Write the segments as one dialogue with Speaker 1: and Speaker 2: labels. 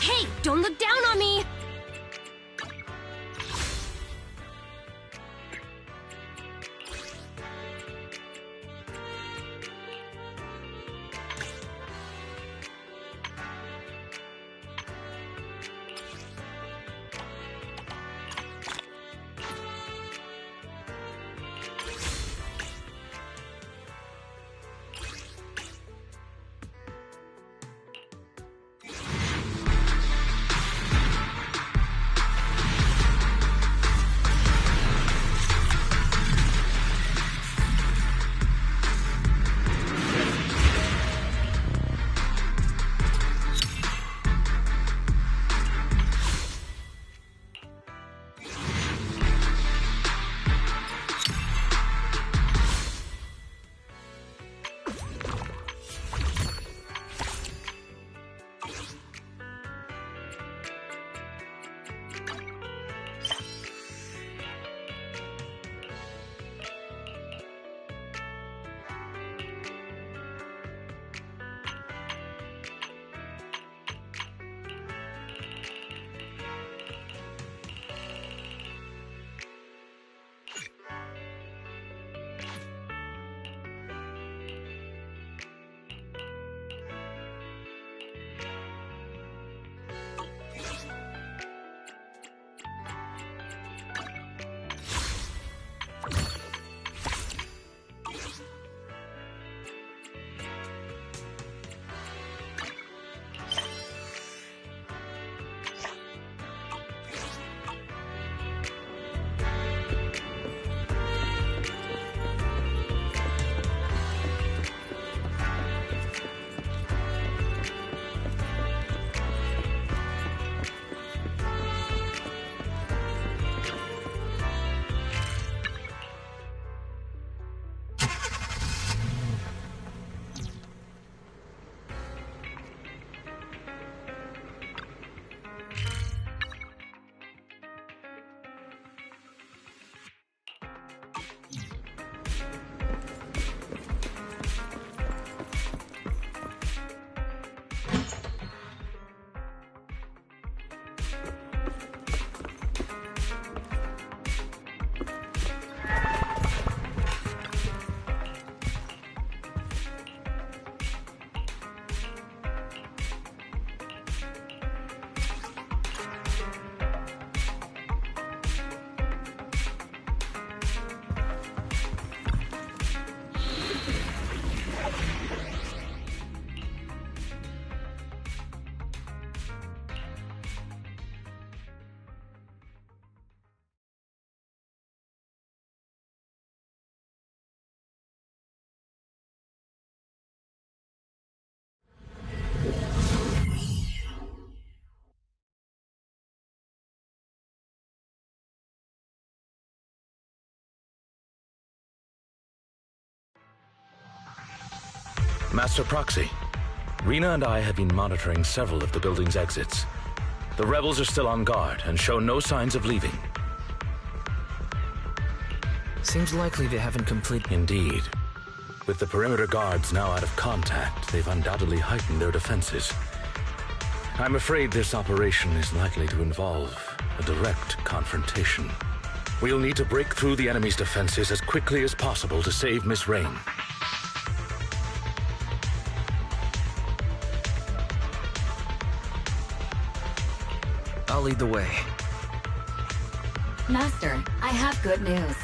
Speaker 1: Hey, don't look down on me!
Speaker 2: Master Proxy, Rena and I have been monitoring several of the building's exits. The rebels are still on guard and show no signs of leaving.
Speaker 3: Seems likely they haven't completed.
Speaker 2: Indeed. With the perimeter guards now out of contact, they've undoubtedly heightened their defenses. I'm afraid this operation is likely to involve a direct confrontation. We'll need to break through the enemy's defenses as quickly as possible to save Miss Rain.
Speaker 3: I'll lead the way.
Speaker 4: Master, I have good news.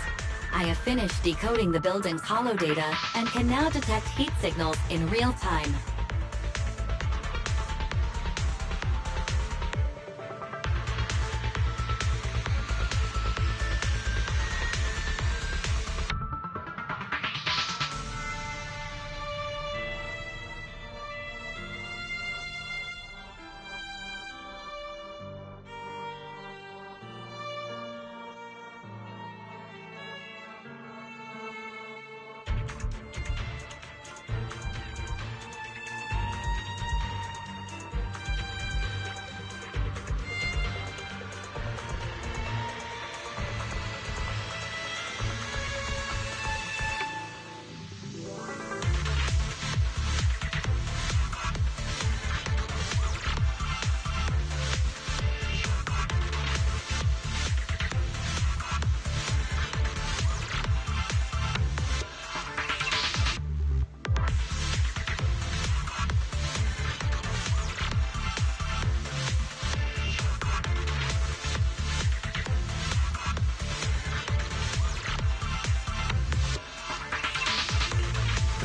Speaker 4: I have finished decoding the building's holodata and can now detect heat signals in real time.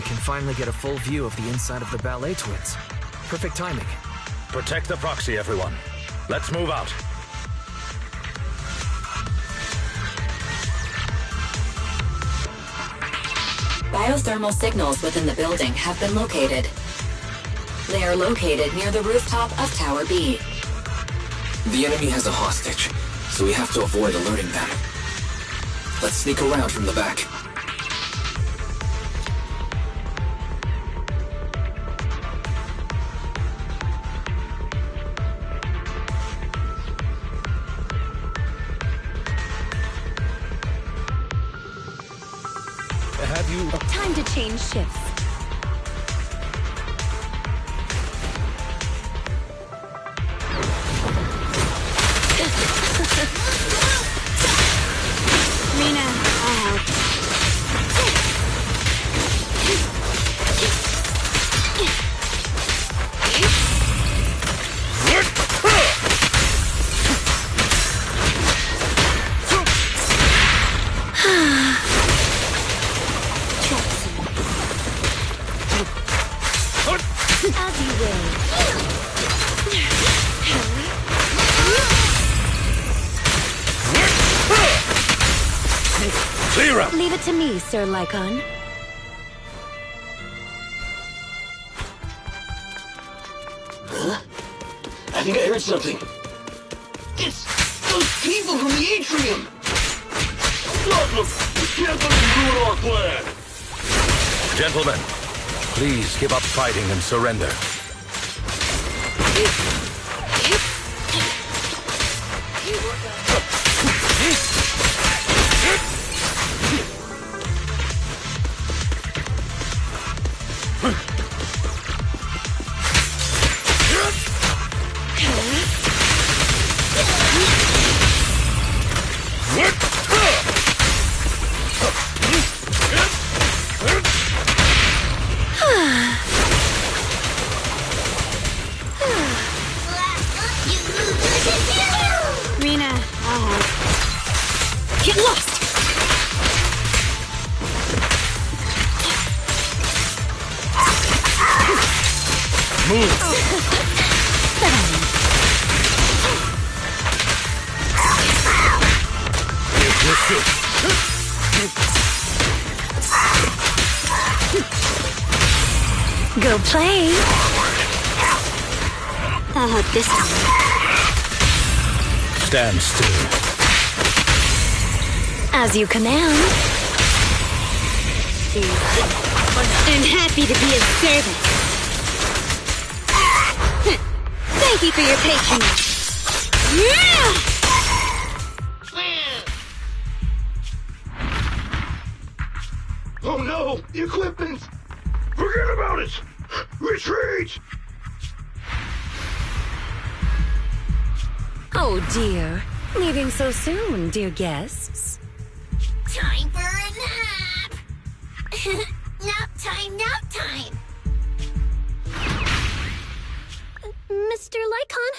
Speaker 3: we can finally get a full view of the inside of the ballet twins. Perfect timing.
Speaker 2: Protect the proxy, everyone. Let's move out.
Speaker 4: Biothermal signals within the building have been located. They are located near the rooftop of Tower B.
Speaker 3: The enemy has a hostage, so we have to avoid alerting them. Let's sneak around from the back.
Speaker 2: Have you...
Speaker 1: Time to change shifts. Mina, I'll help. As you will.
Speaker 2: Clear up!
Speaker 1: Leave it to me, Sir Lycon.
Speaker 5: I think I heard something. It's those people from the atrium! Stop them! We can't let them ruin our plan!
Speaker 2: Gentlemen, please give up fighting and surrender.
Speaker 1: Mina, I'll help. Get lost!
Speaker 2: Move! Here's your suit.
Speaker 1: Go play! I'll help this time.
Speaker 2: Stand still.
Speaker 1: As you command. I'm happy to be of service. Thank you for your patience.
Speaker 5: Oh no! The equipment! Forget about it! Retreat!
Speaker 1: Oh dear. Leaving so soon, dear guests.
Speaker 6: Time for a nap! Nap time, nap time!
Speaker 1: Mr. Lycon?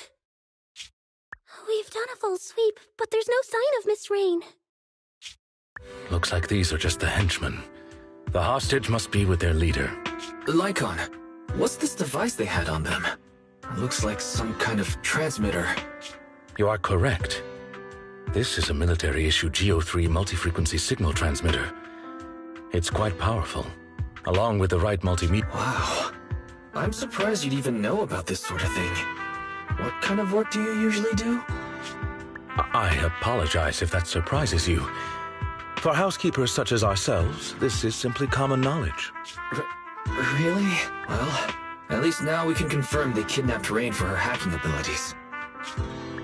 Speaker 1: We've done a full sweep, but there's no sign of Miss Rain.
Speaker 2: Looks like these are just the henchmen. The hostage must be with their leader.
Speaker 3: Lycon, what's this device they had on them? It looks like some kind of transmitter.
Speaker 2: You are correct. This is a military-issue GO3 multi-frequency signal transmitter. It's quite powerful, along with the right multimedia.
Speaker 3: Wow. I'm surprised you'd even know about this sort of thing. What kind of work do you usually do?
Speaker 2: I apologize if that surprises you. For housekeepers such as ourselves, this is simply common knowledge.
Speaker 3: Really? Well, at least now we can confirm they kidnapped Rain for her hacking abilities.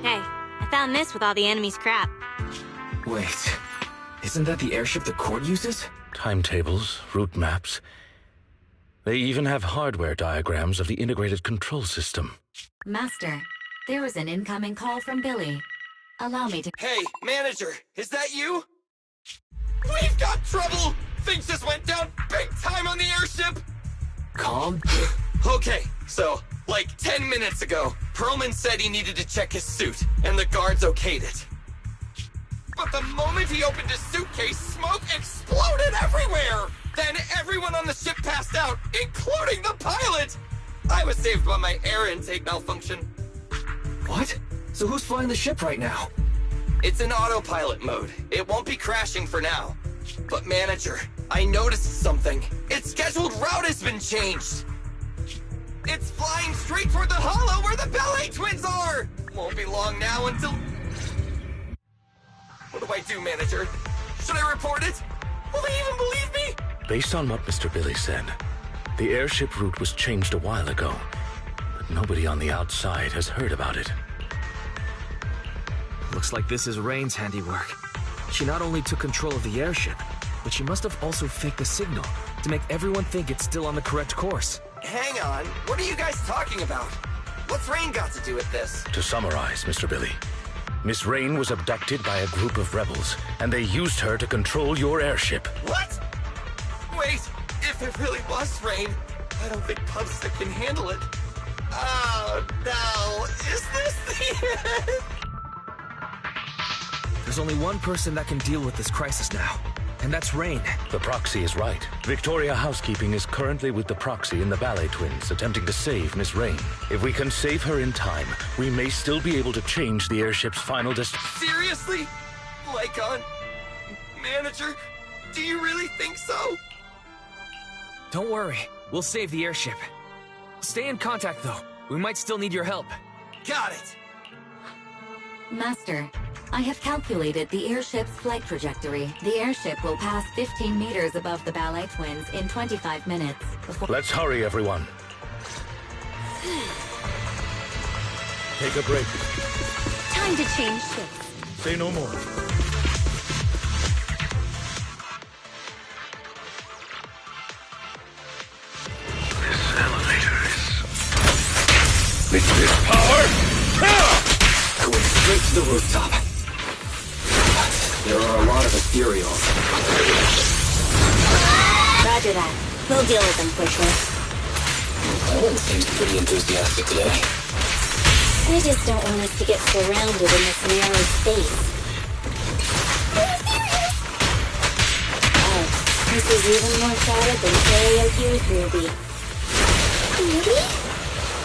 Speaker 6: Hey, I found this with all the enemy's crap.
Speaker 3: Wait, isn't that the airship the Court uses?
Speaker 2: Timetables, route maps. They even have hardware diagrams of the integrated control system.
Speaker 4: Master, there is an incoming call from Billy. Allow me to...
Speaker 7: Hey, manager, is that you? We've got trouble! Things just went down big time on the airship!
Speaker 3: Calm?
Speaker 7: Okay, so, like 10 minutes ago, Perlman said he needed to check his suit, and the guards okayed it. But the moment he opened his suitcase, smoke exploded everywhere! Then everyone on the ship passed out, including the pilot! I was saved by my air intake malfunction.
Speaker 3: What? So who's flying the ship right now?
Speaker 7: It's in autopilot mode. It won't be crashing for now. But manager, I noticed something. Its scheduled route has been changed. It's flying straight toward the hollow where the ballet twins are! Won't be long now until... What do I do, manager? Should I report it? Will they even believe me?
Speaker 2: Based on what Mr. Billy said, the airship route was changed a while ago, but nobody on the outside has heard about it.
Speaker 8: Looks like this is Rain's handiwork. She not only took control of the airship, but she must have also faked the signal to make everyone think it's still on the correct course.
Speaker 7: Hang on, what are you guys talking about? What's Rain got to do with this?
Speaker 2: To summarize, Mr. Billy, Miss Rain was abducted by a group of rebels, and they used her to control your airship.
Speaker 7: What? Wait, if it really was Rain, I don't think Pubstick can handle it. Oh no, is this the end?
Speaker 8: There's only one person that can deal with this crisis now, and that's Rain.
Speaker 2: The proxy is right. Victoria Housekeeping is currently with the proxy and the ballet twins, attempting to save Miss Rain. If we can save her in time, we may still be able to change the airship's final
Speaker 7: Seriously? Lycon? Manager? Do you really think so?
Speaker 8: Don't worry, we'll save the airship. Stay in contact, though. We might still need your help.
Speaker 7: Got it!
Speaker 4: Master, I have calculated the airship's flight trajectory. The airship will pass 15 meters above the ballet twins in 25 minutes before...
Speaker 2: Let's hurry, everyone. Take a break.
Speaker 1: Time to change ships.
Speaker 2: Say no more.
Speaker 9: This elevator is...
Speaker 2: With this power!
Speaker 3: Going straight to the rooftop. But there are a lot of ethereals.
Speaker 1: Roger that. We'll deal with them quickly.
Speaker 3: Ellen seems pretty enthusiastic today.
Speaker 1: I just don't want us to get surrounded in this narrow space. Oh, this is even more crowded than karaoke with Ruby. Ruby?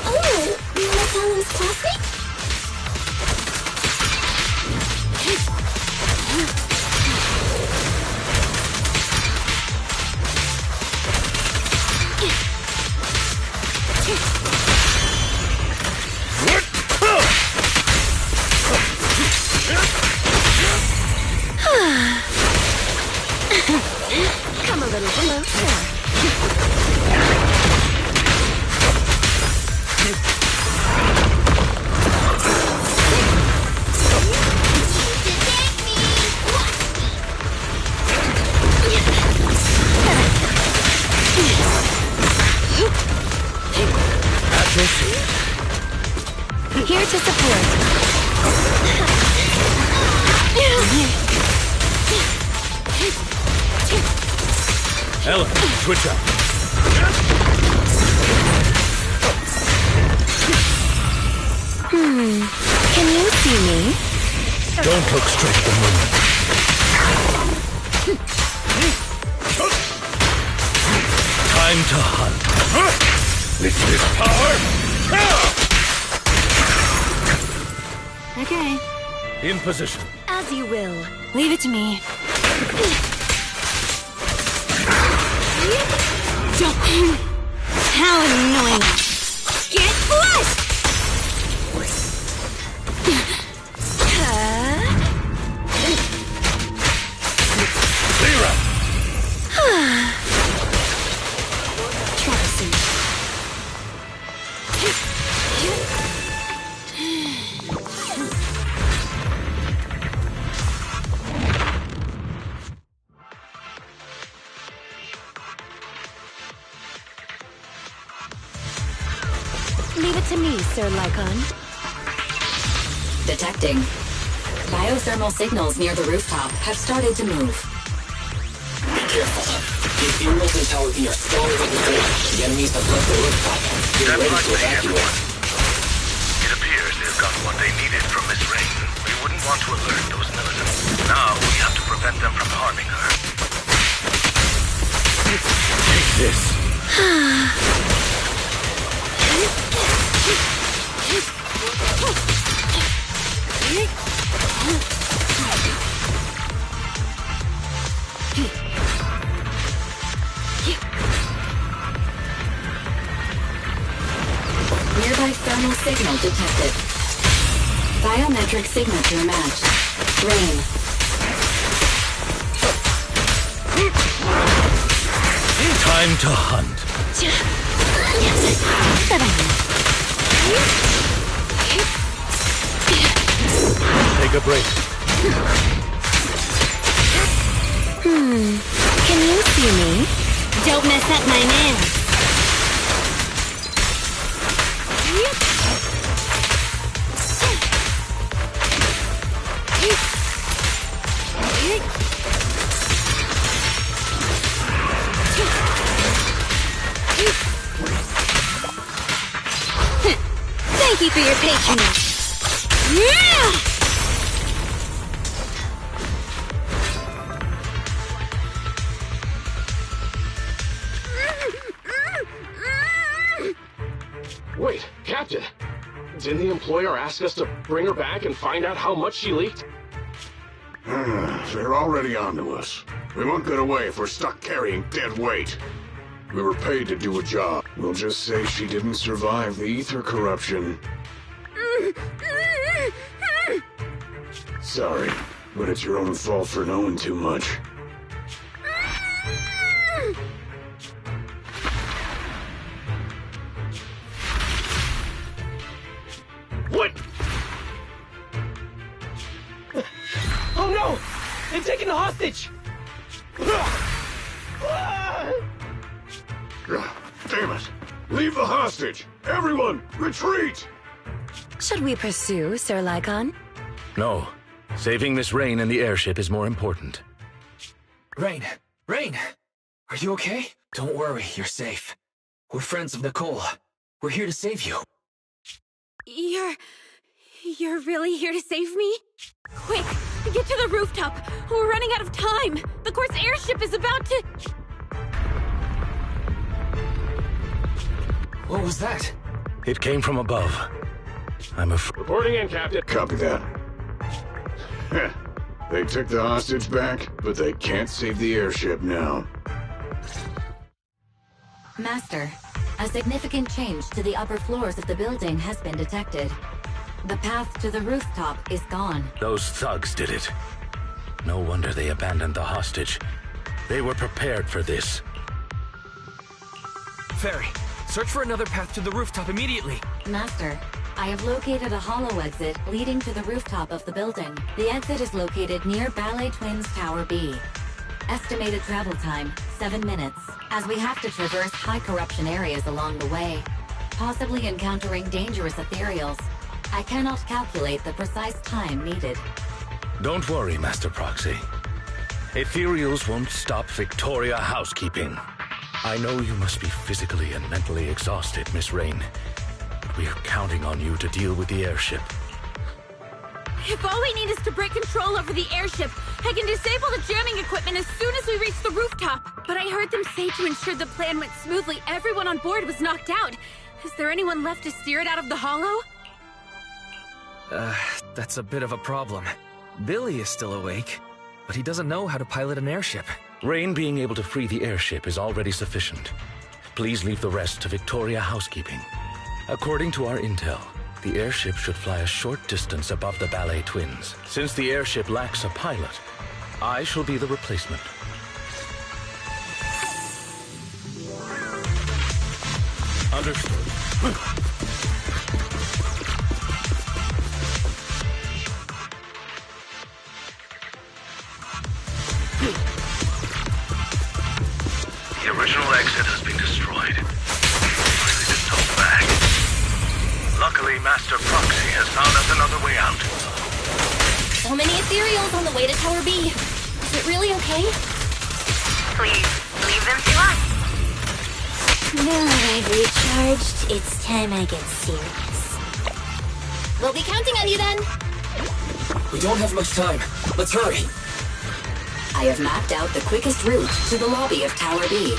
Speaker 1: Oh, Miss Ellen's classmate? Come a little closer. Here to support.
Speaker 2: Ellen, switch up.
Speaker 1: Can you see me?
Speaker 2: Don't look straight at the moon. Time to hunt. With this power.
Speaker 1: Okay.
Speaker 2: In position.
Speaker 1: As you will. Leave it to me. Don't. How annoying. Get flushed!
Speaker 2: Zero.
Speaker 1: Troublesome. Leave it to me, Sir Lycon.
Speaker 4: Detecting. Biothermal signals near the rooftop have started to move.
Speaker 3: Be careful. The ethereals in Tower B are stronger than before. The enemies have left the rooftop. Get ready to evacuate.
Speaker 9: It appears they've got what they needed from Miss Rain. We wouldn't want to alert those militants. Now we have to prevent them from harming her.
Speaker 4: Nearby thermal signal detected. Biometric signature matched. Rain.
Speaker 2: Time to hunt. Take a break.
Speaker 6: Can you see me? Don't mess up my nails. Thank you for your patronage.
Speaker 5: Wait, Captain! Didn't the employer ask us to bring her back and find out how much she leaked?
Speaker 10: They're already onto us. We won't get away if we're stuck carrying dead weight. We were paid to do a job. We'll just say she didn't survive the ether corruption. Sorry, but it's your own fault for knowing too much.
Speaker 5: What? Oh no! They've taken the hostage!
Speaker 10: Damn it! Leave the hostage! Everyone, retreat!
Speaker 11: Should we pursue, Sir Lycon?
Speaker 2: No. Saving Miss Rain and the airship is more important.
Speaker 8: Rain! Rain! Are you okay? Don't worry, you're safe. We're friends of Nicole. We're here to save you.
Speaker 6: You're really here to save me? Quick, get to the rooftop. We're running out of time. The course airship is about to...
Speaker 8: What was that?
Speaker 2: It came from above. I'm afraid.
Speaker 5: Reporting in, Captain.
Speaker 10: Copy that. They took the hostage back, but they can't save the airship now.
Speaker 4: Master, a significant change to the upper floors of the building has been detected. The path to the rooftop is gone.
Speaker 2: Those thugs did it. No wonder they abandoned the hostage. They were prepared for this.
Speaker 8: Fairy, search for another path to the rooftop immediately.
Speaker 4: Master, I have located a hollow exit leading to the rooftop of the building. The exit is located near Ballet Twins Tower B. Estimated travel time, 7 minutes, as we have to traverse high corruption areas along the way, possibly encountering dangerous ethereals. I cannot calculate the precise time needed.
Speaker 2: Don't worry, Master Proxy. Ethereals won't stop Victoria housekeeping. I know you must be physically and mentally exhausted, Miss Rain. But we are counting on you to deal with the airship.
Speaker 6: If all we need is to break control over the airship, I can disable the jamming equipment as soon as we reach the rooftop. But I heard them say to ensure the plan went smoothly, everyone on board was knocked out. Is there anyone left to steer it out of the hollow?
Speaker 8: That's a bit of a problem. Billy is still awake, but he doesn't know how to pilot an airship.
Speaker 2: Rain being able to free the airship is already sufficient. Please leave the rest to Victoria housekeeping. According to our intel, the airship should fly a short distance above the Ballet Twins. Since the airship lacks a pilot, I shall be the replacement. Understood.
Speaker 9: The original exit has been destroyed. They just hold back. Luckily, Master Proxy has found us another way out.
Speaker 1: So many ethereals on the way to Tower B. Is it really okay?
Speaker 12: Please, leave them to us.
Speaker 1: Now that I've recharged, it's time I get serious. We'll be counting on you then.
Speaker 8: We don't have much time. Let's hurry.
Speaker 4: I have mapped out the quickest route to the lobby of Tower B.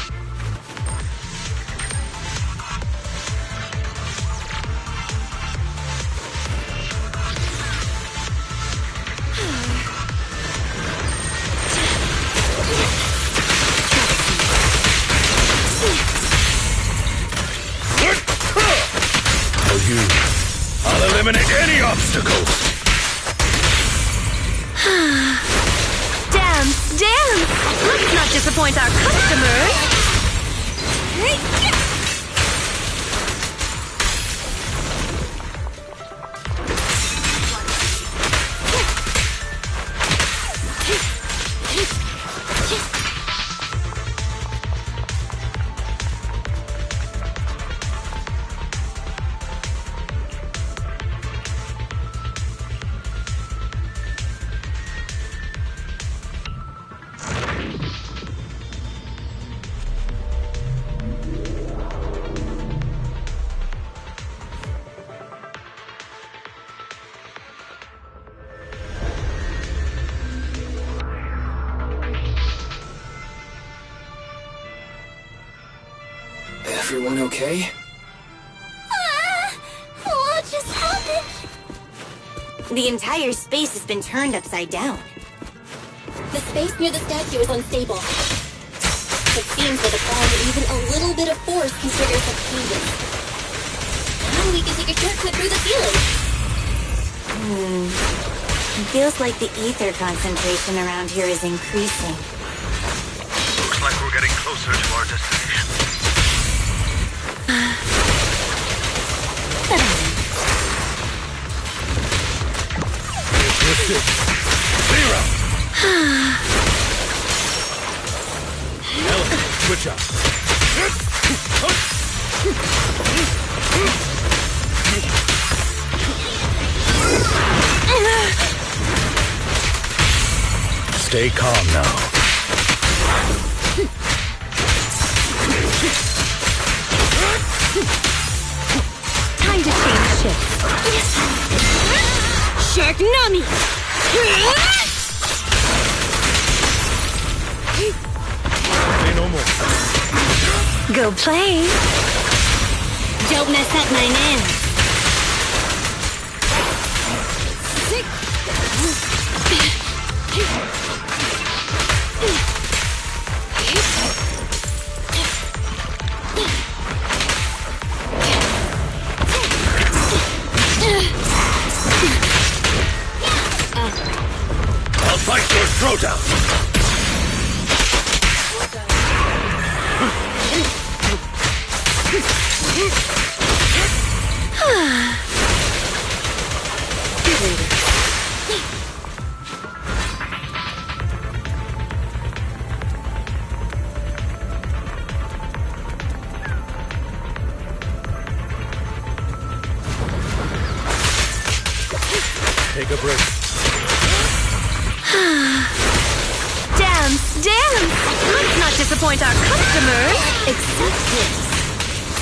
Speaker 2: I'll eliminate any obstacles!
Speaker 11: Dance, dance! Let's not disappoint our customers!
Speaker 3: Everyone okay?
Speaker 1: What just happened?
Speaker 4: The entire space has been turned upside down.
Speaker 1: The space near the statue is unstable. It seems that applying even a little bit of force can trigger such changes. Now we can take a shortcut through the ceiling.
Speaker 4: It feels like the ether concentration around here is increasing.
Speaker 9: Looks like we're getting closer to our destination.
Speaker 2: Zero! Element, switch up. Stay calm now.
Speaker 11: Time to change shift.
Speaker 6: Shark Nami!
Speaker 2: Say no more.
Speaker 11: Go play.
Speaker 6: Don't mess up my man.
Speaker 2: I'll fight your throat out. Take a break.
Speaker 11: Dance, dance! Let's not disappoint our customers!
Speaker 6: Except this.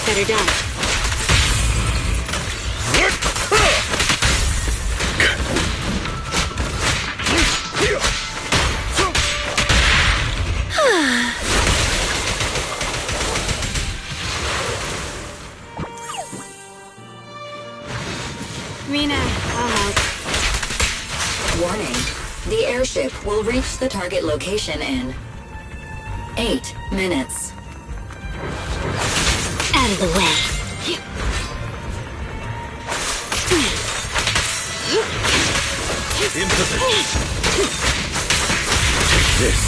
Speaker 6: Better dodge. Mina, I'll help.
Speaker 4: Warning. The airship will reach the target location in 8 minutes.
Speaker 6: Out of the way.
Speaker 2: In position. Take this.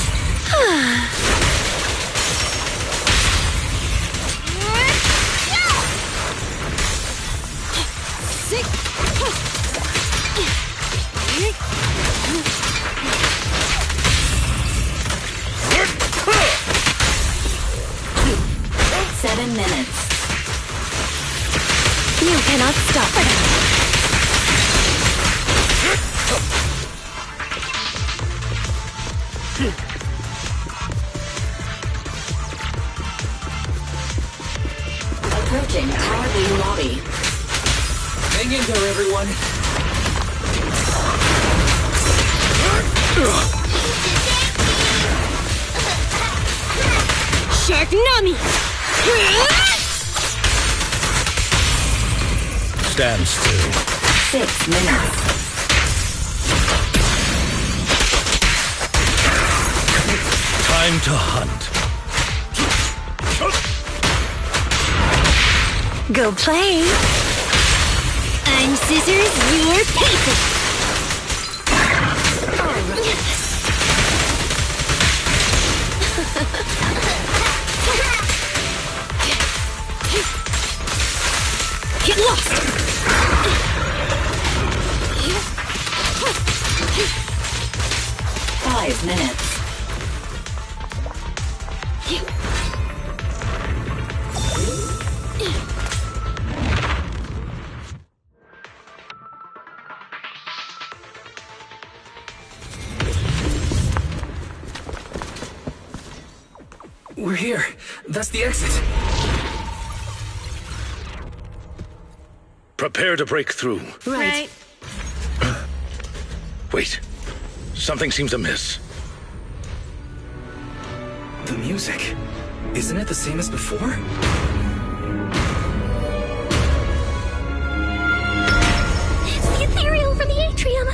Speaker 11: You cannot stop it.
Speaker 4: Approaching Tower B lobby.
Speaker 3: Hang in there, everyone.
Speaker 6: Shark Nami!
Speaker 2: Stand still.
Speaker 4: 6 minutes.
Speaker 2: Time to hunt.
Speaker 11: Go play.
Speaker 6: I'm
Speaker 11: scissors, you're paper. Get lost!
Speaker 4: 5 minutes.
Speaker 8: We're here. That's the exit.
Speaker 2: Prepare to break through.
Speaker 11: Right.
Speaker 2: Wait. Something seems amiss.
Speaker 8: The music. Isn't it the same as before?
Speaker 11: It's the ethereal from the atrium.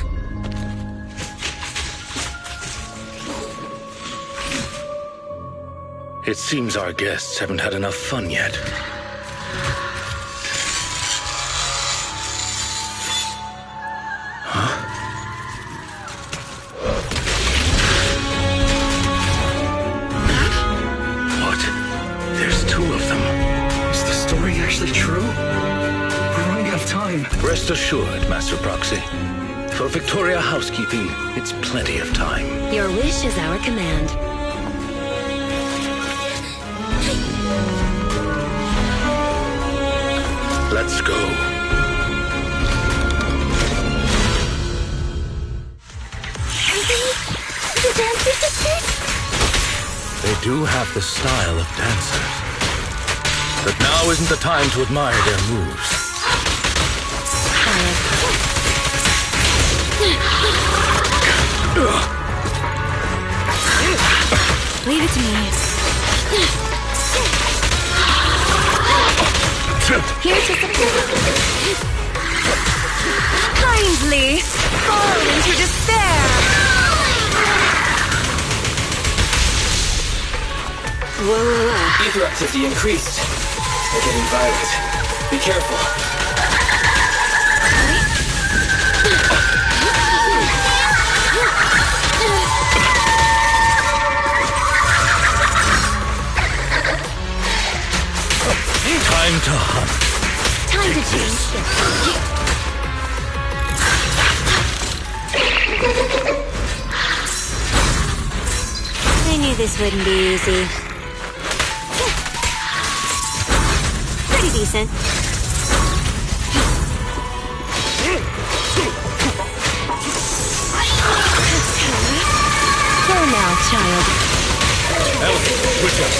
Speaker 2: It seems our guests haven't had enough fun yet. Rest assured, Master Proxy. For Victoria housekeeping, it's plenty of time.
Speaker 11: Your wish is our command.
Speaker 2: Let's go.
Speaker 11: Are they the Dancer Sisters?
Speaker 2: They do have the style of dancers. But now isn't the time to admire their moves.
Speaker 11: Leave it to me. Here to support. Kindly fall into despair.
Speaker 3: Whoa. Ether activity increased. They're getting violent. Be careful.
Speaker 2: Time to hunt.
Speaker 11: Time to change. I knew this wouldn't be easy. Pretty decent. Go now, child.
Speaker 2: Ellie, switch up.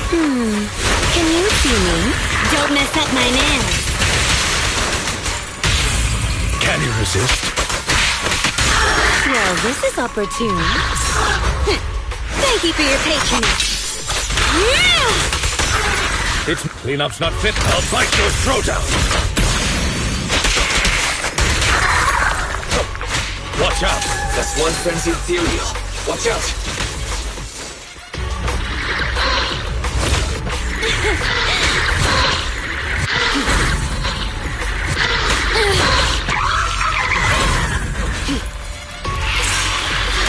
Speaker 11: Can you see me? Don't mess up my nails.
Speaker 2: Can you resist?
Speaker 11: Well, this is opportune. Thank you for your patronage.
Speaker 2: It's cleanup's not fit. I'll bite your throat out. Watch out.
Speaker 3: That's one frenzied ethereal. Watch out.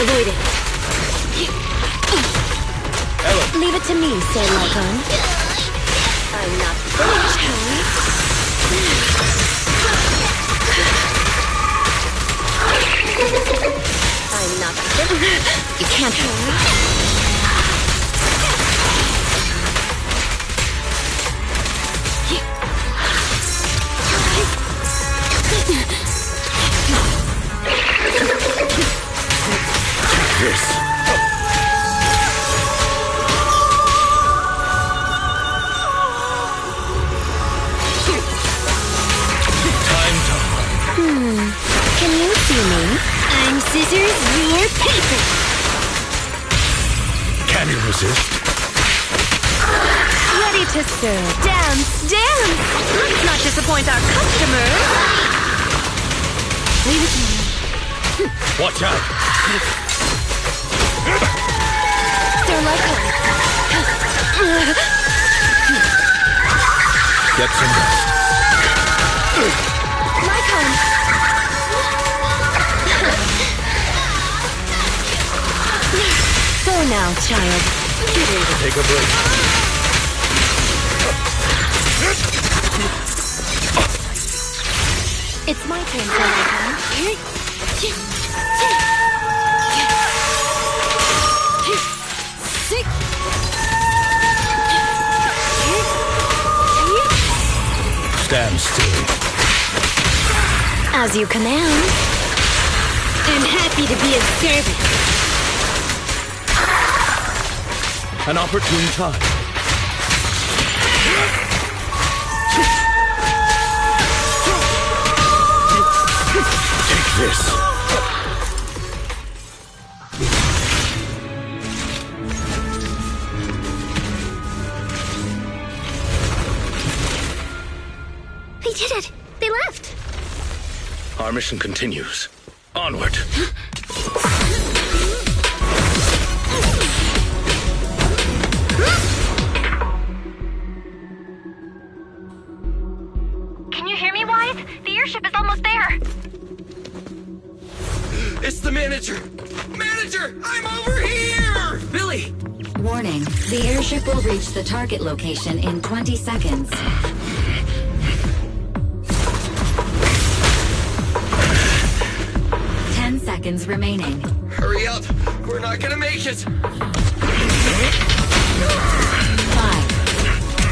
Speaker 11: Avoid it.
Speaker 2: Ella.
Speaker 11: Leave it to me, Sailor-kun. I'm not finished, Harry. I'm not finished. You can't hurry.
Speaker 2: This. Time to hunt.
Speaker 11: Can you see me? I'm scissors, you're paper.
Speaker 2: Can you resist?
Speaker 11: Ready to serve. Dance, dance. Let's not disappoint our customers. Leave it to me.
Speaker 2: Watch out.
Speaker 11: Sailor-kun.
Speaker 2: Get some rest.
Speaker 11: now, child. Get ready.
Speaker 2: Take a break.
Speaker 11: It's my turn for my time.
Speaker 2: Stand still.
Speaker 11: As you command. I'm happy to be of service.
Speaker 2: An opportune time. Take this.
Speaker 11: They did it! They left!
Speaker 2: Our mission continues. Onward.
Speaker 12: Can you hear me, Wise? The airship is almost there.
Speaker 7: It's the manager! Manager! I'm over here!
Speaker 8: Billy!
Speaker 4: Warning, the airship will reach the target location in 20 seconds. 10 seconds remaining.
Speaker 7: Hurry up! We're not gonna make it!
Speaker 4: 5,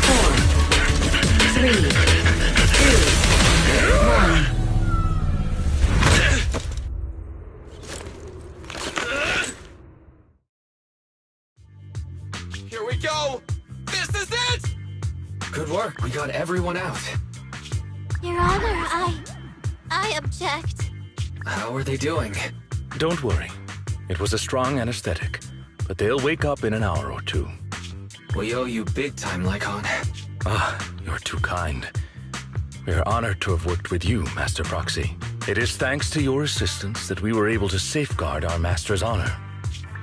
Speaker 4: 4, 3, 2, 1.
Speaker 7: Here we go! This is it!
Speaker 8: Good work, we got everyone out.
Speaker 11: Your Honor, I object.
Speaker 8: How are they doing?
Speaker 2: Don't worry. It was a strong anesthetic, but they'll wake up in an hour or two.
Speaker 8: We owe you big time, Lycon.
Speaker 2: Ah, you're too kind. We're honored to have worked with you, Master Proxy. It is thanks to your assistance that we were able to safeguard our Master's honor.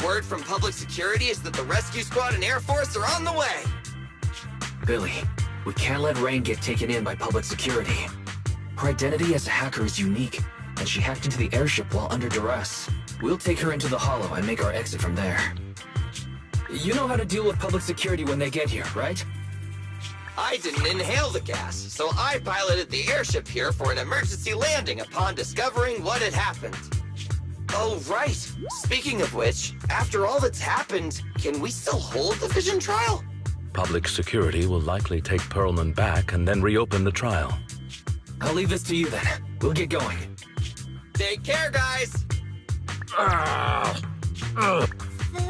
Speaker 7: Word from public security is that the rescue squad and Air Force are on the way!
Speaker 8: Billy, we can't let Rain get taken in by public security. Her identity as a hacker is unique, and she hacked into the airship while under duress. We'll take her into the Hollow and make our exit from there. You know how to deal with public security when they get here, right?
Speaker 7: I didn't inhale the gas, so I piloted the airship here for an emergency landing upon discovering what had happened. Oh, right. Speaking of which, after all that's happened, can we still hold the vision trial?
Speaker 2: Public security will likely take Perlman back and then reopen the trial.
Speaker 8: I'll leave this to you then. We'll get going.
Speaker 7: Take care, guys!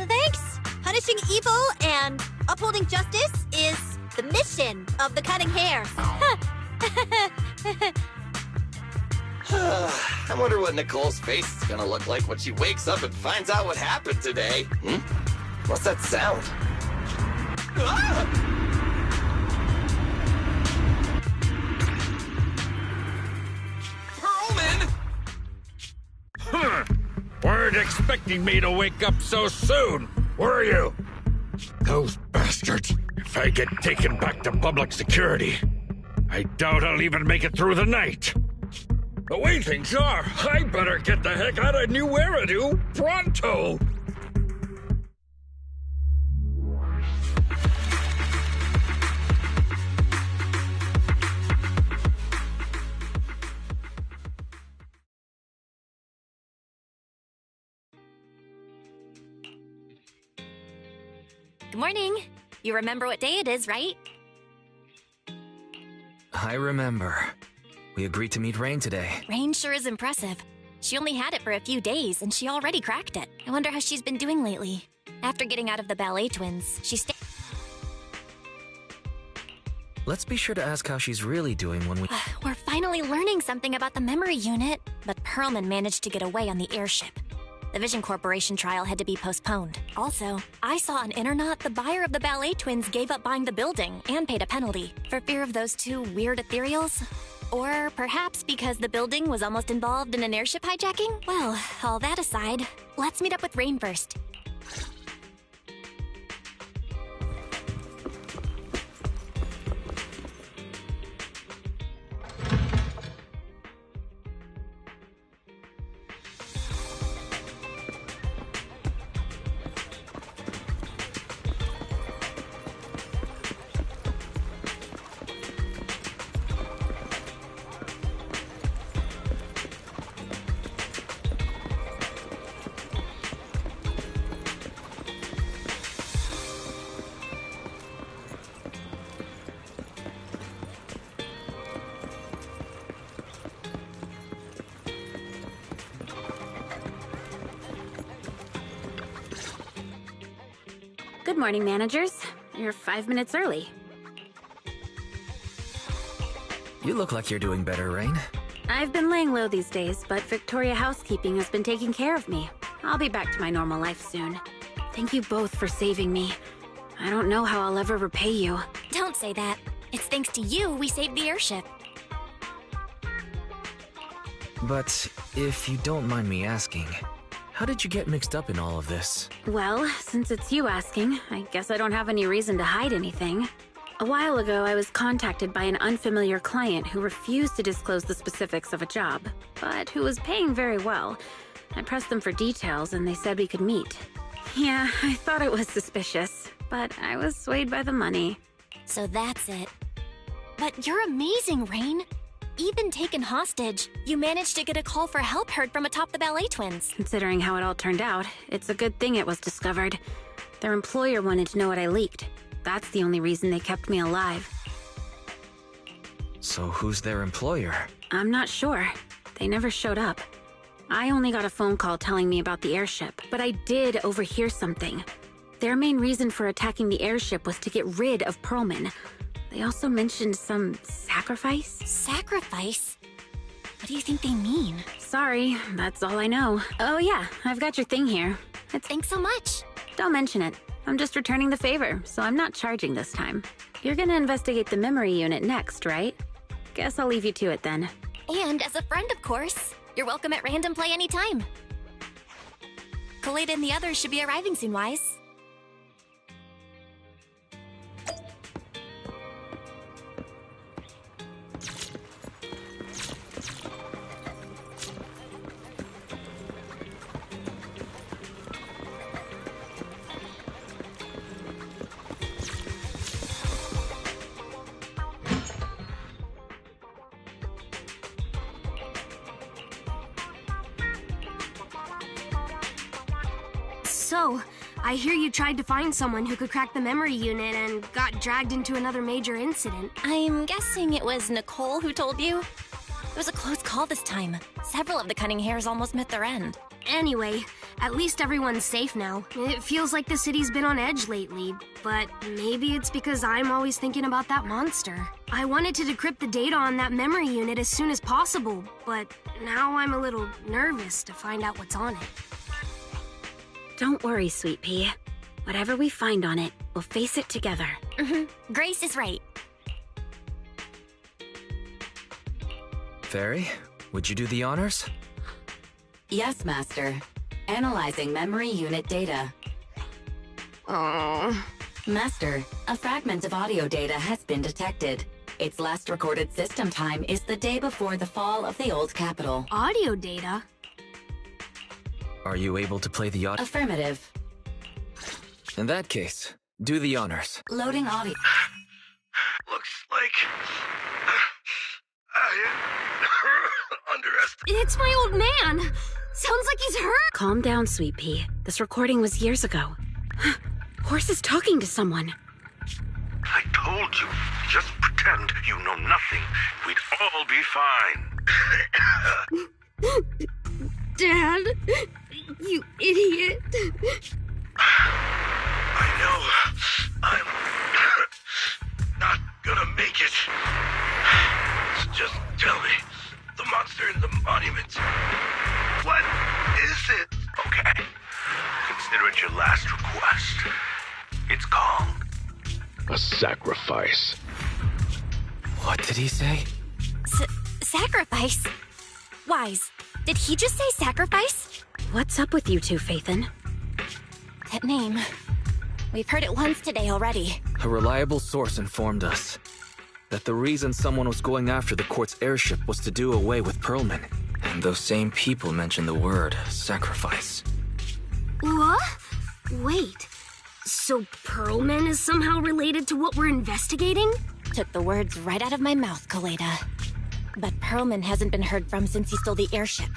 Speaker 13: Thanks! Punishing evil and upholding justice is the mission of the Cutting Hair.
Speaker 7: I wonder what Nicole's face is gonna look like when she wakes up and finds out what happened today. What's that sound? Ah! Perlman!
Speaker 14: Weren't expecting me to wake up so soon, were you? Those bastards. If I get taken back to public security, I doubt I'll even make it through the night. The way things are, I better get the heck out of New Eridu pronto!
Speaker 15: Good morning. You remember what day it is, right?
Speaker 8: I remember. We agreed to meet Rain today.
Speaker 15: Rain sure is impressive. She only had it for a few days, and she already cracked it. I wonder how she's been doing lately. After getting out of the ballet twins, she stayed.
Speaker 8: Let's be sure to ask how she's really doing when we...
Speaker 15: We're finally learning something about the memory unit, but Perlman managed to get away on the airship. The Vision Corporation trial had to be postponed. Also, I saw on Internet the buyer of the ballet twins gave up buying the building and paid a penalty for fear of those two weird ethereals. Or perhaps because the building was almost involved in an airship hijacking? Well, all that aside, let's meet up with Rain first.
Speaker 6: Good morning, managers. You're 5 minutes early.
Speaker 8: You look like you're doing better, Rain.
Speaker 6: I've been laying low these days, but Victoria Housekeeping has been taking care of me. I'll be back to my normal life soon. Thank you both for saving me. I don't know how I'll ever repay you.
Speaker 15: Don't say that. It's thanks to you we saved the airship.
Speaker 8: But if you don't mind me asking, how did you get mixed up in all of this?
Speaker 6: Well, since it's you asking, I guess I don't have any reason to hide anything. A while ago, I was contacted by an unfamiliar client who refused to disclose the specifics of a job, but who was paying very well. I pressed them for details and they said we could meet. Yeah, I thought it was suspicious, but I was swayed by the money.
Speaker 15: So that's it. But you're amazing, Rain. Even taken hostage, you managed to get a call for help heard from atop the ballet twins.
Speaker 6: Considering how it all turned out, it's a good thing it was discovered. Their employer wanted to know what I leaked. That's the only reason they kept me alive.
Speaker 8: So who's their employer?
Speaker 6: I'm not sure. They never showed up. I only got a phone call telling me about the airship, but I did overhear something. Their main reason for attacking the airship was to get rid of Perlman. They also mentioned some sacrifice.
Speaker 15: Sacrifice? What do you think they mean?
Speaker 6: Sorry, that's all I know. Oh yeah, I've got your thing here.
Speaker 15: Thanks so much.
Speaker 6: Don't mention it. I'm just returning the favor, so I'm not charging this time. You're gonna investigate the memory unit next, right? Guess I'll leave you to it then.
Speaker 15: And as a friend, of course. You're welcome at Random Play anytime. Kaleida and the others should be arriving soon, Wise.
Speaker 16: So, I hear you tried to find someone who could crack the memory unit and got dragged into another major incident.
Speaker 15: I'm guessing it was Nicole who told you? It was a close call this time. Several of the cunning hairs almost met their end.
Speaker 16: Anyway, at least everyone's safe now. It feels like the city's been on edge lately, but maybe it's because I'm always thinking about that monster. I wanted to decrypt the data on that memory unit as soon as possible, but now I'm a little nervous to find out what's on it.
Speaker 6: Don't worry, Sweet Pea. Whatever we find on it, we'll face it together.
Speaker 15: Grace is right.
Speaker 8: Fairy, would you do the honors?
Speaker 4: Yes, Master. Analyzing memory unit data.
Speaker 16: Oh.
Speaker 4: Master, a fragment of audio data has been detected. Its last recorded system time is the day before the fall of the old capital.
Speaker 16: Audio data?
Speaker 8: Are you able to play the audio?
Speaker 4: Affirmative.
Speaker 8: In that case, do the honors.
Speaker 4: Loading audio.
Speaker 9: Looks like I underestimated.
Speaker 16: It's my old man! Sounds like he's hurt!
Speaker 6: Calm down, Sweet Pea. This recording was years ago. Horse is talking to someone.
Speaker 9: I told you, just pretend you know nothing. We'd all be fine.
Speaker 16: Dad, you idiot.
Speaker 9: I know. I'm not gonna make it. So just tell me, the monster in the monument. What is it? Okay. Consider it your last request. It's called
Speaker 10: a sacrifice.
Speaker 8: What did he say?
Speaker 15: Sacrifice? Wise, did he just say sacrifice?
Speaker 6: What's up with you two, Phaethon?
Speaker 15: That name. We've heard it once today already.
Speaker 8: A reliable source informed us that the reason someone was going after the court's airship was to do away with Perlman. And those same people mentioned the word sacrifice.
Speaker 16: What? Wait. So Perlman is somehow related to what we're investigating?
Speaker 15: Took the words right out of my mouth, Kaleida. But Perlman hasn't been heard from since he stole the airship.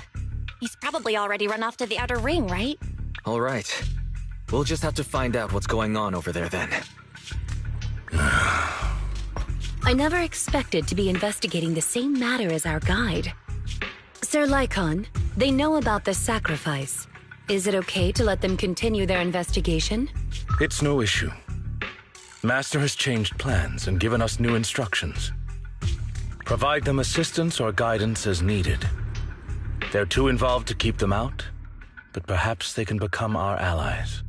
Speaker 15: He's probably already run off to the outer ring, right?
Speaker 8: All right. We'll just have to find out what's going on over there then.
Speaker 17: I never expected to be investigating the same matter as our guide. Sir Lycon, they know about the sacrifice. Is it okay to let them continue their investigation?
Speaker 2: It's no issue. Master has changed plans and given us new instructions. Provide them assistance or guidance as needed. They're too involved to keep them out, but perhaps they can become our allies.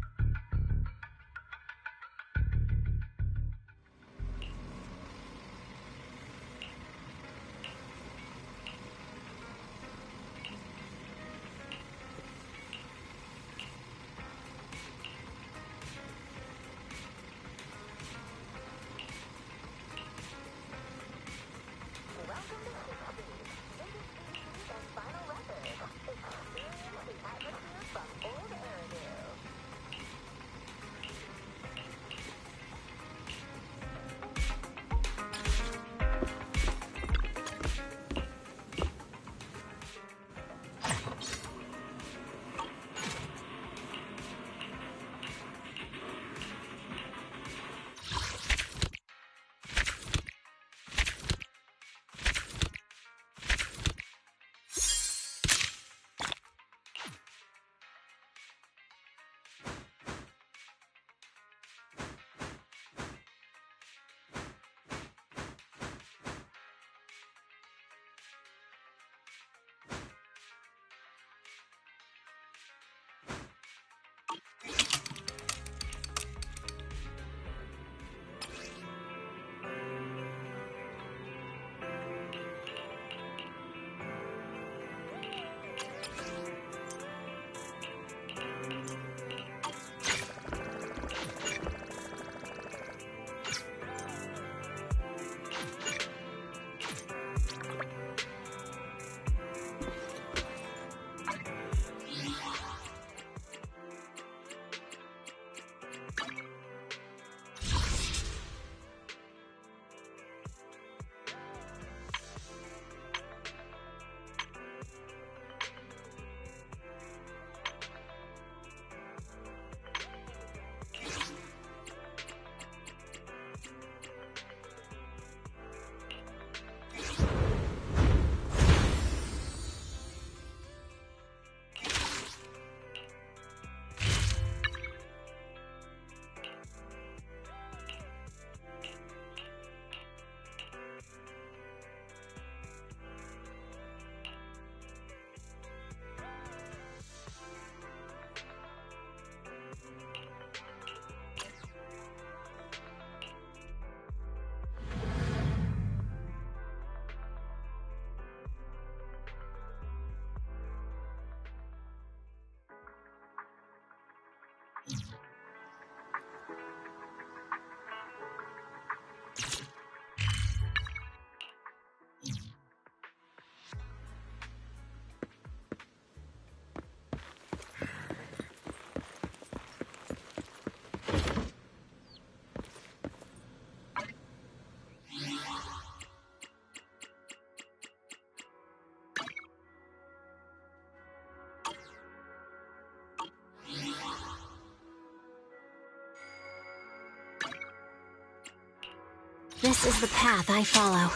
Speaker 15: This is the path I follow.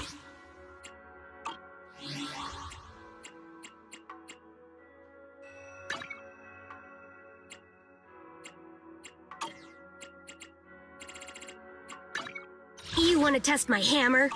Speaker 16: You want to test my hammer?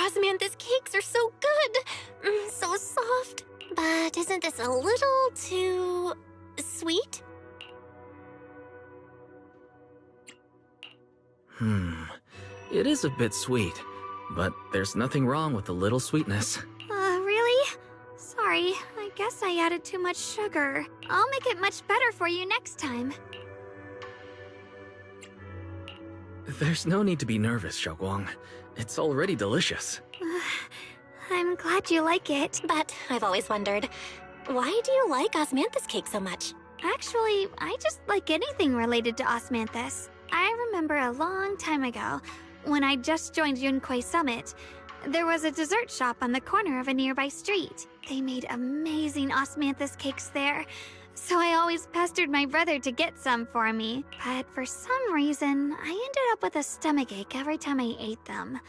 Speaker 13: Osmanthus cakes are so good. So soft. But isn't this a little too sweet?
Speaker 8: It is a bit sweet, but there's nothing wrong with a little sweetness.
Speaker 6: Really? Sorry, I guess I added too much sugar. I'll make it much better for you next time.
Speaker 8: There's no need to be nervous, Xiaoguang. It's already delicious.
Speaker 6: I'm glad you like it.
Speaker 13: But I've always wondered, why do you like Osmanthus cake so much?
Speaker 6: Actually, I just like anything related to Osmanthus. I remember a long time ago, when I just joined Yunquei Summit, there was a dessert shop on the corner of a nearby street. They made amazing Osmanthus cakes there, so I always pestered my brother to get some for me. But for some reason, I ended up with a stomachache every time I ate them.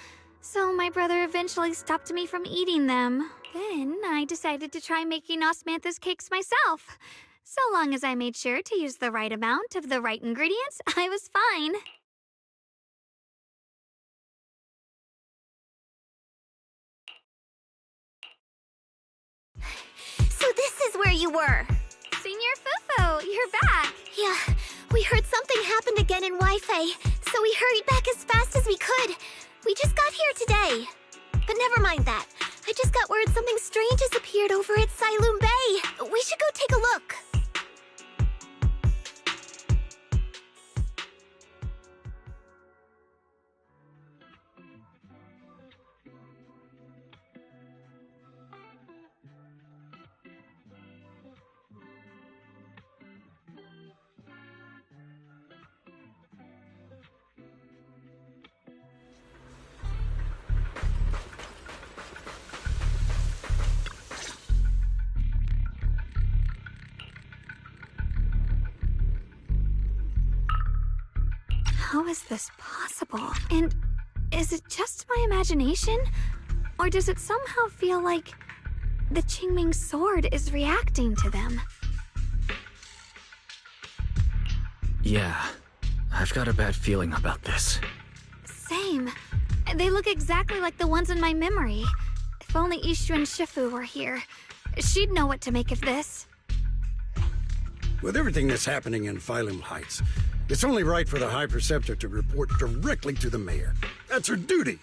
Speaker 6: So my brother eventually stopped me from eating them. Then I decided to try making Osmanthus cakes myself. So long as I made sure to use the right amount of the right ingredients, I was fine.
Speaker 13: So this is where you were.
Speaker 6: Senior Fufu, you're back.
Speaker 13: Yeah, we heard something happened again in Wi-Fi, so we hurried back as fast as we could. We just got here today. But never mind that. I just got word something strange has appeared over at Siloom Bay. We should go take a look.
Speaker 6: How is this possible? And is it just my imagination? Or does it somehow feel like the Qingming sword is reacting to them?
Speaker 8: Yeah, I've got a bad feeling about this.
Speaker 6: Same. They look exactly like the ones in my memory. If only Ishu and Shifu were here, she'd know what to make of this.
Speaker 18: With everything that's happening in Phylum Heights, it's only right for the High Preceptor to report directly to the mayor. That's her duty.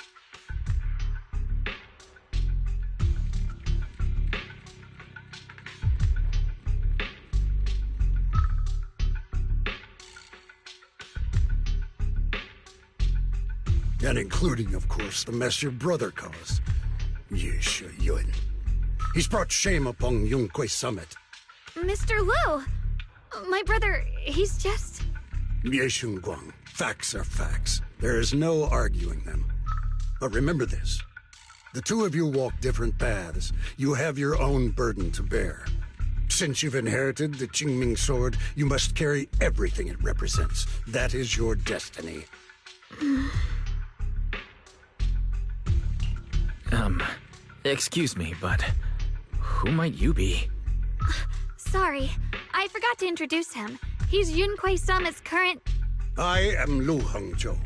Speaker 18: And including, of course, the mess your brother caused. Yesha Yun. He's brought shame upon Yunquei Summit.
Speaker 6: Mr. Liu! My brother, he's just...
Speaker 18: Yeshun Guang, facts are facts. There is no arguing them. But remember this. The two of you walk different paths. You have your own burden to bear. Since you've inherited the Qingming sword, you must carry everything it represents. That is your destiny.
Speaker 8: Excuse me, but who might you be?
Speaker 6: Sorry, I forgot to introduce him. He's Yunquei Summit's current...
Speaker 18: I am Lu Hengzhou.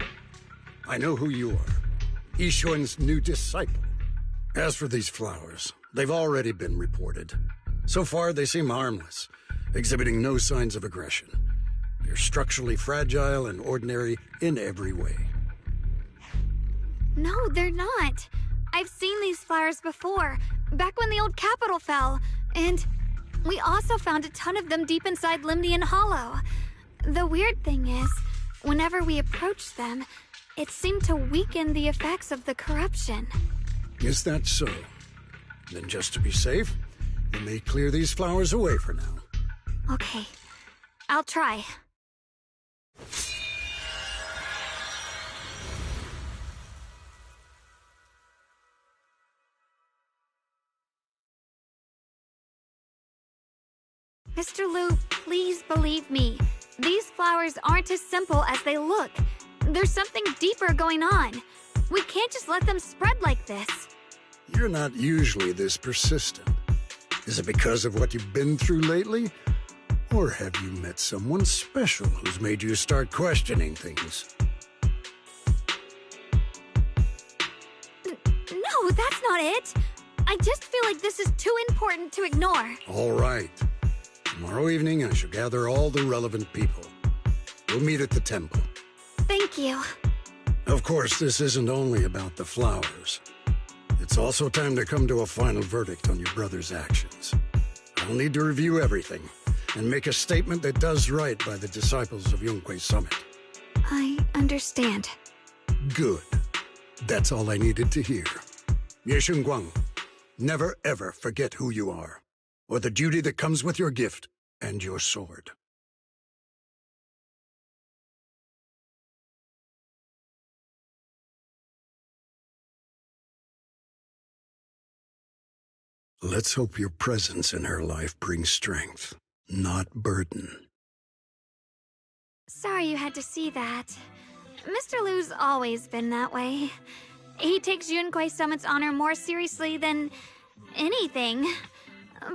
Speaker 18: I know who you are. Yishuan's new disciple. As for these flowers, they've already been reported. So far, they seem harmless, exhibiting no signs of aggression. They're structurally fragile and ordinary in every way.
Speaker 6: No, they're not. I've seen these flowers before, back when the old capital fell, and we also found a ton of them deep inside Limnian Hollow. The weird thing is, whenever we approached them, it seemed to weaken the effects of the corruption.
Speaker 18: Is that so? Then just to be safe, you may clear these flowers away for now.
Speaker 6: Okay, I'll try. Mr. Liu, please believe me. These flowers aren't as simple as they look. There's something deeper going on. We can't just let them spread like this.
Speaker 18: You're not usually this persistent. Is it because of what you've been through lately? Or have you met someone special who's made you start questioning things?
Speaker 6: No, not it. I just feel like this is too important to ignore.
Speaker 18: All right. Tomorrow evening, I shall gather all the relevant people. We'll meet at the temple.
Speaker 6: Thank you.
Speaker 18: Of course, this isn't only about the flowers. It's also time to come to a final verdict on your brother's actions. I'll need to review everything and make a statement that does right by the disciples of Yunquei Summit.
Speaker 6: I understand.
Speaker 18: Good. That's all I needed to hear. Ye Shunguang, never ever forget who you are, or the duty that comes with your gift and your sword. Let's hope your presence in her life brings strength, not burden.
Speaker 6: Sorry you had to see that. Mr. Liu's always been that way. He takes Yunquei Summit's honor more seriously than anything.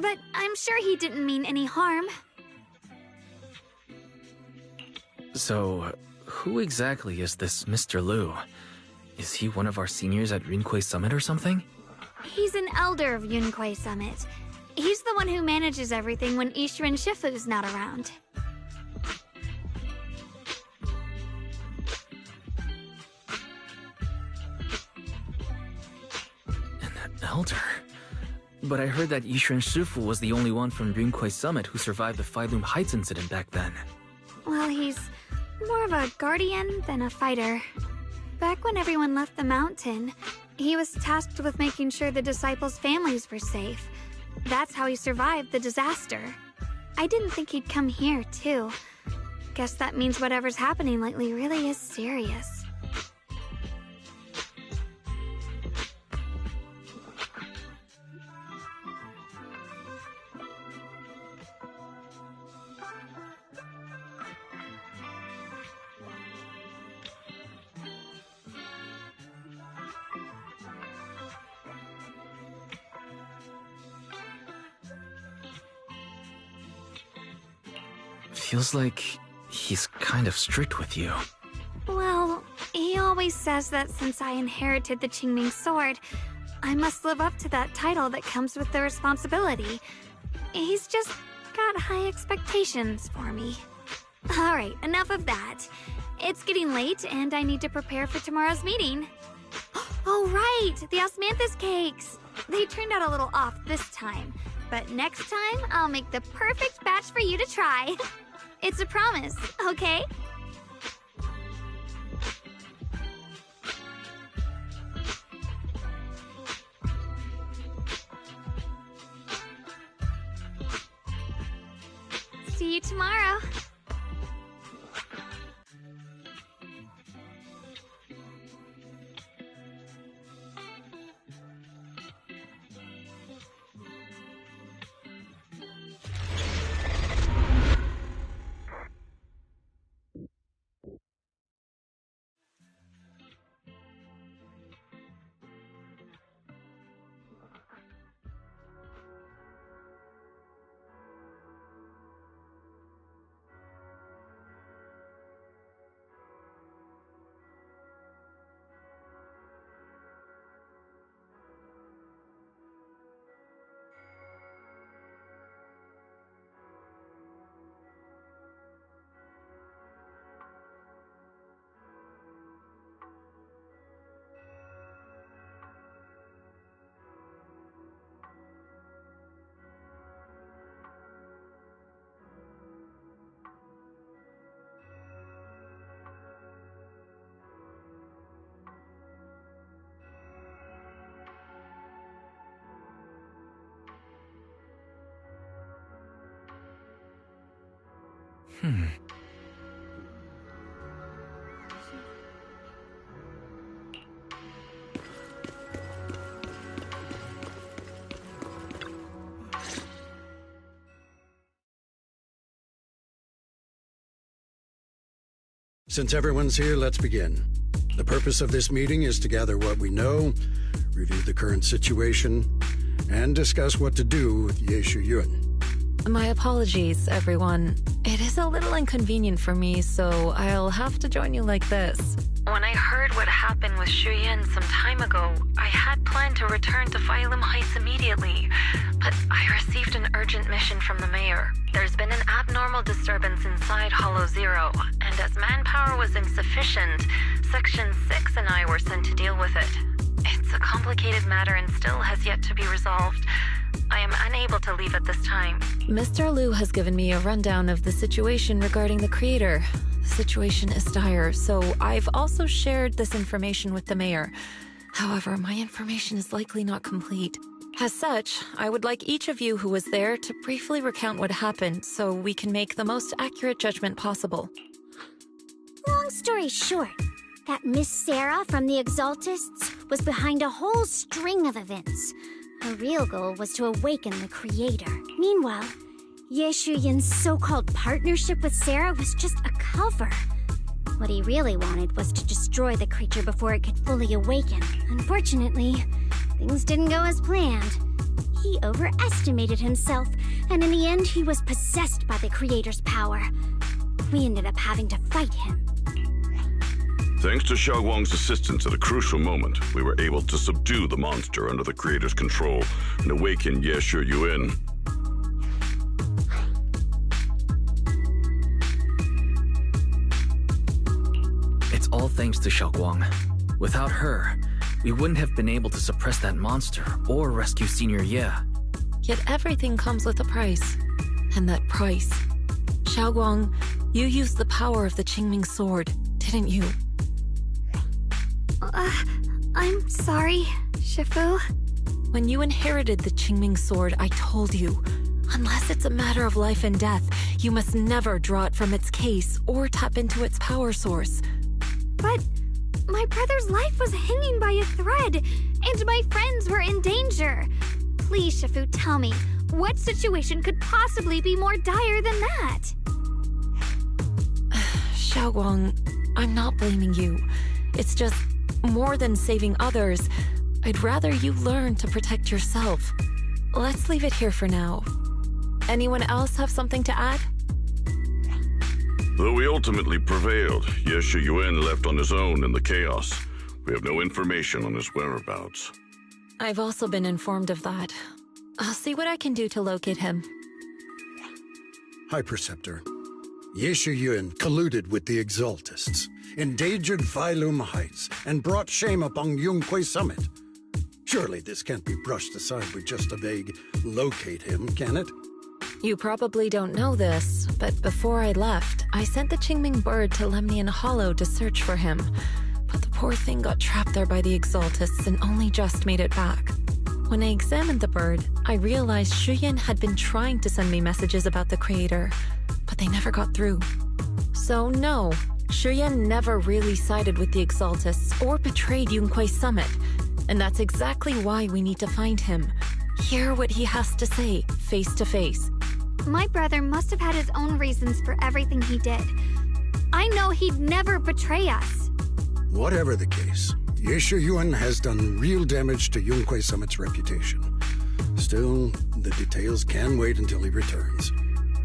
Speaker 6: But I'm sure he didn't mean any harm.
Speaker 8: So, who exactly is this Mr. Liu? Is he one of our seniors at Yunquei Summit or something?
Speaker 6: He's an elder of Yunquei Summit. He's the one who manages everything when Ishu and Shifu's not around.
Speaker 8: An elder? But I heard that Ishu and Shifu was the only one from Yunquei Summit who survived the Phyloom Heights incident back then.
Speaker 6: Well, he's more of a guardian than a fighter. Back when everyone left the mountain, he was tasked with making sure the disciples' families were safe. That's how he survived the disaster. I didn't think he'd come here, too. Guess that means whatever's happening lately really is serious.
Speaker 8: Feels like he's kind of strict with you.
Speaker 6: Well, he always says that since I inherited the Qingming sword, I must live up to that title that comes with the responsibility. He's just got high expectations for me. Alright, enough of that. It's getting late and I need to prepare for tomorrow's meeting. Oh right, the osmanthus cakes! They turned out a little off this time, but next time I'll make the perfect batch for you to try. It's a promise, okay? See you tomorrow.
Speaker 18: Since everyone's here, let's begin. The purpose of this meeting is to gather what we know, review the current situation, and discuss what to do with Ye Shuyun.
Speaker 17: My apologies, everyone. It is a little inconvenient for me, so I'll have to join you like this. When I heard what happened with Shuyun some time ago, I had planned to return to Phylum Heights immediately, but I received an urgent mission from the mayor. There's been an abnormal disturbance inside Hollow Zero, and as manpower was insufficient, Section 6 and I were sent to deal with it. It's a complicated matter and still has yet to be resolved. I am unable to leave at this time. Mr. Liu has given me a rundown of the situation regarding the creator. The situation is dire, so I've also shared this information with the mayor. However, my information is likely not complete. As such, I would like each of you who was there to briefly recount what happened so we can make the most accurate judgment possible.
Speaker 13: Long story short, that Miss Sarah from the Exaltists was behind a whole string of events. Her real goal was to awaken the creator. Meanwhile, Ye Shuyin's so-called partnership with Sarah was just a cover. What he really wanted was to destroy the creature before it could fully awaken. Unfortunately, things didn't go as planned. He overestimated himself, and in the end he was possessed by the creator's power. We ended up having to fight him.
Speaker 19: Thanks to Xiaoguang's assistance at a crucial moment, we were able to subdue the monster under the creator's control and awaken Ye Shuyuan.
Speaker 8: It's all thanks to Xiaoguang. Without her, we wouldn't have been able to suppress that monster or rescue Senior Ye.
Speaker 17: Yet everything comes with a price. And that price... Xiaoguang, you used the power of the Qingming sword, didn't you?
Speaker 13: I'm sorry, Shifu.
Speaker 17: When you inherited the Qingming sword, I told you, unless it's a matter of life and death, you must never draw it from its case or tap into its power source.
Speaker 6: But my brother's life was hanging by a thread, and my friends were in danger. Please, Shifu, tell me, what situation could possibly be more dire than that?
Speaker 17: Xiaoguang, I'm not blaming you. It's just, more than saving others, I'd rather you learn to protect yourself. Let's leave it here for now. Anyone else have something to add?
Speaker 19: Though we ultimately prevailed, Ye Shuyuan left on his own in the chaos. We have no information on his whereabouts.
Speaker 17: I've also been informed of that. I'll see what I can do to locate him.
Speaker 18: High Preceptor, Ye Shuyuan colluded with the Exaltists, endangered Phylum Heights, and brought shame upon Yunque Summit. Surely this can't be brushed aside with just a vague locate him, can it?
Speaker 17: You probably don't know this, but before I left, I sent the Qingming bird to Lemnian Hollow to search for him. But the poor thing got trapped there by the Exaltists and only just made it back. When I examined the bird, I realized Shuyan had been trying to send me messages about the creator, but they never got through. So no, Shuyan never really sided with the Exaltists or betrayed Yunque Summit. And that's exactly why we need to find him. Hear what he has to say, face to face.
Speaker 6: My brother must have had his own reasons for everything he did. I know he'd never betray us.
Speaker 18: Whatever the case, Ye Shuyuan has done real damage to Yunque Summit's reputation. Still, the details can wait until he returns.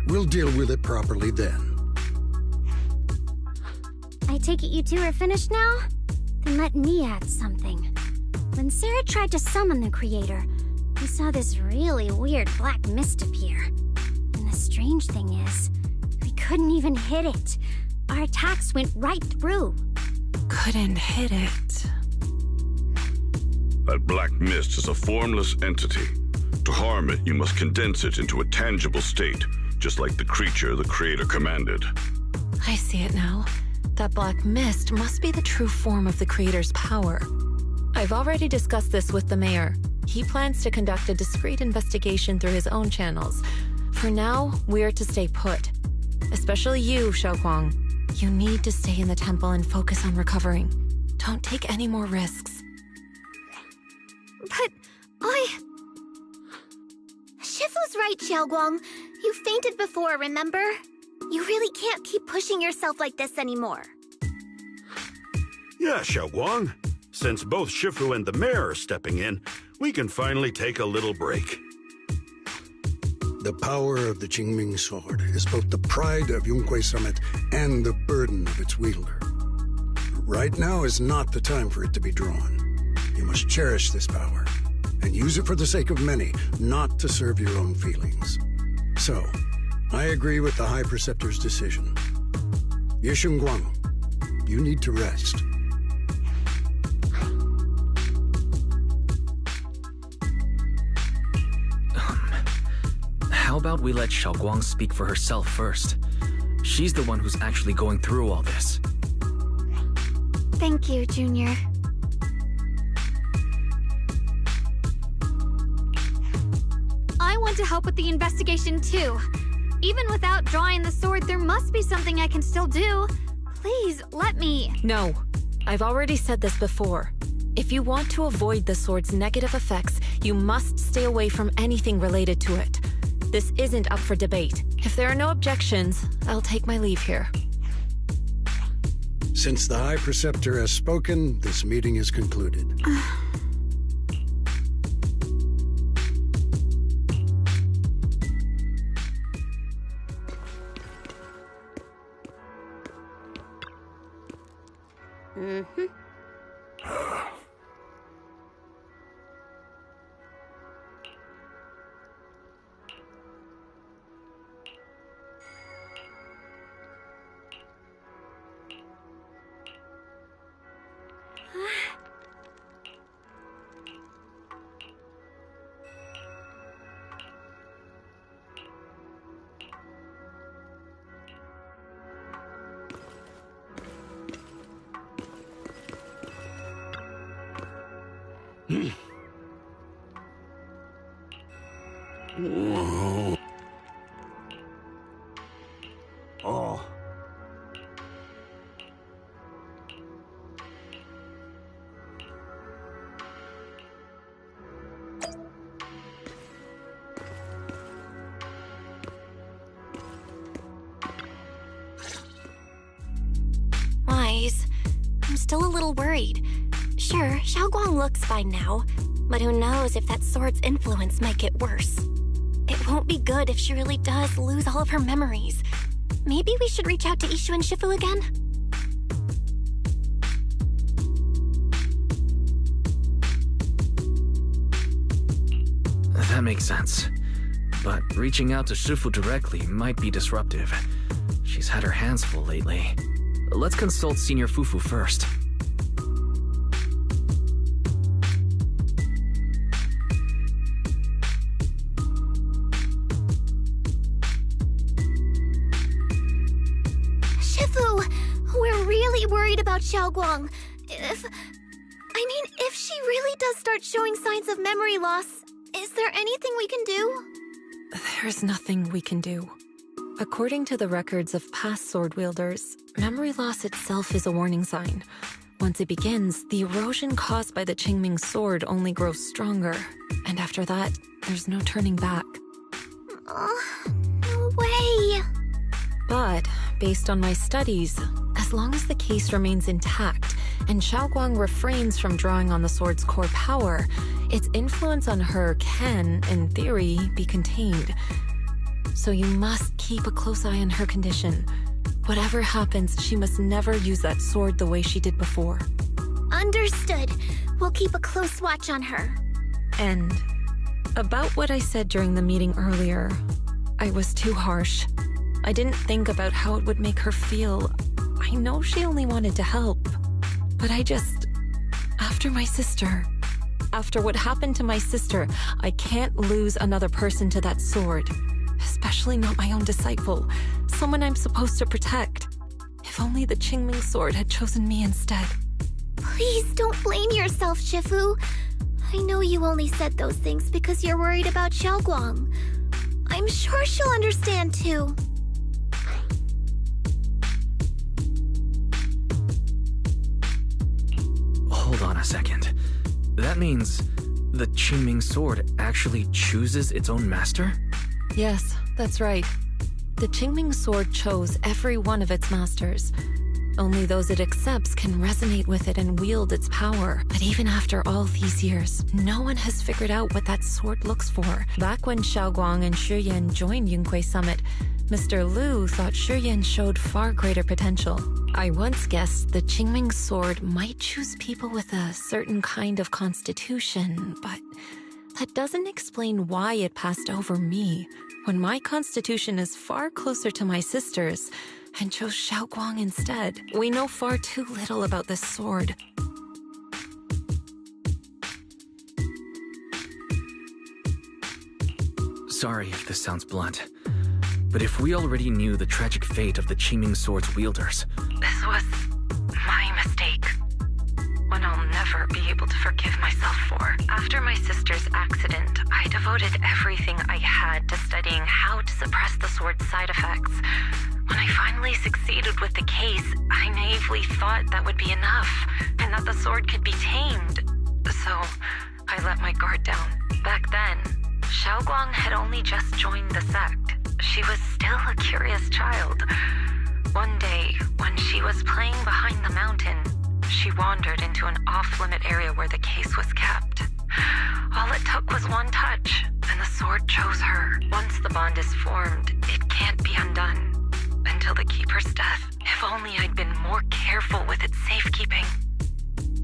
Speaker 18: We'll deal with it properly then.
Speaker 13: I take it you two are finished now? Then let me add something. When Sarah tried to summon the creator, we saw this really weird black mist appear. And the strange thing is, we couldn't even hit it. Our attacks went right through.
Speaker 17: Couldn't hit it.
Speaker 19: That black mist is a formless entity. To harm it, you must condense it into a tangible state, just like the creature the creator commanded.
Speaker 17: I see it now. That black mist must be the true form of the creator's power. I've already discussed this with the mayor. He plans to conduct a discreet investigation through his own channels. For now, we're to stay put. Especially you, Xiaoguang. You need to stay in the temple and focus on recovering. Don't take any more risks.
Speaker 6: But
Speaker 13: Shifu's right, Xiaoguang. You fainted before, remember? You really can't keep pushing yourself like this anymore.
Speaker 14: Yeah, Xiaoguang. Since both Shifu and the mayor are stepping in, we can finally take a little break.
Speaker 18: The power of the Qingming sword is both the pride of Yunque Summit and the burden of its wielder. Right now is not the time for it to be drawn. You must cherish this power, and use it for the sake of many, not to serve your own feelings. So, I agree with the High Preceptor's decision. Yishun-guang, you need to rest.
Speaker 8: How about we let Xiaoguang speak for herself first? She's the one who's actually going through all this.
Speaker 13: Thank you, Junior.
Speaker 6: I want to help with the investigation too. Even without drawing the sword, there must be something I can still do. Please, let me.
Speaker 11: No. I've already said this before. If you want to avoid the sword's negative effects, you must stay away from anything related to it. This isn't up for debate. If there are no objections, I'll take my leave here.
Speaker 18: Since the High Preceptor has spoken, this meeting is concluded.
Speaker 10: Whoa. Oh.
Speaker 15: Wise, I'm still a little worried. Sure, Xiaoguang looks fine now, but who knows if that sword's influence might get worse. It won't be good if she really does lose all of her memories. Maybe we should reach out to Ishu and Shifu again?
Speaker 8: That makes sense. But reaching out to Shifu directly might be disruptive. She's had her hands full lately. Let's consult Senior Fufu first.
Speaker 13: About Xiaoguang. If she really does start showing signs of memory loss, is there anything we can do?
Speaker 11: There's nothing we can do. According to the records of past sword wielders, memory loss itself is a warning sign. Once it begins, the erosion caused by the Qingming sword only grows stronger, and after that, there's no turning back.
Speaker 13: No way!
Speaker 11: But, based on my studies, as long as the case remains intact and Xiaoguang refrains from drawing on the sword's core power, its influence on her can, in theory, be contained. So you must keep a close eye on her condition. Whatever happens, she must never use that sword the way she did before.
Speaker 13: Understood. We'll keep a close watch on her.
Speaker 11: And about what I said during the meeting earlier, I was too harsh. I didn't think about how it would make her feel. I know she only wanted to help, but after what happened to my sister, I can't lose another person to that sword. Especially not my own disciple, someone I'm supposed to protect. If only the Qingming sword had chosen me instead.
Speaker 13: Please don't blame yourself, Shifu. I know you only said those things because you're worried about Xiaoguang. I'm sure she'll understand too.
Speaker 8: Hold on a second. That means the Qingming sword actually chooses its own master?
Speaker 11: Yes, that's right. The Qingming sword chose every one of its masters. Only those it accepts can resonate with it and wield its power. But even after all these years, no one has figured out what that sword looks for. Back when Xiaoguang and Shi Yan joined Yunque Summit, Mr. Liu thought Shiyan showed far greater potential. I once guessed the Qingming sword might choose people with a certain kind of constitution, but that doesn't explain why it passed over me, when my constitution is far closer to my sister's, and chose Xiaoguang instead. We know far too little about this sword.
Speaker 8: Sorry if this sounds blunt, but if we already knew the tragic fate of the Qingming sword's wielders...
Speaker 17: This was my mistake. One I'll never be able to forgive myself for. After my sister's accident, I devoted everything I had to studying how to suppress the sword's side effects. When I finally succeeded with the case, I naively thought that would be enough, and that the sword could be tamed. So, I let my guard down. Back then, Xiaoguang had only just joined the sect. She was still a curious child. One day, when she was playing behind the mountain, she wandered into an off-limit area where the case was kept. All it took was one touch, and the sword chose her. Once the bond is formed, it can't be undone. Until the Keeper's death. If only I'd been more careful with its safekeeping.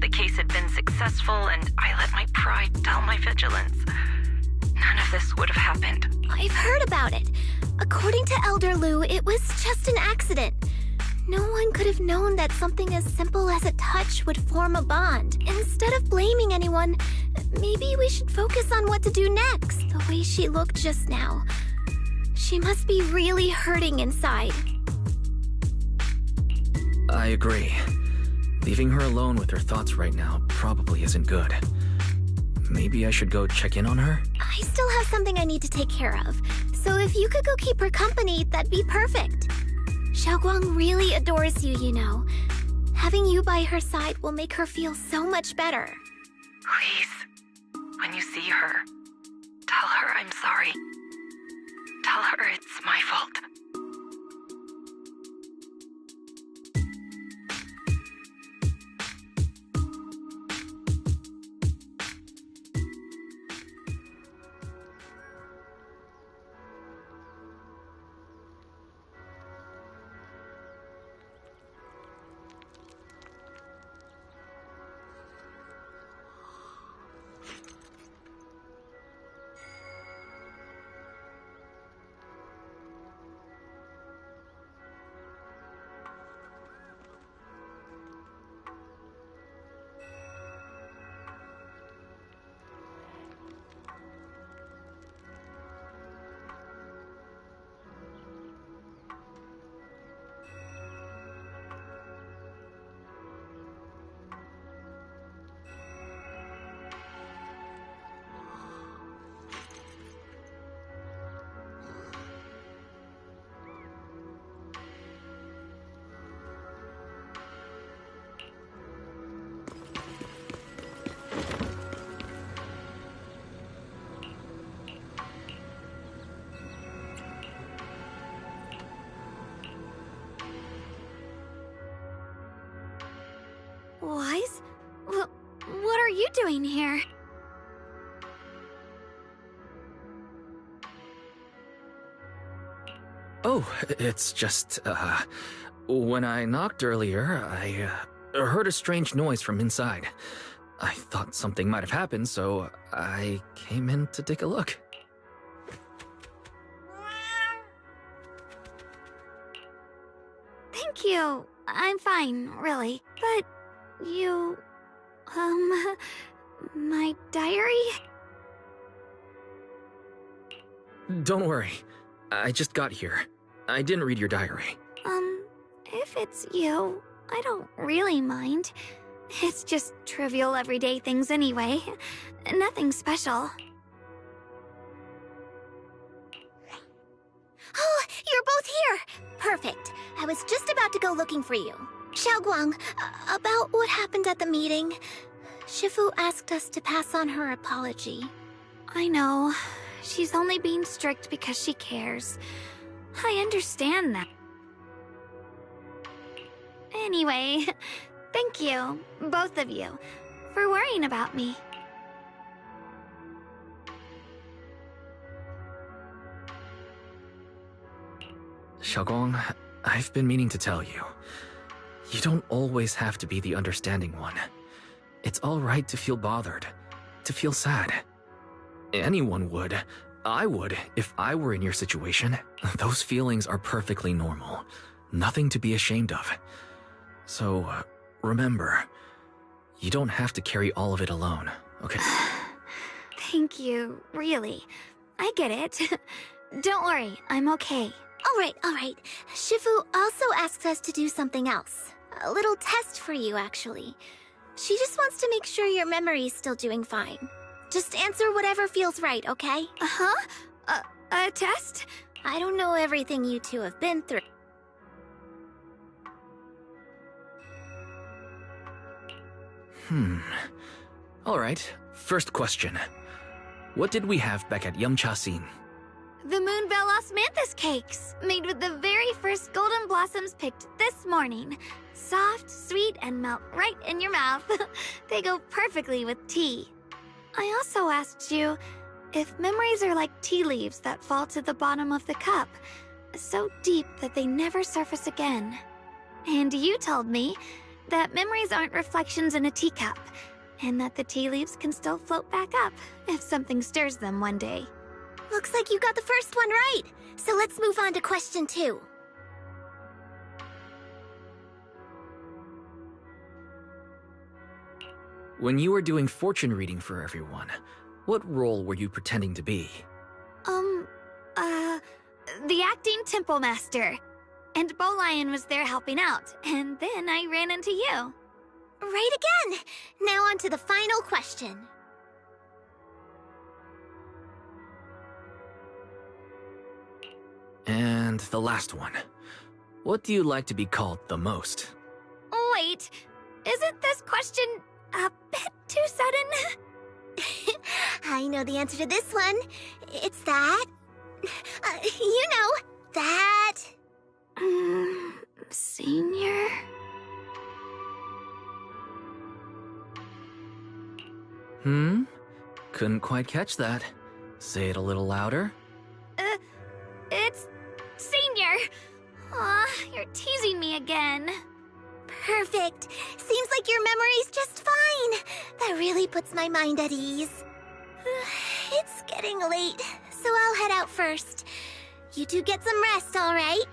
Speaker 17: The case had been successful, and I let my pride dull my vigilance. None of this would have happened.
Speaker 13: I've heard about it. According to Elder Liu, it was just an accident. No one could have known that something as simple as a touch would form a bond. Instead of blaming anyone, maybe we should focus on what to do next. The way she looked just now. She must be really hurting inside.
Speaker 8: I agree. Leaving her alone with her thoughts right now probably isn't good. Maybe I should go check in on her?
Speaker 13: I still have something I need to take care of, so if you could go keep her company, that'd be perfect. Xiaoguang really adores you, you know. Having you by her side will make her feel so much better.
Speaker 17: Please, when you see her, tell her I'm sorry. Tell her it's my fault.
Speaker 13: Wise? What are you doing here?
Speaker 8: Oh, it's just, when I knocked earlier, I heard a strange noise from inside. I thought something might have happened, so I came in to take a look.
Speaker 13: Thank you. I'm fine, really. But you... my diary?
Speaker 8: Don't worry. I just got here. I didn't read your diary.
Speaker 13: If it's you, I don't really mind. It's just trivial everyday things anyway. Nothing special. Oh, you're both here! Perfect. I was just about to go looking for you. Xiaoguang, about what happened at the meeting. Shifu asked us to pass on her apology. I know. She's only being strict because she cares. I understand that. Anyway, thank you, both of you, for worrying about me.
Speaker 8: Xiaoguang, I've been meaning to tell you. You don't always have to be the understanding one. It's alright to feel bothered, to feel sad. Anyone would. I would, if I were in your situation. Those feelings are perfectly normal. Nothing to be ashamed of. So, remember, you don't have to carry all of it alone, okay?
Speaker 13: Thank you, really. I get it. Don't worry, I'm okay. Alright. Shifu also asks us to do something else. A little test for you, actually. She just wants to make sure your memory's still doing fine. Just answer whatever feels right, okay? Uh-huh? A test? I don't know everything you two have been through.
Speaker 8: Alright, first question. What did we have back at Yumcha-sin?
Speaker 13: The Moonbell Osmanthus cakes, made with the very first golden blossoms picked this morning. Soft, sweet, and melt right in your mouth. They go perfectly with tea. I also asked you if memories are like tea leaves that fall to the bottom of the cup, so deep that they never surface again. And you told me that memories aren't reflections in a teacup, and that the tea leaves can still float back up if something stirs them one day. Looks like you got the first one right, so let's move on to question 2.
Speaker 8: When you were doing fortune reading for everyone, what role were you pretending to be?
Speaker 13: The acting temple master. And Bowlion was there helping out, and then I ran into you. Right again! Now on to the final question.
Speaker 8: And the last one. What do you like to be called the most?
Speaker 13: Wait, isn't this question a bit too sudden? I know the answer to this one. It's that... you know, that... Senior?
Speaker 8: Couldn't quite catch that. Say it a little louder.
Speaker 13: It's... Senior! Aw, you're teasing me again. Perfect. Seems like your memory's just fine. That really puts my mind at ease. It's getting late, so I'll head out first. You two get some rest, all right?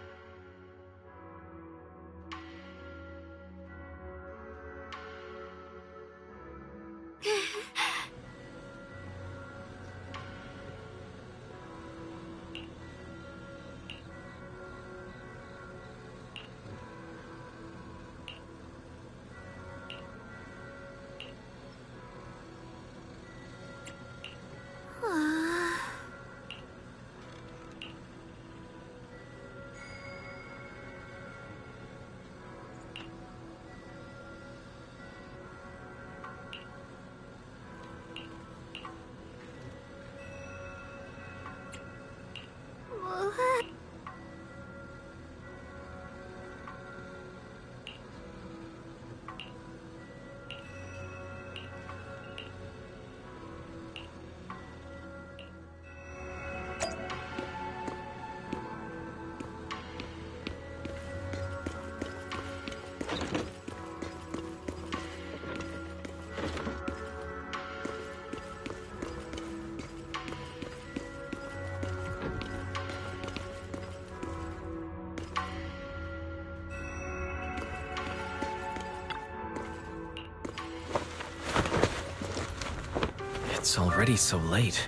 Speaker 8: It's already so late.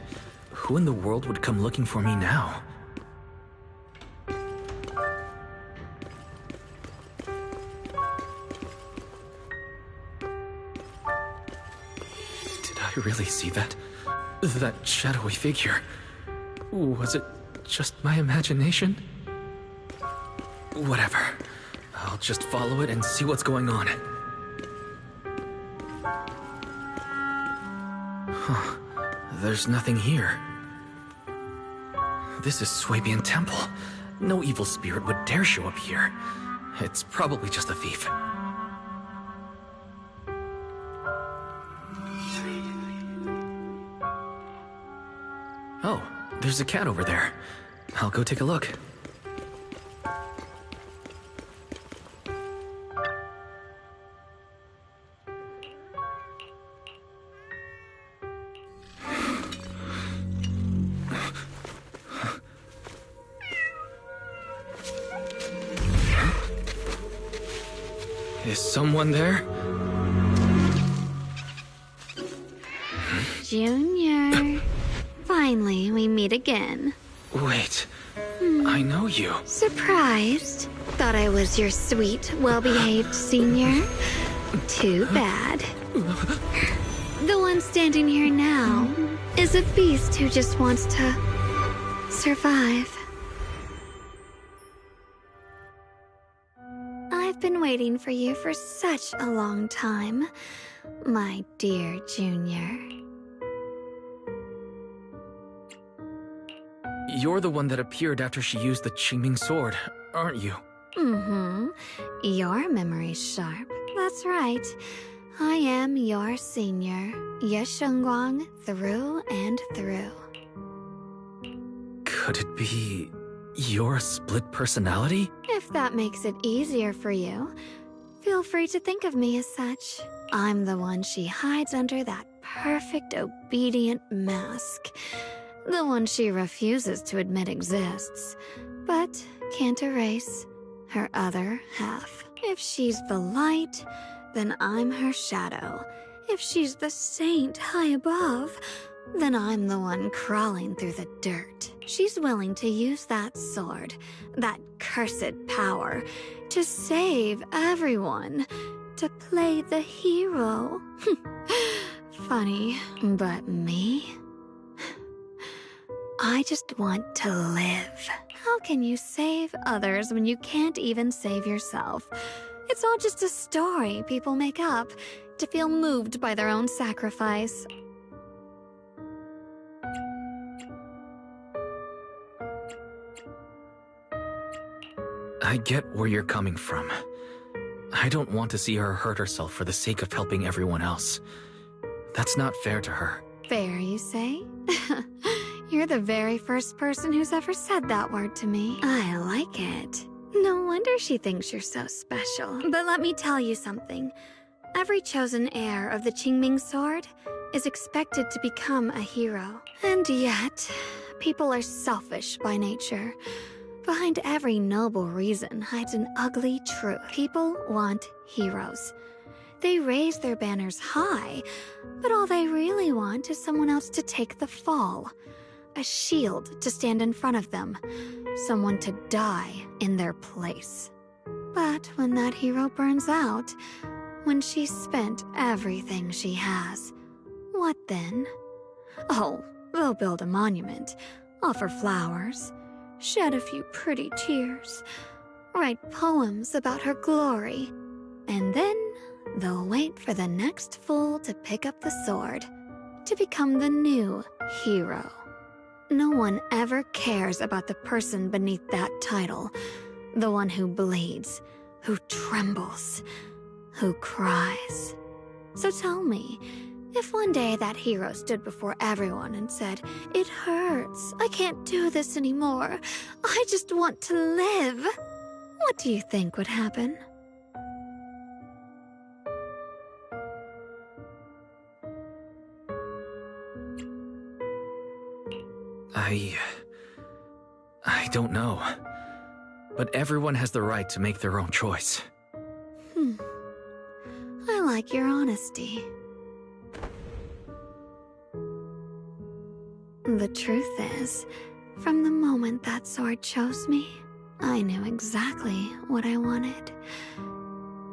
Speaker 8: Who in the world would come looking for me now? Did I really see that shadowy figure? Was it just my imagination? Whatever. I'll just follow it and see what's going on. Huh. There's nothing here. This is Swabian Temple. No evil spirit would dare show up here. It's probably just a thief. Oh, there's a cat over there. I'll go take a look. Is someone there?
Speaker 20: Junior. Finally, we meet again.
Speaker 8: Wait, I know you.
Speaker 20: Surprised? Thought I was your sweet, well-behaved senior? Too bad. The one standing here now is a beast who just wants to survive. I've been waiting for you for such a long time, my dear Junior.
Speaker 8: You're the one that appeared after she used the Qingming sword, aren't you?
Speaker 20: Mm-hmm. Your memory's sharp. That's right. I am your senior, Ye Shengguang, through and through.
Speaker 8: Could it be you're a split personality?
Speaker 20: If that makes it easier for you, feel free to think of me as such. I'm the one she hides under that perfect, obedient mask. The one she refuses to admit exists, but can't erase her other half. If she's the light, then I'm her shadow. If she's the saint high above, then I'm the one crawling through the dirt. She's willing to use that sword, that cursed power, to save everyone, to play the hero. Funny, but me? I just want to live. How can you save others when you can't even save yourself? It's all just a story people make up to feel moved by their own sacrifice.
Speaker 8: I get where you're coming from. I don't want to see her hurt herself for the sake of helping everyone else. That's not fair to her.
Speaker 20: Fair, you say? You're the very first person who's ever said that word to me. I like it. No wonder she thinks you're so special. But let me tell you something. Every chosen heir of the Qingming sword is expected to become a hero. And yet, people are selfish by nature. Behind every noble reason hides an ugly truth. People want heroes. They raise their banners high, but all they really want is someone else to take the fall. A shield to stand in front of them. Someone to die in their place. But when that hero burns out, when she's spent everything she has, what then? Oh, they'll build a monument, offer flowers, shed a few pretty tears, write poems about her glory, and then they'll wait for the next fool to pick up the sword, to become the new hero. No one ever cares about the person beneath that title, the one who bleeds, who trembles, who cries. So tell me, if one day that hero stood before everyone and said, "It hurts, I can't do this anymore, I just want to live," what do you think would happen?
Speaker 8: I don't know. But everyone has the right to make their own choice.
Speaker 20: I like your honesty. The truth is, from the moment that sword chose me, I knew exactly what I wanted.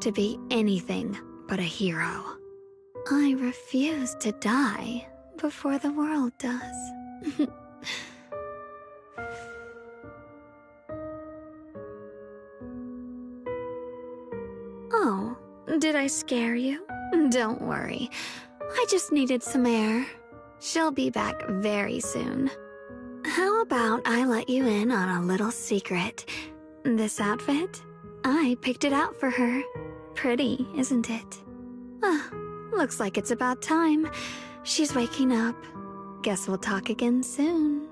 Speaker 20: To be anything but a hero. I refuse to die before the world does. Oh, did I scare you? Don't worry. I just needed some air. She'll be back very soon. How about I let you in on a little secret? This outfit? I picked it out for her. Pretty, isn't it? Looks like it's about time. She's waking up. Guess we'll talk again soon.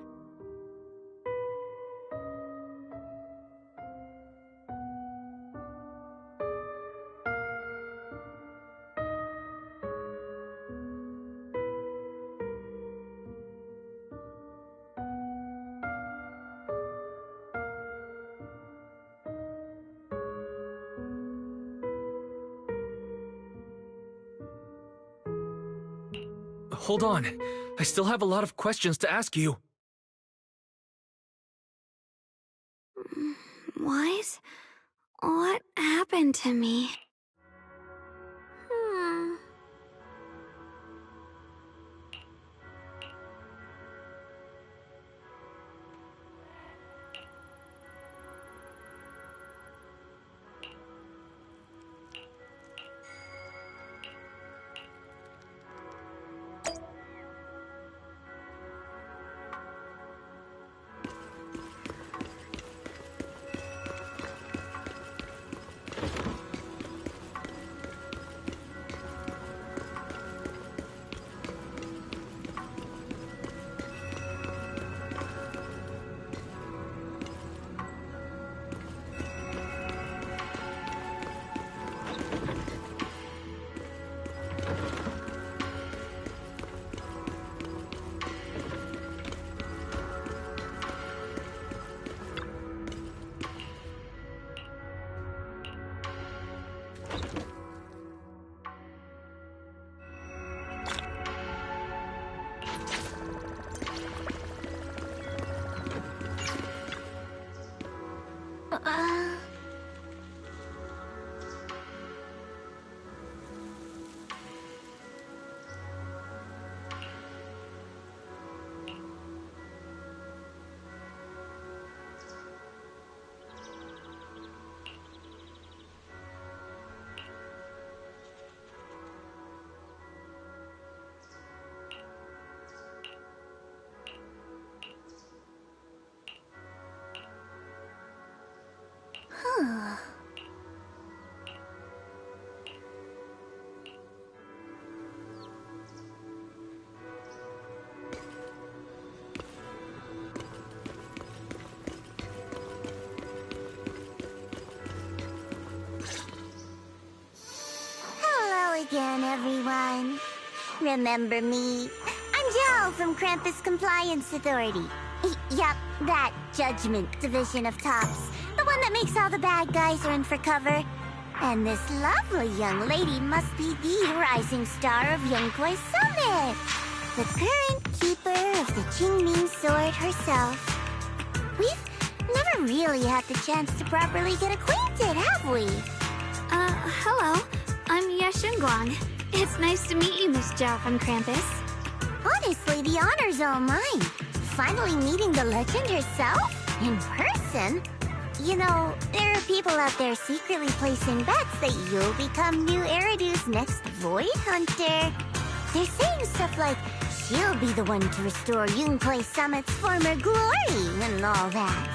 Speaker 21: hold on. I still have a lot of questions to ask you.
Speaker 20: Wise? What happened to me?
Speaker 13: Hello again, everyone. Remember me? I'm Joe from Krampus Compliance Authority. Yup, that Judgment Division of Tops. The one that makes all the bad guys run for cover. And this lovely young lady must be the rising star of Yonkoi Summit. The current keeper of the Qingming Sword herself. We've never really had the chance to properly get acquainted, have we?
Speaker 20: Hello. I'm Yashunguang. It's nice to meet you, Miss Zhao from Krampus.
Speaker 13: Honestly, the honor's all mine. Finally meeting the legend herself? In person? You know, there are people out there secretly placing bets that you'll become new Eridu's next Void Hunter. They're saying stuff like, she'll be the one to restore Yonkoi Summit's former glory and all that.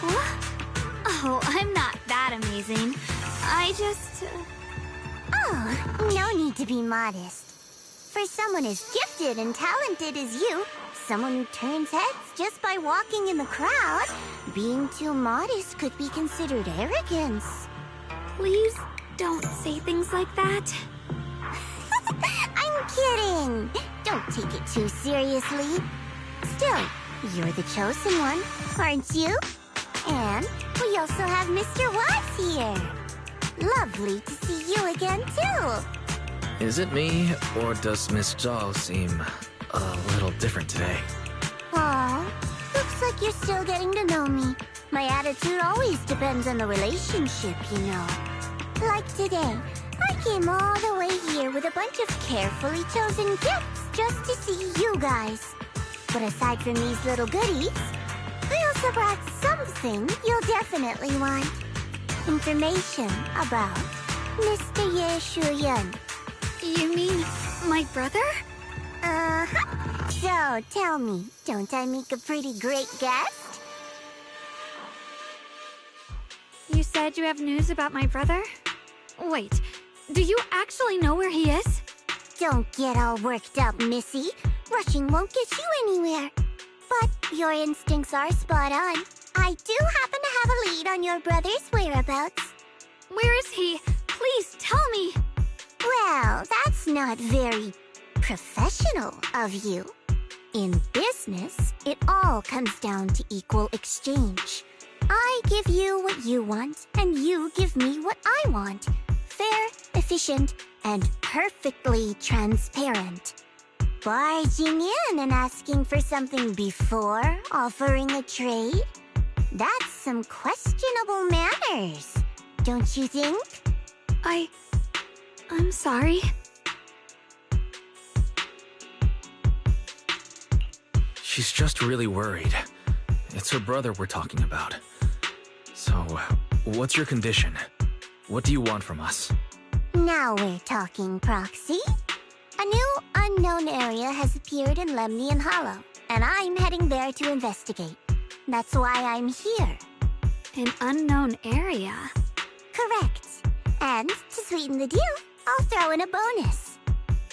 Speaker 20: What? Oh, I'm not that amazing. I just...
Speaker 13: Oh, no need to be modest. For someone as gifted and talented as you, someone who turns heads just by walking in the crowd, being too modest could be considered arrogance.
Speaker 20: Please don't say things like that.
Speaker 13: I'm kidding. Don't take it too seriously. Still, you're the chosen one, aren't you? And we also have Mr. Watts here. Lovely to see you again, too.
Speaker 8: Is it me, or does Miss Zhao seem a little different today?
Speaker 13: Aw, looks like you're still getting to know me. My attitude always depends on the relationship, you know. Like today, I came all the way here with a bunch of carefully chosen gifts just to see you guys. But aside from these little goodies, I also brought something you'll definitely want. Information about Mr. Ye Shuyan.
Speaker 20: You mean my brother?
Speaker 13: Uh-huh. So, tell me, don't I make a pretty great guest?
Speaker 20: You said you have news about my brother? Wait, do you actually know where he is?
Speaker 13: Don't get all worked up, Missy. Rushing won't get you anywhere. But your instincts are spot on. I do happen to have a lead on your brother's whereabouts.
Speaker 20: Where is he? Please tell me.
Speaker 13: Well, that's not very professional of you. In business, it all comes down to equal exchange. I give you what you want, and you give me what I want. Fair, efficient, and perfectly transparent.
Speaker 5: barging in and asking for something before offering a trade? That's some questionable manners, don't you think?
Speaker 20: I'm sorry.
Speaker 21: She's just really worried. It's her brother we're talking about. So, what's your condition? What do you want from us?
Speaker 5: Now we're talking, Proxy. A new unknown area has appeared in Lemnian Hollow, and I'm heading there to investigate. That's why I'm here.
Speaker 20: An unknown area?
Speaker 5: Correct. And to sweeten the deal, I'll throw in a bonus.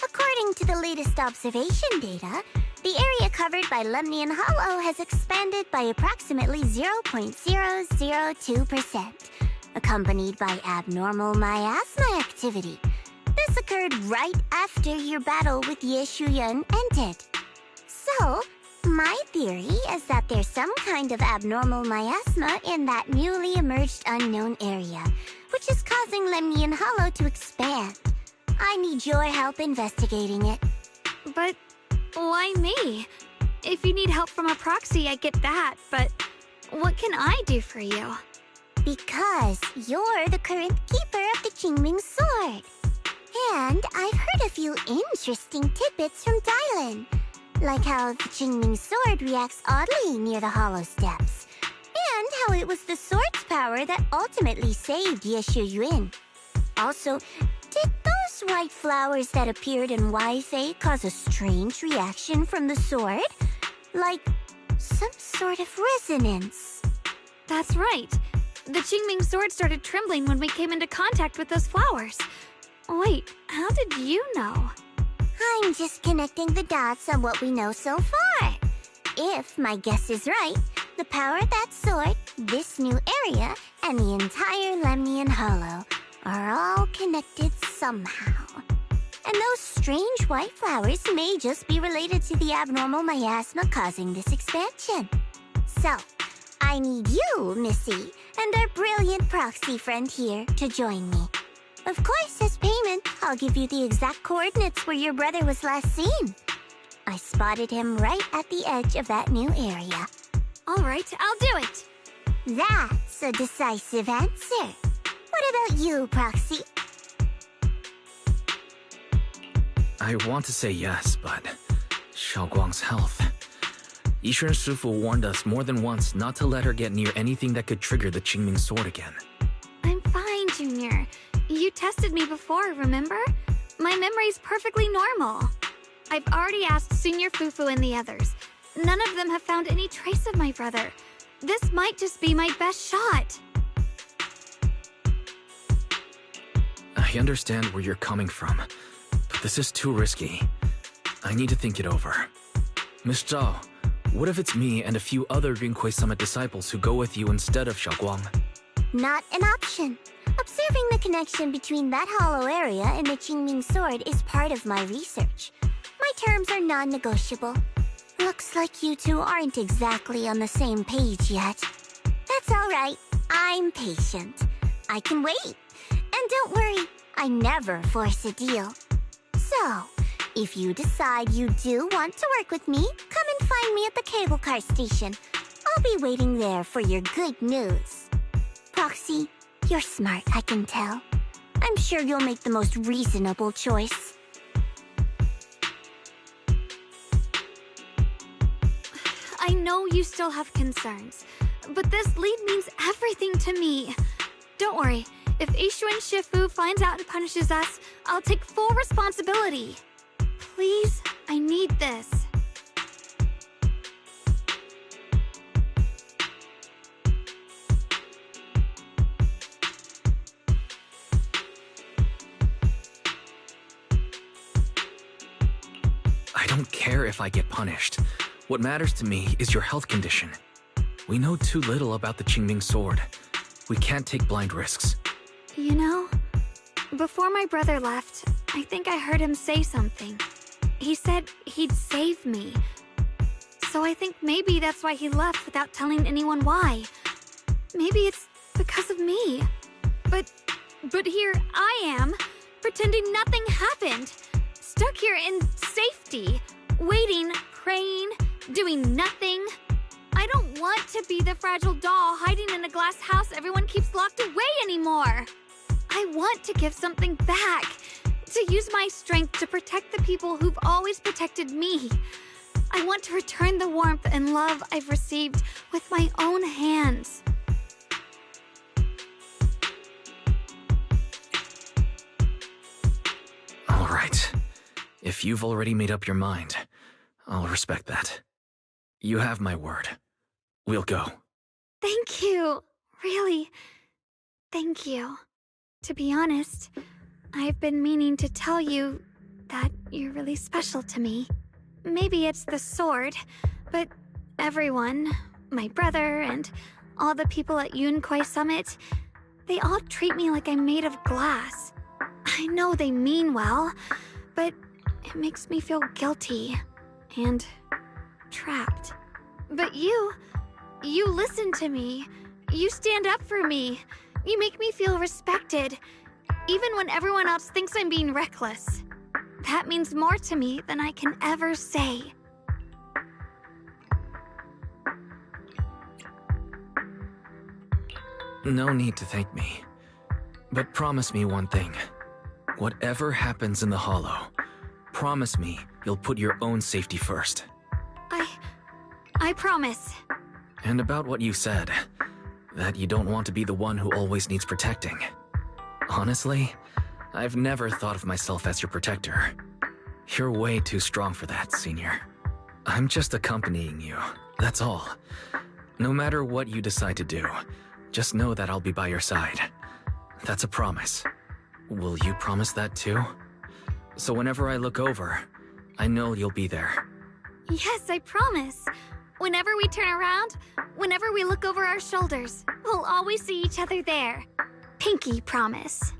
Speaker 5: According to the latest observation data, the area covered by Lemnian Hollow has expanded by approximately 0.002%, accompanied by abnormal miasma activity. This occurred right after your battle with Ye Shuyan ended. So, my theory is that there's some kind of abnormal miasma in that newly emerged unknown area, which is causing Lemnian Hollow to expand. I need your help investigating it.
Speaker 20: But why me? If you need help from a proxy, I get that, but what can I do for you?
Speaker 5: Because you're the current keeper of the Qingming sword. And I've heard a few interesting tidbits from Dylan, like how the Qingming sword reacts oddly near the hollow steps, and how it was the sword's power that ultimately saved Ye Shuyan. Also, did those white flowers that appeared in Y-Fei cause a strange reaction from the sword? Like some sort of resonance.
Speaker 20: That's right. The Qingming sword started trembling when we came into contact with those flowers. Wait, how did you know?
Speaker 5: I'm just connecting the dots on what we know so far. If my guess is right, the power of that sword, this new area, and the entire Lemnian Hollow are all connected somehow. And those strange white flowers may just be related to the abnormal miasma causing this expansion. So, I need you, Missy, and our brilliant proxy friend here to join me. Of course, as payment, I'll give you the exact coordinates where your brother was last seen. I spotted him right at the edge of that new area.
Speaker 20: All right, I'll do it.
Speaker 5: That's a decisive answer. What about you, Proxy?
Speaker 21: I want to say yes, but Xiaoguang's health. Yishuan Shifu warned us more than once not to let her get near anything that could trigger the Qingming sword again.
Speaker 20: I'm fine, Junior. You tested me before, remember? My memory's perfectly normal. I've already asked Senior Fufu and the others. None of them have found any trace of my brother. This might just be my best shot.
Speaker 21: I understand where you're coming from, but this is too risky. I need to think it over. Miss Zhao, what if it's me and a few other Rinkwei Summit disciples who go with you instead of Xiaoguang?
Speaker 5: Not an option. Observing the connection between that hollow area and the Qingming sword is part of my research. My terms are non-negotiable. Looks like you two aren't exactly on the same page yet. That's all right. I'm patient. I can wait. And don't worry, I never force a deal. So, if you decide you do want to work with me, come and find me at the cable car station. I'll be waiting there for your good news. Proxy, you're smart, I can tell. I'm sure you'll make the most reasonable choice.
Speaker 20: I know you still have concerns, but this lead means everything to me. Don't worry, if Yishuan Shifu finds out and punishes us, I'll take full responsibility. Please, I need this.
Speaker 21: I don't care if I get punished. What matters to me is your health condition. We know too little about the Qingming sword. We can't take blind risks.
Speaker 20: You know, before my brother left, I think I heard him say something. He said he'd save me. So I think maybe that's why he left without telling anyone why. Maybe it's because of me. But here I am, pretending nothing happened. Stuck here in safety, Waiting, praying, doing nothing. I don't want to be the fragile doll hiding in a glass house everyone keeps locked away anymore. I want to give something back. To use my strength to protect the people who've always protected me. I want to return the warmth and love I've received with my own hands.
Speaker 21: All right. If you've already made up your mind, I'll respect that. You have my word. We'll go.
Speaker 20: Thank you. Really, thank you. To be honest, I've been meaning to tell you that you're really special to me. Maybe it's the sword, but everyone, my brother and all the people at Yunkwai Summit, they all treat me like I'm made of glass. I know they mean well, but it makes me feel guilty and trapped. But you listen to me. You stand up for me. You make me feel respected, even when everyone else thinks I'm being reckless. That means more to me than I can ever say.
Speaker 21: No need to thank me. But promise me one thing. Whatever happens in the Hollow, promise me you'll put your own safety first.
Speaker 20: I promise.
Speaker 21: And about what you said, that you don't want to be the one who always needs protecting. Honestly, I've never thought of myself as your protector. You're way too strong for that, Senior. I'm just accompanying you, that's all. No matter what you decide to do, just know that I'll be by your side. That's a promise. Will you promise that too? So whenever I look over, I know you'll be there.
Speaker 20: Yes, I promise. Whenever we turn around, whenever we look over our shoulders, we'll always see each other there. Pinky promise.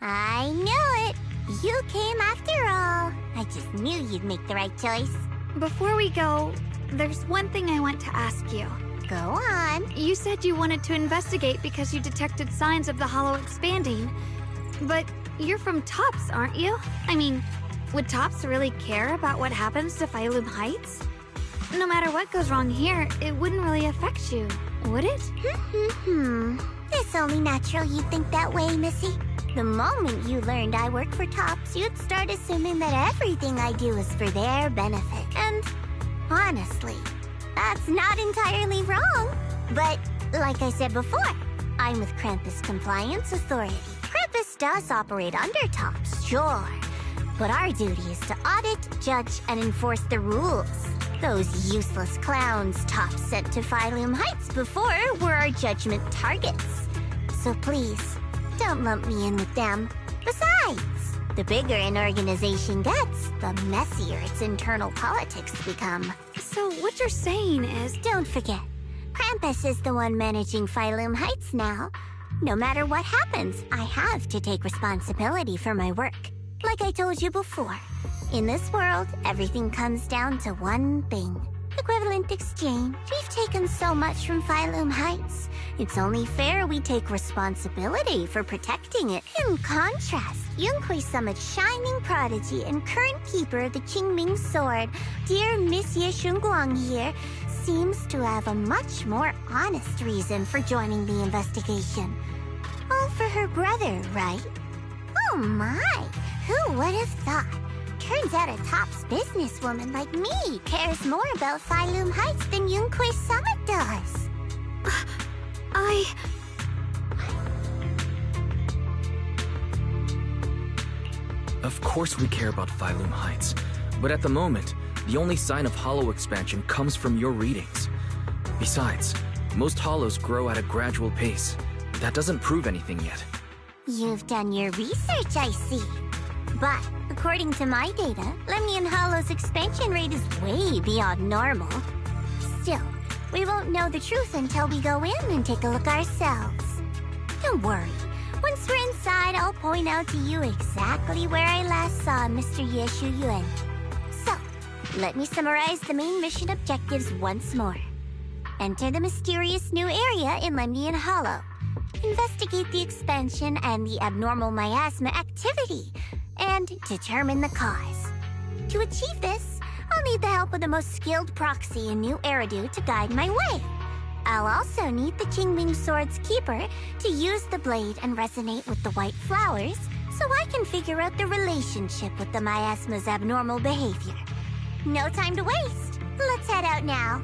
Speaker 5: I knew it! You came after all. I just knew you'd make the right choice.
Speaker 20: Before we go, there's one thing I want to ask you.
Speaker 5: Go on.
Speaker 20: You said you wanted to investigate because you detected signs of the Hollow expanding. But you're from TOPS, aren't you? I mean, would TOPS really care about what happens to Phylum Heights? No matter what goes wrong here, it wouldn't really affect you, would it?
Speaker 5: It's only natural you'd think that way, Missy. The moment you learned I work for TOPS, you'd start assuming that everything I do is for their benefit. And honestly, that's not entirely wrong. But like I said before, I'm with Krampus Compliance Authority. Krampus does operate under TOPS, sure. But our duty is to audit, judge, and enforce the rules. Those useless clowns TOPS sent to Phylum Heights before were our judgment targets. So please, don't lump me in with them. Besides, the bigger an organization gets, the messier its internal politics become.
Speaker 20: So what you're saying is...
Speaker 5: Don't forget, Krampus is the one managing Phylum Heights now. No matter what happens, I have to take responsibility for my work. Like I told you before, in this world, everything comes down to one thing. Equivalent exchange. We've taken so much from Phylum Heights. It's only fair we take responsibility for protecting it. In contrast, Yunhui Summit's shining prodigy and current keeper of the Qingming Sword, dear Miss Ye Shunguang here, seems to have a much more honest reason for joining the investigation. All for her brother, right? Oh my! Who would have thought? Turns out a tops businesswoman like me cares more about Phylum Heights than Yunhui Summit does.
Speaker 21: Of course we care about Phylum Heights, but at the moment, the only sign of hollow expansion comes from your readings. Besides, most hollows grow at a gradual pace. That doesn't prove anything yet.
Speaker 5: You've done your research, I see. But, according to my data, Lemnian Hollow's expansion rate is way beyond normal. Still, we won't know the truth until we go in and take a look ourselves. Don't worry. Once we're inside, I'll point out to you exactly where I last saw Mr. Ye Shuyuan. So, let me summarize the main mission objectives once more. Enter the mysterious new area in Lemnian Hollow. Investigate the expansion and the abnormal miasma activity, and determine the cause. To achieve this, I'll need the help of the most skilled proxy in New Eridu to guide my way. I'll also need the Qingming Sword's keeper to use the blade and resonate with the white flowers so I can figure out the relationship with the miasma's abnormal behavior. No time to waste. Let's head out now.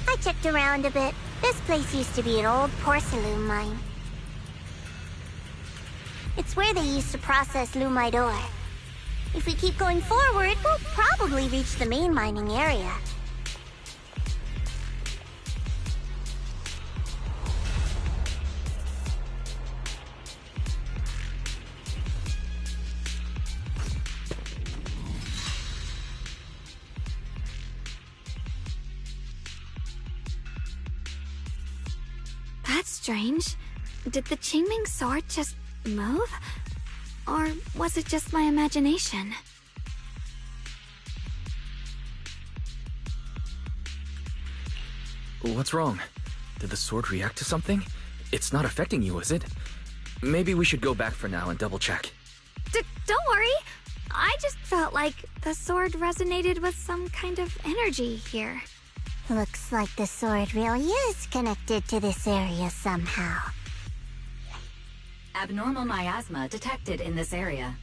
Speaker 5: I checked around a bit. This place used to be an old porcelain mine. It's where they used to process lumite ore. If we keep going forward, we'll probably reach the main mining area.
Speaker 20: That's strange. Did the Qingming Sword just move? Or was it just my imagination?
Speaker 21: What's wrong? Did the sword react to something? It's not affecting you, is it? Maybe we should go back for now and double check.
Speaker 20: Don't worry. I just felt like the sword resonated with some kind of energy here.
Speaker 5: Looks like the sword really is connected to this area somehow.
Speaker 4: Abnormal miasma detected in this area.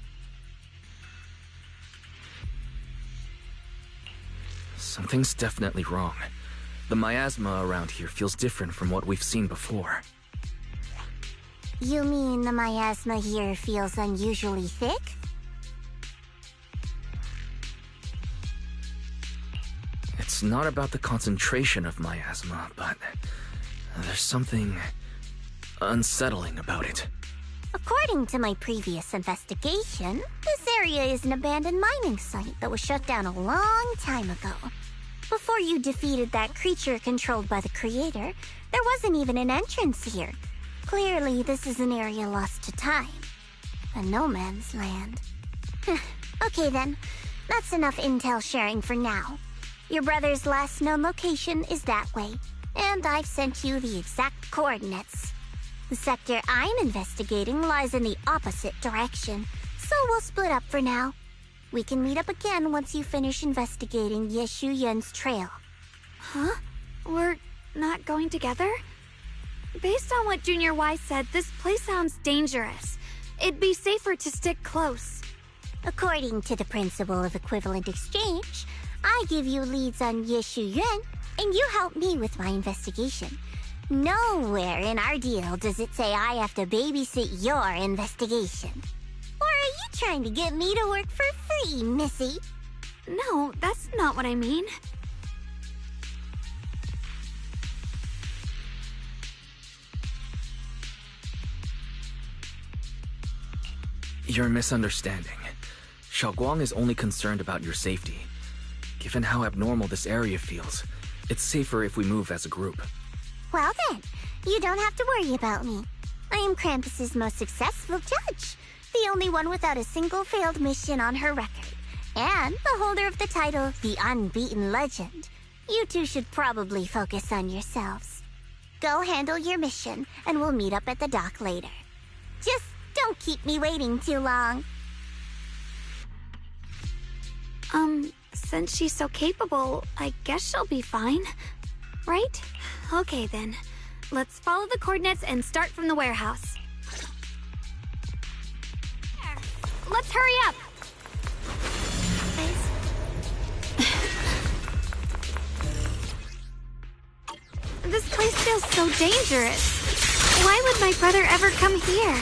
Speaker 21: Something's definitely wrong. The miasma around here feels different from what we've seen before.
Speaker 5: You mean the miasma here feels unusually thick?
Speaker 21: It's not about the concentration of miasma, but there's something unsettling about it.
Speaker 5: According to my previous investigation, this area is an abandoned mining site that was shut down a long time ago. Before you defeated that creature controlled by the creator, there wasn't even an entrance here. Clearly, this is an area lost to time. A no man's land. Okay then, that's enough intel sharing for now. Your brother's last known location is that way, and I've sent you the exact coordinates. The sector I'm investigating lies in the opposite direction, so we'll split up for now. We can meet up again once you finish investigating Ye Shuyuan's trail.
Speaker 20: Huh? We're not going together? Based on what Junior Y said, this place sounds dangerous. It'd be safer to stick close.
Speaker 5: According to the principle of equivalent exchange, I give you leads on Yeshu Yuan, and you help me with my investigation. Nowhere in our deal does it say I have to babysit your investigation. Or are you trying to get me to work for free, Missy?
Speaker 20: No, that's not what I mean.
Speaker 21: You're misunderstanding. Xiaoguang is only concerned about your safety. Given how abnormal this area feels, it's safer if we move as a group.
Speaker 5: Well then, you don't have to worry about me. I am Krampus's most successful judge, the only one without a single failed mission on her record, and the holder of the title, the Unbeaten Legend. You two should probably focus on yourselves. Go handle your mission, and we'll meet up at the dock later. Just don't keep me waiting too long.
Speaker 20: Since she's so capable, I guess she'll be fine. Right? Okay then. Let's follow the coordinates and start from the warehouse. Let's hurry up! This place feels so dangerous. Why would my brother ever come here?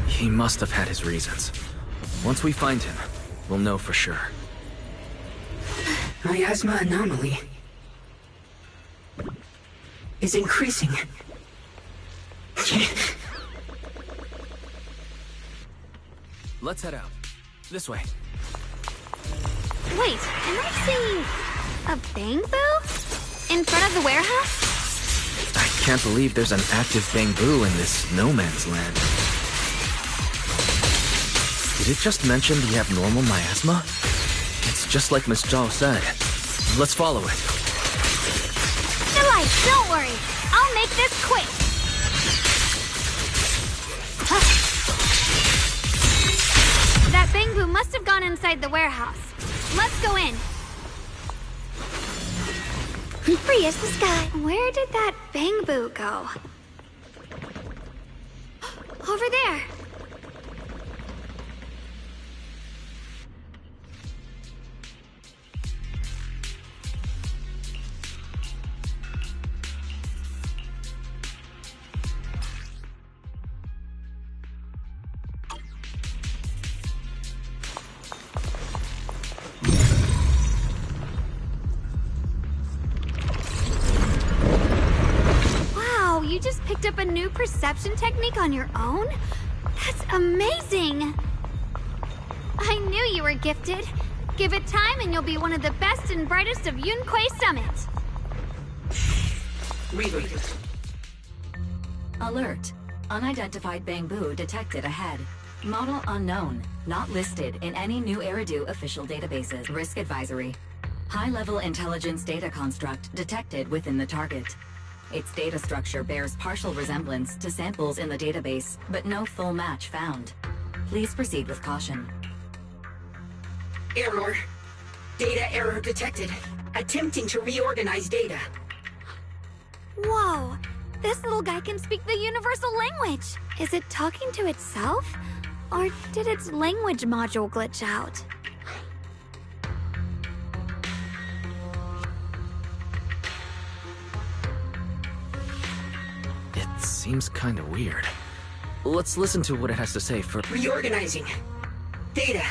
Speaker 21: He must have had his reasons. Once we find him, we'll know for sure.
Speaker 3: Miasma anomaly is increasing.
Speaker 21: Let's head out. This way.
Speaker 20: Wait, am I seeing a bamboo? In front of the warehouse?
Speaker 21: I can't believe there's an active bamboo in this no man's land. Did it just mention the abnormal miasma? It's just like Miss Zhao said. Let's follow it.
Speaker 20: Delight, don't worry. I'll make this quick. That bamboo must have gone inside the warehouse. Let's go in. Free as the sky. Where did that bamboo go? Over there. You just picked up a new perception technique on your own? That's amazing! I knew you were gifted. Give it time and you'll be one of the best and brightest of Yunquei Summit.
Speaker 3: Reboot.
Speaker 4: Alert. Unidentified bamboo detected ahead. Model unknown. Not listed in any new Eridu official databases. Risk advisory. High-level intelligence data construct detected within the target. Its data structure bears partial resemblance to samples in the database, but no full match found. Please proceed with caution.
Speaker 3: Error. Data error detected. Attempting to reorganize data.
Speaker 20: Whoa! This little guy can speak the universal language! Is it talking to itself? Or did its language module glitch out?
Speaker 21: Seems kinda weird. Let's listen to what it has to say for—
Speaker 3: Reorganizing. Data.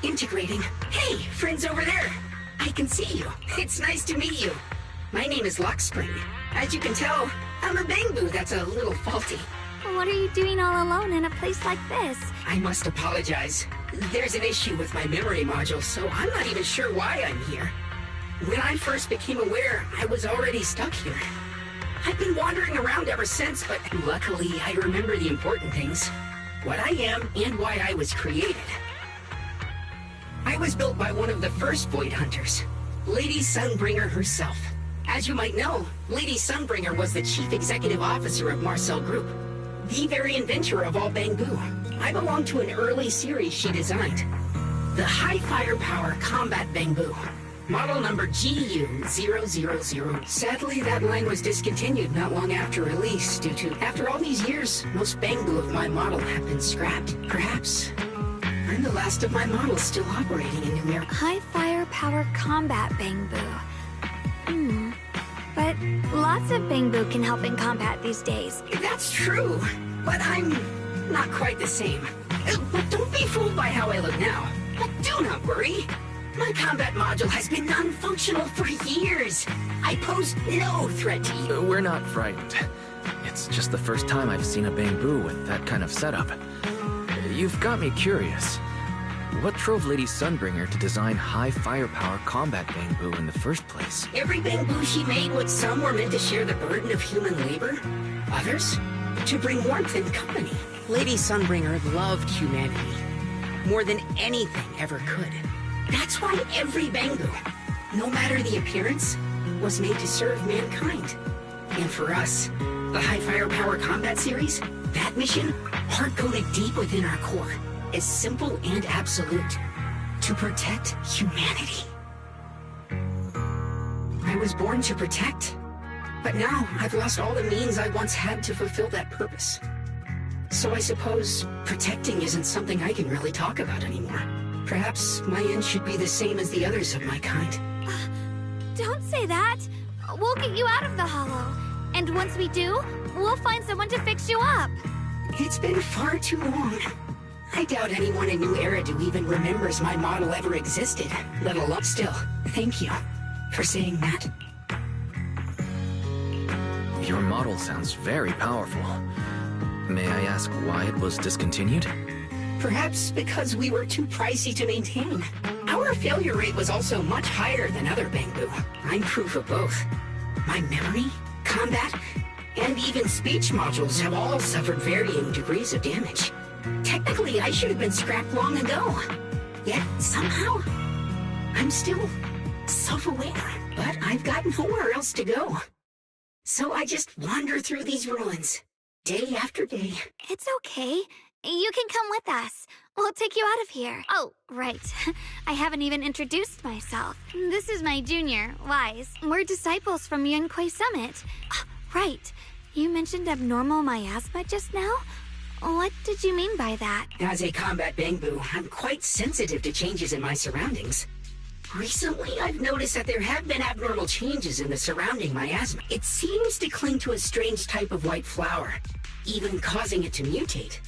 Speaker 3: Integrating. Hey, friends over there! I can see you. It's nice to meet you. My name is Lockspring. As you can tell, I'm a bamboo that's a little faulty.
Speaker 20: What are you doing all alone in a place like this?
Speaker 3: I must apologize. There's an issue with my memory module, so I'm not even sure why I'm here. When I first became aware, I was already stuck here. I've been wandering around ever since, but luckily I remember the important things. What I am and why I was created. I was built by one of the first Void Hunters, Lady Sunbringer herself. As you might know, Lady Sunbringer was the chief executive officer of Marcel Group, the very inventor of all bamboo. I belong to an early series she designed, the high firepower combat bamboo. Model number GU000. Sadly, that line was discontinued not long after release due to, after all these years, most Bangbu of my model have been scrapped. Perhaps I'm the last of my models still operating in New Era.
Speaker 20: High firepower combat Bangbu. But lots of Bangbu can help in combat these days.
Speaker 3: That's true, but I'm not quite the same. But don't be fooled by how I look now. But do not worry. My combat module has been non-functional for years. I pose no threat to you.
Speaker 21: We're not frightened. It's just the first time I've seen a Bangbu with that kind of setup. You've got me curious. What drove Lady Sunbringer to design high firepower combat Bangbu in the first place?
Speaker 3: Every Bangbu she made, what some were meant to share the burden of human labor, others to bring warmth and company. Lady Sunbringer loved humanity more than anything ever could. That's why every Bangbu, no matter the appearance, was made to serve mankind. And for us, the High Firepower Combat Series, that mission, hard-coded deep within our core, is simple and absolute. To protect humanity. I was born to protect, but now I've lost all the means I once had to fulfill that purpose. So I suppose protecting isn't something I can really talk about anymore. Perhaps my end should be the same as the others of my kind.
Speaker 20: Don't say that. We'll get you out of the hollow. And once we do, we'll find someone to fix you up.
Speaker 3: It's been far too long. I doubt anyone in New Eridu even remembers my model ever existed, let alone still. Thank you for saying that.
Speaker 21: Your model sounds very powerful. May I ask why it was discontinued?
Speaker 3: Perhaps because we were too pricey to maintain. Our failure rate was also much higher than other Bangbu. I'm proof of both. My memory, combat, and even speech modules have all suffered varying degrees of damage. Technically, I should have been scrapped long ago. Yet, somehow, I'm still self-aware. But I've got nowhere else to go. So I just wander through these ruins, day after day.
Speaker 20: It's okay. You can come with us. We'll take you out of here. Oh, right. I haven't even introduced myself. This is my junior, Wise. We're disciples from Yunquay Summit. Right. You mentioned abnormal miasma just now? What did you mean by that?
Speaker 3: As a combat Bangbu, I'm quite sensitive to changes in my surroundings. Recently, I've noticed that there have been abnormal changes in the surrounding miasma. It seems to cling to a strange type of white flower, even causing it to mutate.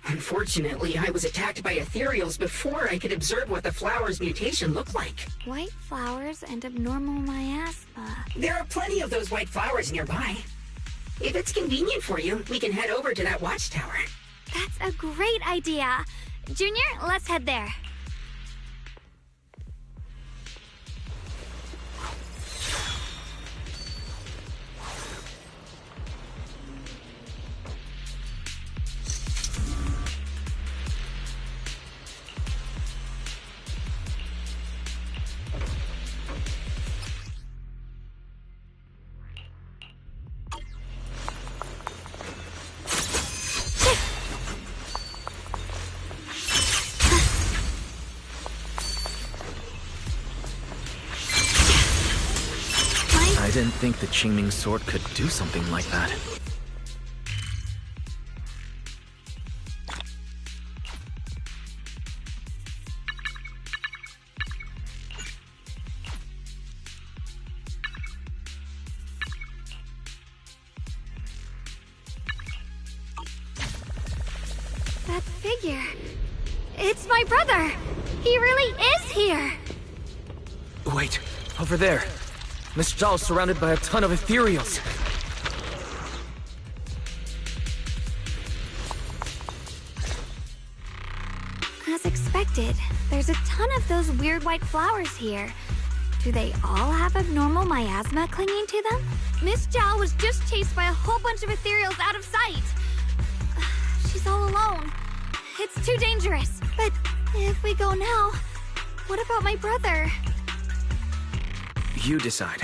Speaker 3: Unfortunately, I was attacked by ethereals before I could observe what the flower's mutation looked like.
Speaker 20: White flowers and abnormal miasma.
Speaker 3: There are plenty of those white flowers nearby. If it's convenient for you, we can head over to that watchtower.
Speaker 20: That's a great idea. Junior, let's head there.
Speaker 21: I didn't think the Qingming sword could do something like that.
Speaker 20: That figure. It's my brother. He really is here.
Speaker 21: Wait, over there. Miss Zhao's surrounded by a ton of ethereals.
Speaker 20: As expected, there's a ton of those weird white flowers here. Do they all have abnormal miasma clinging to them? Miss Zhao was just chased by a whole bunch of ethereals out of sight. She's all alone. It's too dangerous. But if we go now, what about my brother?
Speaker 21: You decide.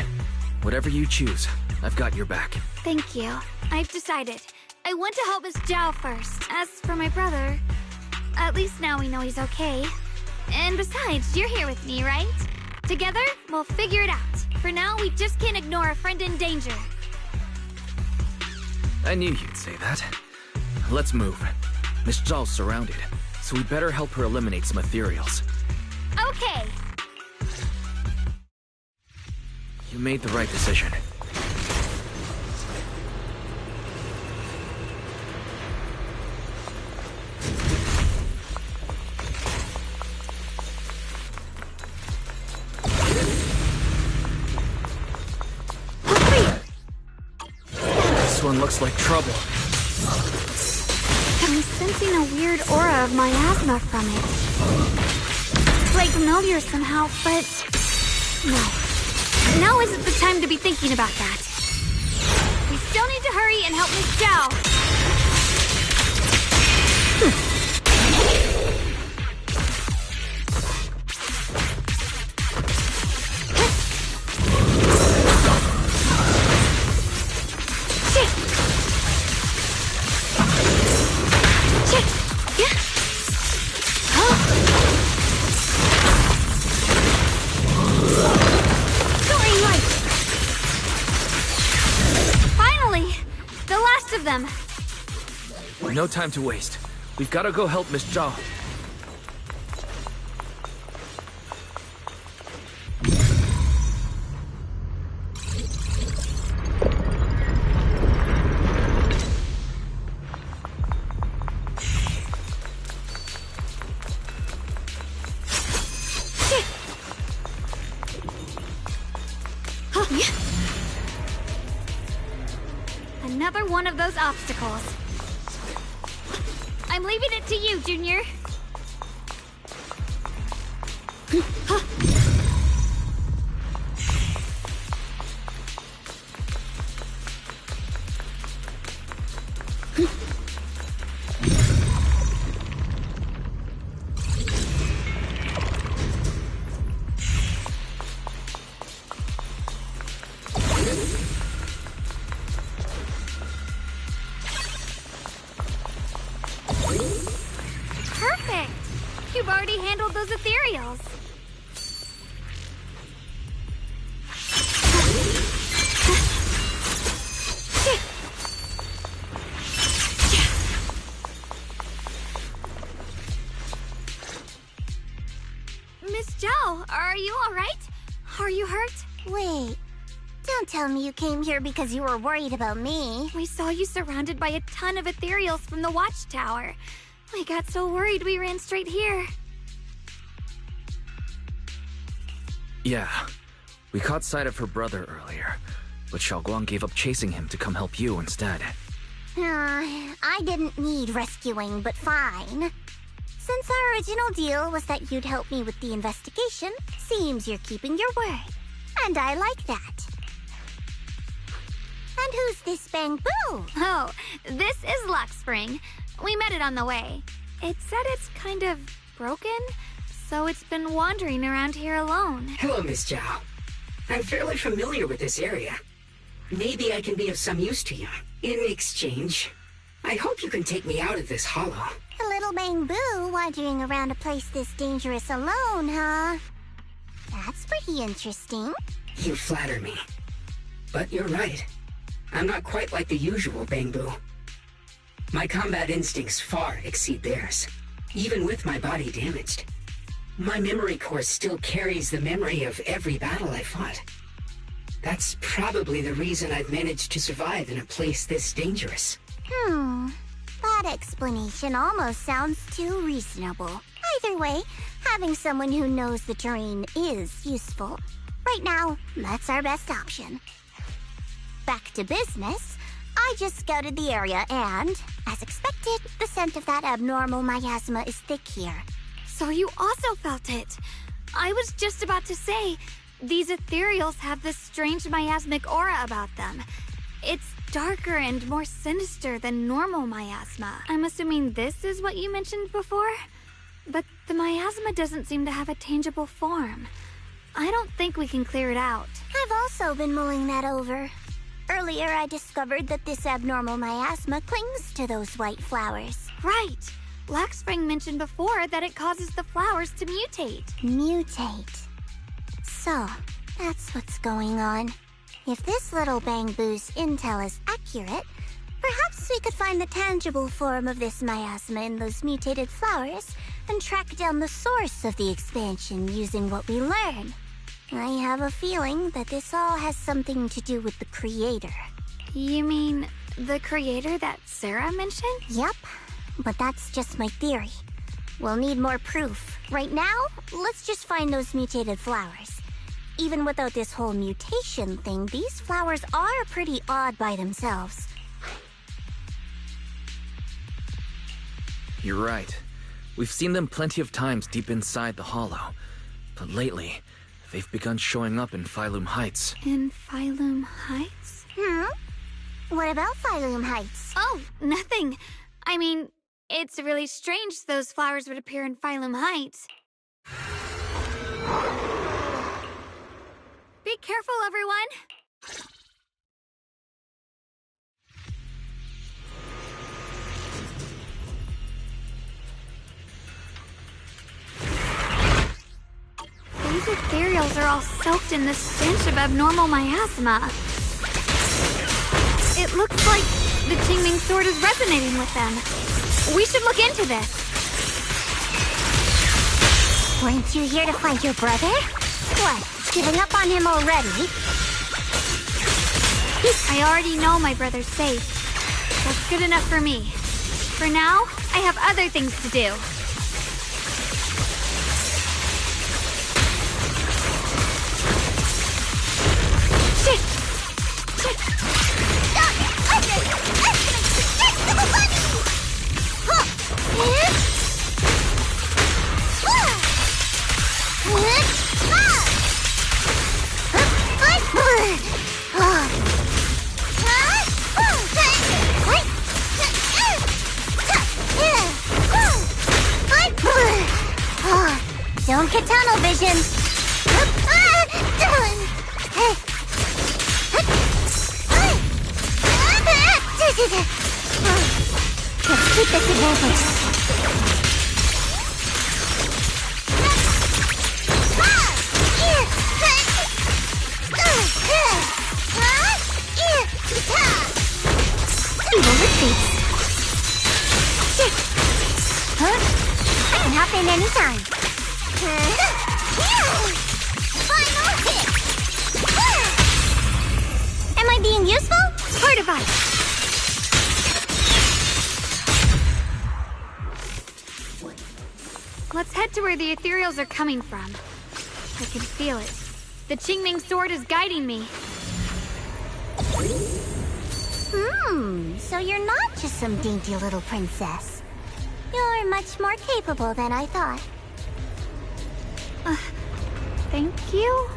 Speaker 21: Whatever you choose, I've got your back.
Speaker 20: Thank you. I've decided. I want to help Miss Zhao first. As for my brother, at least now we know he's okay. And besides, you're here with me, right?
Speaker 13: Together, we'll figure it out. For now, we just can't ignore a friend in danger.
Speaker 21: I knew you'd say that. Let's move. Miss Zhao's surrounded, so we better help her eliminate some ethereals.
Speaker 13: Okay.
Speaker 21: You made the right decision. This one looks like trouble.
Speaker 20: I'm sensing a weird aura of miasma from it. It's like familiar somehow, but... no. Now isn't the time to be thinking about that.
Speaker 13: We still need to hurry and help Miss Zhao.
Speaker 21: No time to waste. We've got to go help Miss Zhao.
Speaker 13: Another one of those obstacles. I'm leaving it to you, Junior. Perfect! You've already handled those ethereals. Miss Zhao, are you all right? Are you hurt?
Speaker 5: Wait. Don't tell me you came here because you were worried about me.
Speaker 13: We saw you surrounded by a ton of ethereals from the watchtower. We got so worried we ran straight here.
Speaker 21: Yeah. We caught sight of her brother earlier, but Xiaoguang gave up chasing him to come help you instead.
Speaker 5: I didn't need rescuing, but fine. Since our original deal was that you'd help me with the investigation, seems you're keeping your word. And I like that. And who's this Bang Boo?
Speaker 13: Oh, this is Luxspring. We met it on the way. It said it's kind of broken, so it's been wandering around here alone.
Speaker 3: Hello, Miss Zhao. I'm fairly familiar with this area. Maybe I can be of some use to you. In exchange, I hope you can take me out of this hollow.
Speaker 5: A little Bang Boo wandering around a place this dangerous alone, huh? That's pretty interesting.
Speaker 3: You flatter me. But you're right. I'm not quite like the usual Bang Boo. My combat instincts far exceed theirs, even with my body damaged. My memory core still carries the memory of every battle I fought. That's probably the reason I've managed to survive in a place this dangerous.
Speaker 5: That explanation almost sounds too reasonable. Either way, having someone who knows the terrain is useful. Right now, that's our best option. Back to business. I just scouted the area and, as expected, the scent of that abnormal miasma is thick here.
Speaker 13: So you also felt it. I was just about to say, these ethereals have this strange miasmic aura about them. It's darker and more sinister than normal miasma. I'm assuming this is what you mentioned before? But the miasma doesn't seem to have a tangible form. I don't think we can clear it out.
Speaker 5: I've also been mulling that over. Earlier, I discovered that this abnormal miasma clings to those white flowers.
Speaker 13: Right. Blackspring mentioned before that it causes the flowers to mutate.
Speaker 5: Mutate. So, that's what's going on. If this little bamboo's intel is accurate, perhaps we could find the tangible form of this miasma in those mutated flowers and track down the source of the expansion using what we learn. I have a feeling that this all has something to do with the creator.
Speaker 20: You mean the creator that Sarah mentioned?
Speaker 5: Yep, but that's just my theory. We'll need more proof. Right now, let's just find those mutated flowers. Even without this whole mutation thing, these flowers are pretty odd by themselves.
Speaker 21: You're right. We've seen them plenty of times deep inside the hollow. But lately, they've begun showing up in Phylum Heights.
Speaker 20: In Phylum Heights?
Speaker 5: What about Phylum Heights?
Speaker 20: Oh, nothing. I mean, it's really strange those flowers would appear in Phylum Heights. Be careful, everyone! These ethereals are all soaked in the stench of abnormal miasma. It looks like the Qingming sword is resonating with them. We should look into this.
Speaker 5: Weren't you here to find your brother? What, giving up on him already?
Speaker 20: I already know my brother's safe. That's good enough for me. For now, I have other things to do.
Speaker 5: Don't get tunnel vision. Let's keep this advantage. Evil retreats. I can hop in anytime. Final hit! Am I being useful?
Speaker 20: Part of us. Let's head to where the ethereals are coming from. I can feel it. The Qingming sword is guiding me.
Speaker 5: So you're not just some dainty little princess. You're much more capable than I thought.
Speaker 20: Thank you?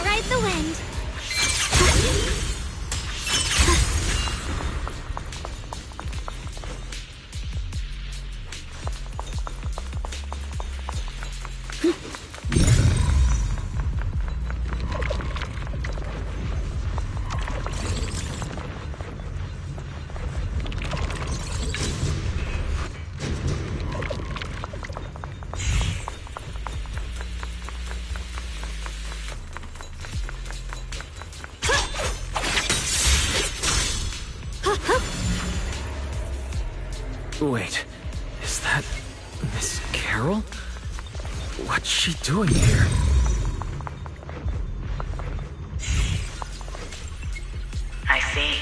Speaker 5: Ride the wind.
Speaker 21: Wait, is that Miss Carol? What's she doing here?
Speaker 1: I see.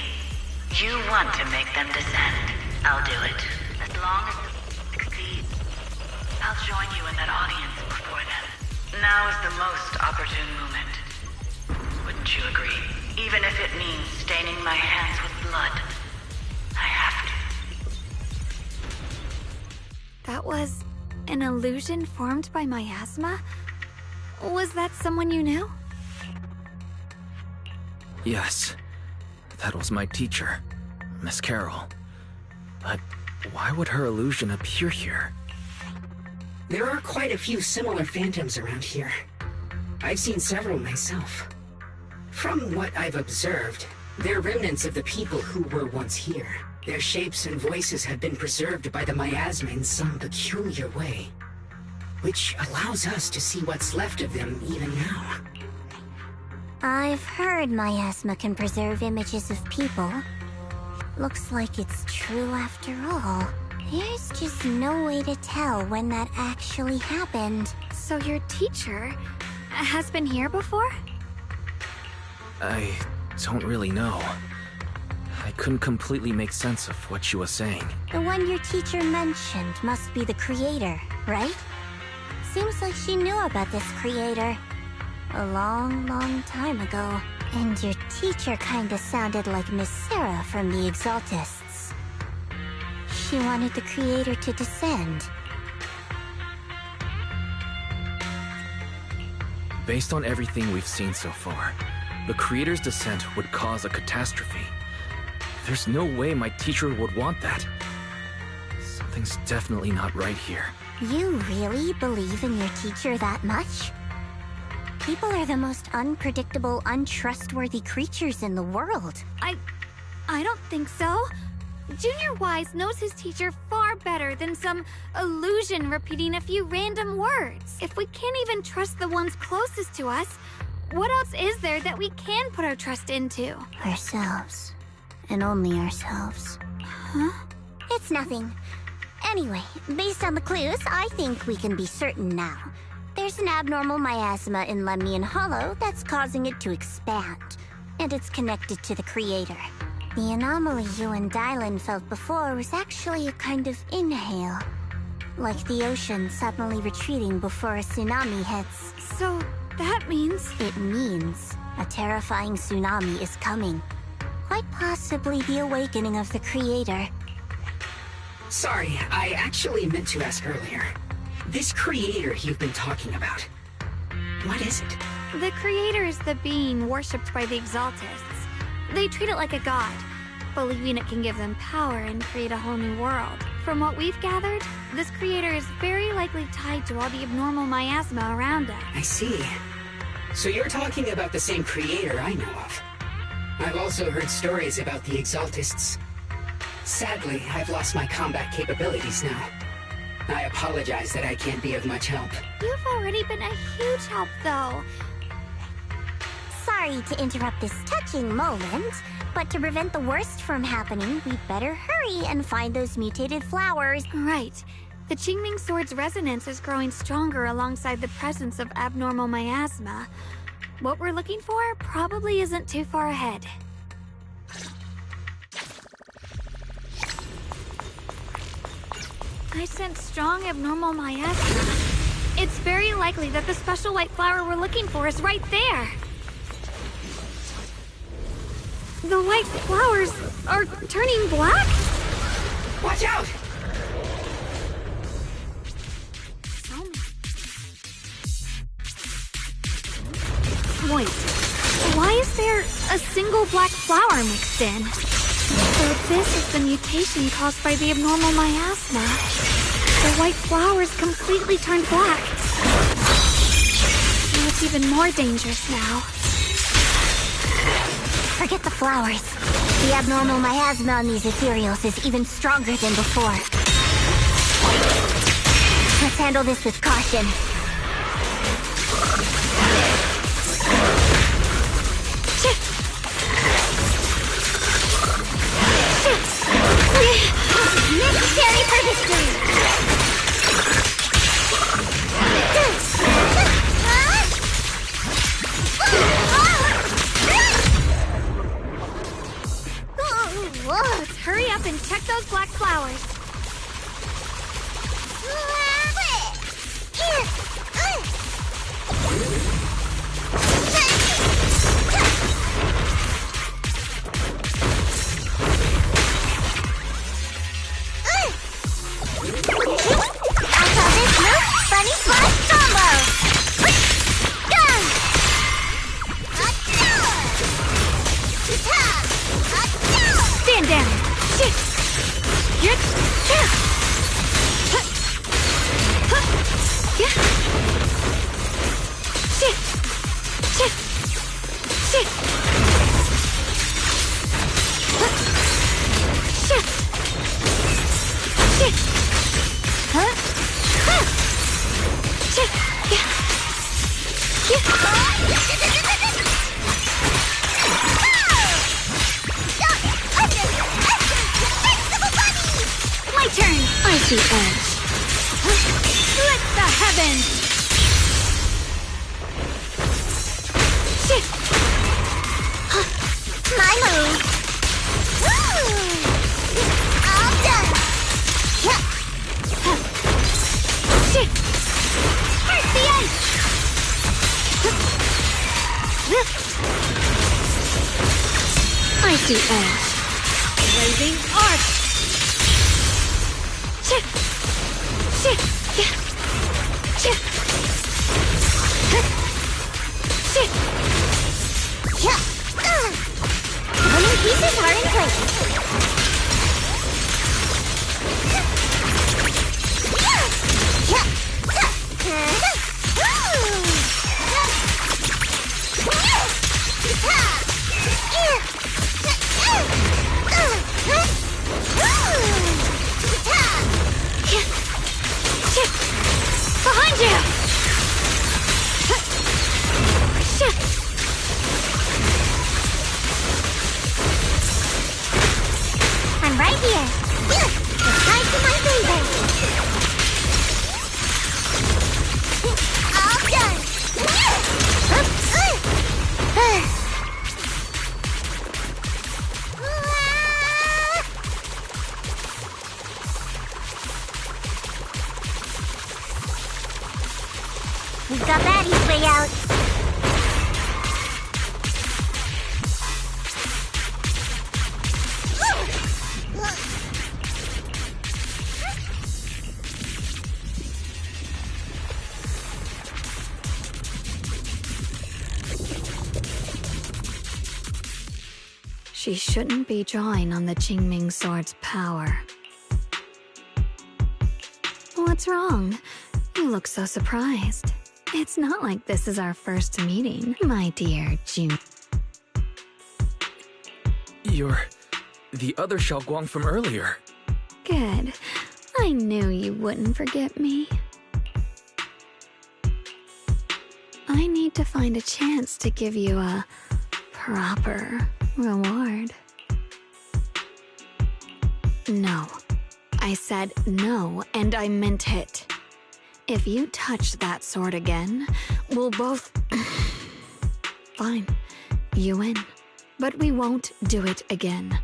Speaker 1: You want to make them descend. I'll do it. As long as it succeeds. I'll join you in that audience before then. Now is the most opportune moment. Wouldn't you agree? Even if it means staining my hands with blood. I have to.
Speaker 20: That was an illusion formed by miasma? Was that someone you knew?
Speaker 21: Yes, that was my teacher, Miss Carroll. But why would her illusion appear here?
Speaker 3: There are quite a few similar phantoms around here. I've seen several myself. From what I've observed, they're remnants of the people who were once here. Their shapes and voices have been preserved by the miasma in some peculiar way, which allows us to see what's left of them even now.
Speaker 5: I've heard miasma can preserve images of people. Looks like it's true after all. There's just no way to tell when that actually happened.
Speaker 20: So your teacher has been here before?
Speaker 21: I don't really know. I couldn't completely make sense of what she was saying.
Speaker 5: The one your teacher mentioned must be the creator, right? Seems like she knew about this creator a long time ago. And your teacher kinda sounded like Miss Sarah from the Exaltists. She wanted the creator to descend.
Speaker 21: Based on everything we've seen so far, the creator's descent would cause a catastrophe. There's no way my teacher would want that. Something's definitely not right here.
Speaker 5: You really believe in your teacher that much? People are the most unpredictable, untrustworthy creatures in the world.
Speaker 20: I don't think so. Junior Wise knows his teacher far better than some illusion repeating a few random words. If we can't even trust the ones closest to us, what else is there that we can put our trust into?
Speaker 5: Ourselves. And only ourselves.
Speaker 20: Huh?
Speaker 5: It's nothing. Anyway, based on the clues, I think we can be certain now. There's an abnormal miasma in Lemnian Hollow that's causing it to expand, and it's connected to the creator. The anomaly you and Dylan felt before was actually a kind of inhale, like the ocean suddenly retreating before a tsunami hits.
Speaker 20: So that means...
Speaker 5: It means a terrifying tsunami is coming. Quite possibly the awakening of the creator.
Speaker 3: Sorry, I actually meant to ask earlier. This creator you've been talking about, what is it?
Speaker 20: The creator is the being worshipped by the Exaltists. They treat it like a god, believing it can give them power and create a whole new world. From what we've gathered, this creator is very likely tied to all the abnormal miasma around us.
Speaker 3: I see. So you're talking about the same creator I know of. I've also heard stories about the Exaltists. Sadly, I've lost my combat capabilities now. I apologize that I can't be of much help.
Speaker 20: You've already been a huge help, though.
Speaker 5: Sorry to interrupt this touching moment, but to prevent the worst from happening, we'd better hurry and find those mutated flowers.
Speaker 20: Right. The Qingming Sword's resonance is growing stronger alongside the presence of abnormal miasma. What we're looking for probably isn't too far ahead. I sense strong abnormal miasma. It's very likely that the special white flower we're looking for is right there. The white flowers are turning black?
Speaker 3: Watch out!
Speaker 20: Wait, why is there a single black flower mixed in? So this is the mutation caused by the abnormal miasma. The white flowers completely turned black. Now it's even more dangerous now.
Speaker 5: Forget the flowers. The abnormal miasma on these ethereals is even stronger than before. Let's handle this with caution.
Speaker 13: Necessary for victory!
Speaker 20: Let's hurry up and check those black flowers. the edge. Split the heavens! Shit!
Speaker 5: My move! All done!
Speaker 20: Shit! Here's the edge! Icy edge. Blazing arc. Shit! Shit! Yeah! Shit! Shit!
Speaker 5: Yeah! Winning pieces are in place.
Speaker 20: Behind you! Shit!
Speaker 5: I'm right here. The tide's in my favor. All done. We've got Maddie's way out.
Speaker 20: She shouldn't be drawing on the Qingming sword's power. What's wrong? You look so surprised. It's not like this is our first meeting, my dear June.
Speaker 21: You're the other Xiaoguang from earlier.
Speaker 20: Good. I knew you wouldn't forget me. I need to find a chance to give you a proper reward. No. I said no, and I meant it. If you touch that sword again, we'll both... Fine. You win. But we won't do it again.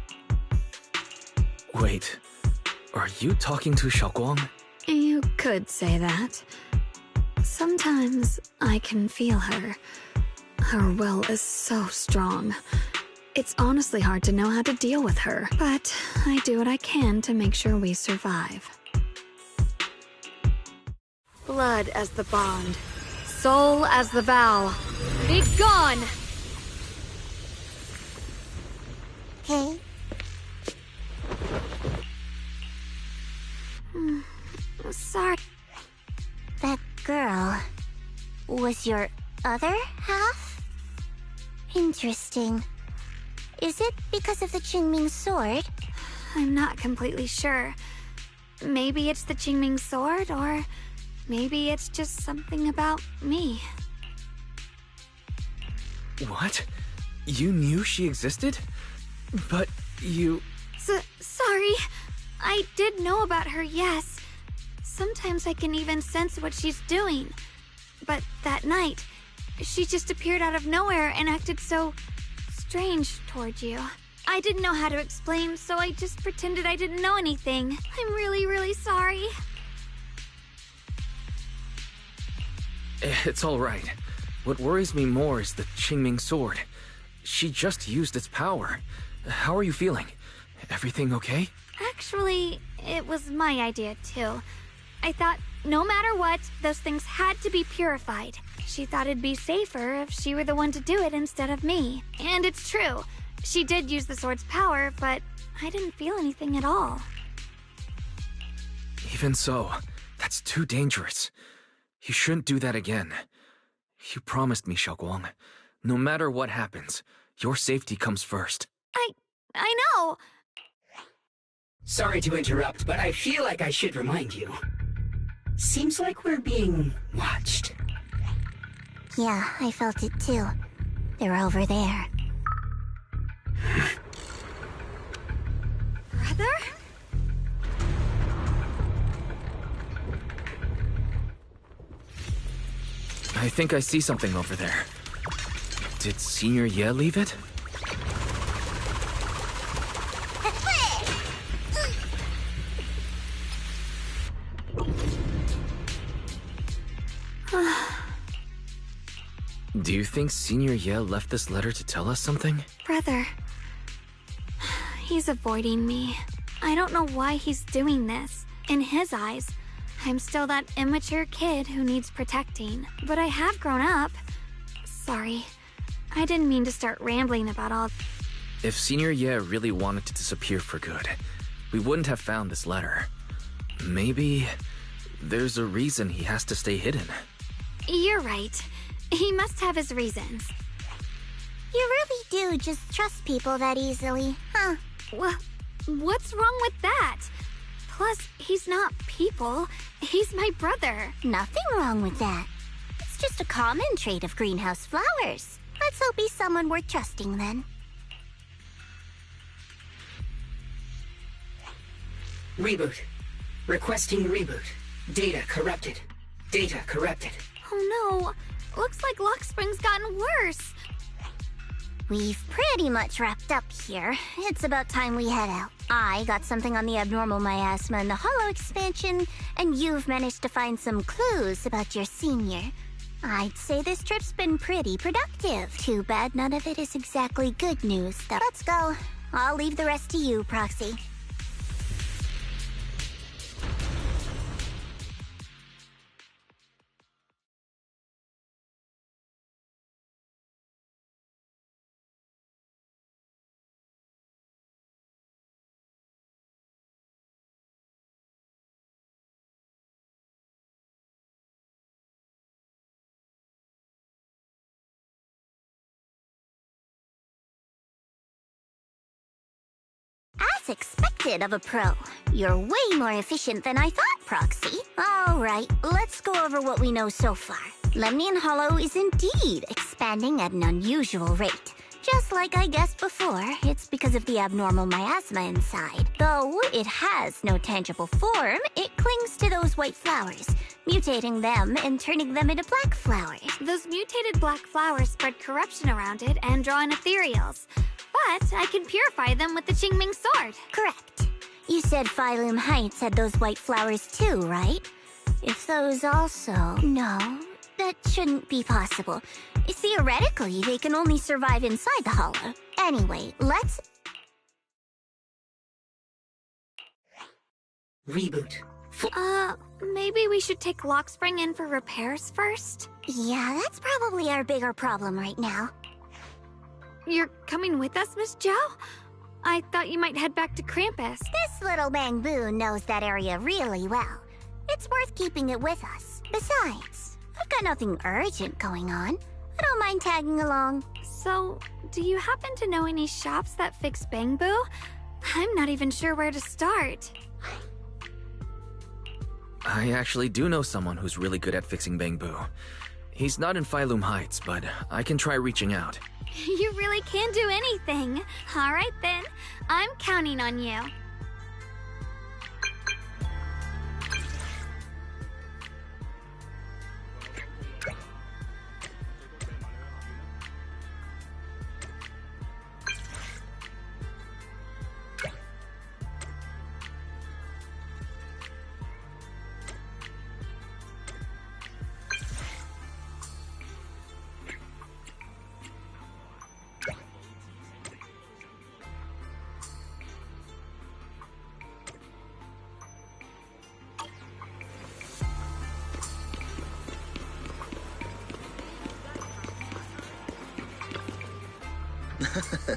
Speaker 21: Wait, are you talking to Xiaoguang?
Speaker 20: You could say that. Sometimes I can feel her. Her will is so strong. It's honestly hard to know how to deal with her, but I do what I can to make sure we survive. Blood as the bond, soul as the vow. Be gone!
Speaker 5: Okay.
Speaker 20: Sorry.
Speaker 5: That girl was your other half? Interesting. Is it because of the Qingming sword?
Speaker 20: I'm not completely sure. Maybe it's the Qingming sword, or maybe it's just something about me.
Speaker 21: What? You knew she existed? But you...
Speaker 20: Sorry. I did know about her, yes. Sometimes I can even sense what she's doing. But that night, she just appeared out of nowhere and acted so strange toward you. I didn't know how to explain, so I just pretended I didn't know anything. I'm really, really sorry.
Speaker 21: It's all right. What worries me more is the Qingming sword. She just used its power. How are you feeling? Everything okay?
Speaker 20: Actually, it was my idea too. I thought no matter what, those things had to be purified. She thought it'd be safer if she were the one to do it instead of me. And it's true. She did use the sword's power, but I didn't feel anything at all.
Speaker 21: Even so, that's too dangerous. You shouldn't do that again. You promised me, Xiaoguang. No matter what happens, your safety comes first.
Speaker 20: I know!
Speaker 3: Sorry to interrupt, but I feel like I should remind you. Seems like we're being watched.
Speaker 5: Yeah, I felt it too. They're over there.
Speaker 20: Brother?
Speaker 21: I think I see something over there. Did Senior Ye leave it? Do you think Senior Ye left this letter to tell us something?
Speaker 20: Brother. He's avoiding me. I don't know why he's doing this. In his eyes, I'm still that immature kid who needs protecting. But I have grown up. Sorry. I didn't mean to start rambling about all...
Speaker 21: If Senior Ye really wanted to disappear for good, we wouldn't have found this letter. Maybe there's a reason he has to stay hidden.
Speaker 20: You're right. He must have his reasons.
Speaker 5: You really do just trust people that easily, huh?
Speaker 20: Well, what's wrong with that? Plus, he's not people. He's my brother.
Speaker 5: Nothing wrong with that. It's just a common trait of greenhouse flowers. Let's hope he's someone worth trusting then.
Speaker 3: Reboot. Requesting reboot. Data corrupted. Data corrupted.
Speaker 20: Oh no. Looks like Lockspring's gotten worse.
Speaker 5: We've pretty much wrapped up here. It's about time we head out. I got something on the abnormal miasma and the hollow expansion, and you've managed to find some clues about your senior. I'd say this trip's been pretty productive. Too bad none of it is exactly good news, though. Let's go. I'll leave the rest to you, Proxy. As expected of a pro. You're way more efficient than I thought, Proxy. Alright, let's go over what we know so far. Lemnian Hollow is indeed expanding at an unusual rate. Just like I guessed before, it's because of the abnormal miasma inside. Though it has no tangible form, it clings to those white flowers, mutating them and turning them into black flowers.
Speaker 20: Those mutated black flowers spread corruption around it and draw in ethereals. But I can purify them with the Qingming sword.
Speaker 5: Correct. You said Phylum Heights had those white flowers too, right? If those also... No, that shouldn't be possible. Theoretically, they can only survive inside the hollow. Anyway, let's...
Speaker 3: Reboot.
Speaker 20: Maybe we should take Lockspring in for repairs first?
Speaker 5: Yeah, that's probably our bigger problem right now.
Speaker 20: You're coming with us, Miss Zhao? I thought you might head back to Krampus.
Speaker 5: This little bamboo knows that area really well. It's worth keeping it with us. Besides, I've got nothing urgent going on. I don't mind tagging along.
Speaker 20: So, do you happen to know any shops that fix bamboo? I'm not even sure where to start.
Speaker 21: I actually do know someone who's really good at fixing bamboo. He's not in Phylum Heights, but I can try reaching out.
Speaker 20: You really can do anything. All right then, I'm counting on you.
Speaker 5: Huh.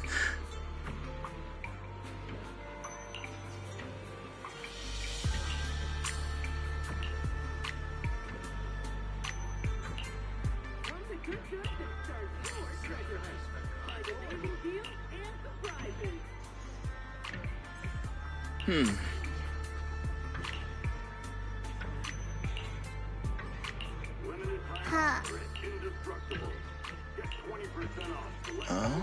Speaker 12: Huh?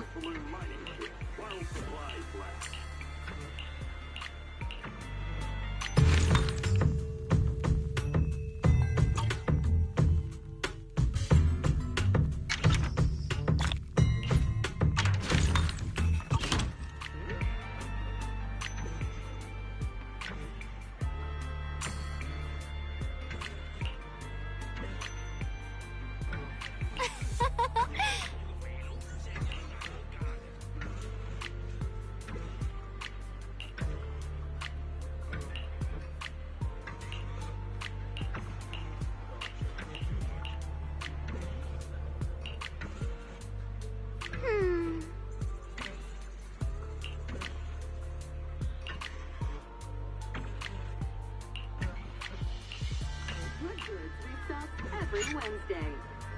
Speaker 7: goods restocked every Wednesday.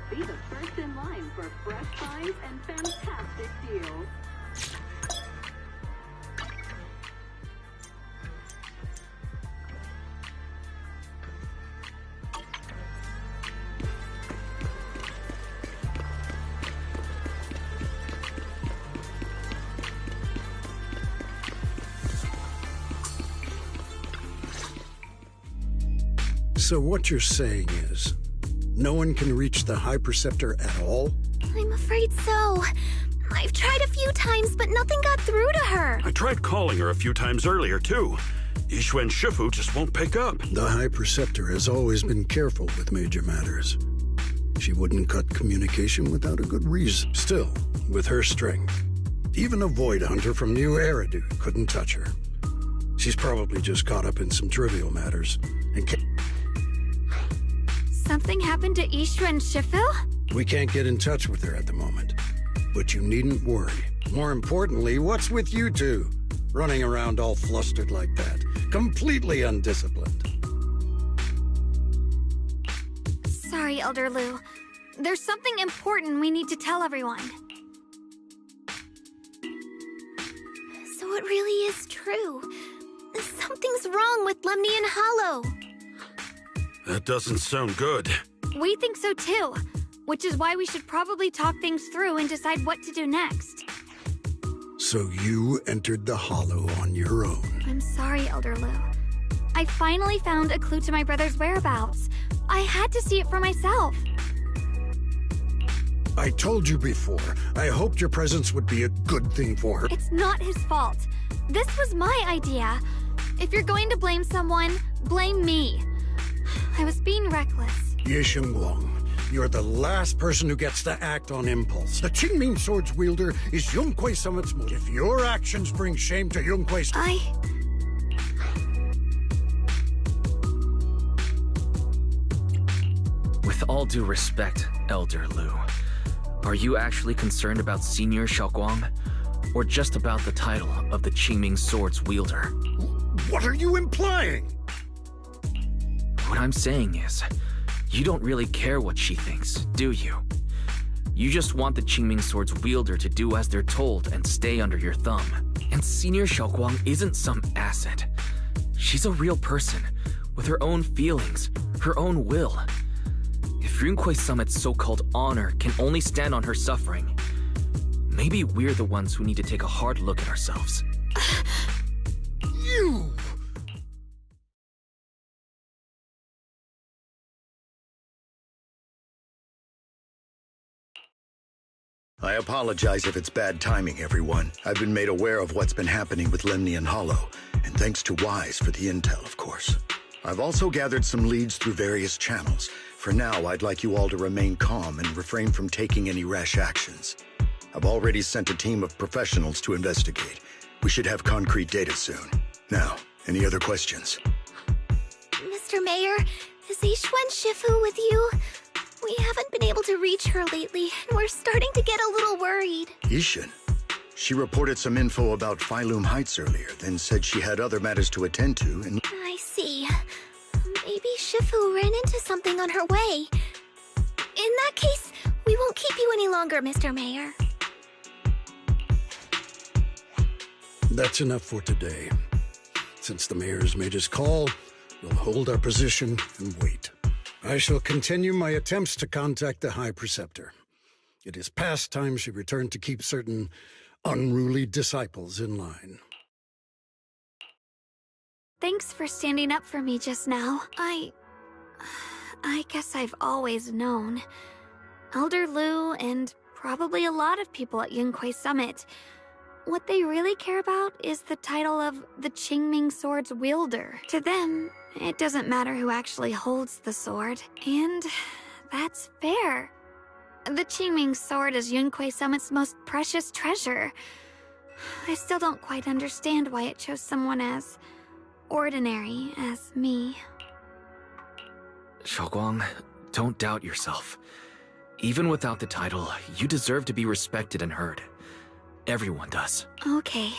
Speaker 7: Be the first in line for fresh finds and fantastic deals.
Speaker 18: So what you're saying is, no one can reach the High Preceptor at all?
Speaker 13: I'm afraid so. I've tried a few times, but nothing got through to her.
Speaker 22: I tried calling her a few times earlier, too. Yixuan Shifu just won't pick up.
Speaker 18: The High Preceptor has always been careful with major matters. She wouldn't cut communication without a good reason. Still, with her strength, even a Void Hunter from New Eridu couldn't touch her. She's probably just caught up in some trivial matters and can't...
Speaker 20: Something happened to Yixuan Shifu?
Speaker 18: We can't get in touch with her at the moment. But you needn't worry. More importantly, what's with you two? Running around all flustered like that. Completely undisciplined.
Speaker 20: Sorry, Elder Lu. There's something important we need to tell everyone.
Speaker 13: So it really is true. Something's wrong with Lemnian Hollow.
Speaker 22: That doesn't sound good.
Speaker 20: We think so too, which is why we should probably talk things through and decide what to do next.
Speaker 18: So you entered the Hollow on your own.
Speaker 20: I'm sorry, Elder Lu. I finally found a clue to my brother's whereabouts. I had to see it for myself.
Speaker 18: I told you before, I hoped your presence would be a good thing for her.
Speaker 20: It's not his fault. This was my idea. If you're going to blame someone, blame me. I was being reckless.
Speaker 18: Ye Shengguang, you're the last person who gets to act on impulse. The Qingming Sword's wielder is Yunquei Summit's move. If your actions bring shame to Yunquei's...
Speaker 21: With all due respect, Elder Lu, are you actually concerned about Senior Xiaoguang? Or just about the title of the Qingming Sword's wielder?
Speaker 18: What are you implying?
Speaker 21: What I'm saying is, you don't really care what she thinks, do you? You just want the Qingming Sword's wielder to do as they're told and stay under your thumb. And Senior Xiaoguang isn't some asset. She's a real person, with her own feelings, her own will. If Yunquei Summit's so-called honor can only stand on her suffering, maybe we're the ones who need to take a hard look at ourselves.
Speaker 18: You!
Speaker 23: I apologize if it's bad timing, everyone. I've been made aware of what's been happening with Lemnian Hollow, and thanks to Wise for the intel, of course. I've also gathered some leads through various channels. For now, I'd like you all to remain calm and refrain from taking any rash actions. I've already sent a team of professionals to investigate. We should have concrete data soon. Now, any other questions?
Speaker 13: Mr. Mayor, is Yixuan Shifu with you? We haven't been able to reach her lately, and we're starting to get a little worried.
Speaker 23: Yixuan? She reported some info about Phylum Heights earlier, then said she had other matters to attend to, and...
Speaker 13: I see. Maybe Shifu ran into something on her way. In that case, we won't keep you any longer, Mr. Mayor.
Speaker 18: That's enough for today. Since the mayor's made his call, we'll hold our position and wait. I shall continue my attempts to contact the High Preceptor. It is past time she returned to keep certain unruly disciples in line.
Speaker 20: Thanks for standing up for me just now. I guess I've always known. Elder Lu and probably a lot of people at Yunquei Summit, what they really care about is the title of the Qingming Sword's wielder. To them, it doesn't matter who actually holds the sword, and that's fair. The Qingming Sword is Yunquei Summit's most precious treasure. I still don't quite understand why it chose someone as ordinary as me.
Speaker 21: Xiaoguang, don't doubt yourself. Even without the title, you deserve to be respected and heard. Everyone does.
Speaker 20: Okay.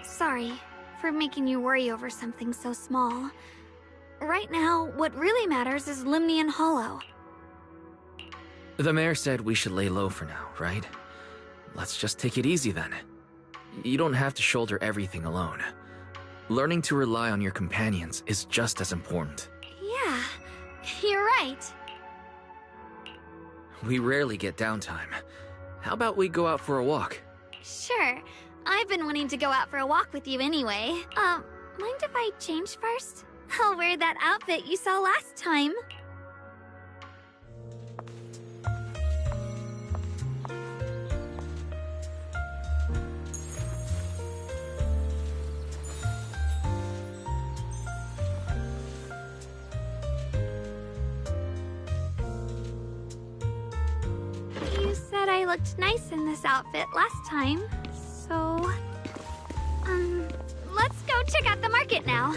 Speaker 20: Sorry for making you worry over something so small. right now, what really matters is Limnian Hollow.
Speaker 21: The mayor said we should lay low for now, right? Let's just take it easy then. You don't have to shoulder everything alone. Learning to rely on your companions is just as important.
Speaker 20: Yeah, you're right.
Speaker 21: We rarely get downtime. How about we go out for a walk?
Speaker 20: Sure. I've been wanting to go out for a walk with you anyway. Mind if I change first? I'll wear that outfit you saw last time. You said I looked nice in this outfit last time, so... let's go check out the market now.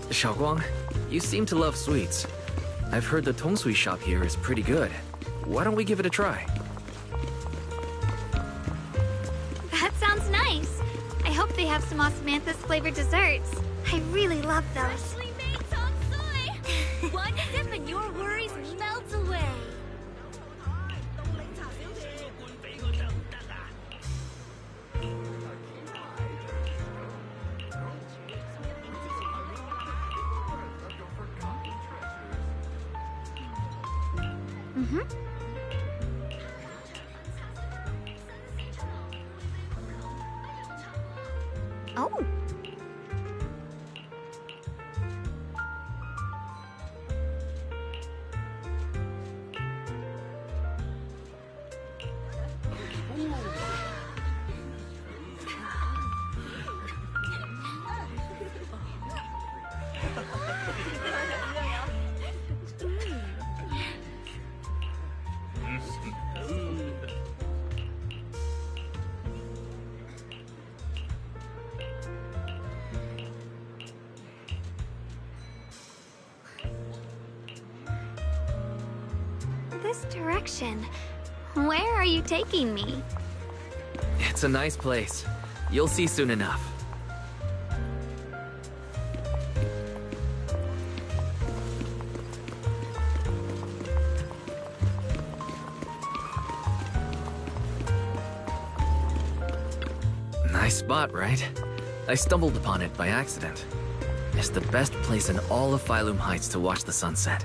Speaker 21: Xiaoguang, you seem to love sweets. I've heard the tongsui shop here is pretty good. Why don't we give it a try?
Speaker 20: That sounds nice. I hope they have some osmanthus flavored desserts. I really love those.
Speaker 13: Freshly made tongsui! One sip and your worries melt away.
Speaker 20: Oh. This direction. Where are you taking me?
Speaker 21: It's a nice place. You'll see soon enough. Nice spot, right? I stumbled upon it by accident. It's the best place in all of Phylum Heights to watch the sunset.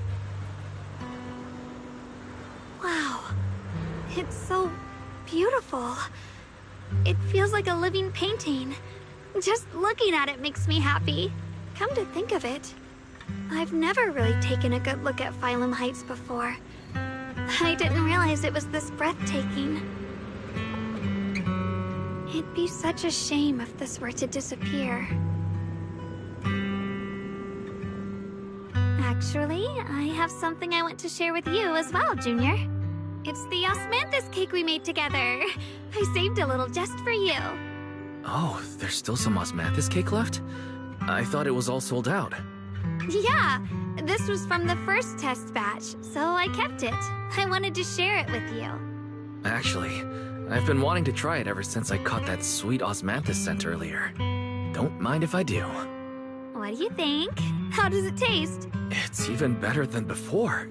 Speaker 20: Wow. It's so beautiful. It feels like a living painting. Just looking at it makes me happy. Come to think of it, I've never really taken a good look at Phylum Heights before. I didn't realize it was this breathtaking. It'd be such a shame if this were to disappear. Actually, I have something I want to share with you as well, Junior. It's the osmanthus cake we made together. I saved a little just for you.
Speaker 21: Oh, there's still some osmanthus cake left? I thought it was all sold out.
Speaker 20: Yeah, this was from the first test batch, so I kept it. I wanted to share it with you.
Speaker 21: Actually, I've been wanting to try it ever since I caught that sweet osmanthus scent earlier. Don't mind if I do.
Speaker 20: What do you think? How does it taste?
Speaker 21: It's even better than before.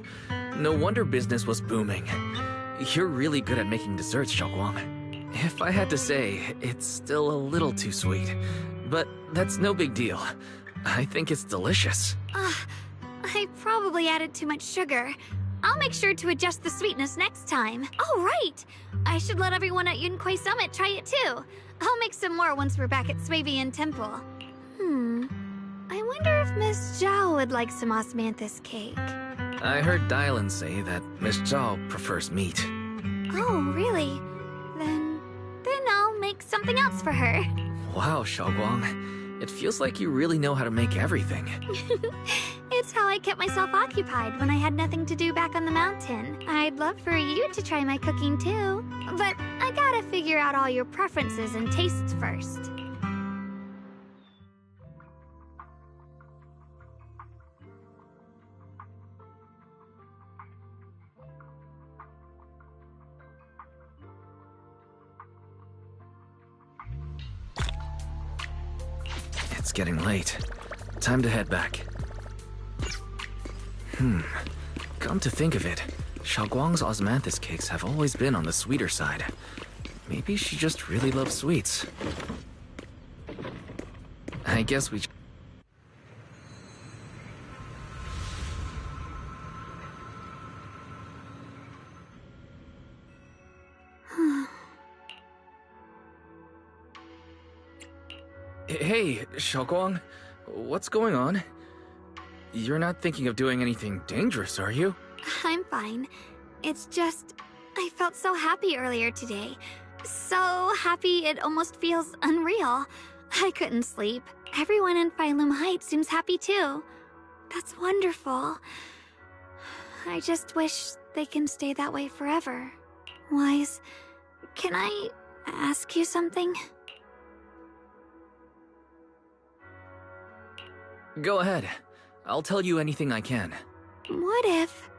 Speaker 21: No wonder business was booming. You're really good at making desserts, Xiaoguang. If I had to say, it's still a little too sweet. But that's no big deal. I think it's delicious.
Speaker 20: I probably added too much sugar. I'll make sure to adjust the sweetness next time. Oh, right! I should let everyone at Yunquay Summit try it too. I'll make some more once we're back at Swavian Temple. I wonder if Miss Zhao would like some osmanthus cake.
Speaker 21: I heard Dylan say that Miss Zhao prefers meat.
Speaker 20: Oh, really? Then I'll make something else for her.
Speaker 21: Wow, Xiaoguang. It feels like you really know how to make everything.
Speaker 20: It's how I kept myself occupied when I had nothing to do back on the mountain. I'd love for you to try my cooking too. But I gotta figure out all your preferences and tastes first.
Speaker 21: It's getting late. time to head back. Come to think of it, Xiaoguang's osmanthus cakes have always been on the sweeter side. Maybe she just really loves sweets. I guess we... Hey, Xiaoguang, what's going on? You're not thinking of doing anything dangerous, are you?
Speaker 20: I'm fine. It's just, I felt so happy earlier today. So happy it almost feels unreal. I couldn't sleep. Everyone in Phylum Heights seems happy too. That's wonderful. I just wish they can stay that way forever. Wise, can I ask you something?
Speaker 21: Go ahead. I'll tell you anything I can.
Speaker 20: What if...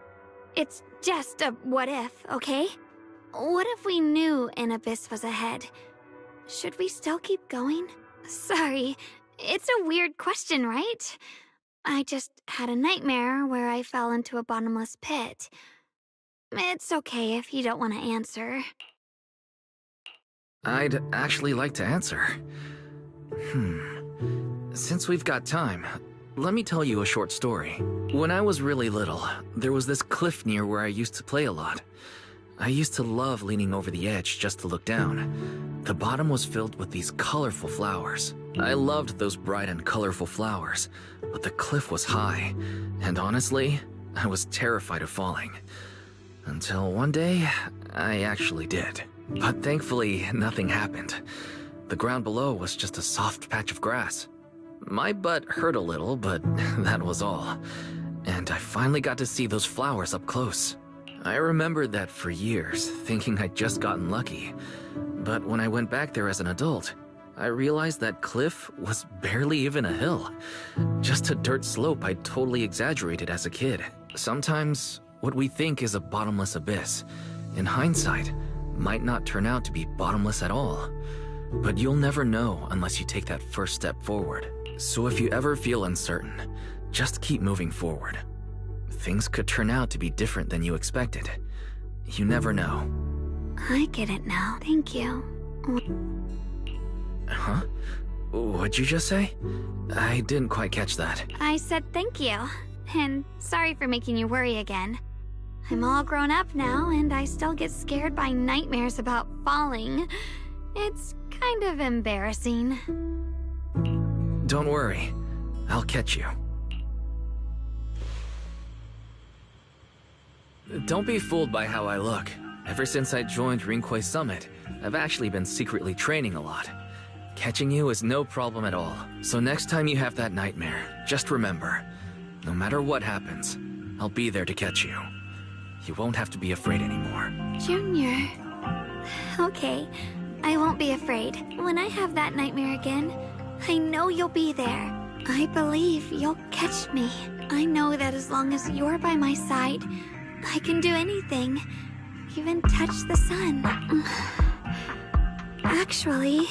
Speaker 20: It's just a what if, okay? What if we knew an abyss was ahead? Should we still keep going? Sorry, it's a weird question, right? I just had a nightmare where I fell into a bottomless pit. It's okay if you don't want to answer.
Speaker 21: I'd actually like to answer. Since we've got time, let me tell you a short story. When I was really little, there was this cliff near where I used to play a lot. I used to love leaning over the edge just to look down. The bottom was filled with these colorful flowers. I loved those bright and colorful flowers, but the cliff was high, and honestly, I was terrified of falling. Until one day, I actually did. But thankfully, nothing happened. The ground below was just a soft patch of grass. My butt hurt a little, but that was all. And I finally got to see those flowers up close. I remembered that for years, thinking I'd just gotten lucky. But when I went back there as an adult, I realized that cliff was barely even a hill. Just a dirt slope I'd totally exaggerated as a kid. Sometimes, what we think is a bottomless abyss, in hindsight, might not turn out to be bottomless at all. But you'll never know unless you take that first step forward. So if you ever feel uncertain, just keep moving forward. Things could turn out to be different than you expected. You never know.
Speaker 20: I get it now. Thank you.
Speaker 21: Huh? What'd you just say? I didn't quite catch that.
Speaker 20: I said thank you. And sorry for making you worry again. I'm all grown up now, and I still get scared by nightmares about falling. It's kind of embarrassing.
Speaker 21: Don't worry. I'll catch you. Don't be fooled by how I look. Ever since I joined Rinkwei Summit, I've actually been secretly training a lot. Catching you is no problem at all. So next time you have that nightmare, just remember, no matter what happens, I'll be there to catch you. You won't have to be afraid anymore.
Speaker 20: Junior. Okay, I won't be afraid. When I have that nightmare again, I know you'll be there. I believe you'll catch me. I know that as long as you're by my side, I can do anything, even touch the sun. Actually,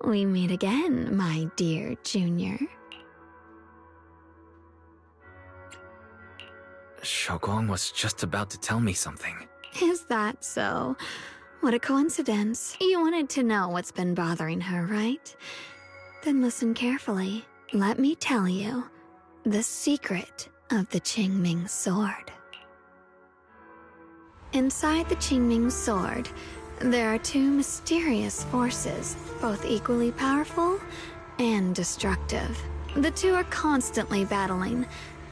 Speaker 20: We meet again, my dear Junior.
Speaker 21: Xiaoguang was just about to tell me something.
Speaker 20: Is that so? What a coincidence. You wanted to know what's been bothering her, right? Then listen carefully. Let me tell you the secret of the Qingming sword. Inside the Qingming sword, there are two mysterious forces, both equally powerful and destructive. The two are constantly battling.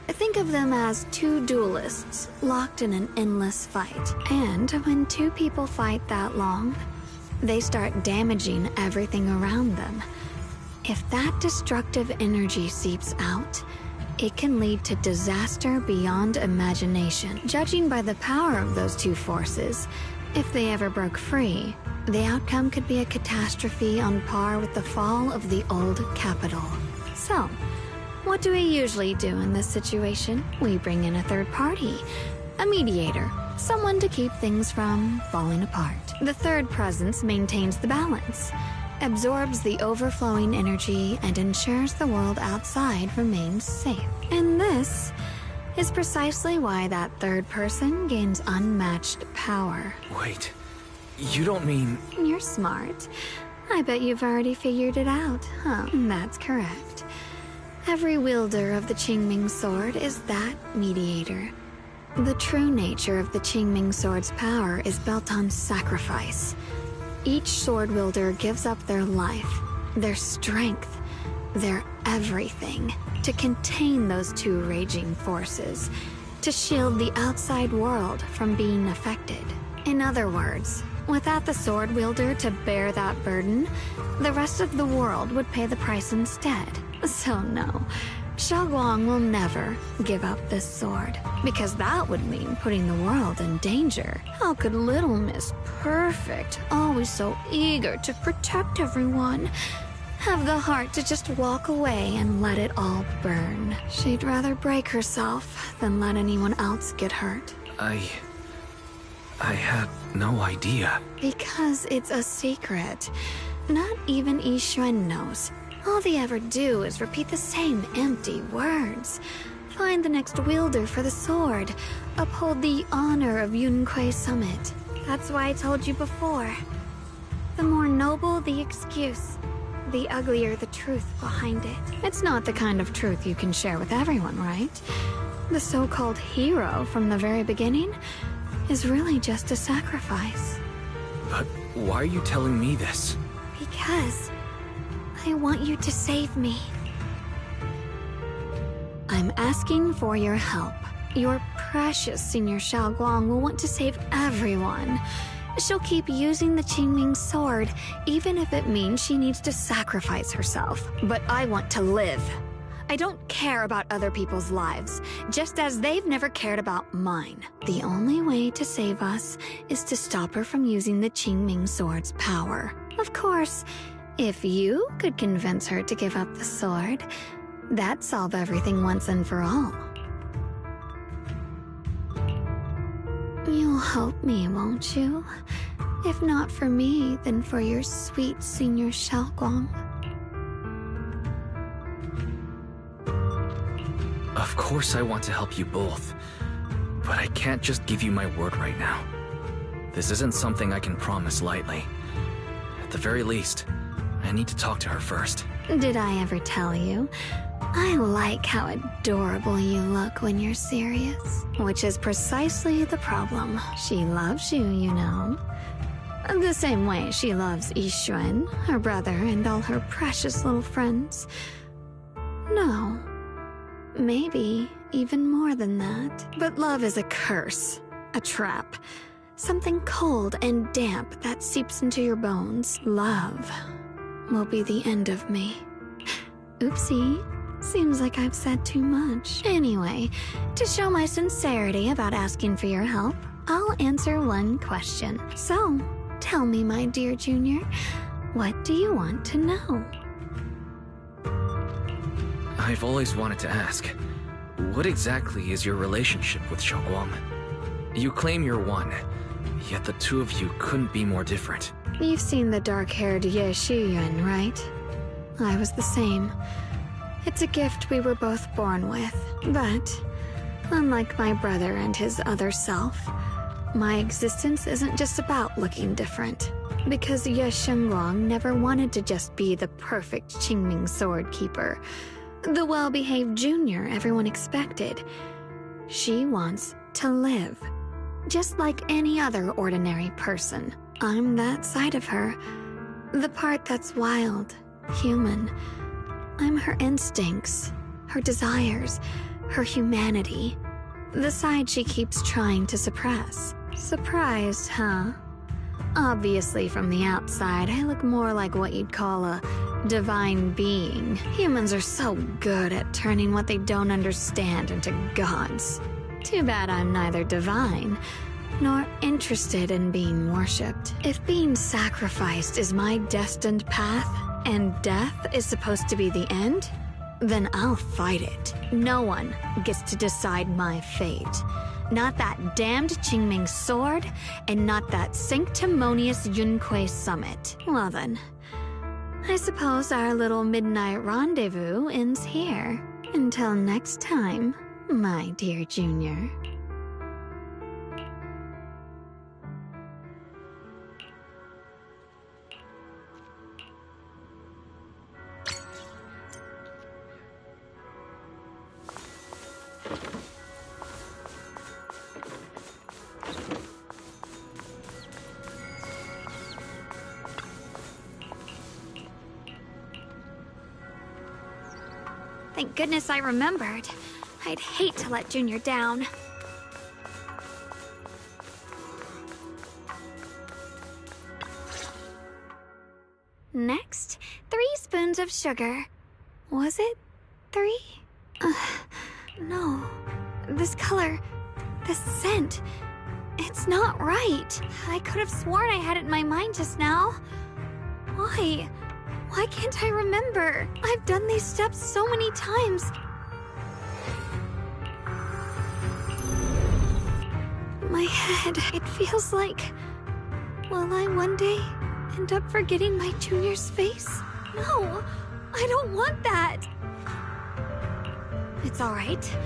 Speaker 20: Think of them as two duelists locked in an endless fight. And when two people fight that long, they start damaging everything around them. If that destructive energy seeps out, it can lead to disaster beyond imagination. Judging by the power of those two forces, if they ever broke free, the outcome could be a catastrophe on par with the fall of the old capital. So, what do we usually do in this situation? We bring in a third party, a mediator, someone to keep things from falling apart. The third presence maintains the balance, absorbs the overflowing energy, and ensures the world outside remains safe. And this is precisely why that third person gains unmatched power.
Speaker 21: Wait, you don't mean...
Speaker 20: You're smart. I bet you've already figured it out, huh? That's correct. Every wielder of the Qingming sword is that mediator. The true nature of the Qingming sword's power is built on sacrifice. Each sword wielder gives up their life, their strength, their everything to contain those two raging forces, to shield the outside world from being affected. In other words, without the sword wielder to bear that burden, the rest of the world would pay the price instead. So no, Xiaoguang will never give up this sword, because that would mean putting the world in danger. How could little Miss Perfect, always so eager to protect everyone, have the heart to just walk away and let it all burn? She'd rather break herself than let anyone else get hurt.
Speaker 21: I had no idea.
Speaker 20: Because it's a secret. Not even Yixuan knows. All they ever do is repeat the same empty words. Find the next wielder for the sword. Uphold the honor of Yunquei Summit. That's why I told you before. The more noble the excuse, the uglier the truth behind it. It's not the kind of truth you can share with everyone, right? The so-called hero from the very beginning is really just a sacrifice.
Speaker 21: But why are you telling me this?
Speaker 20: Because I want you to save me. I'm asking for your help. Your precious Senior Xiaoguang will want to save everyone. She'll keep using the Qingming sword, even if it means she needs to sacrifice herself. But I want to live. I don't care about other people's lives, just as they've never cared about mine. The only way to save us is to stop her from using the Qingming sword's power. Of course, if you could convince her to give up the sword, that'd solve everything once and for all. You'll help me, won't you? If not for me, then for your sweet Senior Xiaoguang.
Speaker 21: Of course I want to help you both, but I can't just give you my word right now. This isn't something I can promise lightly. At the very least, I need to talk to her first.
Speaker 20: Did I ever tell you? I like how adorable you look when you're serious. Which is precisely the problem. She loves you, you know. The same way she loves Yixuan, her brother, and all her precious little friends. No. Maybe even more than that. But love is a curse. A trap. Something cold and damp that seeps into your bones. Love will be the end of me. Oopsie. Seems like I've said too much. Anyway, to show my sincerity about asking for your help, I'll answer one question. So, tell me, my dear Junior, what do you want to know?
Speaker 21: I've always wanted to ask, what exactly is your relationship with Xiaoguang? You claim you're one, yet the two of you couldn't be more different.
Speaker 20: You've seen the dark-haired Ye Shiyuan, right? I was the same. It's a gift we were both born with, but unlike my brother and his other self, my existence isn't just about looking different. Because Ye Shengguang never wanted to just be the perfect Qingming sword keeper, the well-behaved junior everyone expected. She wants to live, just like any other ordinary person. I'm that side of her, the part that's wild, human. I'm her instincts, her desires, her humanity. The side she keeps trying to suppress. Surprised, huh? Obviously, from the outside, I look more like what you'd call a divine being. Humans are so good at turning what they don't understand into gods. Too bad I'm neither divine nor interested in being worshipped. If being sacrificed is my destined path, and death is supposed to be the end, then I'll fight it. No one gets to decide my fate. Not that damned Qingming sword, and not that sanctimonious Yunque summit. Well then, I suppose our little midnight rendezvous ends here. Until next time, my dear Junior. Thank goodness I remembered. I'd hate to let Junior down. Next, 3 spoons of sugar. Was it 3? No. This color, this scent, it's not right. I could have sworn I had it in my mind just now. Why? Why can't I remember? I've done these steps so many times. My head, it feels like... Will I one day end up forgetting my Junior's face? No, I don't want that. It's alright.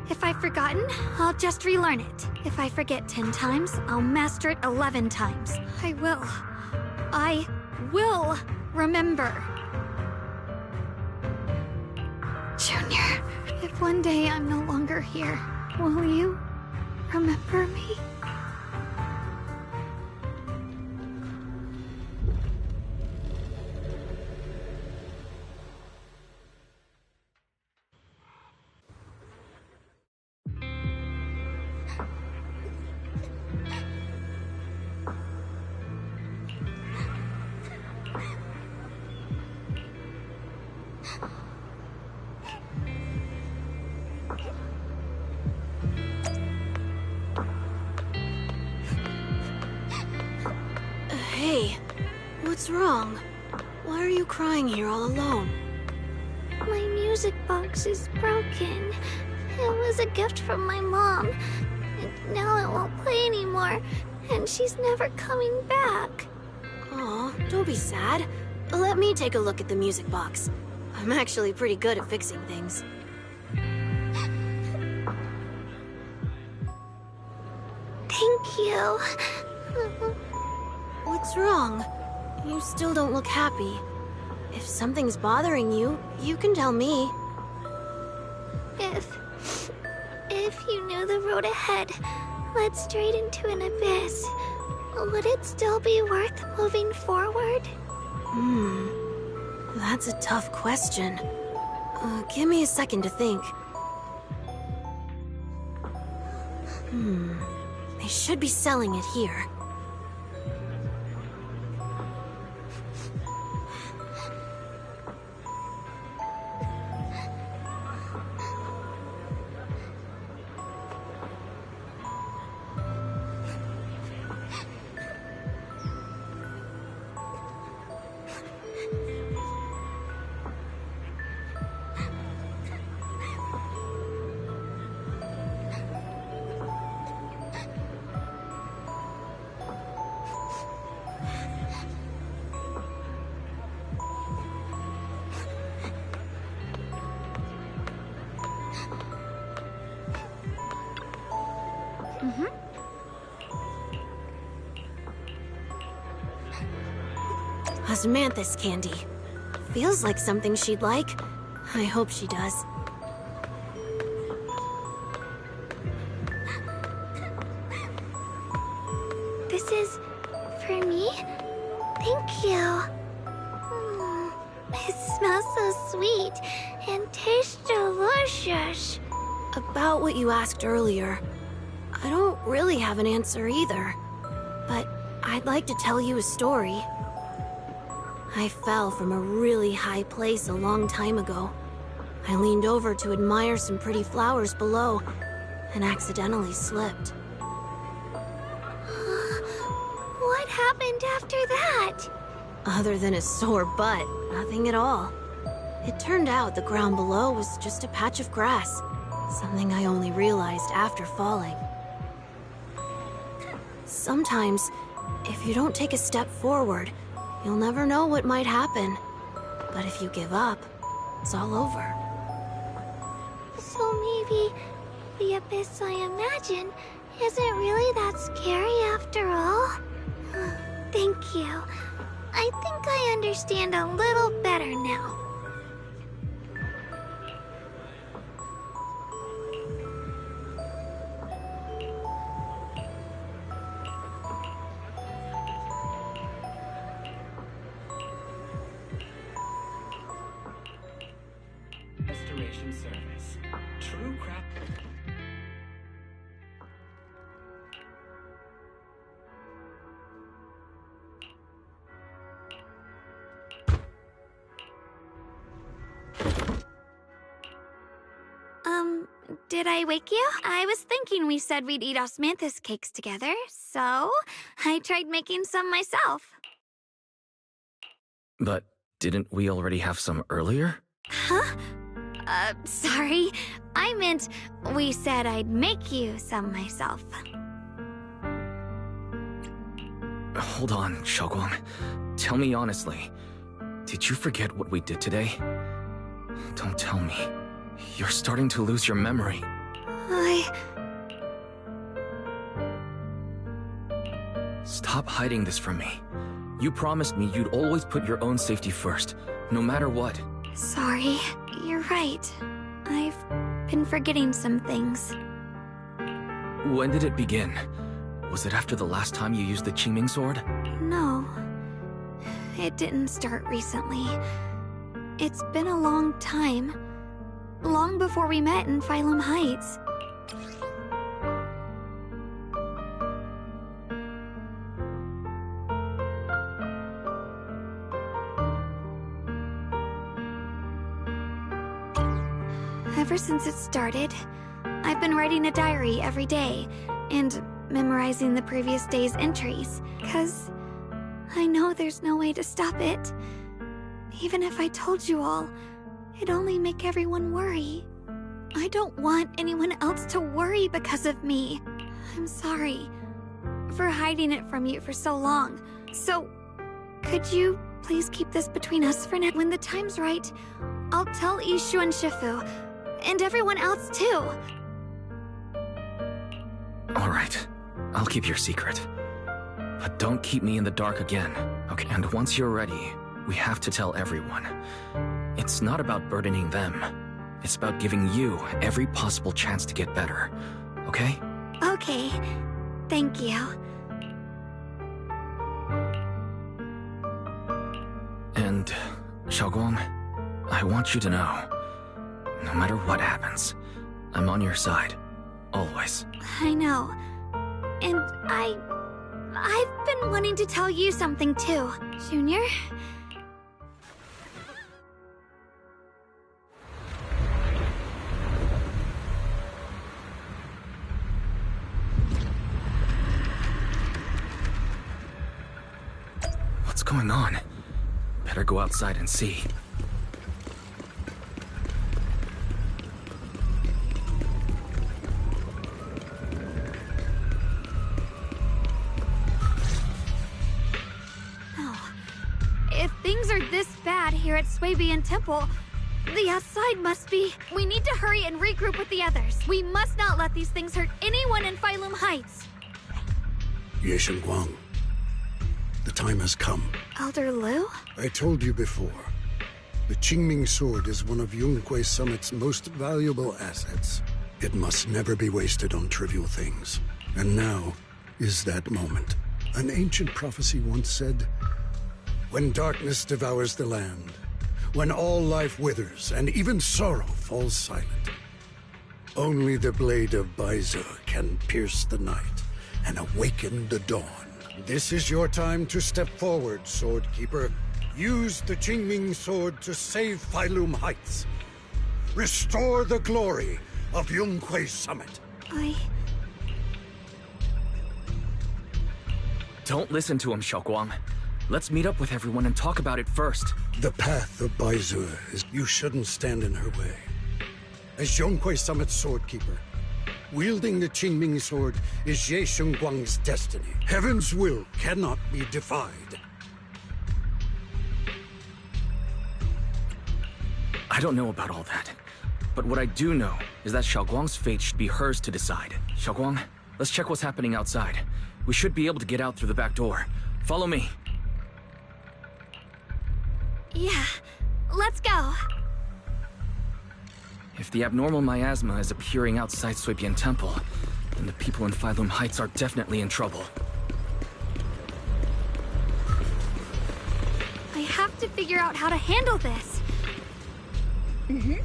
Speaker 20: If I've forgotten, I'll just relearn it. If I forget 10 times, I'll master it 11 times. I will remember. Junior, if one day I'm no longer here, will you remember me?
Speaker 2: Hey, what's wrong? Why are you crying here all alone?
Speaker 13: My music box is broken. It was a gift from my mom, and now it won't play anymore, and she's never coming back.
Speaker 2: Aw, don't be sad. Let me take a look at the music box. I'm actually pretty good at fixing things.
Speaker 13: Thank you.
Speaker 2: What's wrong? You still don't look happy. If something's bothering you, you can tell me.
Speaker 13: If you knew the road ahead led straight into an abyss, would it still be worth moving forward?
Speaker 2: That's a tough question. Give me a second to think. They should be selling it here. Osmanthus candy. Feels like something she'd like. I hope she does.
Speaker 13: This is for me? Thank you. It smells so sweet and tastes delicious.
Speaker 2: About what you asked earlier, I don't really have an answer either. But I'd like to tell you a story. I fell from a really high place a long time ago. I leaned over to admire some pretty flowers below, and accidentally slipped.
Speaker 13: What happened after that?
Speaker 2: Other than a sore butt, nothing at all. It turned out the ground below was just a patch of grass, something I only realized after falling. Sometimes, if you don't take a step forward, you'll never know what might happen. But if you give up, it's all over.
Speaker 13: So maybe the abyss I imagine isn't really that scary after all? Thank you. I think I understand a little better now.
Speaker 21: Restoration service. True crap.
Speaker 20: Did I wake you? I was thinking we said we'd eat osmanthus cakes together, so I tried making some myself.
Speaker 21: But didn't we already have some earlier?
Speaker 20: Huh? Sorry. I meant we said I'd make you some myself.
Speaker 21: Hold on, Xiaoguang. Tell me honestly, did you forget what we did today? Don't tell me. You're starting to lose your memory. Stop hiding this from me. You promised me you'd always put your own safety first, no matter what.
Speaker 20: Sorry. You're right. I've been forgetting some things.
Speaker 21: When did it begin? Was it after the last time you used the Qingming sword?
Speaker 20: No. It didn't start recently. It's been a long time. Long before we met in Phylum Heights. Ever since it started, I've been writing a diary every day and memorizing the previous day's entries, 'cause I know there's no way to stop it. Even if I told you all, it'd only make everyone worry. I don't want anyone else to worry because of me. I'm sorry for hiding it from you for so long. So, could you please keep this between us for now? When the time's right, I'll tell Ishu and Shifu, and everyone else too.
Speaker 21: Alright, I'll keep your secret. But don't keep me in the dark again, okay? And once you're ready, we have to tell everyone. It's not about burdening them. It's about giving you every possible chance to get better, okay?
Speaker 20: Okay, thank you.
Speaker 21: And, Xiaoguang, I want you to know, no matter what happens, I'm on your side, always.
Speaker 20: I know. And I've been wanting to tell you something too, Junior.
Speaker 21: What's going on? Better go outside and see.
Speaker 20: If things are this bad here at Swabian Temple, the outside must be... We need to hurry and regroup with the others. We must not let these things hurt anyone in Phylum Heights.
Speaker 18: Ye Guang, the time has come.
Speaker 20: Elder Liu?
Speaker 18: I told you before, the Qingming sword is one of Yunque Summit's most valuable assets. It must never be wasted on trivial things. And now is that moment. An ancient prophecy once said, when darkness devours the land, when all life withers and even sorrow falls silent, only the blade of Baizu can pierce the night and awaken the dawn. This is your time to step forward, Swordkeeper. Use the Qingming sword to save Phylum Heights. Restore the glory of Yunque Summit.
Speaker 21: Don't listen to him, Xiaoguang. Let's meet up with everyone and talk about it first.
Speaker 18: The path of Baizu is... You shouldn't stand in her way. As Yunque Summit's Swordkeeper, Wielding the Qingming sword is Ye Shengguang's destiny. Heaven's will cannot be defied.
Speaker 21: I don't know about all that. But what I do know is that Xiaoguang's fate should be hers to decide. Xiaoguang, let's check what's happening outside. We should be able to get out through the back door. Follow me.
Speaker 20: Yeah, let's go.
Speaker 21: If the abnormal miasma is appearing outside Suibian Temple, then the people in Phylum Heights are definitely in trouble.
Speaker 20: I have to figure out how to handle this. Mm-hmm.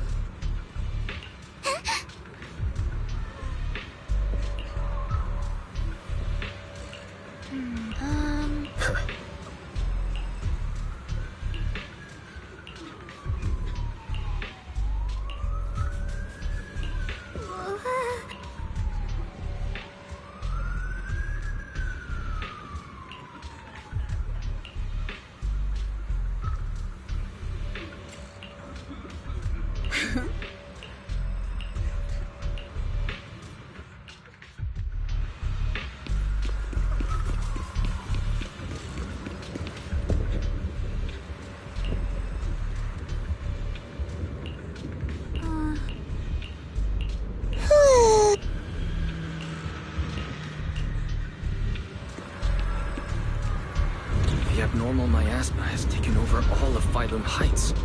Speaker 21: The abnormal miasma has taken over all of Phylum Heights.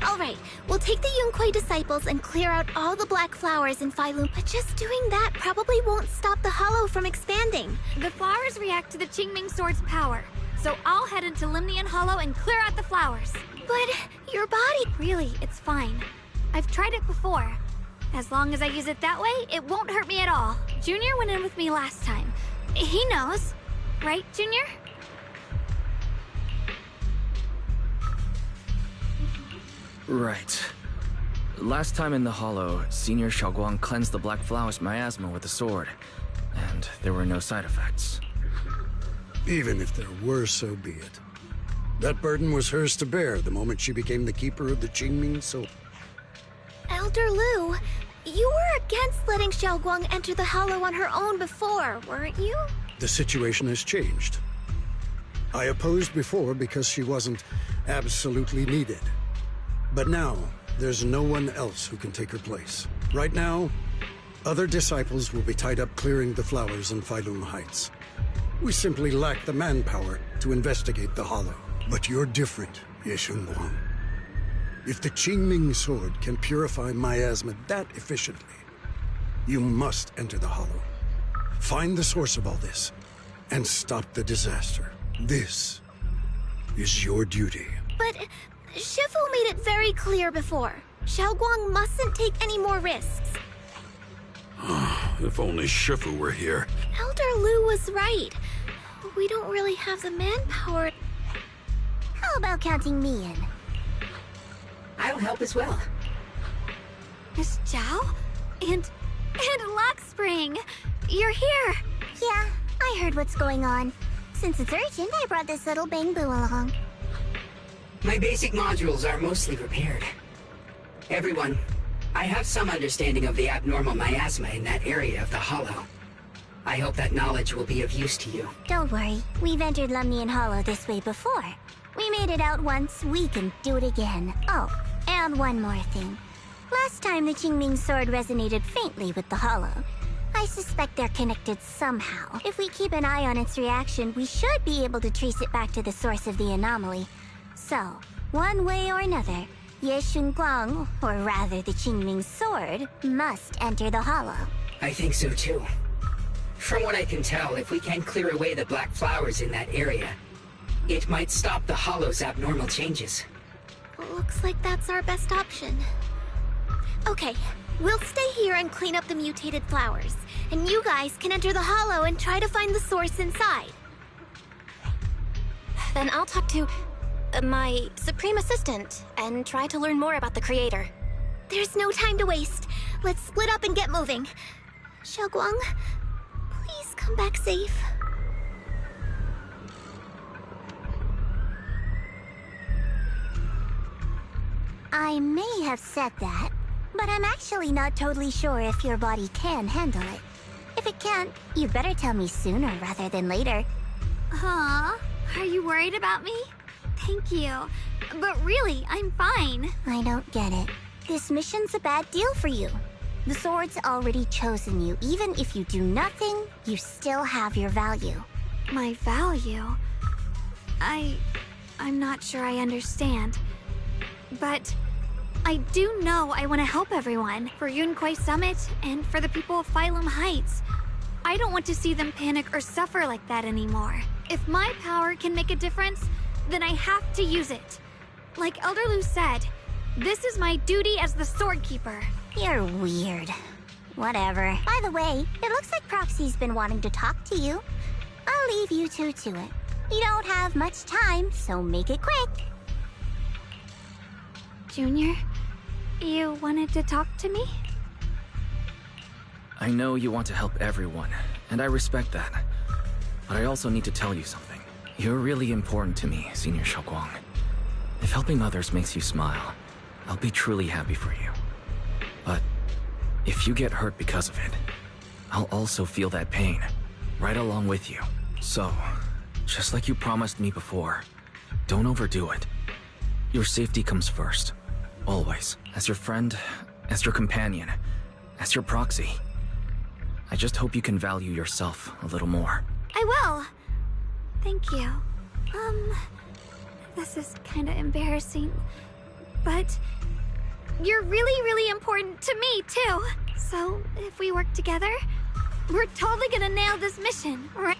Speaker 13: Alright, we'll take the Yunquei disciples and clear out all the black flowers in Phylum, but just doing that probably won't stop the hollow from expanding.
Speaker 20: The flowers react to the Qingming sword's power, so I'll head into Limnian Hollow and clear out the flowers.
Speaker 13: But your body...
Speaker 20: Really, it's fine. I've tried it before. As long as I use it that way, it won't hurt me at all. Junior went in with me last time. He knows. Right, Junior?
Speaker 21: Right. Last time in the Hollow, Senior Xiaoguang cleansed the Black Flowers miasma with the sword, and there were no side effects.
Speaker 18: Even if there were, so be it. That burden was hers to bear the moment she became the keeper of the Qingming sword.
Speaker 13: Elder Lu, you were against letting Xiaoguang enter the hollow on her own before, weren't you?
Speaker 18: The situation has changed. I opposed before because she wasn't absolutely needed. But now, there's no one else who can take her place. Right now, other disciples will be tied up clearing the flowers in Phylum Heights. We simply lack the manpower to investigate the hollow. But you're different, Ye Shengguang. If the Qingming sword can purify miasma that efficiently, you must enter the hollow. Find the source of all this, and stop the disaster. This is your duty.
Speaker 13: But Shifu made it very clear before. Xiaoguang mustn't take any more risks.
Speaker 22: If only Shifu were here.
Speaker 13: Elder Lu was right. We don't really have the manpower.
Speaker 5: How about counting me in?
Speaker 3: I'll help as well.
Speaker 20: Miss Zhao? And Lockspring! You're here!
Speaker 5: Yeah, I heard what's going on. Since it's urgent, I brought this little bamboo along.
Speaker 3: My basic modules are mostly repaired. Everyone, I have some understanding of the abnormal miasma in that area of the hollow. I hope that knowledge will be of use to you.
Speaker 5: Don't worry, we've entered Limnian Hollow this way before. We made it out once, we can do it again. Oh, and one more thing. Last time the Qingming sword resonated faintly with the hollow. I suspect they're connected somehow. If we keep an eye on its reaction, we should be able to trace it back to the source of the anomaly. So, one way or another, Ye Shunguang, or rather the Qingming sword, must enter the hollow.
Speaker 3: I think so too. From what I can tell, if we can clear away the black flowers in that area, it might stop the hollow's abnormal changes.
Speaker 13: Looks like that's our best option. Okay, we'll stay here and clean up the mutated flowers, and you guys can enter the hollow and try to find the source inside.
Speaker 15: Then I'll talk to my Supreme Assistant and try to learn more about the creator.
Speaker 13: There's no time to waste. Let's split up and get moving. Xiaoguang, please come back safe.
Speaker 5: I may have said that, but I'm actually not totally sure if your body can handle it. If it can't, you better tell me sooner rather than later.
Speaker 20: Huh? Are you worried about me? Thank you. But really, I'm fine.
Speaker 5: I don't get it. This mission's a bad deal for you. The sword's already chosen you. Even if you do nothing, you still have your value.
Speaker 20: My value? I'm not sure I understand. But I do know I want to help everyone. For Yunquai Summit and for the people of Phylum Heights. I don't want to see them panic or suffer like that anymore. If my power can make a difference, then I have to use it. Like Elder Lu said, this is my duty as the Sword Keeper.
Speaker 5: You're weird. Whatever. By the way, it looks like Proxy's been wanting to talk to you. I'll leave you two to it. You don't have much time, so make it quick.
Speaker 20: Junior, you wanted to talk to me?
Speaker 21: I know you want to help everyone, and I respect that. But I also need to tell you something. You're really important to me, Senior Xiaoguang. If helping others makes you smile, I'll be truly happy for you. But if you get hurt because of it, I'll also feel that pain, right along with you. So, just like you promised me before, don't overdo it. Your safety comes first. Always. As your friend, as your companion, as your proxy. I just hope you can value yourself a little more.
Speaker 20: I will. Thank you. This is kinda embarrassing, but you're really important to me, too. So, if we work together, we're totally gonna nail this mission, right?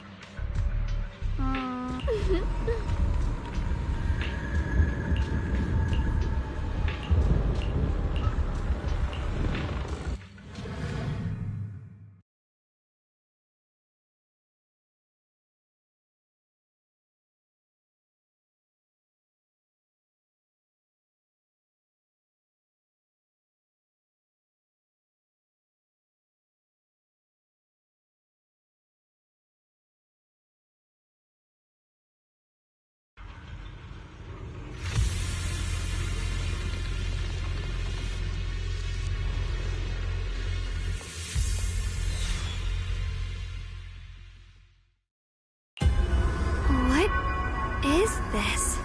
Speaker 20: Is this?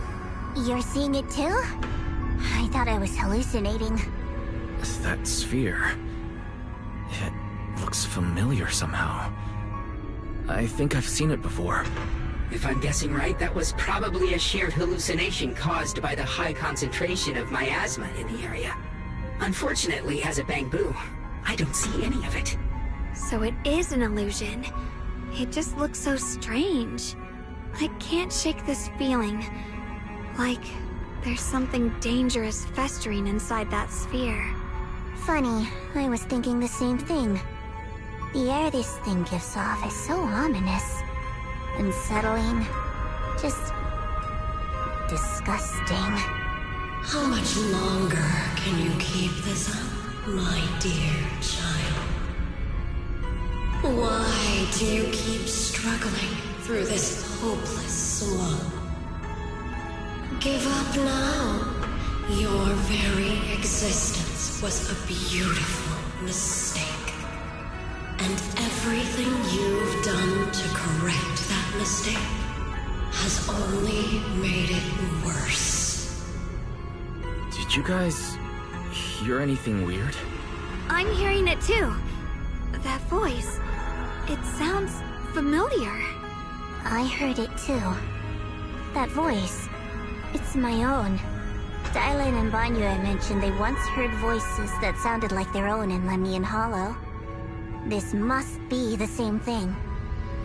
Speaker 5: You're seeing it too? I thought I was hallucinating.
Speaker 21: That sphere... it looks familiar somehow. I think I've seen it before.
Speaker 3: If I'm guessing right, that was probably a shared hallucination caused by the high concentration of miasma in the area. Unfortunately, as a Bangbu, I don't see any of it.
Speaker 20: So it is an illusion. It just looks so strange. I can't shake this feeling. Like there's something dangerous festering inside that sphere.
Speaker 5: Funny, I was thinking the same thing. The air this thing gives off is so ominous. Unsettling. Just... disgusting.
Speaker 9: How much longer can you keep this up, my dear child? Why do you keep struggling through this hopeless swamp? Give up now. Your very existence was a beautiful mistake. And everything you've done to correct that mistake has only made it worse.
Speaker 21: Did you guys hear anything weird?
Speaker 20: I'm hearing it too. That voice. It sounds familiar.
Speaker 5: I heard it too. That voice. It's my own. Dylan and Banyue mentioned they once heard voices that sounded like their own in Lemnian Hollow. This must be the same thing.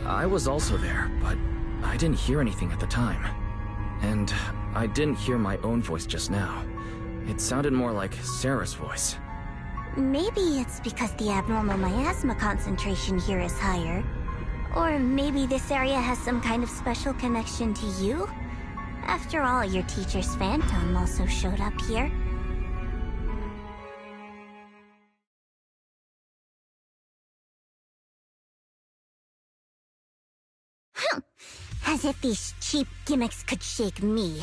Speaker 21: I was also there, but I didn't hear anything at the time. And I didn't hear my own voice just now. It sounded more like Sarah's voice.
Speaker 5: Maybe it's because the abnormal miasma concentration here is higher. Or maybe this area has some kind of special connection to you? After all, your teacher's phantom also showed up here. As if these cheap gimmicks could shake me.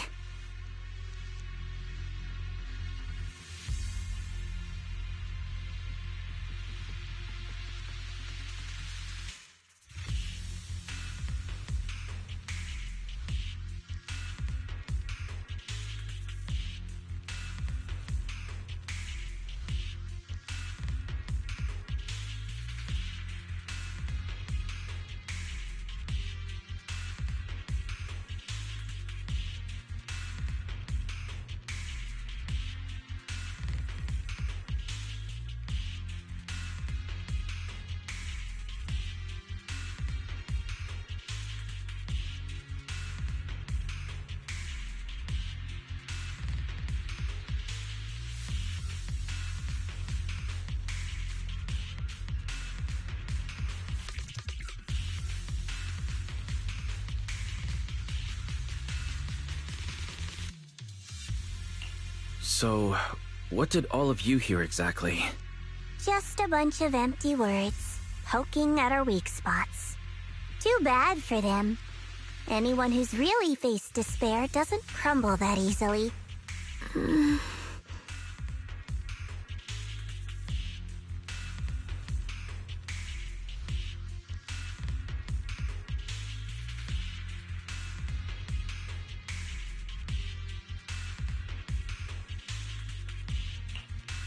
Speaker 21: So, what did all of you hear exactly?
Speaker 5: Just a bunch of empty words, poking at our weak spots. Too bad for them. Anyone who's really faced despair doesn't crumble that easily.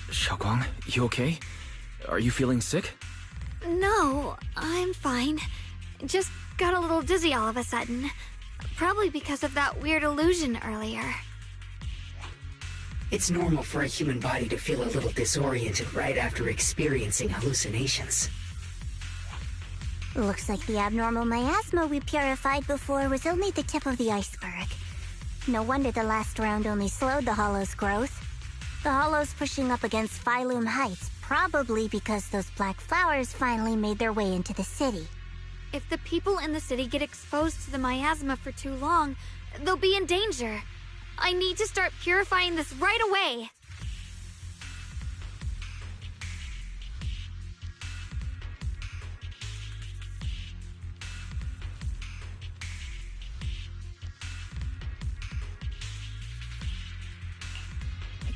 Speaker 21: Xiaoguang, you okay? Are you feeling sick?
Speaker 20: No, I'm fine. Just got a little dizzy all of a sudden. Probably because of that weird illusion earlier.
Speaker 3: It's normal for a human body to feel a little disoriented right after experiencing hallucinations.
Speaker 5: Looks like the abnormal miasma we purified before was only the tip of the iceberg. No wonder the last round only slowed the Hollow's growth. The Hollow's pushing up against Phylum Heights, probably because those black flowers finally made their way into the city.
Speaker 20: If the people in the city get exposed to the miasma for too long, they'll be in danger. I need to start purifying this right away.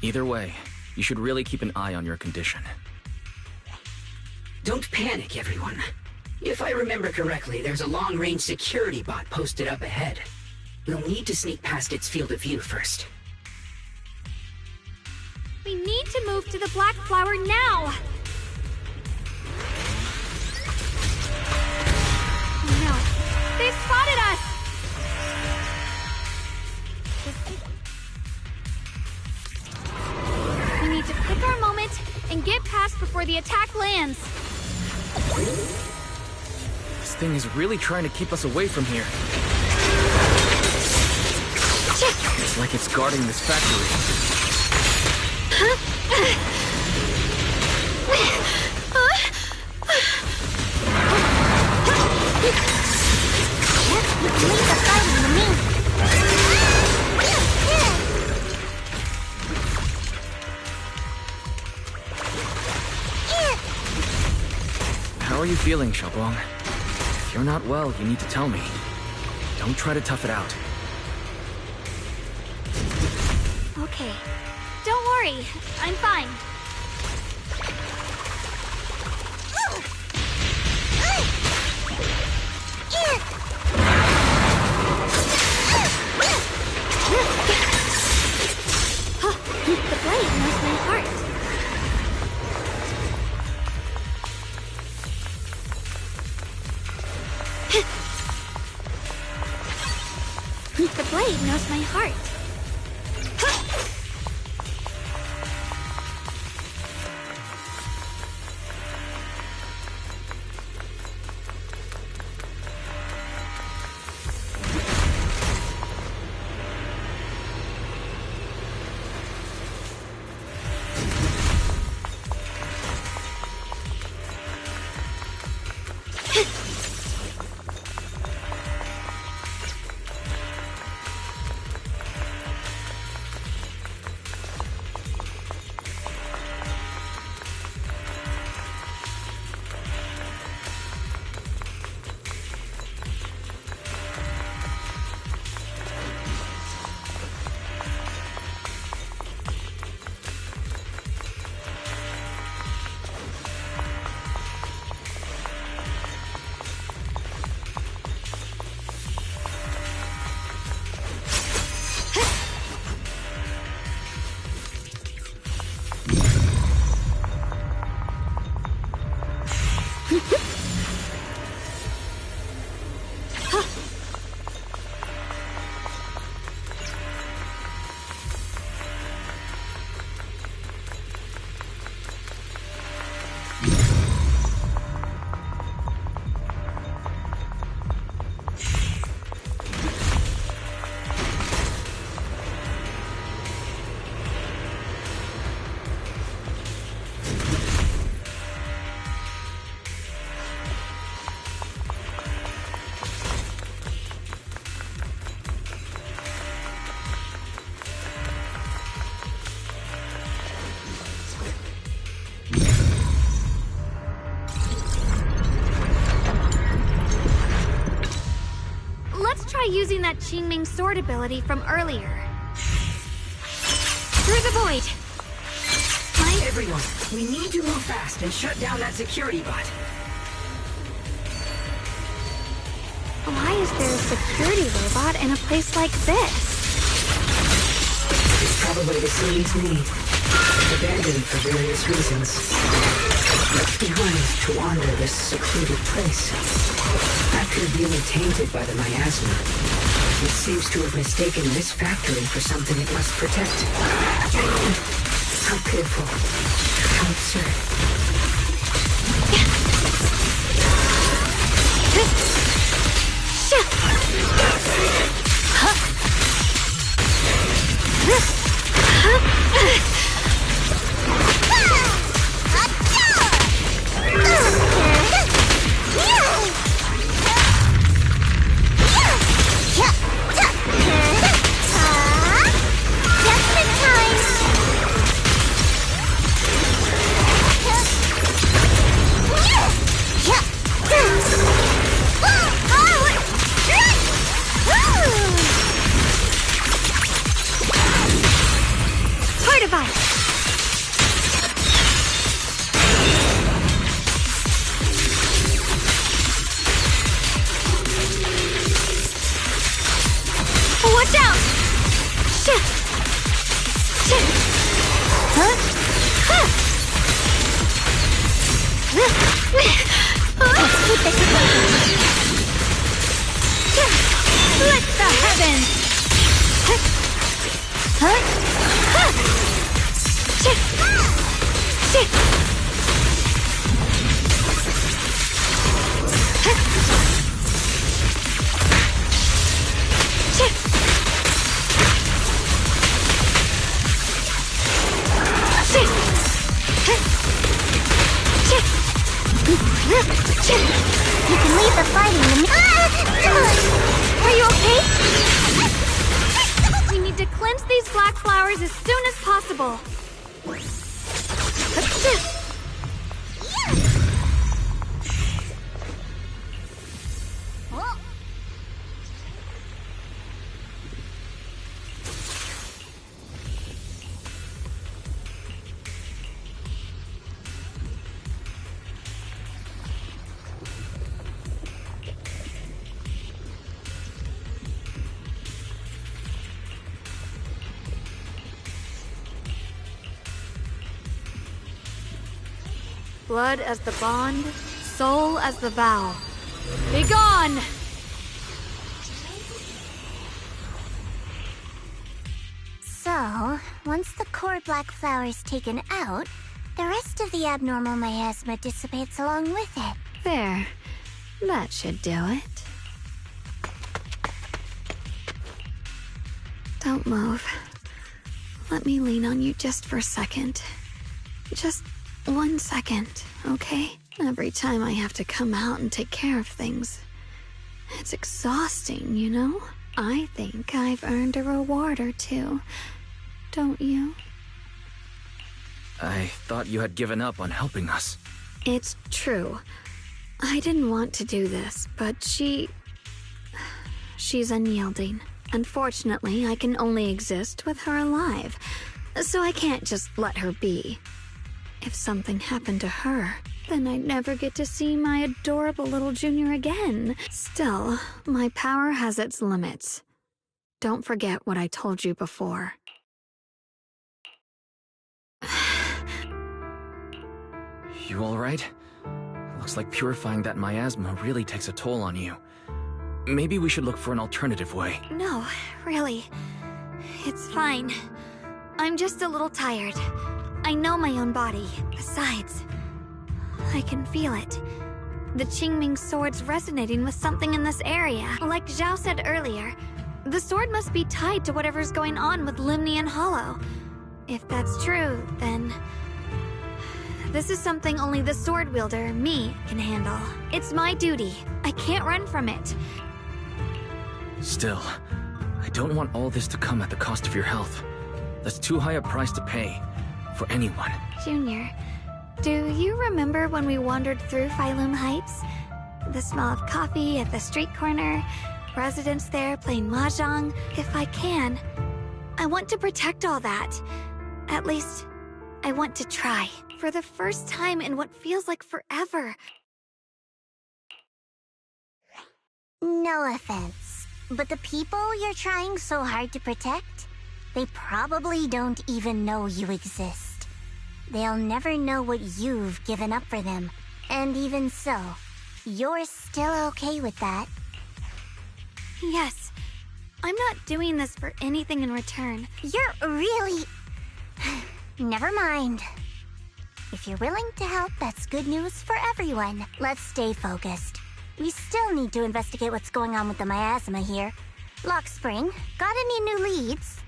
Speaker 21: Either way, you should really keep an eye on your condition.
Speaker 3: Don't panic, everyone. If I remember correctly, there's a long-range security bot posted up ahead. We'll need to sneak past its field of view first.
Speaker 20: We need to move to the black flower now! No, they spotted us! We need to pick our moment and get past before the attack lands.
Speaker 21: This thing is really trying to keep us away from here. It's like it's guarding this factory.
Speaker 5: Leave the fighting to me.
Speaker 21: How are you feeling, Xiaoguang? If you're not well, you need to tell me. Don't try to tough it out.
Speaker 20: Okay. Don't worry, I'm fine. The blade knows my heart. touch my heart. Using that Qingming sword ability from earlier. Through the void!
Speaker 3: Everyone, we need to move fast and shut down that security bot.
Speaker 20: Why is there a security robot in a place like this?
Speaker 3: It's probably the Sea's need. Abandoned for various reasons. Left behind to wander this secluded place. After being tainted by the miasma, it seems to have mistaken this factory for something it must protect. How pitiful. How absurd.
Speaker 20: Blood as the bond, soul as the vow. Be gone!
Speaker 5: core black flowers taken out, the rest of the abnormal miasma dissipates along with it.
Speaker 20: There. That should do it. Don't move. Let me lean on you just for a second. Just 1 second, okay? Every time I have to come out and take care of things. It's exhausting, you know? I think I've earned a reward or two. Don't you?
Speaker 21: I thought you had given up on helping us.
Speaker 20: It's true. I didn't want to do this, but she's unyielding. Unfortunately, I can only exist with her alive, so I can't just let her be. If something happened to her, then I'd never get to see my adorable little junior again. Still, my power has its limits. Don't forget what I told you before.
Speaker 21: You alright? Looks like purifying that miasma really takes a toll on you. Maybe we should look for an alternative way.
Speaker 20: No, really. It's fine. I'm just a little tired. I know my own body. Besides, I can feel it. The Qingming sword's resonating with something in this area. Like Zhao said earlier, the sword must be tied to whatever's going on with Limnian Hollow. If that's true, then this is something only the sword wielder, me, can handle. It's my duty. I can't run from it.
Speaker 21: Still, I don't want all this to come at the cost of your health. That's too high a price to pay. For anyone.
Speaker 20: Junior, do you remember when we wandered through Phylum Heights? The smell of coffee at the street corner, residents there playing mahjong. If I can, I want to protect all that. At least, I want to try. For the first time in what feels like forever.
Speaker 5: No offense, but the people you're trying so hard to protect, they probably don't even know you exist. They'll never know what you've given up for them. And even so, you're still okay with that.
Speaker 20: Yes. I'm not doing this for anything in return.
Speaker 5: You're really... Never mind. If you're willing to help, that's good news for everyone. Let's stay focused. We still need to investigate what's going on with the miasma here. Lock Spring, got any new leads?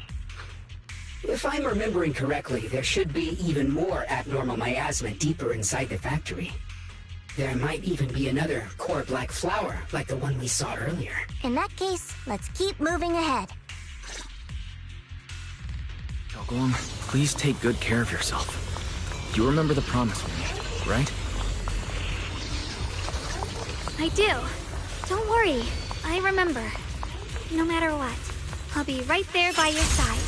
Speaker 3: If I'm remembering correctly, there should be even more abnormal miasma deeper inside the factory. There might even be another core black flower, like the one we saw earlier.
Speaker 5: In that case, let's keep moving ahead.
Speaker 21: Xiaoguang, please take good care of yourself. You remember the promise we made, right?
Speaker 20: I do. Don't worry. I remember. No matter what, I'll be right there by your side.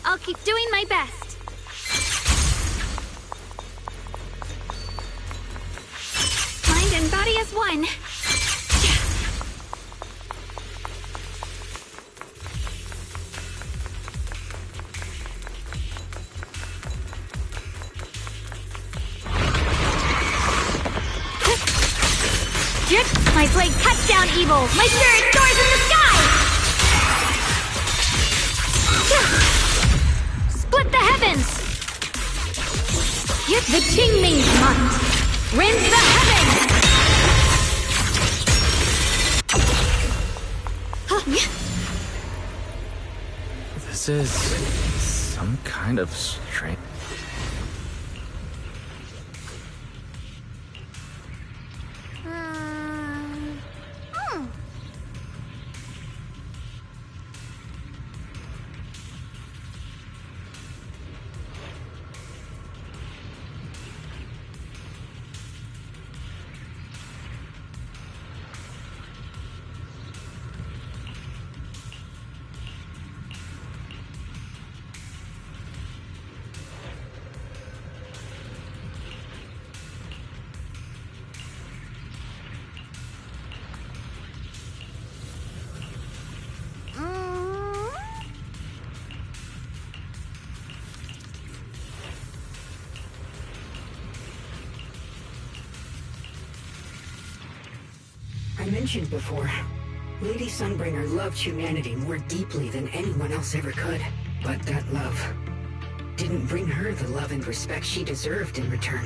Speaker 20: I'll keep doing my best. Mind and body as one. My blade cuts down evil. My spirit soars in the sky. Split the heavens! The Qingming's might rends the heavens!
Speaker 21: This is some kind of strange...
Speaker 3: I mentioned before, Lady Sunbringer loved humanity more deeply than anyone else ever could. But that love, didn't bring her the love and respect she deserved in return.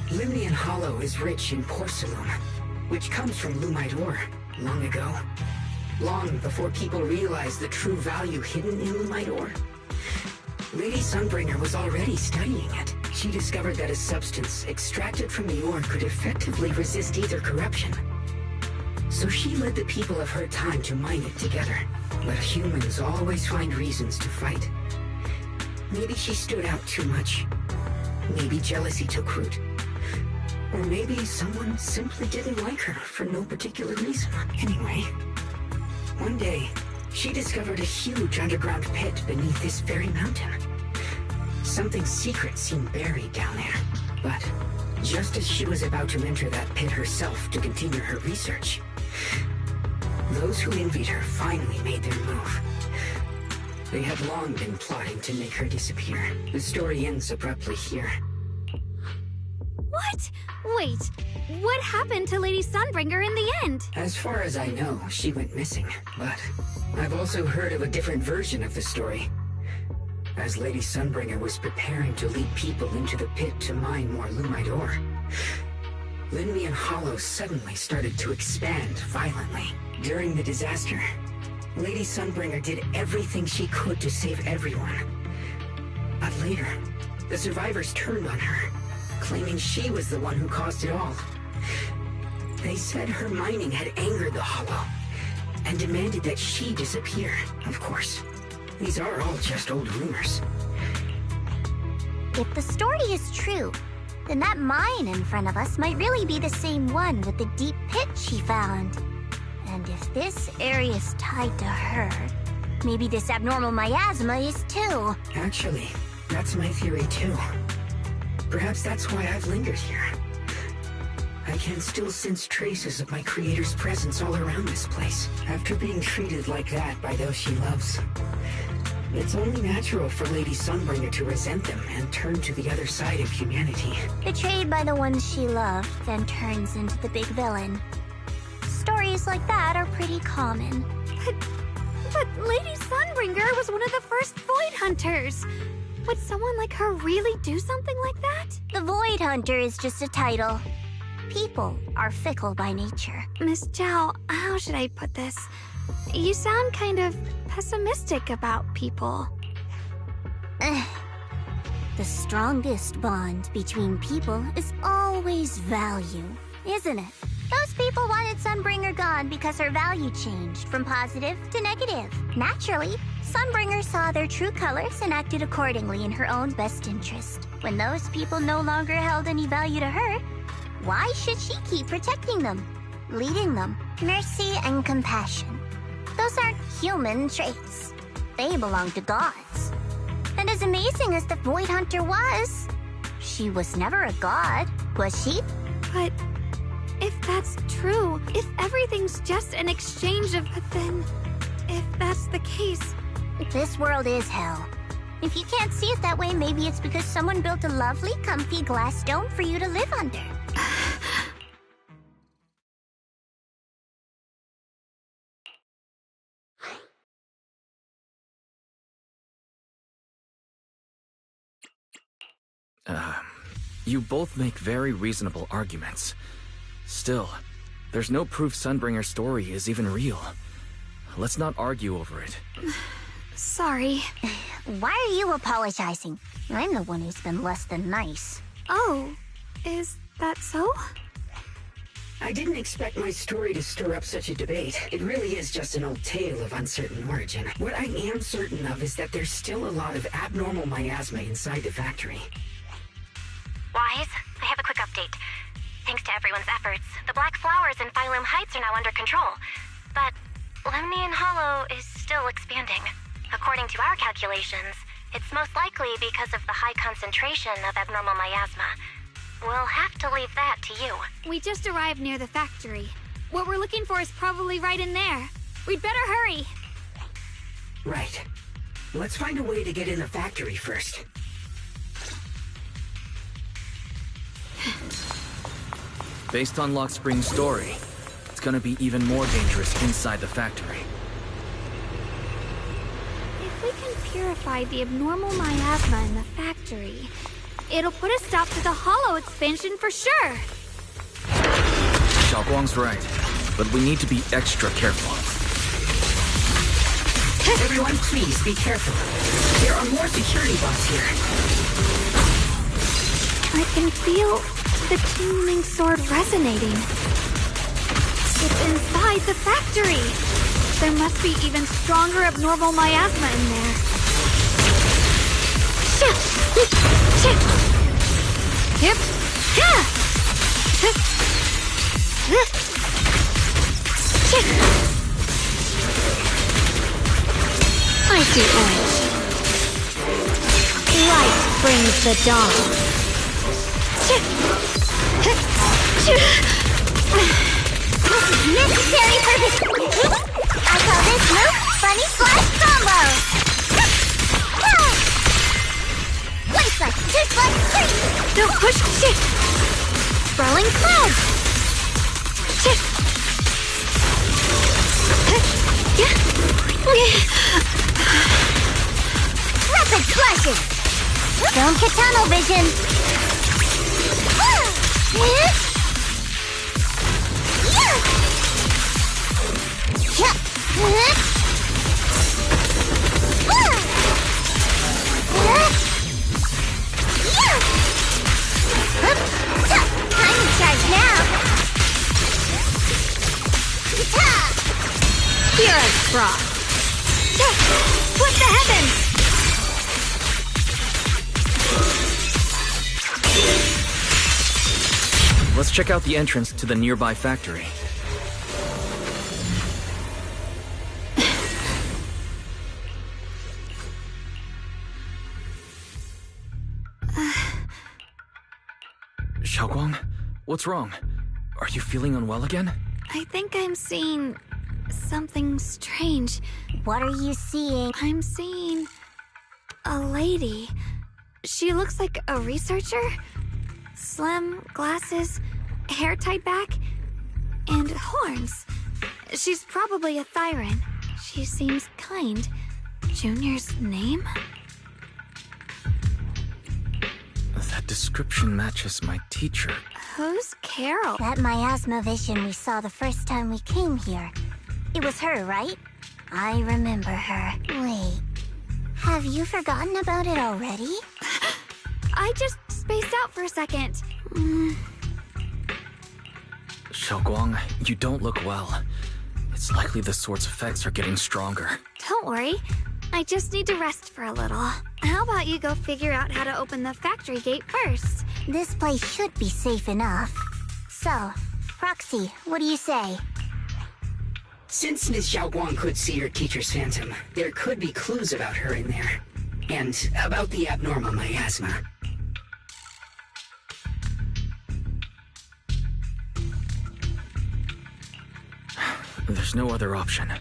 Speaker 3: Limnian Hollow is rich in porcelain, which comes from Lumite ore, long ago. Long before people realized the true value hidden in Lumite ore. Lady Sunbringer was already studying it. She discovered that a substance extracted from the ore could effectively resist ether corruption. So she led the people of her time to mine it together. But humans always find reasons to fight. Maybe she stood out too much. Maybe jealousy took root. Or maybe someone simply didn't like her for no particular reason. Anyway, one day, she discovered a huge underground pit beneath this very mountain. Something secret seemed buried down there. But just as she was about to enter that pit herself to continue her research, those who envied her finally made their move. They had long been plotting to make her disappear. The story ends abruptly here.
Speaker 20: What? Wait, what happened to Lady Sunbringer in the end?
Speaker 3: As far as I know, she went missing, but I've also heard of a different version of the story. As Lady Sunbringer was preparing to lead people into the pit to mine more Lumite ore, Limnian Hollow suddenly started to expand violently. During the disaster, Lady Sunbringer did everything she could to save everyone. But later, the survivors turned on her, claiming she was the one who caused it all. They said her mining had angered the Hollow, and demanded that she disappear. Of course, these are all just old rumors.
Speaker 5: If the story is true, then that mine in front of us might really be the same one with the deep pit she found. And if this area is tied to her, maybe this abnormal miasma is too.
Speaker 3: Actually, that's my theory too. Perhaps that's why I've lingered here. I can still sense traces of my creator's presence all around this place. After being treated like that by those she loves, it's only natural for Lady Sunbringer to resent them and turn to the other side of humanity.
Speaker 5: Betrayed by the ones she loved, then turns into the big villain. Stories like that are pretty common.
Speaker 20: But Lady Sunbringer was one of the first Void Hunters. Would someone like her really do something like that?
Speaker 5: The Void Hunter is just a title. People are fickle by nature.
Speaker 20: Miss Zhao, how should I put this? You sound kind of pessimistic about people.
Speaker 5: The strongest bond between people is always value, isn't it? Those people wanted Sunbringer gone because her value changed from positive to negative. Naturally, Sunbringer saw their true colors and acted accordingly in her own best interest. When those people no longer held any value to her, why should she keep protecting them, leading them? Mercy and compassion. Those aren't human traits. They belong to gods. And as amazing as the Void Hunter was, she was never a god, was she?
Speaker 20: But if that's true, if everything's just an exchange of... then... if that's the case...
Speaker 5: This world is hell. If you can't see it that way, maybe it's because someone built a lovely, comfy glass dome for you to live under.
Speaker 21: You both make very reasonable arguments. Still, there's no proof Sunbringer's story is even real. Let's not argue over it.
Speaker 20: Sorry.
Speaker 5: Why are you apologizing? I'm the one who's been less than nice.
Speaker 20: Oh, is that so?
Speaker 3: I didn't expect my story to stir up such a debate. It really is just an old tale of uncertain origin. What I am certain of is that there's still a lot of abnormal miasma inside the factory.
Speaker 15: Wise, I have a quick update. Thanks to everyone's efforts, the Black Flowers in Phylum Heights are now under control. But Lemnian Hollow is still expanding. According to our calculations, it's most likely because of the high concentration of abnormal miasma. We'll have to leave that to you.
Speaker 20: We just arrived near the factory. What we're looking for is probably right in there. We'd better hurry.
Speaker 3: Right. Let's find a way to get in the factory first.
Speaker 21: Based on Lock Spring's story, it's gonna be even more dangerous inside the factory.
Speaker 20: If we can purify the abnormal miasma in the factory, factory. It'll put a stop to the Hollow expansion for sure.
Speaker 21: Xiaoguang's right, but we need to be extra careful.
Speaker 3: Everyone, please be careful. There are more security bots here.
Speaker 20: I can feel the tingling sword resonating. It's inside the factory. There must be even stronger abnormal miasma in there. Yep. I see orange. Light brings the dawn.
Speaker 5: This is necessary purpose. I call this move Funny Slash Combo. One slash, two slash, three.
Speaker 20: Don't push.
Speaker 5: Rolling clouds. Rapid splashes. Don't get tunnel vision. Time to charge now.
Speaker 20: Pure frost. What the heavens?
Speaker 21: Let's check out the entrance to the nearby factory. Xiaoguang, what's wrong? Are you feeling unwell again?
Speaker 20: I think I'm seeing something strange.
Speaker 5: What are you seeing?
Speaker 20: I'm seeing a lady. She looks like a researcher. Slim, glasses, hair tied back, and horns. She's probably a Thyran. She seems kind. Junior's name?
Speaker 21: That description matches my teacher.
Speaker 20: Who's Carol?
Speaker 5: That miasma vision we saw the first time we came here. It was her, right? I remember her. Wait, have you forgotten about it already?
Speaker 20: I just spaced out for a second.
Speaker 21: Xiaoguang, you don't look well. It's likely the sword's effects are getting stronger.
Speaker 20: Don't worry. I just need to rest for a little. How about you go figure out how to open the factory gate first?
Speaker 5: This place should be safe enough. So, Roxy, what do you say?
Speaker 3: Since Ms. Xiaoguang could see her teacher's phantom, there could be clues about her in there. And about the abnormal miasma.
Speaker 21: There's no other option.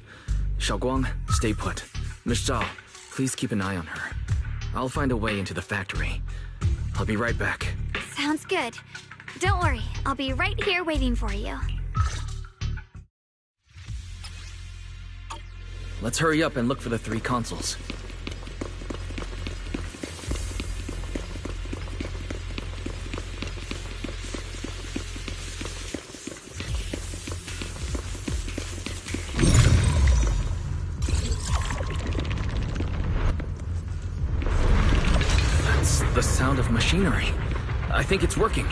Speaker 21: Xiaoguang, stay put. Miss Zhao, please keep an eye on her. I'll find a way into the factory. I'll be right back.
Speaker 20: Sounds good. Don't worry, I'll be right here waiting for you.
Speaker 21: Let's hurry up and look for the 3 consoles. That's the sound of machinery. I think it's working.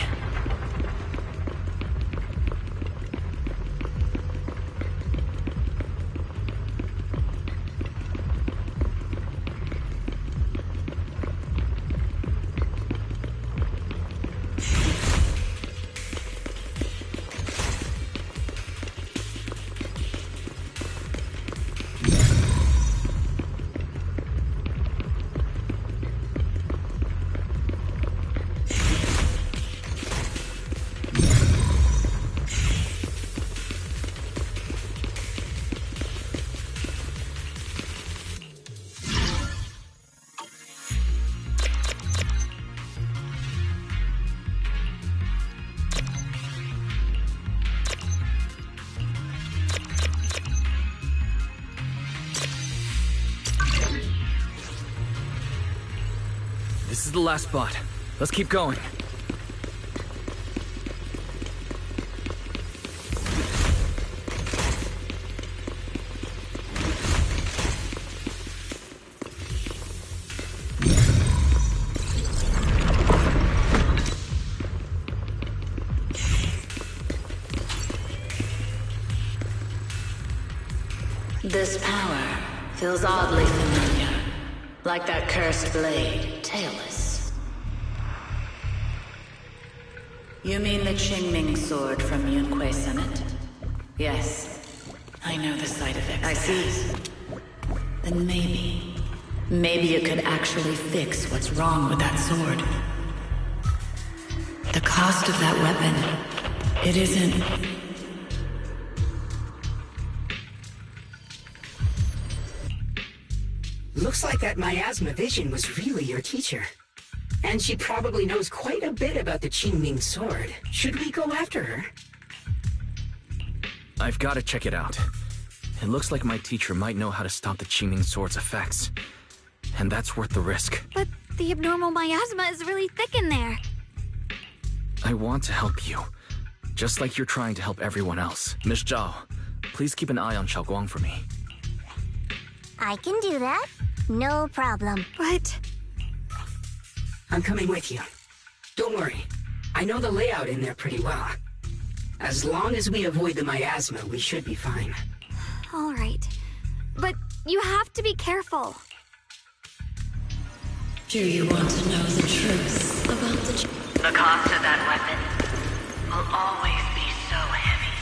Speaker 21: the last spot. Let's keep going.
Speaker 1: This power feels oddly familiar. Like that cursed blade, tailless. You mean the Qingming sword from Yunque Summit? Yes. I know the side effects. I see. Then maybe you could actually fix what's wrong with that sword. The cost of that weapon, it isn't...
Speaker 3: Looks like that miasma vision was really your teacher. And she probably knows quite a bit about the Qingming sword. Should we go after her?
Speaker 21: I've got to check it out. It looks like my teacher might know how to stop the Qingming sword's effects. And that's worth the risk.
Speaker 20: But the abnormal miasma is really thick in there.
Speaker 21: I want to help you. Just like you're trying to help everyone else. Miss Zhao, please keep an eye on Xiaoguang for me.
Speaker 5: I can do that. No problem.
Speaker 20: But...
Speaker 3: I'm coming with you. Don't worry. I know the layout in there pretty well. As long as we avoid the miasma, we should be fine.
Speaker 20: All right. But you have to be careful.
Speaker 9: Do you want to know the truth about
Speaker 1: The cost of that weapon will always be so heavy.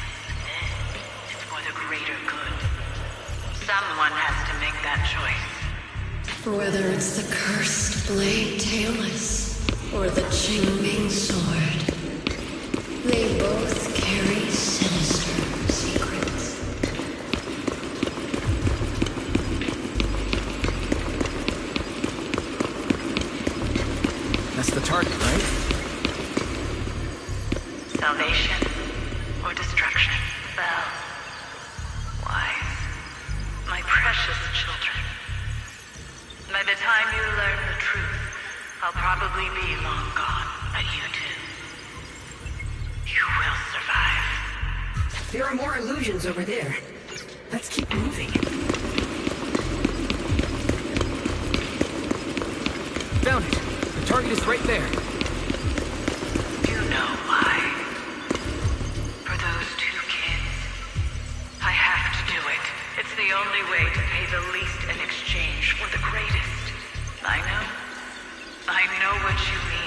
Speaker 1: This is for the greater good. Someone has to make that choice.
Speaker 9: Whether it's the cursed blade tailless or the Qingming sword, they both carry sinister secrets.
Speaker 21: That's the target, right?
Speaker 1: Salvation or destruction. Well, wise. My precious children. By the time you learn the truth, I'll probably be long gone, but you two, you will survive.
Speaker 3: There are more illusions over there. Let's keep moving.
Speaker 21: Found it! The target is right there.
Speaker 1: You know why. For those two kids, I have to do it. It's the only way to pay the least in exchange for the greatest. I know what you mean.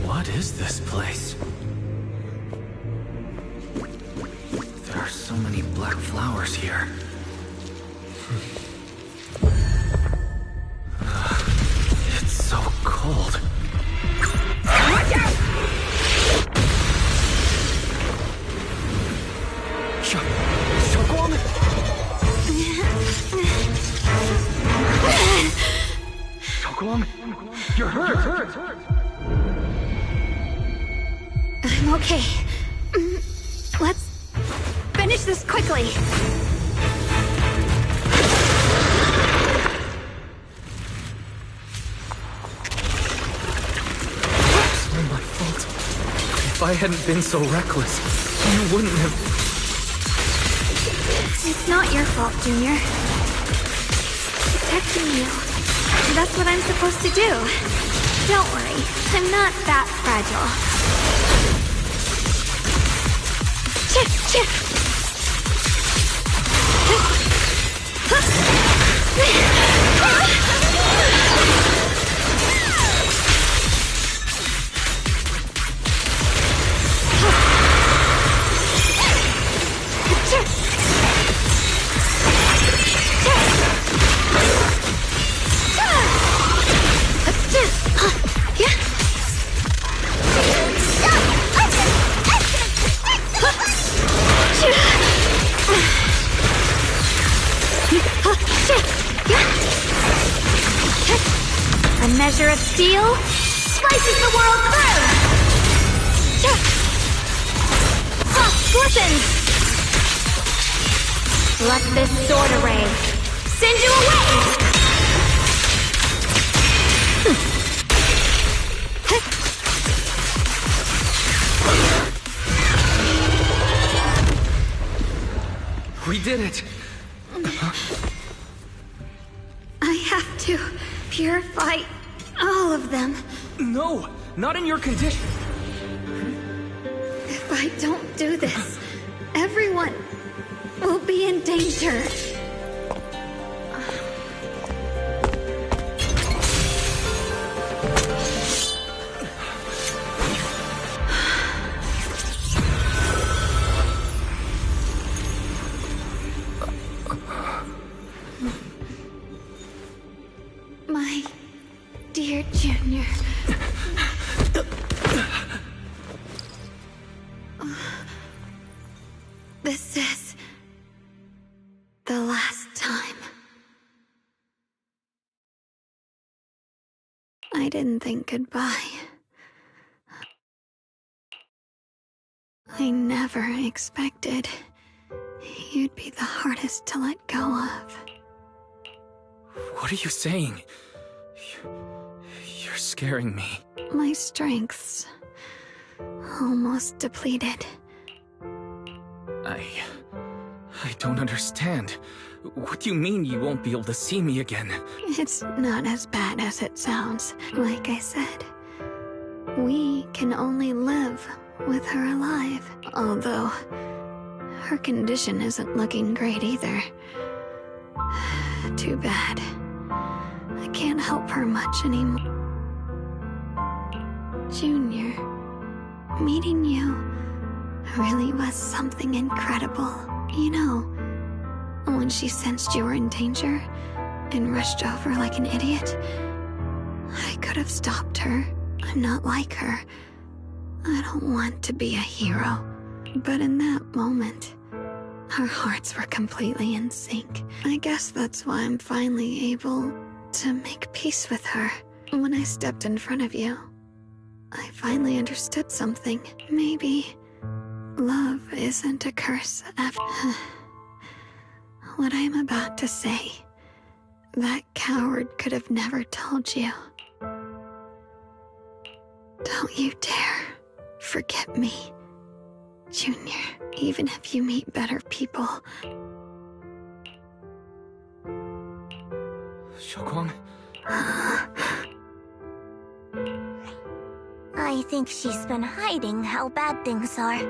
Speaker 21: What is this place? There are so many black flowers here. It's so cold.
Speaker 3: Watch out!
Speaker 21: Xiaoguang! Xiaoguang, you're hurt!
Speaker 20: I'm okay. Let's finish this quickly.
Speaker 21: It's all my fault. If I hadn't been so reckless, you wouldn't have...
Speaker 20: It's not your fault, Junior. Protecting you. That's what I'm supposed to do. Don't worry, I'm not that fragile. A measure of steel slices the world through! Frost glistens! Let this sword array send you away!
Speaker 21: We did it!
Speaker 20: I have to purify all of them.
Speaker 21: No! Not in your condition!
Speaker 20: If I don't do this, everyone will be in danger. My dear Junior. This is the last time. I didn't think goodbye. I never expected you'd be the hardest to let go of.
Speaker 21: What are you saying? You're scaring me.
Speaker 20: My strength's almost depleted.
Speaker 21: I don't understand. What do you mean you won't be able to see me again?
Speaker 20: It's not as bad as it sounds. Like I said, we can only live with her alive. Although, her condition isn't looking great either. Too bad. I can't help her much anymore. Junior, meeting you really was something incredible. You know, when she sensed you were in danger and rushed over like an idiot, I could have stopped her. I'm not like her. I don't want to be a hero. But in that moment, our hearts were completely in sync. I guess that's why I'm finally able to make peace with her. When I stepped in front of you, I finally understood something. Maybe love isn't a curse after what I'm about to say. That coward could have never told you. Don't you dare forget me, Junior, even if you meet better people.
Speaker 21: Xiaoguang?
Speaker 5: I think she's been hiding how bad things are.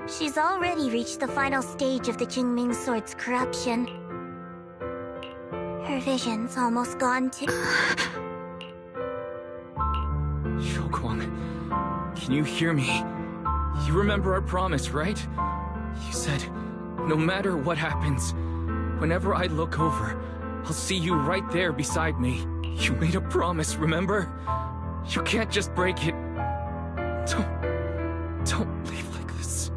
Speaker 5: She's already reached the final stage of the Jingming Sword's corruption. Her vision's almost gone too.
Speaker 21: Xiaoguang, can you hear me? You remember our promise, right? You said, no matter what happens, whenever I look over, I'll see you right there beside me. You made a promise, remember? You can't just break it. Don't leave like this.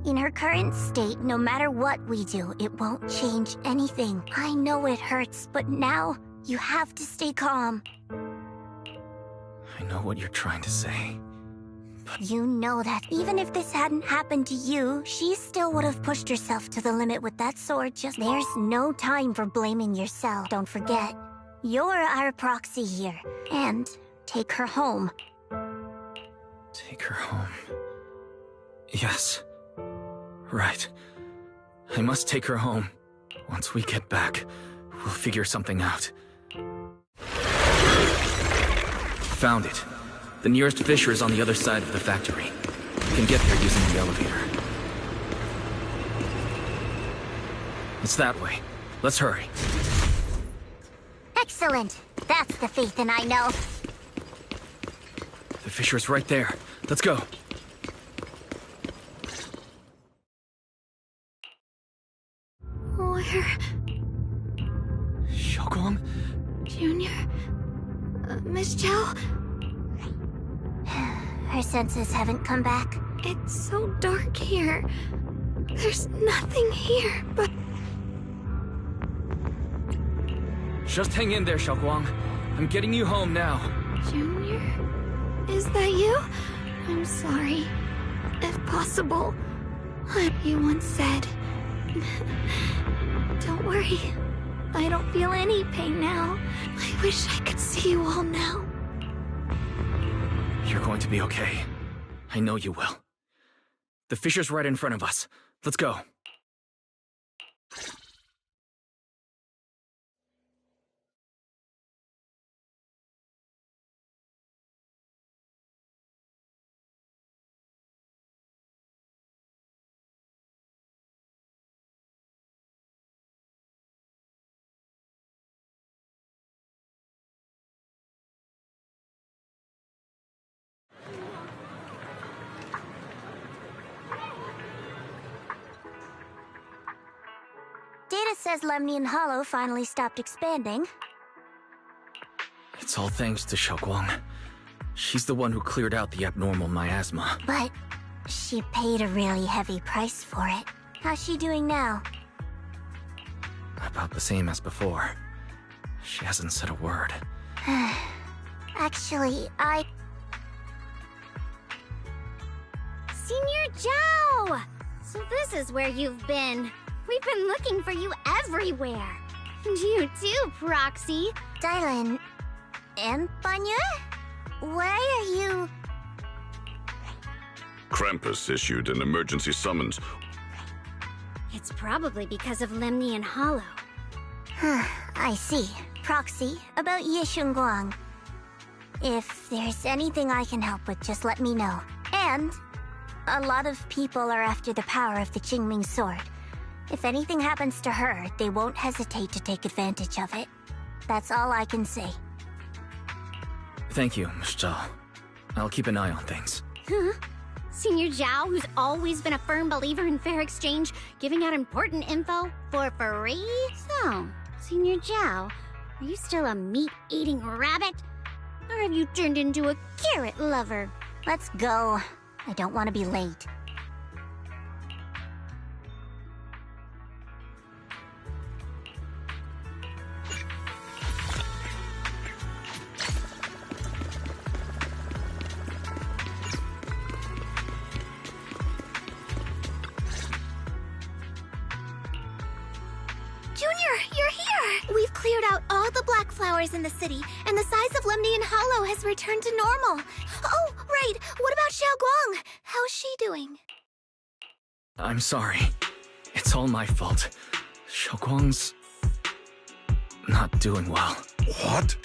Speaker 5: In her current state, no matter what we do, it won't change anything. I know it hurts, but now you have to stay calm.
Speaker 21: I know what you're trying to say.
Speaker 5: You know that even if this hadn't happened to you, she still would have pushed herself to the limit with that sword. There's no time for blaming yourself. Don't forget, you're our proxy here. And take her home.
Speaker 21: Take her home. Yes. Right. I must take her home. Once we get back, we'll figure something out. Found it. The nearest fissure is on the other side of the factory. You can get there using the elevator. It's that way. Let's hurry.
Speaker 5: Excellent. That's the Phaethon I know.
Speaker 21: The fissure's right there. Let's go.
Speaker 20: Where?
Speaker 21: Xiaoguang?
Speaker 20: Junior? Miss Chow?
Speaker 5: Her senses haven't come back.
Speaker 20: It's so dark here. There's nothing here but...
Speaker 21: Just hang in there, Xiaoguang. I'm getting you home now.
Speaker 20: Junior? Is that you? I'm sorry. If possible, you once said... Don't worry. I don't feel any pain now. I wish I could see you all now.
Speaker 21: You're going to be okay. I know you will. The fissure's right in front of us. Let's go.
Speaker 5: Data says Lemnian Hollow finally stopped expanding.
Speaker 21: It's all thanks to Xiaoguang. She's the one who cleared out the abnormal miasma.
Speaker 5: But she paid a really heavy price for it. How's she doing now?
Speaker 21: About the same as before. She hasn't said a word.
Speaker 5: Actually,
Speaker 13: Senior Zhao! So this is where you've been. We've been looking for you everywhere. And you too, Proxy.
Speaker 5: Dylan and Banya? Why are you...
Speaker 14: Krampus issued an emergency summons.
Speaker 13: It's probably because of Lemnian Hollow.
Speaker 5: I see. Proxy, about Yishunguang. If there's anything I can help with, just let me know. And a lot of people are after the power of the Qingming sword. If anything happens to her, they won't hesitate to take advantage of it. That's all I can say.
Speaker 21: Thank you, Miss Zhao. I'll keep an eye on things.
Speaker 13: Huh? Senior Zhao, who's always been a firm believer in fair exchange, giving out important info for free? So, Senior Zhao, are you still a meat-eating rabbit? Or have you turned into a carrot lover?
Speaker 5: Let's go. I don't want to be late.
Speaker 13: We've cleared out all the black flowers in the city, and the size of Lemnian Hollow has returned to normal. Oh, right. What about Xiaoguang? How's she doing?
Speaker 21: I'm sorry. It's all my fault. Xiaoguang's... not doing well.
Speaker 18: What?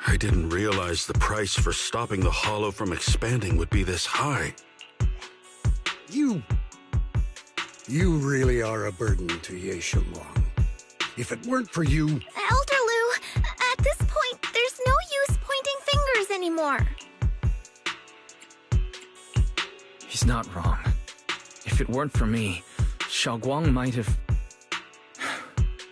Speaker 22: I didn't realize the price for stopping the Hollow from expanding would be this high.
Speaker 18: You really are a burden to Ye Shunguang. If it weren't for you...
Speaker 13: Elder Lu, at this point, there's no use pointing fingers anymore.
Speaker 21: He's not wrong. If it weren't for me, Xiaoguang might have...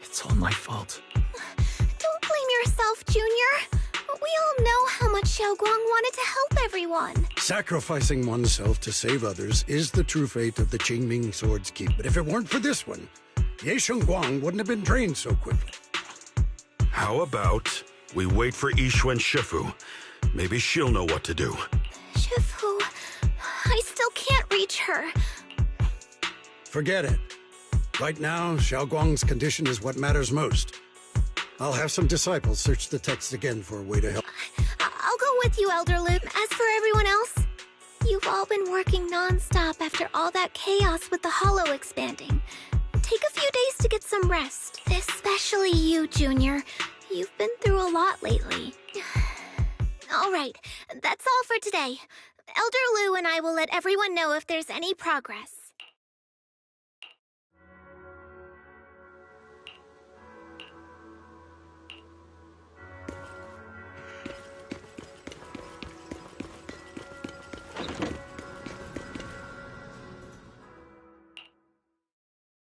Speaker 21: It's all my fault.
Speaker 13: Don't blame yourself, Junior. We all know how much Xiaoguang wanted to help everyone.
Speaker 18: Sacrificing oneself to save others is the true fate of the Qingming Sword's Keep. But if it weren't for this one, Ye Shunguang wouldn't have been trained so quickly.
Speaker 22: How about we wait for Yixuan Shifu? Maybe she'll know what to do.
Speaker 13: Shifu, I still can't reach her.
Speaker 18: Forget it. Right now, Xiaoguang's condition is what matters most. I'll have some disciples search the text again for a way to help.
Speaker 13: I'll go with you, Elder Lu. As for everyone else, you've all been working non-stop after all that chaos with the Hollow expanding. Take a few days to get some rest. Especially you, Junior. You've been through a lot lately. All right, that's all for today. Elder Lu and I will let everyone know if there's any progress.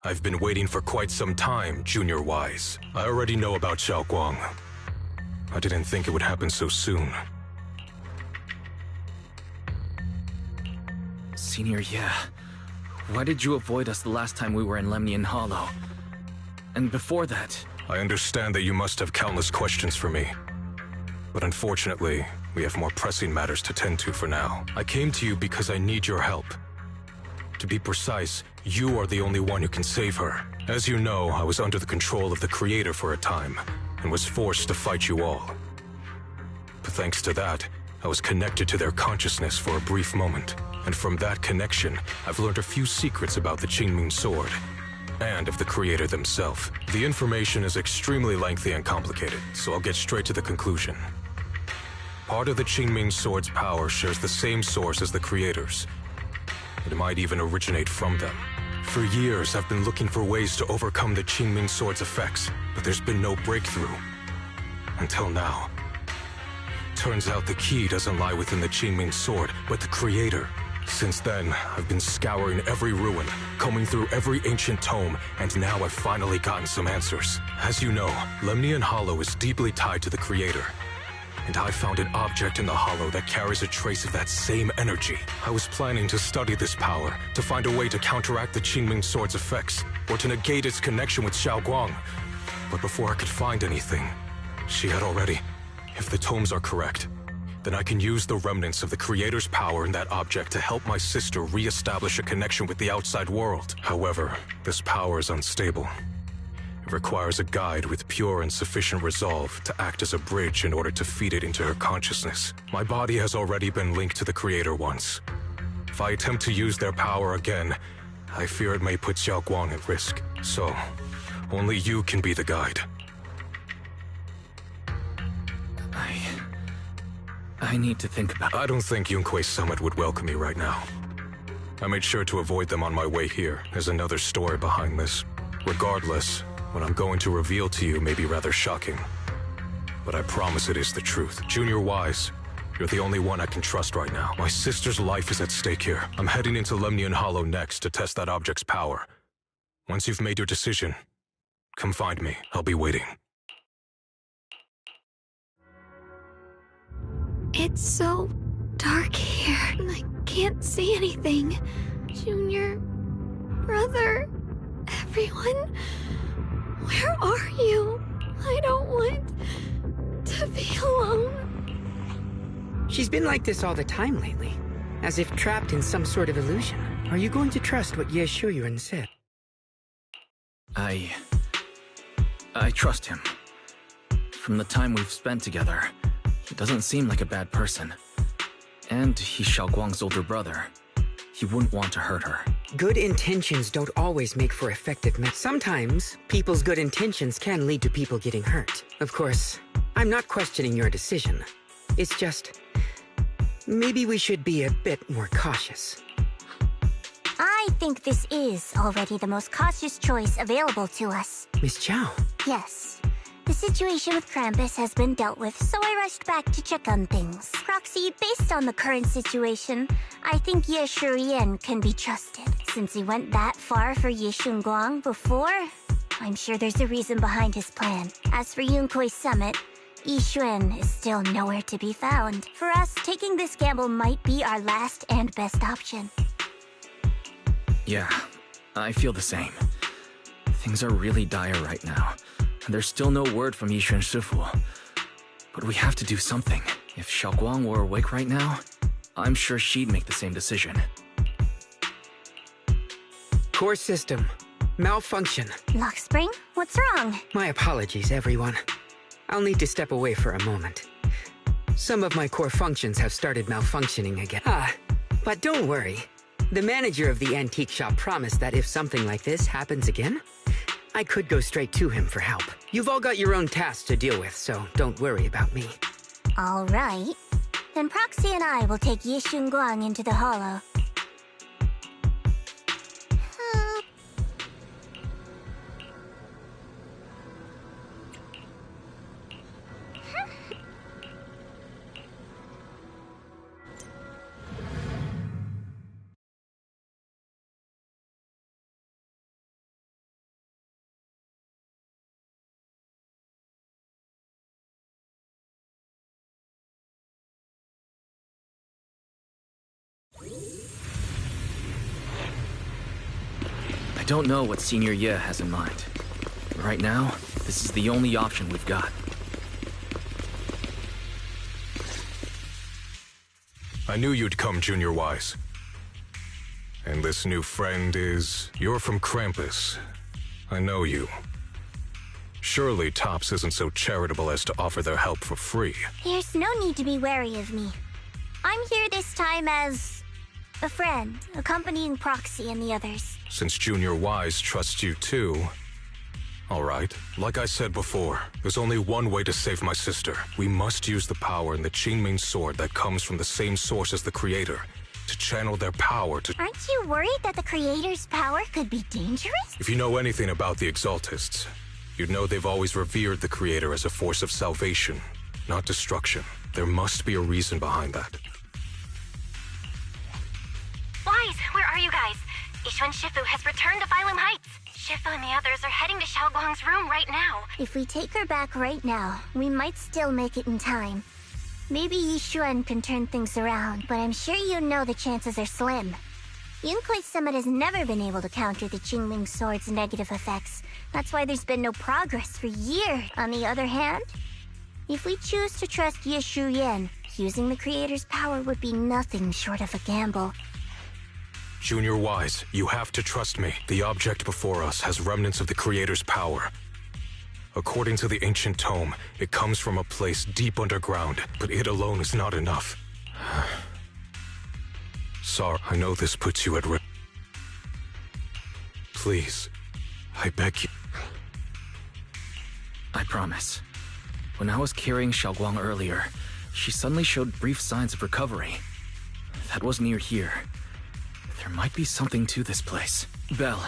Speaker 6: I've been waiting for quite some time, Junior Wise. I already know about Xiaoguang. I didn't think it would happen so soon.
Speaker 21: Senior, yeah. Why did you avoid us the last time we were in Lemnian Hollow? And before that...
Speaker 6: I understand that you must have countless questions for me. But unfortunately, we have more pressing matters to tend to for now. I came to you because I need your help. To be precise, you are the only one who can save her. As you know, I was under the control of the Creator for a time, and was forced to fight you all. But thanks to that, I was connected to their consciousness for a brief moment. And from that connection, I've learned a few secrets about the Qingming Sword, and of the Creator themselves. The information is extremely lengthy and complicated, so I'll get straight to the conclusion. Part of the Qingming Sword's power shares the same source as the Creator's. It might even originate from them. For years, I've been looking for ways to overcome the Qingming Sword's effects, but there's been no breakthrough. Until now. Turns out the key doesn't lie within the Qingming Sword, but the Creator. Since then, I've been scouring every ruin, combing through every ancient tome, and now I've finally gotten some answers. As you know, Lemnian Hollow is deeply tied to the Creator. And I found an object in the hollow that carries a trace of that same energy. I was planning to study this power, to find a way to counteract the Qingming Sword's effects, or to negate its connection with Xiaoguang. But before I could find anything, she had already... If the tomes are correct, then I can use the remnants of the Creator's power in that object to help my sister re-establish a connection with the outside world. However, this power is unstable. It requires a guide with pure and sufficient resolve to act as a bridge in order to feed it into her consciousness. My body has already been linked to the Creator once. If I attempt to use their power again, I fear it may put Xiaoguang at risk. So, only you can be the guide.
Speaker 21: I need to think about it.
Speaker 6: I don't think Yunque's summit would welcome me right now. I made sure to avoid them on my way here. There's another story behind this. Regardless, what I'm going to reveal to you may be rather shocking. But I promise it is the truth. Junior Wise, you're the only one I can trust right now. My sister's life is at stake here. I'm heading into Lemnian Hollow next to test that object's power. Once you've made your decision, come find me. I'll be waiting.
Speaker 20: It's so dark here. I can't see anything. Junior, brother, everyone, where are you? I don't want to be alone.
Speaker 16: She's been like this all the time lately, as if trapped in some sort of illusion. Are you going to trust what Ye Shuyuan said?
Speaker 21: I trust him. From the time we've spent together, he doesn't seem like a bad person. And he's Xiaoguang's older brother. He wouldn't want to hurt her.
Speaker 16: Good intentions don't always make for effective Sometimes, people's good intentions can lead to people getting hurt. Of course, I'm not questioning your decision. It's just... maybe we should be a bit more cautious.
Speaker 5: I think this is already the most cautious choice available to us.
Speaker 16: Miss Chow?
Speaker 5: Yes. The situation with Krampus has been dealt with, so I rushed back to check on things. Proxy, based on the current situation, I think Ye Shurian can be trusted. Since he went that far for Ye Shunguang before, I'm sure there's a reason behind his plan. As for Yunque's summit, Yixuan is still nowhere to be found. For us, taking this gamble might be our last and best option.
Speaker 21: Yeah, I feel the same. Things are really dire right now. And there's still no word from Yixuan Shifu. But we have to do something. If Xiaoguang were awake right now, I'm sure she'd make the same decision.
Speaker 16: Core system. Malfunction.
Speaker 5: Lockspring? What's wrong?
Speaker 16: My apologies, everyone. I'll need to step away for a moment. Some of my core functions have started malfunctioning again. But don't worry. The manager of the antique shop promised that if something like this happens again, I could go straight to him for help. You've all got your own tasks to deal with, so don't worry about me.
Speaker 5: All right. Then Proxy and I will take Ye Shunguang into the Hollow.
Speaker 21: I don't know what Senior Ye has in mind. Right now, this is the only option we've got.
Speaker 6: I knew you'd come, Junior Wise. And this new friend is... You're from Krampus. I know you. Surely Tops isn't so charitable as to offer their help for free.
Speaker 5: There's no need to be wary of me. I'm here this time as... a friend, accompanying Proxy and the others.
Speaker 6: Since Junior Wise trusts you too... Alright, like I said before, there's only one way to save my sister. We must use the power in the Qingming sword that comes from the same source as the Creator, to channel their power to...
Speaker 5: Aren't you worried that the Creator's power could be dangerous?
Speaker 6: If you know anything about the Exaltists, you'd know they've always revered the Creator as a force of salvation, not destruction. There must be a reason behind that.
Speaker 15: Wise, where are you guys? Yishuan Shifu has returned to Phylum Heights. Shifu and the others are heading to Xiaoguang's room right now.
Speaker 5: If we take her back right now, we might still make it in time. Maybe Yishuan can turn things around, but I'm sure you know the chances are slim. Yunkai Summit has never been able to counter the Qingming sword's negative effects. That's why there's been no progress for years. On the other hand, if we choose to trust Yishu Yan, using the Creator's power would be nothing short of a gamble.
Speaker 6: Junior Wise, you have to trust me. The object before us has remnants of the Creator's power. According to the ancient tome, it comes from a place deep underground, but it alone is not enough. Sorry, I know this puts you at risk. Please, I beg you.
Speaker 21: I promise. When I was carrying Xiaoguang earlier, she suddenly showed brief signs of recovery. That was near here. There might be something to this place. Belle,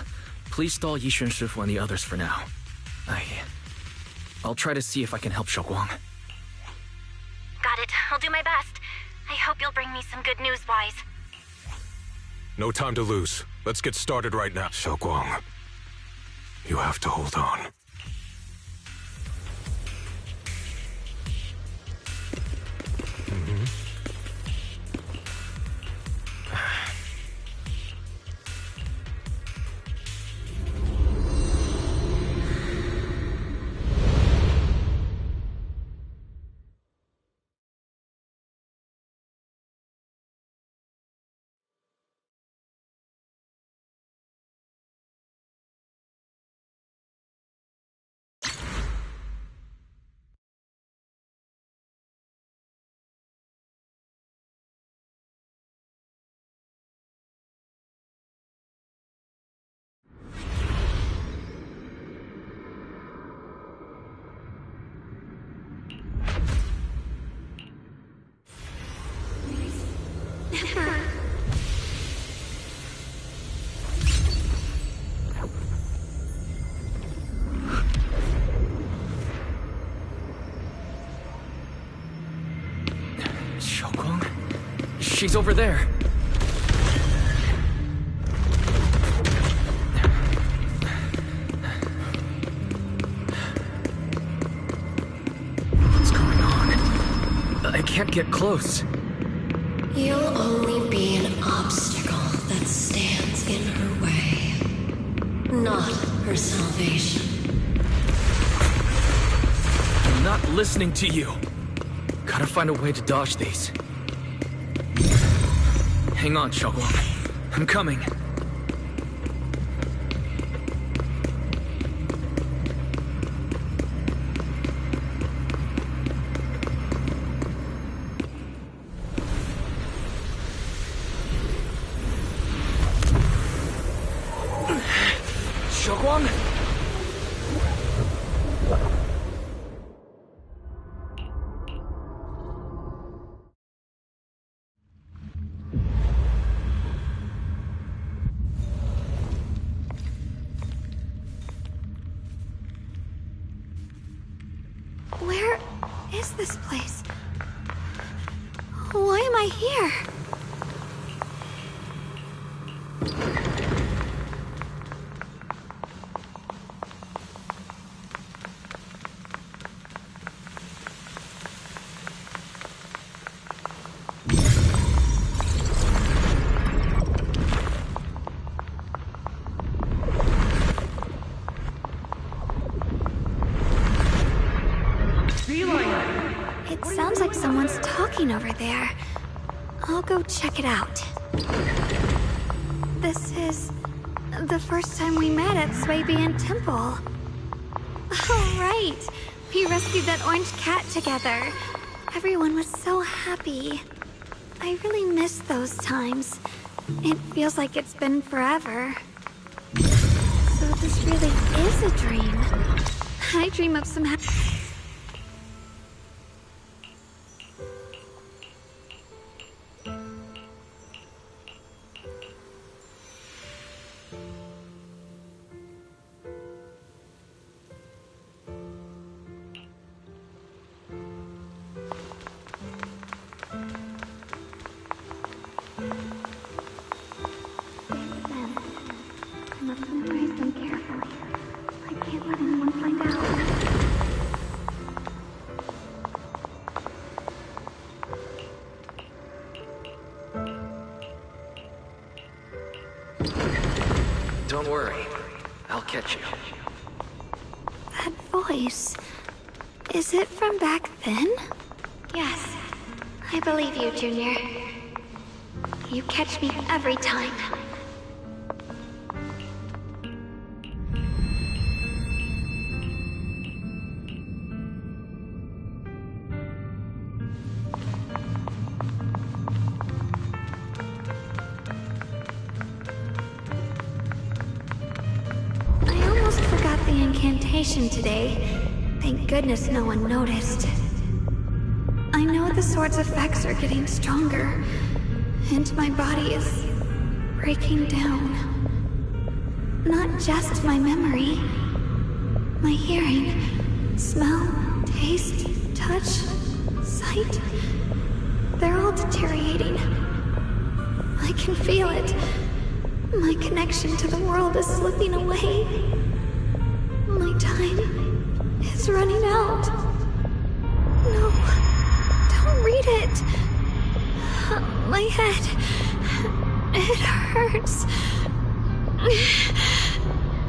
Speaker 21: please stall Yishuan Shifu and the others for now. I'll try to see if I can help Xiaoguang.
Speaker 15: Got it. I'll do my best. I hope you'll bring me some good news, Wise.
Speaker 6: No time to lose. Let's get started right now. Xiaoguang, you have to hold on.
Speaker 21: Xiaoguang? She's over there. What's going on? I can't get close.
Speaker 9: You'll only be an obstacle that stands in her way, not her salvation.
Speaker 21: I'm not listening to you. Gotta find a way to dodge these. Hang on, Xiaoguang. I'm coming. Xiaoguang?
Speaker 20: Where is this place? Why am I here? cooking over there. I'll go check it out. This is the first time we met at Swabian Temple. Oh, right. We rescued that orange cat together. Everyone was so happy. I really miss those times. It feels like it's been forever. So this really is a dream. I dream of some
Speaker 8: Don't worry. I'll catch you.
Speaker 20: That voice. Is it from back then? Yes. I believe you, Junior. You catch me every time. Today. Thank goodness no one noticed. I know the sword's effects are getting stronger, and my body is breaking down. Not just my memory. My hearing, smell, taste, touch, sight. They're all deteriorating. I can feel it. My connection to the world is slipping away. My time is running out. No, don't read it. My head, it hurts.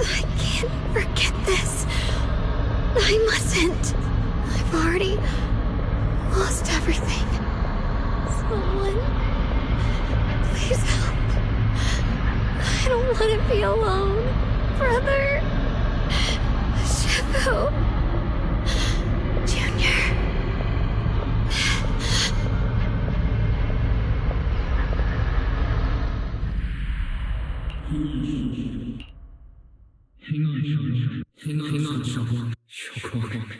Speaker 20: I can't forget this. I mustn't. I've already lost everything. Someone, please help. I don't want to be alone, brother. Oh, Junior.
Speaker 21: Hang on, Shogun. Shogun?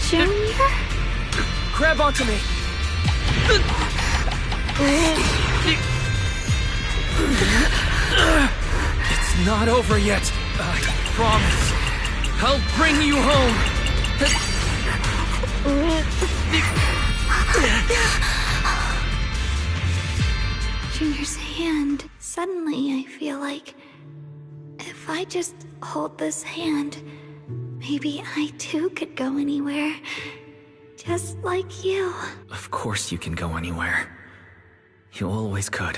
Speaker 20: Junior?
Speaker 21: Grab onto me! It's not over yet. I promise. I'll bring you home.
Speaker 20: Junior's hand. Suddenly I feel like if I just hold this hand, maybe I too could go anywhere. Just like you.
Speaker 21: Of course you can go anywhere. You always could.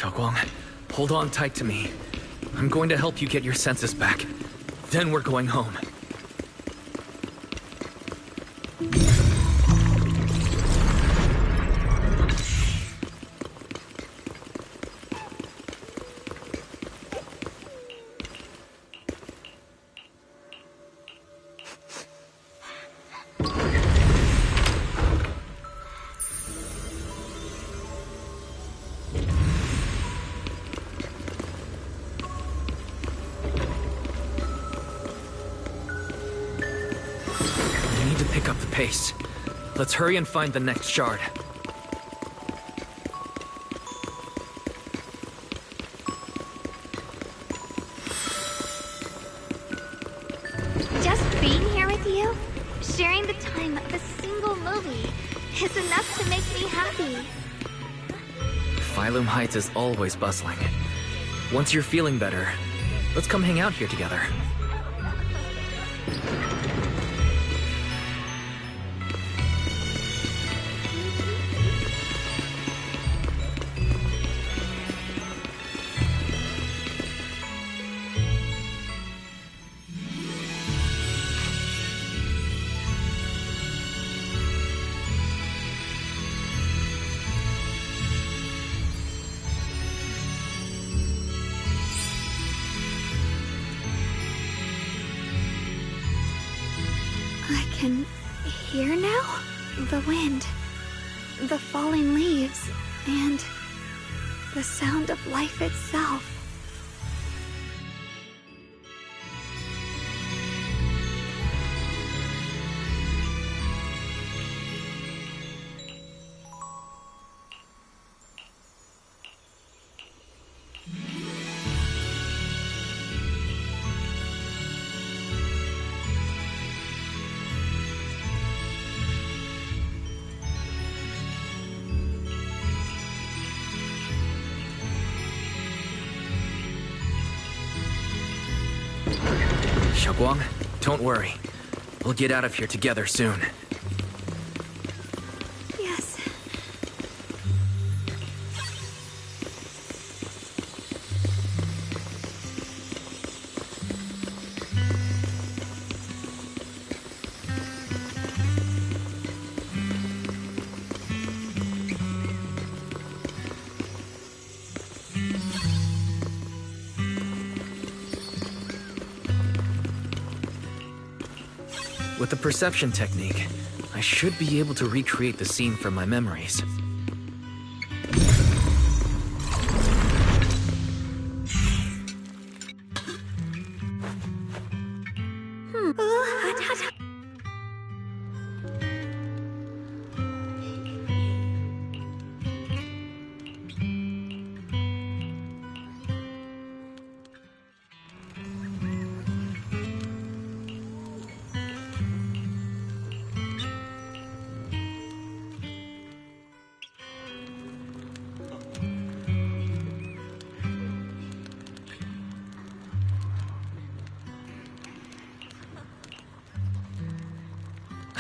Speaker 21: Xiaoguang, hold on tight to me. I'm going to help you get your senses back. Then we're going home. Let's hurry and find the next shard.
Speaker 20: during the time of a single movie is enough to make me happy.
Speaker 21: Phylum Heights is always bustling. Once you're feeling better, let's come hang out here together.
Speaker 20: I can hear now? The wind, the falling leaves, and the sound of life itself.
Speaker 21: Xiaoguang, don't worry. We'll get out of here together soon.
Speaker 20: Yes.
Speaker 21: With the perception technique, I should be able to recreate the scene from my memories.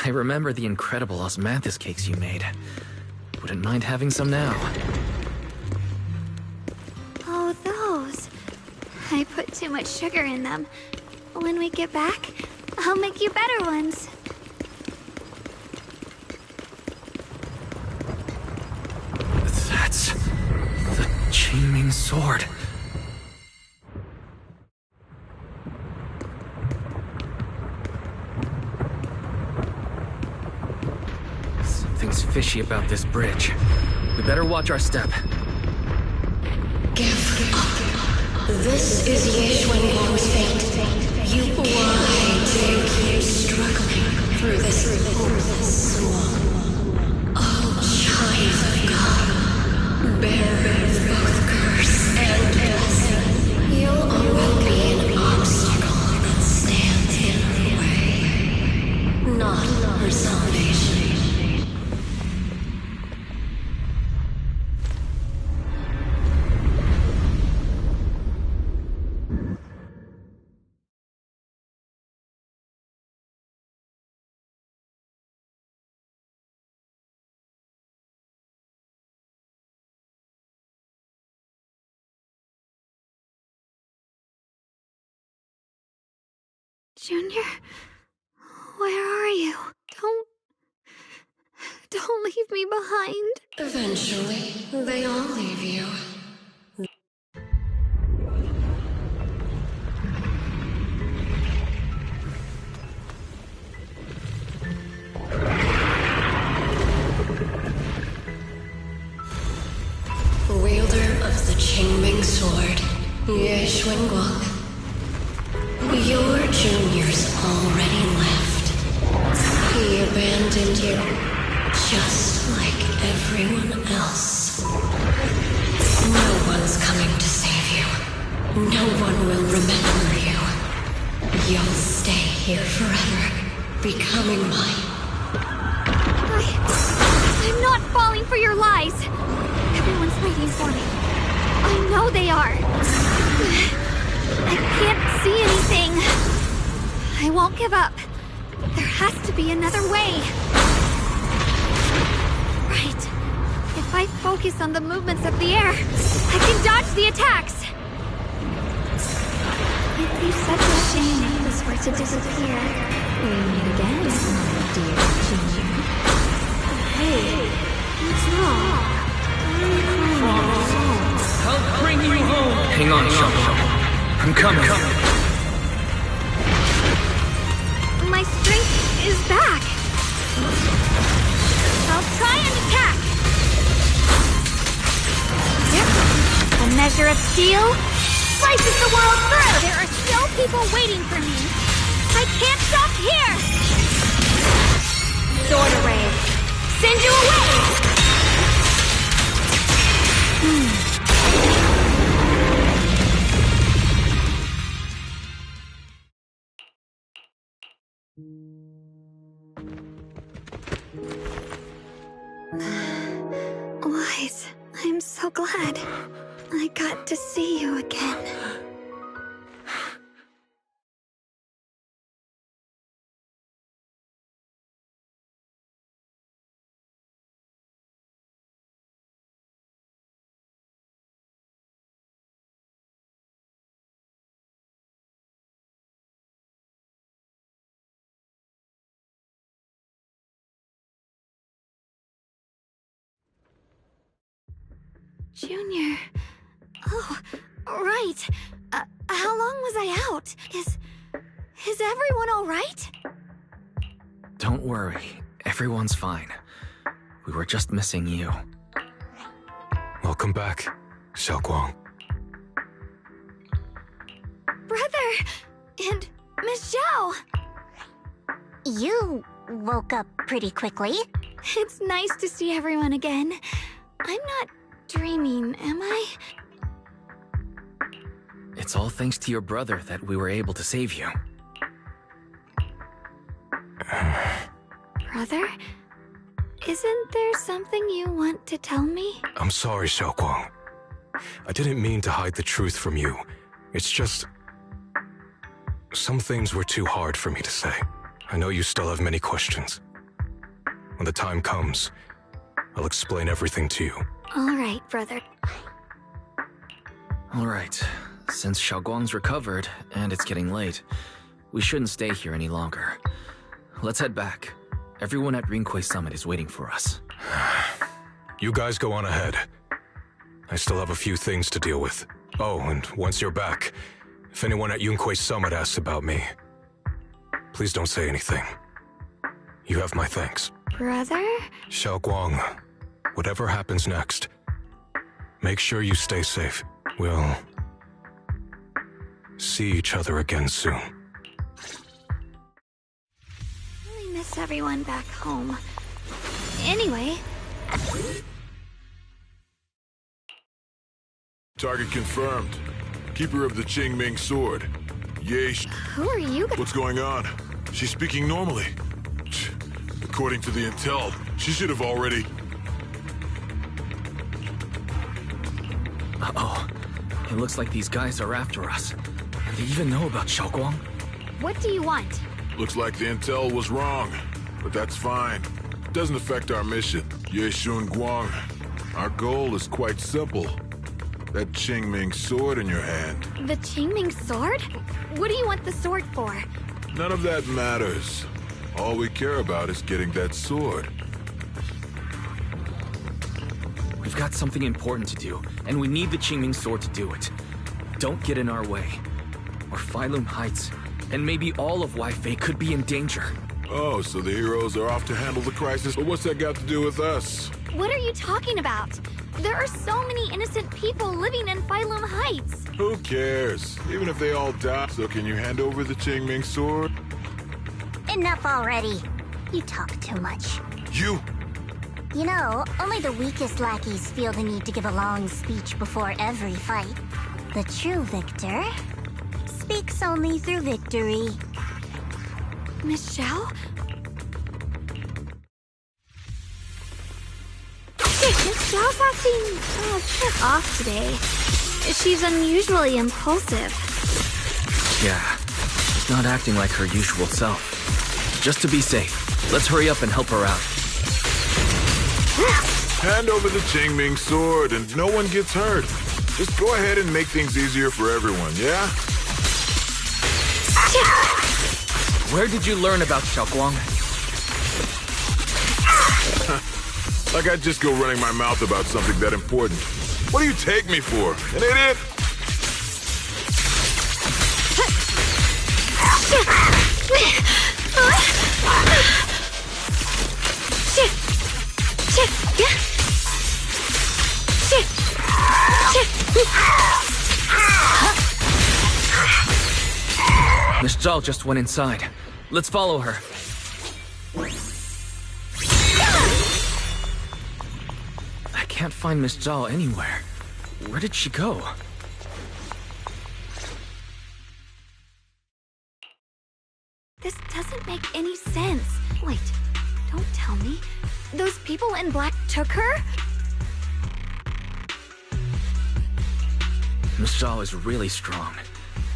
Speaker 21: I remember the incredible osmanthus cakes you made. Wouldn't mind having some now.
Speaker 20: Oh, those. I put too much sugar in them. When we get back, I'll make you better ones.
Speaker 21: That's the Qingming sword. Something's fishy about this bridge. We better watch our step.
Speaker 9: Give up. This is Yeshuan's fate. Why do you keep struggling through this hopeless swamp? Oh, child of God, bearer of both curse and blessing, you'll always be an obstacle that stands in her way, not her salvation.
Speaker 20: Junior, where are you? Don't leave me behind.
Speaker 9: Eventually, they all leave you. Wielder of the Qingming sword, Yeshuan. Your junior's already left. He abandoned you, just like everyone else. No one's coming to save you. No one will remember you. You'll stay here forever, becoming mine.
Speaker 20: I'm not falling for your lies. Everyone's waiting for me. I know they are. I can't see anything. I won't give up. There has to be another way. Right. If I focus on the movements of the air, I can dodge the attacks. It'd be such a shame if this were to disappear. We meet again, my dear Junior. Hey, what's wrong?
Speaker 21: I'll bring you home. Hang on, Shaw. I'm coming.
Speaker 20: My strength is back. I'll try and attack. A measure of steel slices the world through. There are still people waiting for me. I can't stop here. Sword array. Send you away. Wise, I'm so glad I got to see you again. Junior. Oh, right. How long was I out? Is everyone all right?
Speaker 21: Don't worry. Everyone's fine. We were just missing you.
Speaker 6: Welcome back, Xiaoguang.
Speaker 20: Brother! And Miss Zhao!
Speaker 5: You woke up pretty quickly.
Speaker 20: It's nice to see everyone again. I'm not dreaming, am I?
Speaker 21: It's all thanks to your brother that we were able to save you.
Speaker 20: Brother? Isn't there something you want to tell me?
Speaker 6: I'm sorry, Xiaoguang. I didn't mean to hide the truth from you. It's just... some things were too hard for me to say. I know you still have many questions. When the time comes, I'll explain everything to you.
Speaker 20: All right, brother.
Speaker 21: All right. Since Xiaoguang's recovered, and it's getting late, we shouldn't stay here any longer. Let's head back. Everyone at Rinkwei Summit is waiting for us.
Speaker 6: You guys go on ahead. I still have a few things to deal with. Oh, and once you're back, if anyone at Yunkwei Summit asks about me, please don't say anything. You have my thanks.
Speaker 20: Brother?
Speaker 6: Xiaoguang, whatever happens next, make sure you stay safe. We'll see each other again soon.
Speaker 20: Really miss everyone back home. Anyway...
Speaker 10: Target confirmed. Keeper of the Qingming sword. Yesh.
Speaker 20: Who are you?
Speaker 10: What's going on? She's speaking normally. According to the intel, she should have already...
Speaker 21: Uh-oh. It looks like these guys are after us. They even know about Xiaoguang.
Speaker 20: What do you want?
Speaker 10: Looks like the intel was wrong, but that's fine. Doesn't affect our mission. Ye Shun Guang. Our goal is quite simple. That Qingming sword in your hand.
Speaker 20: The Qingming sword? What do you want the sword for?
Speaker 10: None of that matters. All we care about is getting that sword.
Speaker 21: We've got something important to do, and we need the Qingming sword to do it. Don't get in our way, or Phylum Heights, and maybe all of Wi-Fi could be in danger.
Speaker 10: Oh, so the heroes are off to handle the crisis, but what's that got to do with us?
Speaker 20: What are you talking about? There are so many innocent people living in Phylum Heights.
Speaker 10: Who cares? Even if they all die. So can you hand over the Qingming sword?
Speaker 5: Enough already. You talk too much.
Speaker 10: You?
Speaker 5: You know, only the weakest lackeys feel the need to give a long speech before every fight. The true victor speaks only through victory.
Speaker 20: Miss Zhao? Miss Zhao's acting a bit off today. She's unusually impulsive.
Speaker 21: Yeah, she's not acting like her usual self. Just to be safe, let's hurry up and help her out.
Speaker 10: Hand over the Qingming sword and no one gets hurt. Just go ahead and make things easier for everyone, yeah?
Speaker 21: Where did you learn about Xiaoguang?
Speaker 10: Like I'd just go running my mouth about something that important. What do you take me for? An idiot?
Speaker 21: Miss Zhao just went inside. Let's follow her. I can't find Miss Zhao anywhere. Where did she go?
Speaker 20: This doesn't make any sense. Wait, don't tell me. Those people in black took her?
Speaker 21: Miss Zhao is really strong.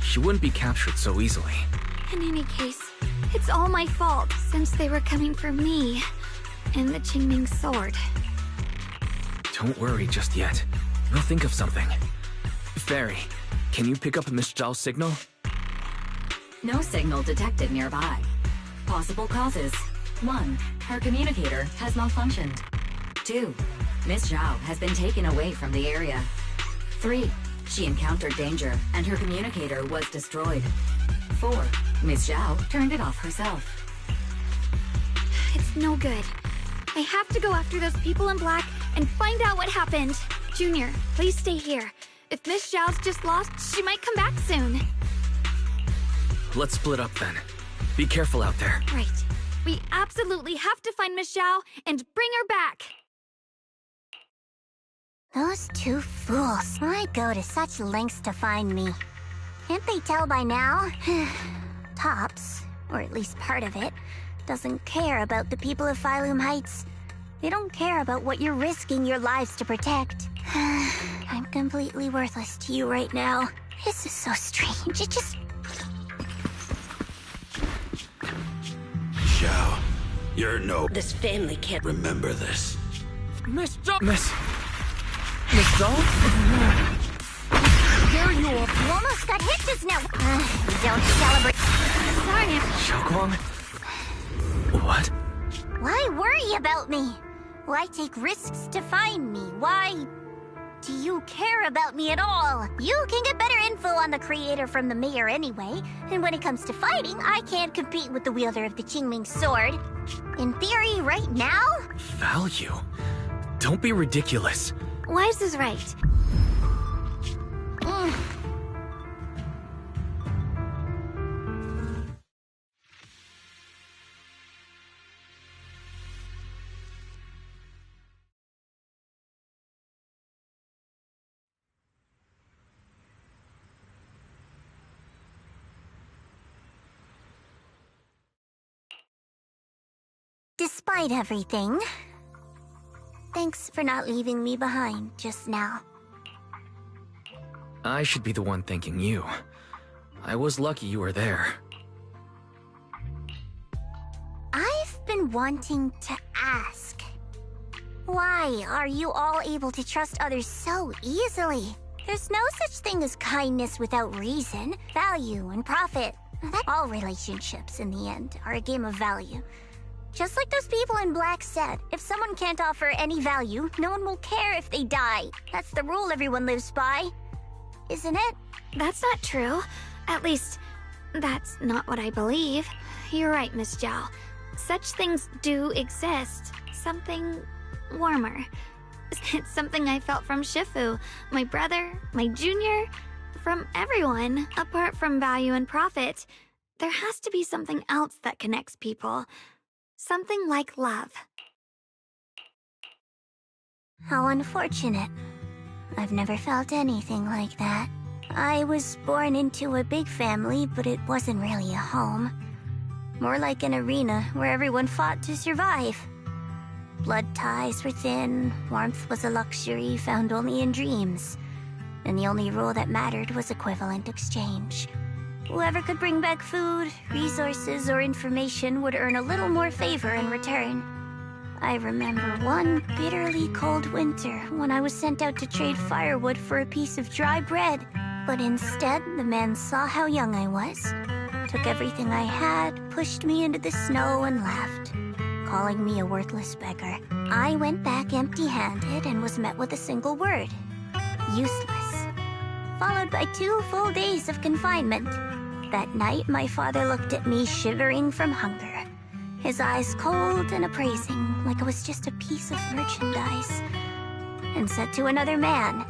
Speaker 21: She wouldn't be captured so easily.
Speaker 20: In any case, it's all my fault, since they were coming for me and the Qingming sword.
Speaker 21: Don't worry just yet. We'll think of something. Fairy, can you pick up Miss Zhao's signal?
Speaker 4: No signal detected nearby. Possible causes. 1. Her communicator has malfunctioned. 2. Miss Zhao has been taken away from the area. 3. She encountered danger, and her communicator was destroyed. 4. Miss Zhao turned it off herself.
Speaker 20: It's no good. I have to go after those people in black and find out what happened. Junior, please stay here. If Miss Zhao's just lost, she might come back soon.
Speaker 21: Let's split up then. Be careful out there.
Speaker 20: Right. We absolutely have to find Miss Zhao and bring her back.
Speaker 5: Those two fools. Why go to such lengths to find me? Can't they tell by now? Tops, or at least part of it, doesn't care about the people of Phylum Heights. They don't care about what you're risking your lives to protect. I'm completely worthless to you right now. This is so strange. It just...
Speaker 22: Xiao, you're no...
Speaker 11: This family can't
Speaker 22: remember this.
Speaker 21: Miss Zhao... Miss Zhao?
Speaker 5: There you are. You almost got hit just now. Don't celebrate. Sorry.
Speaker 21: Xiaoguang? What?
Speaker 5: Why worry about me? Why take risks to find me? Why do you care about me at all? You can get better info on the creator from the mayor anyway. And when it comes to fighting, I can't compete with the wielder of the Qingming sword. In theory, right now?
Speaker 21: Value? Don't be ridiculous.
Speaker 20: Wise is right.
Speaker 5: Despite everything, thanks for not leaving me behind just now.
Speaker 21: I should be the one thanking you. I was lucky you were there.
Speaker 5: I've been wanting to ask. Why are you all able to trust others so easily? There's no such thing as kindness without reason, value, and profit. All relationships, in the end, are a game of value. Just like those people in black said, if someone can't offer any value, no one will care if they die. That's the rule everyone lives by. Isn't it?
Speaker 20: That's not true. At least, that's not what I believe. You're right, Miss Zhao. Such things do exist. Something warmer. It's something I felt from Shifu, my brother, my junior, from everyone. Apart from value and profit, there has to be something else that connects people. Something like love.
Speaker 5: How unfortunate. I've never felt anything like that. I was born into a big family, but it wasn't really a home. More like an arena where everyone fought to survive. Blood ties were thin, warmth was a luxury found only in dreams, and the only rule that mattered was equivalent exchange. Whoever could bring back food, resources, or information would earn a little more favor in return. I remember one bitterly cold winter when I was sent out to trade firewood for a piece of dry bread. But instead, the man saw how young I was, took everything I had, pushed me into the snow, and left, calling me a worthless beggar. I went back empty-handed and was met with a single word: useless, followed by 2 full days of confinement. That night, my father looked at me shivering from hunger, his eyes cold and appraising, like I was just a piece of merchandise, and said to another man,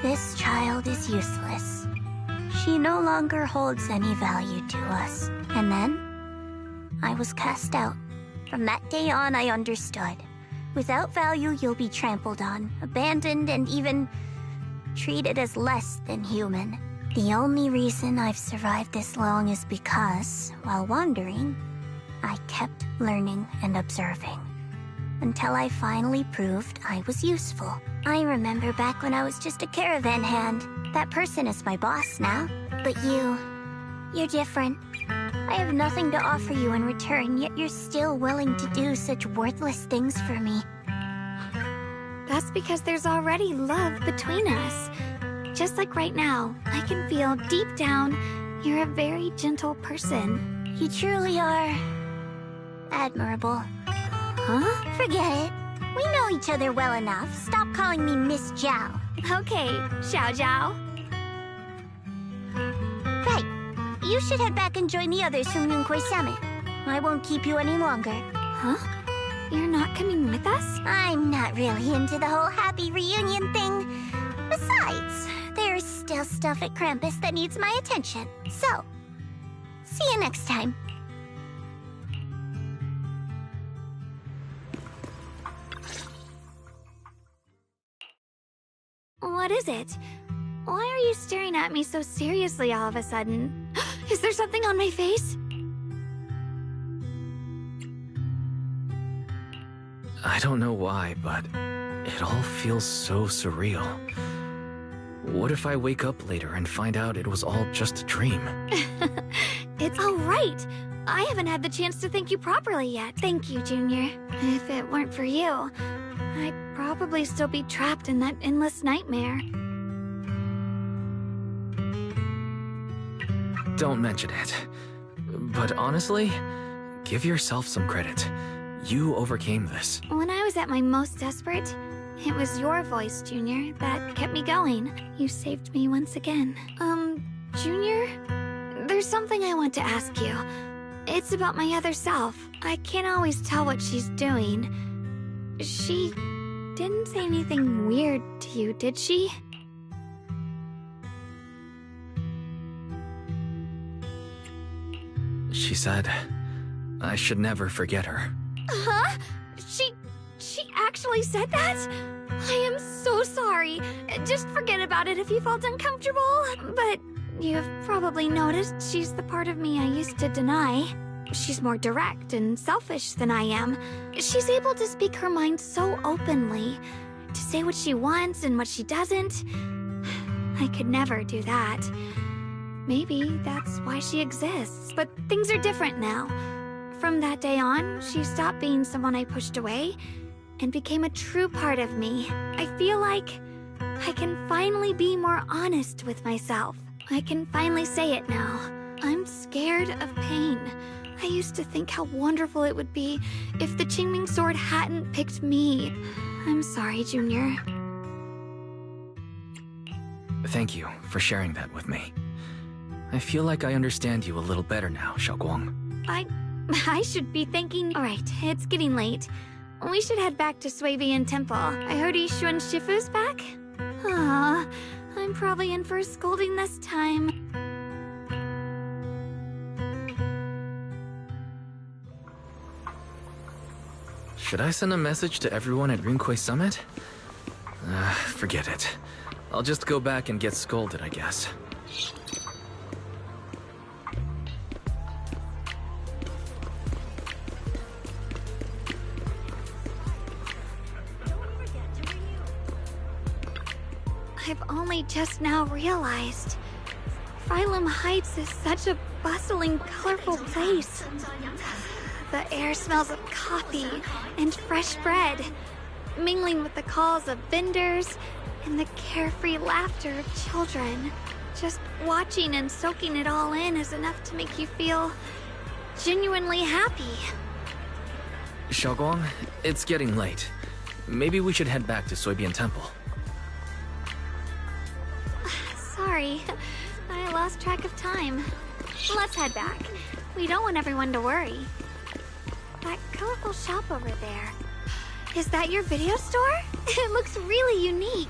Speaker 5: "This child is useless. She no longer holds any value to us." And then, I was cast out. From that day on, I understood. Without value, you'll be trampled on, abandoned, and even treated as less than human. The only reason I've survived this long is because, while wandering, I kept learning and observing, until I finally proved I was useful. I remember back when I was just a caravan hand. That person is my boss now. But you're different. I have nothing to offer you in return, yet you're still willing to do such worthless things for me.
Speaker 20: That's because there's already love between us. Just like right now, I can feel deep down you're a very gentle person.
Speaker 5: You truly are admirable.
Speaker 20: Huh?
Speaker 5: Forget it. We know each other well enough. Stop calling me Miss Zhao.
Speaker 20: Okay, Xiao Zhao.
Speaker 5: Right. You should head back and join the others from Yunkwei Summit. I won't keep you any longer.
Speaker 20: Huh? You're not coming with us?
Speaker 5: I'm not really into the whole happy reunion thing. Besides, there's still stuff at Krampus that needs my attention. So, see you next time.
Speaker 20: What is it? Why are you staring at me so seriously all of a sudden? Is there something on my face?
Speaker 21: I don't know why, but it all feels so surreal. What if I wake up later and find out it was all just a dream?
Speaker 20: Oh, right! I haven't had the chance to thank you properly yet. Thank you, Junior. If it weren't for you, I'd probably still be trapped in that endless nightmare.
Speaker 21: Don't mention it. But honestly, give yourself some credit. You overcame this.
Speaker 20: When I was at my most desperate, it was your voice, Junior, that kept me going. You saved me once again. Junior? There's something I want to ask you. It's about my other self. I can't always tell what she's doing. She didn't say anything weird to you, did she?
Speaker 21: She said I should never forget her.
Speaker 20: Huh? She actually said that? I am so sorry. Just forget about it if you felt uncomfortable. But you've probably noticed she's the part of me I used to deny. She's more direct and selfish than I am. She's able to speak her mind so openly, to say what she wants and what she doesn't. I could never do that. Maybe that's why she exists. But things are different now. From that day on, she stopped being someone I pushed away and became a true part of me. I feel like I can finally be more honest with myself. I can finally say it now. I'm scared of pain. I used to think how wonderful it would be if the Qingming sword hadn't picked me. I'm sorry, Junior.
Speaker 21: Thank you for sharing that with me. I feel like I understand you a little better now, Xiaoguang.
Speaker 20: I should be thinking... Alright, it's getting late. We should head back to Suivian Temple. I heard Yishuan Shifu's back? Aw, I'm probably in for a scolding this time.
Speaker 21: Should I send a message to everyone at Rinkwei Summit? Forget it. I'll just go back and get scolded, I guess.
Speaker 20: I've only just now realized. Phylum Heights is such a bustling, colorful place. The air smells of coffee and fresh bread, mingling with the calls of vendors and the carefree laughter of children. Just watching and soaking it all in is enough to make you feel genuinely happy.
Speaker 21: Xiaoguang, it's getting late. Maybe we should head back to Soybian Temple.
Speaker 20: Sorry, I lost track of time. Let's head back. We don't want everyone to worry. That colorful shop over there. Is that your video store? It looks really unique.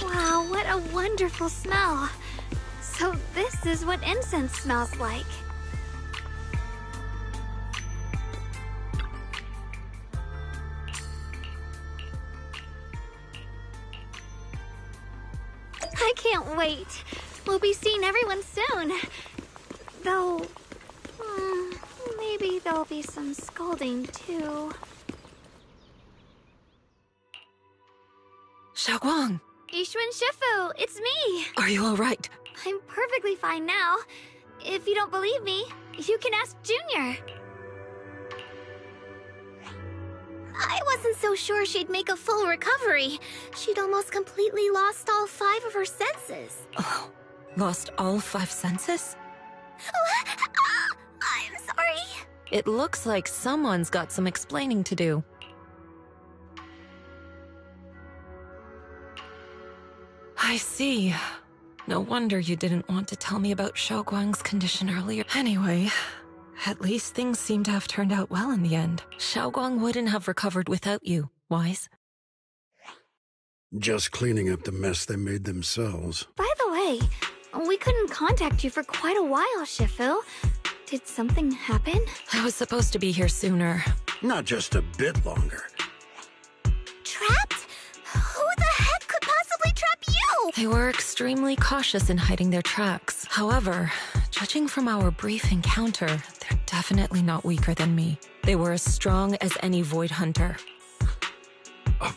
Speaker 20: Wow, what a wonderful smell. So this is what incense smells like. I can't wait. We'll be seeing everyone soon. Though, maybe there'll be some scolding too.
Speaker 11: Xiaoguang!
Speaker 20: Yishuan Shifu, it's me!
Speaker 11: Are you alright?
Speaker 20: I'm perfectly fine now. If you don't believe me, you can ask Junior.
Speaker 13: I wasn't so sure she'd make a full recovery. She'd almost completely lost all 5 of her senses.
Speaker 11: Oh, lost all 5 senses?
Speaker 13: I'm sorry.
Speaker 11: It looks like someone's got some explaining to do. I see. No wonder you didn't want to tell me about Xiaoguang's condition earlier. Anyway, at least things seem to have turned out well in the end. Xiaoguang wouldn't have recovered without you, Wise.
Speaker 18: Just cleaning up the mess they made themselves.
Speaker 20: By the way, we couldn't contact you for quite a while, Shifu. Did something happen?
Speaker 11: I was supposed to be here sooner.
Speaker 18: Not just a bit longer.
Speaker 13: Trapped? Who the heck could possibly trap you?
Speaker 11: They were extremely cautious in hiding their tracks. However, judging from our brief encounter, they're definitely not weaker than me. They were as strong as any Void Hunter.
Speaker 22: A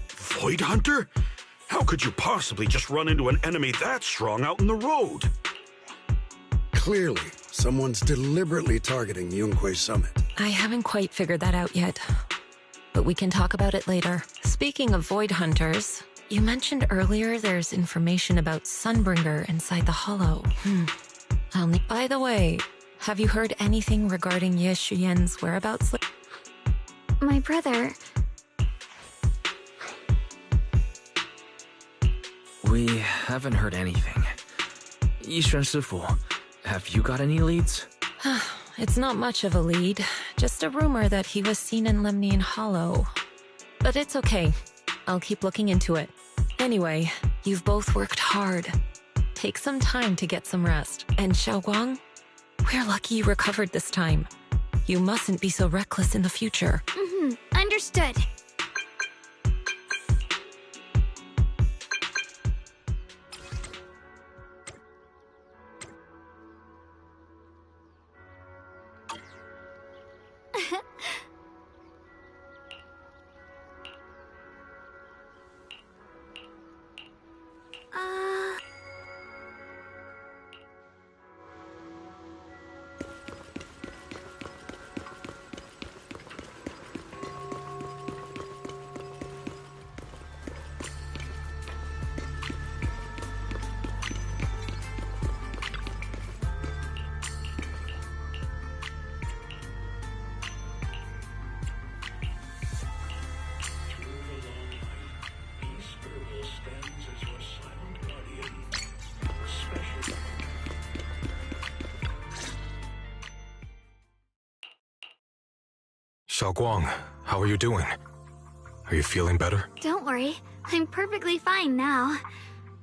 Speaker 22: Void Hunter? How could you possibly just run into an enemy that strong out in the road?
Speaker 18: Clearly, someone's deliberately targeting Yunque Summit.
Speaker 11: I haven't quite figured that out yet, but we can talk about it later. Speaking of Void Hunters, you mentioned earlier there's information about Sunbringer inside the Hollow. By the way, have you heard anything regarding Ye Shuyen's whereabouts?
Speaker 20: My brother...
Speaker 21: We haven't heard anything. Yishuan Shifu, have you got any leads?
Speaker 11: It's not much of a lead, just a rumor that he was seen in Lemnian Hollow. But it's okay. I'll keep looking into it. Anyway, you've both worked hard. Take some time to get some rest. And Xiaoguang, we're lucky you recovered this time. You mustn't be so reckless in the future.
Speaker 20: Understood.
Speaker 6: Xiaoguang, how are you doing? Are you feeling better?
Speaker 20: Don't worry, I'm perfectly fine now.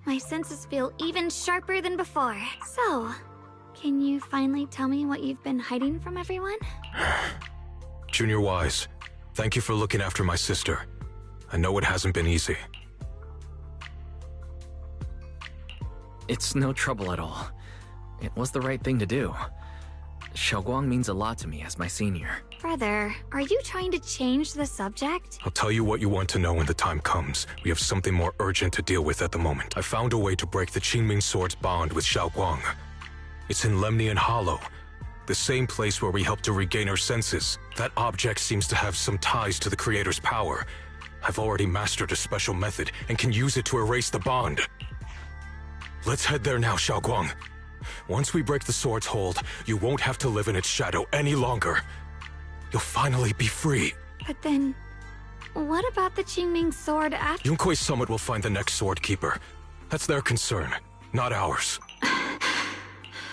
Speaker 20: My senses feel even sharper than before. So, can you finally tell me what you've been hiding from everyone?
Speaker 6: Junior Wise, thank you for looking after my sister. I know it hasn't been easy.
Speaker 21: It's no trouble at all. It was the right thing to do. Xiaoguang means a lot to me as my senior.
Speaker 20: Brother, are you trying to change the subject?
Speaker 6: I'll tell you what you want to know when the time comes. We have something more urgent to deal with at the moment. I found a way to break the Qingming Sword's bond with Xiaoguang. It's in Lemnian Hollow, the same place where we helped to regain her senses. That object seems to have some ties to the Creator's power. I've already mastered a special method and can use it to erase the bond. Let's head there now, Xiaoguang. Once we break the sword's hold, you won't have to live in its shadow any longer. You'll finally be free.
Speaker 20: But then, what about the Qingming sword after—
Speaker 6: Yunkui's Summit will find the next sword keeper. That's their concern, not ours.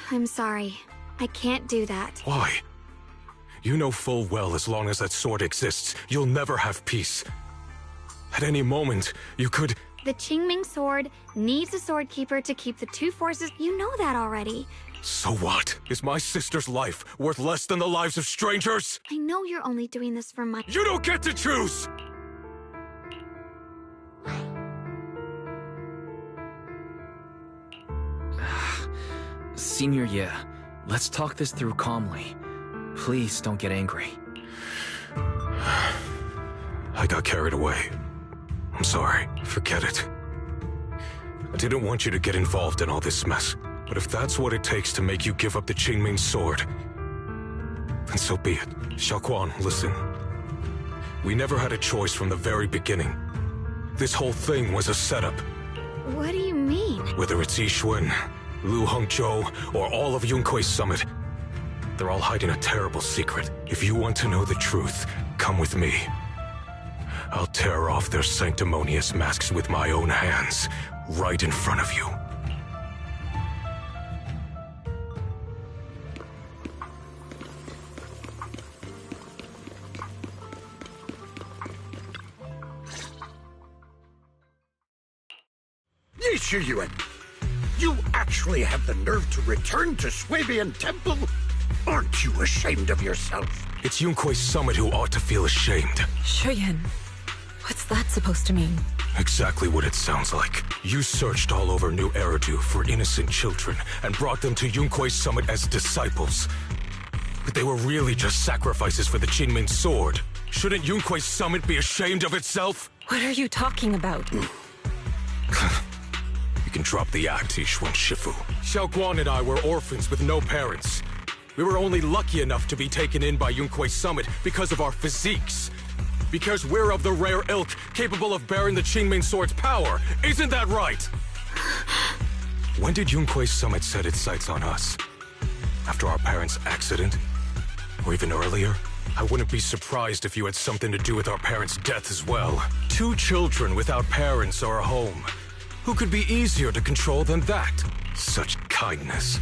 Speaker 20: I'm sorry. I can't do that.
Speaker 6: Why? You know full well as long as that sword exists, you'll never have peace. At any moment, you could—
Speaker 20: The Qingming sword needs a sword keeper to keep the two forces— You know that already.
Speaker 6: So what? Is my sister's life worth less than the lives of strangers?
Speaker 20: I know you're only doing this for money.
Speaker 6: You don't get to choose!
Speaker 21: Senior Ye, let's talk this through calmly. Please don't get angry.
Speaker 6: I got carried away. I'm sorry. Forget it. I didn't want you to get involved in all this mess. But if that's what it takes to make you give up the Qingming sword, then so be it. Xiaoguang, listen. We never had a choice from the very beginning. This whole thing was a setup.
Speaker 20: What do you mean?
Speaker 6: Whether it's Yixuan, Lu Hongzhou, or all of Yunkui's Summit, they're all hiding a terrible secret. If you want to know the truth, come with me. I'll tear off their sanctimonious masks with my own hands, right in front of you.
Speaker 18: Yixuan, you actually have the nerve to return to Swabian Temple? Aren't you ashamed of yourself?
Speaker 6: It's Yunkui's Summit who ought to feel ashamed.
Speaker 11: Shuyan, what's that supposed to mean?
Speaker 6: Exactly what it sounds like. You searched all over New Eridu for innocent children and brought them to Yunkui's Summit as disciples. But they were really just sacrifices for the Qingming sword. Shouldn't Yunkui's Summit be ashamed of itself?
Speaker 11: What are you talking about?
Speaker 6: You can drop the act, Yixuan Shifu. Xiaoguang and I were orphans with no parents. We were only lucky enough to be taken in by Yunkui's Summit because of our physiques. Because we're of the rare ilk capable of bearing the Qingming sword's power. Isn't that right? When did Yunkui's Summit set its sights on us? After our parents' accident? Or even earlier? I wouldn't be surprised if you had something to do with our parents' death as well. 2 children without parents or a home. Who could be easier to control than that? Such kindness.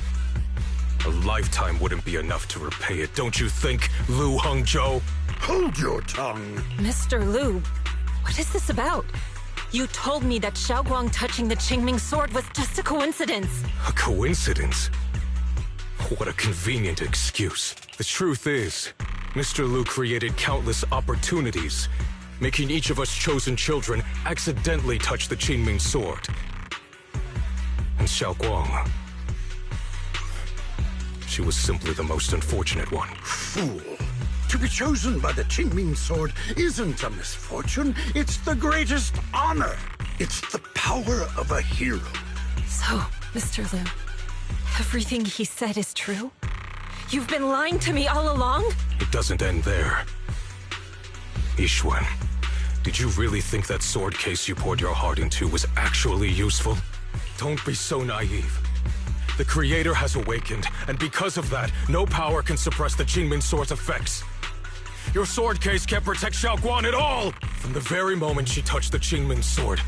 Speaker 6: A lifetime wouldn't be enough to repay it, don't you think, Lu Hongzhou?
Speaker 18: Hold your tongue.
Speaker 11: Mr. Lu, what is this about? You told me that Xiaoguang touching the Qingming sword was just a coincidence.
Speaker 6: A coincidence? What a convenient excuse. The truth is, Mr. Lu created countless opportunities, making each of us chosen children accidentally touch the Qingming sword. And Xiaoguang, she was simply the most unfortunate one.
Speaker 18: Fool. To be chosen by the Qingming sword isn't a misfortune, it's the greatest honor. It's the power of a hero.
Speaker 11: So, Mr. Lu, everything he said is true? You've been lying to me all along?
Speaker 6: It doesn't end there. Yixuan, did you really think that sword case you poured your heart into was actually useful? Don't be so naive. The Creator has awakened, and because of that, no power can suppress the Qingming sword's effects. Your sword case can't protect Xiaoguang at all! From the very moment she touched the Qingming sword,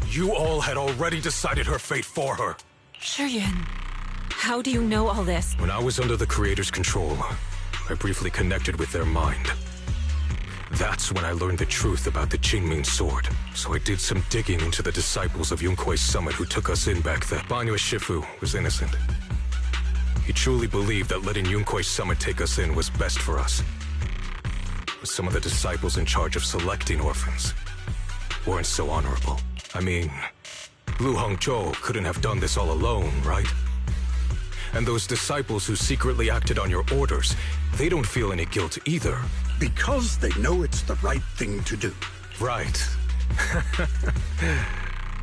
Speaker 6: you all had already decided her fate for her.
Speaker 11: Shuyan, how do you know all this?
Speaker 6: When I was under the Creator's control, I briefly connected with their mind. That That's when I learned the truth about the Qingming sword. So I did some digging into the disciples of Yunkui's summit who took us in back then. Banyue Shifu was innocent. He truly believed that letting Yunkui's summit take us in was best for us. But some of the disciples in charge of selecting orphans weren't so honorable. I mean, Lu Hongzhou couldn't have done this all alone, right? And those disciples who secretly acted on your orders, they don't feel any guilt either.
Speaker 18: Because they know it's the right thing to do.
Speaker 6: Right.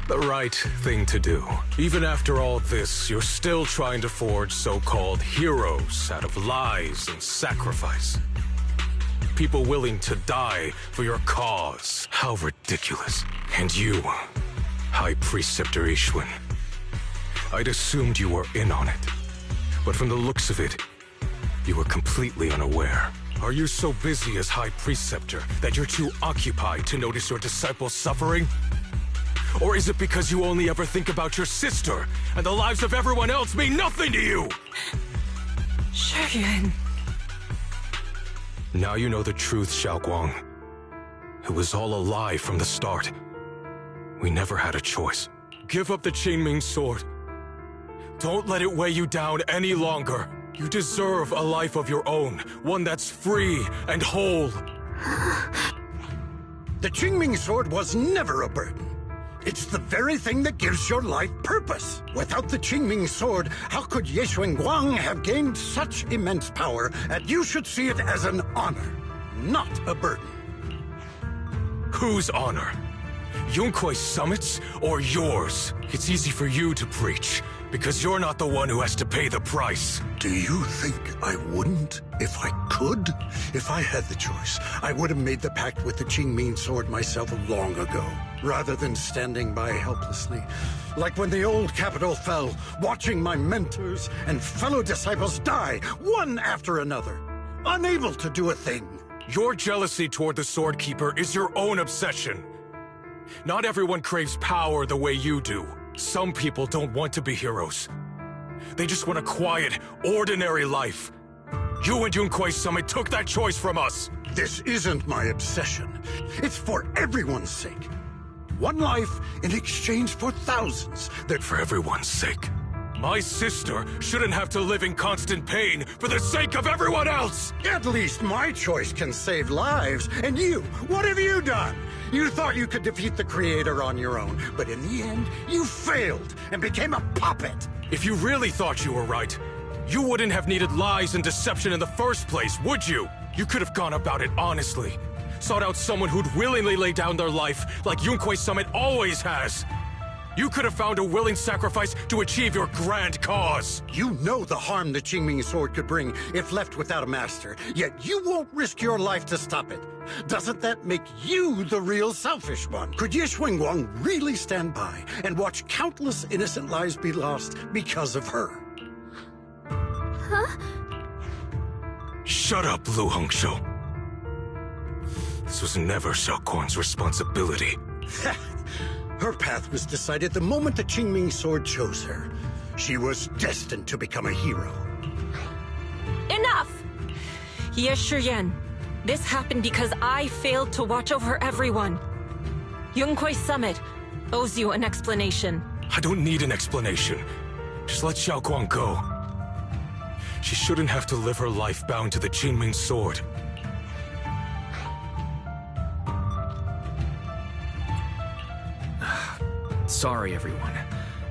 Speaker 6: The right thing to do. Even after all this, you're still trying to forge so-called heroes out of lies and sacrifice. People willing to die for your cause. How ridiculous. And you, High Preceptor Ishun. I'd assumed you were in on it. But from the looks of it, you were completely unaware. Are you so busy as High Preceptor that you're too occupied to notice your disciples suffering? Or is it because you only ever think about your sister, and the lives of everyone else mean nothing to you?
Speaker 11: Shuyuan.
Speaker 6: Now you know the truth, Xiaoguang. It was all a lie from the start. We never had a choice. Give up the Qingming sword. Don't let it weigh you down any longer. You deserve a life of your own, one that's free and whole.
Speaker 18: The Qingming sword was never a burden. It's the very thing that gives your life purpose. Without the Qingming sword, how could Yeshun Guang have gained such immense power? And you should see it as an honor, not a burden.
Speaker 6: Whose honor? Yunkui's summit's or yours? It's easy for you to preach, because you're not the one who has to pay the price.
Speaker 18: Do you think I wouldn't if I could? If I had the choice, I would have made the pact with the Qingming sword myself long ago, rather than standing by helplessly. Like when the old capital fell, watching my mentors and fellow disciples die, one after another, unable to do a thing.
Speaker 6: Your jealousy toward the Sword Keeper is your own obsession. Not everyone craves power the way you do. Some people don't want to be heroes. They just want a quiet, ordinary life. You and Yunkui's summit took that choice from us.
Speaker 18: This isn't my obsession. It's for everyone's sake. One life in exchange for thousands.
Speaker 6: For everyone's sake. My sister shouldn't have to live in constant pain for the sake of everyone else!
Speaker 18: At least my choice can save lives. And you, what have you done? You thought you could defeat the Creator on your own, but in the end, you failed and became a puppet.
Speaker 6: If you really thought you were right, you wouldn't have needed lies and deception in the first place, would you? You could have gone about it honestly. Sought out someone who'd willingly lay down their life like Yunkui's summit always has. You could have found a willing sacrifice to achieve your grand cause.
Speaker 18: You know the harm the Qingming sword could bring if left without a master, yet you won't risk your life to stop it. Doesn't that make you the real selfish one? Could Yeshun Guang really stand by and watch countless innocent lives be lost because of her?
Speaker 20: Huh?
Speaker 6: Shut up, Lu Hongzhou. This was never Xiaoguang's responsibility.
Speaker 18: Her path was decided the moment the Qingming sword chose her. She was destined to become a hero.
Speaker 11: Enough! Ye Shuyuan, this happened because I failed to watch over everyone. Yunkui's summit owes you an explanation.
Speaker 6: I don't need an explanation. Just let Xiaoguang go. She shouldn't have to live her life bound to the Qingming sword.
Speaker 21: Sorry, everyone.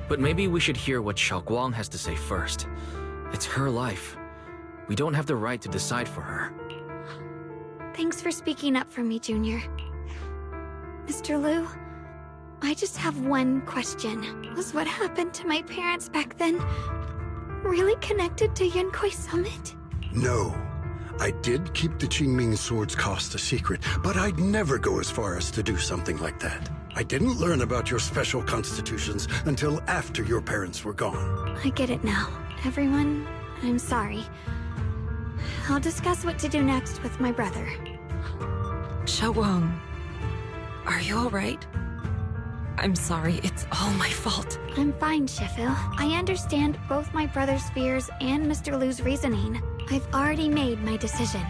Speaker 21: But maybe we should hear what Xiaoguang has to say first. It's her life. We don't have the right to decide for her.
Speaker 20: Thanks for speaking up for me, Junior. Mr. Liu, I just have one question. Was what happened to my parents back then really connected to Yunkui's summit?
Speaker 18: No. I did keep the Qingming sword's cost a secret, but I'd never go as far as to do something like that. I didn't learn about your special constitutions until after your parents were gone.
Speaker 20: I get it now. Everyone, I'm sorry. I'll discuss what to do next with my brother.
Speaker 11: Xiaoguang, are you alright? I'm sorry, it's all my fault.
Speaker 20: I'm fine, Shifu. I understand both my brother's fears and Mr. Liu's reasoning. I've already made my decision.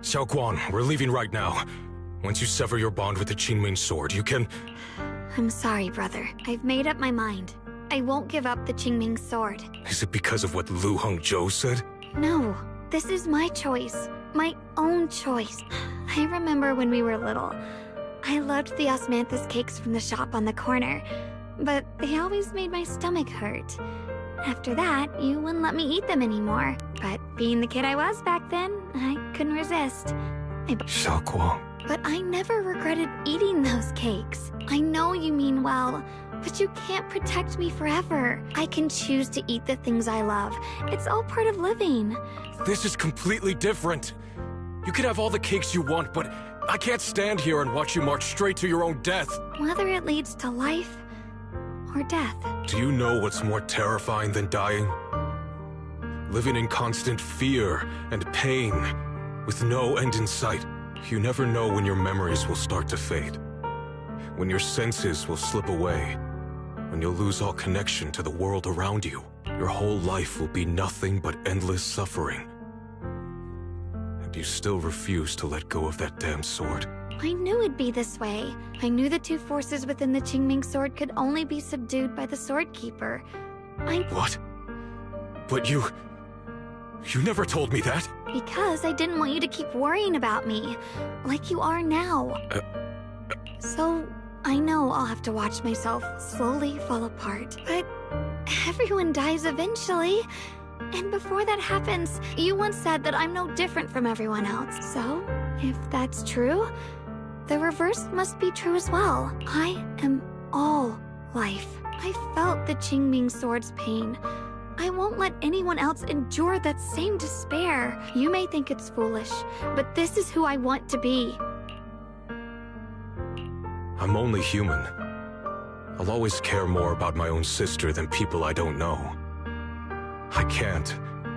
Speaker 6: Xiao Guang, we're leaving right now. Once you sever your bond with the Qingming sword, you can...
Speaker 20: I'm sorry, brother. I've made up my mind. I won't give up the Qingming sword.
Speaker 6: Is it because of what Lu Hongzhou said?
Speaker 20: No, this is my choice. My own choice. I remember when we were little. I loved the osmanthus cakes from the shop on the corner, but they always made my stomach hurt. After that, you wouldn't let me eat them anymore. But being the kid I was back then, I couldn't resist.
Speaker 6: Xiao Guang.
Speaker 20: But I never regretted eating those cakes. I know you mean well, but you can't protect me forever. I can choose to eat the things I love. It's all part of living.
Speaker 6: This is completely different. You can have all the cakes you want, but I can't stand here and watch you march straight to your own death.
Speaker 20: Whether it leads to life or death.
Speaker 6: Do you know what's more terrifying than dying? Living in constant fear and pain, with no end in sight. You never know when your memories will start to fade, when your senses will slip away, when you'll lose all connection to the world around you. Your whole life will be nothing but endless suffering. And you still refuse to let go of that damn sword.
Speaker 20: I knew it'd be this way. I knew the two forces within the Qingming sword could only be subdued by the sword keeper.
Speaker 6: What? But you never told me that.
Speaker 20: Because I didn't want you to keep worrying about me, like you are now. So, I know I'll have to watch myself slowly fall apart. But everyone dies eventually. And before that happens, you once said that I'm no different from everyone else. So, if that's true, the reverse must be true as well. I am all life. I felt the Qingming sword's pain. I won't let anyone else endure that same despair. You may think it's foolish, but this is who I want to be.
Speaker 6: I'm only human. I'll always care more about my own sister than people I don't know. I can't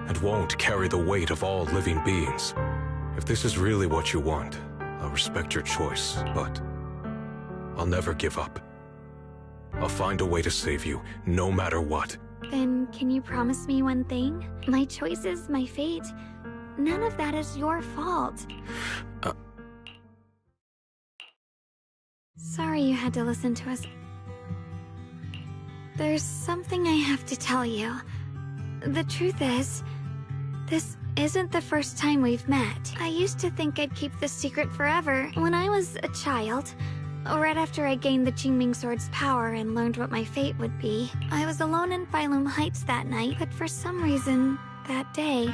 Speaker 6: and won't carry the weight of all living beings. If this is really what you want, I'll respect your choice, but I'll never give up. I'll find a way to save you, no matter what.
Speaker 20: Then can you promise me one thing? My choices, my fate, none of that is your fault. Sorry you had to listen to us. There's something I have to tell you. The truth is, this isn't the first time we've met. I used to think I'd keep this secret forever when I was a child. Right after I gained the Qingming sword's power and learned what my fate would be, I was alone in Phylum Heights that night, but for some reason, that day,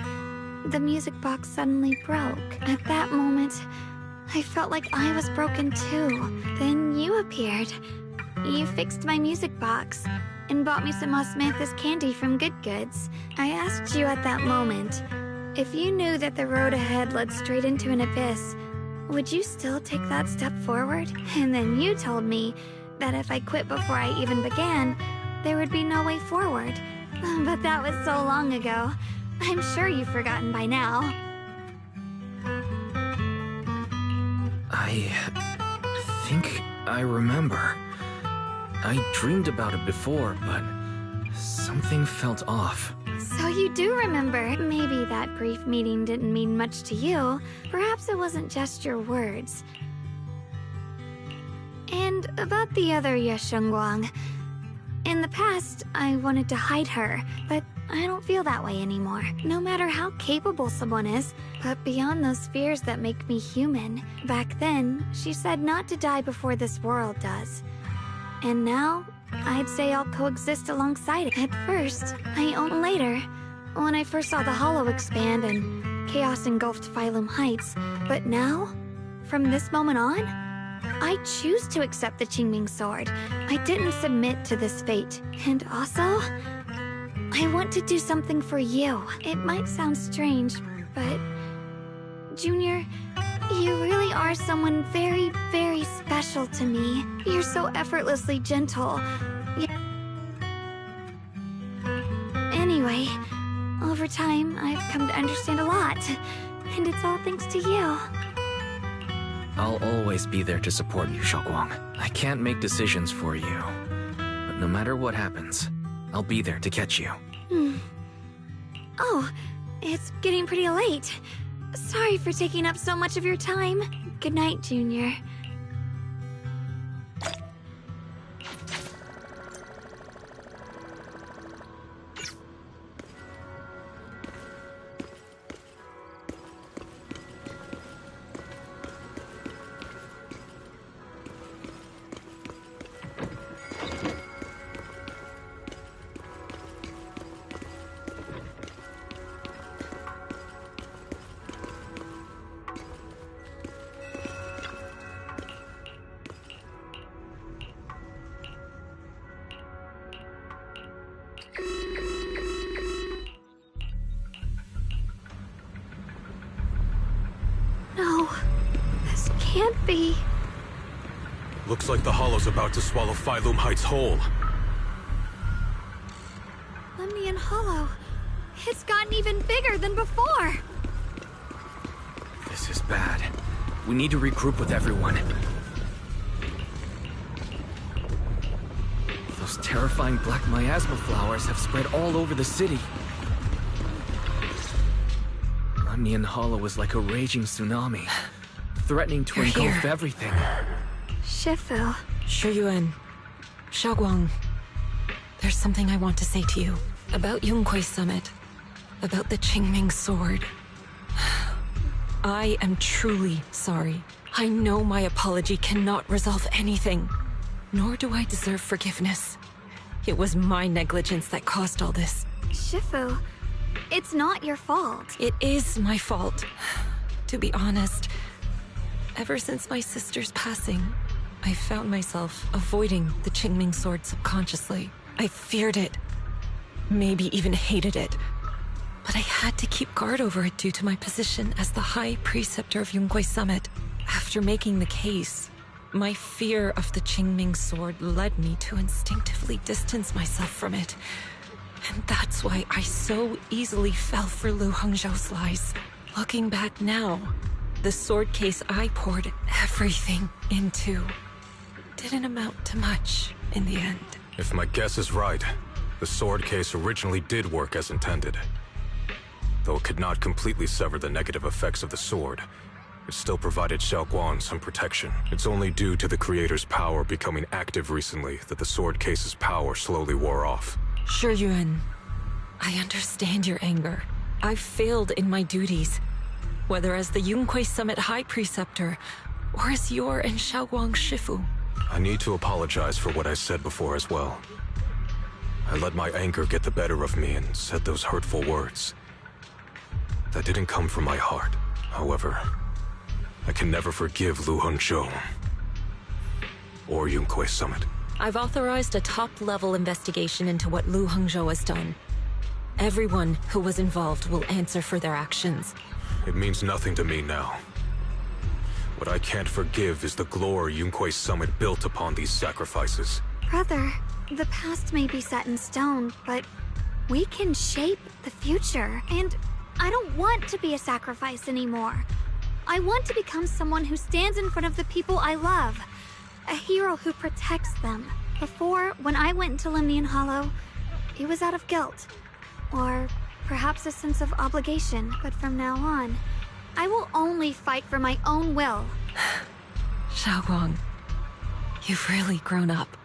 Speaker 20: the music box suddenly broke. At that moment, I felt like I was broken too. Then you appeared. You fixed my music box and bought me some osmanthus candy from Good Goods. I asked you at that moment, if you knew that the road ahead led straight into an abyss, would you still take that step forward? And then you told me that if I quit before I even began, there would be no way forward. But that was so long ago. I'm sure you've forgotten by now.
Speaker 21: I think I remember. I dreamed about it before, but something felt off.
Speaker 20: So you do remember. Maybe that brief meeting didn't mean much to you. Perhaps it wasn't just your words. And about the other Yeshunguang. In the past, I wanted to hide her, but I don't feel that way anymore. No matter how capable someone is, but beyond those fears that make me human. Back then, she said not to die before this world does. And now, I'd say I'll coexist alongside it. At first, later, when I first saw the Hollow expand and chaos engulfed Phylum Heights. But now, from this moment on, I choose to accept the Qingming sword. I didn't submit to this fate. And also, I want to do something for you. It might sound strange, but Junior, You really are someone very, very special to me. You're so effortlessly gentle. Anyway, over time, I've come to understand a lot. And it's all thanks to you.
Speaker 21: I'll always be there to support you, Xiaoguang. I can't make decisions for you. But no matter what happens, I'll be there to catch you.
Speaker 20: Oh, it's getting pretty late. Sorry for taking up so much of your time. Good night, Junior. No, this can't be.
Speaker 6: Looks like the Hollow's about to swallow Phylum Heights whole.
Speaker 20: Lemnian Hollow. It's gotten even bigger than before.
Speaker 21: This is bad. We need to regroup with everyone. Those terrifying black miasma flowers have spread all over the city. Lemnian Hollow is like a raging tsunami, threatening to engulf everything.
Speaker 20: Shifu.
Speaker 11: Shiyuan. Xiaoguang. There's something I want to say to you. About Yunquei Summit. About the Qingming sword. I am truly sorry. I know my apology cannot resolve anything. Nor do I deserve forgiveness. It was my negligence that caused all this.
Speaker 20: Shifu, it's not your fault.
Speaker 11: It is my fault. To be honest, ever since my sister's passing, I found myself avoiding the Qingming sword subconsciously. I feared it. Maybe even hated it. But I had to keep guard over it due to my position as the High Preceptor of Yunquei Summit. After making the case, my fear of the Qingming sword led me to instinctively distance myself from it. And that's why I so easily fell for Lu Hongzhou's lies. Looking back now, the sword case I poured everything into didn't amount to much in the end.
Speaker 6: If my guess is right, the sword case originally did work as intended. Though it could not completely sever the negative effects of the sword, it still provided Xiaoguang some protection. It's only due to the creator's power becoming active recently that the sword case's power slowly wore off.
Speaker 11: Shiyuan, I understand your anger. I failed in my duties, whether as the Yunquei Summit High Preceptor, or as your and Xiaoguang's Shifu.
Speaker 6: I need to apologize for what I said before as well. I let my anger get the better of me and said those hurtful words. That didn't come from my heart. However, I can never forgive Lu Hongzhou or Yunquei Summit.
Speaker 11: I've authorized a top-level investigation into what Lu Hongzhou has done. Everyone who was involved will answer for their actions.
Speaker 6: It means nothing to me now. What I can't forgive is the glory Yunquei Summit built upon these sacrifices.
Speaker 20: Brother, the past may be set in stone, but we can shape the future. And I don't want to be a sacrifice anymore. I want to become someone who stands in front of the people I love. A hero who protects them. Before, when I went into Lemnian Hollow, it was out of guilt. Or perhaps a sense of obligation. But from now on, I will only fight for my own will.
Speaker 11: Xiaoguang, you've really grown up.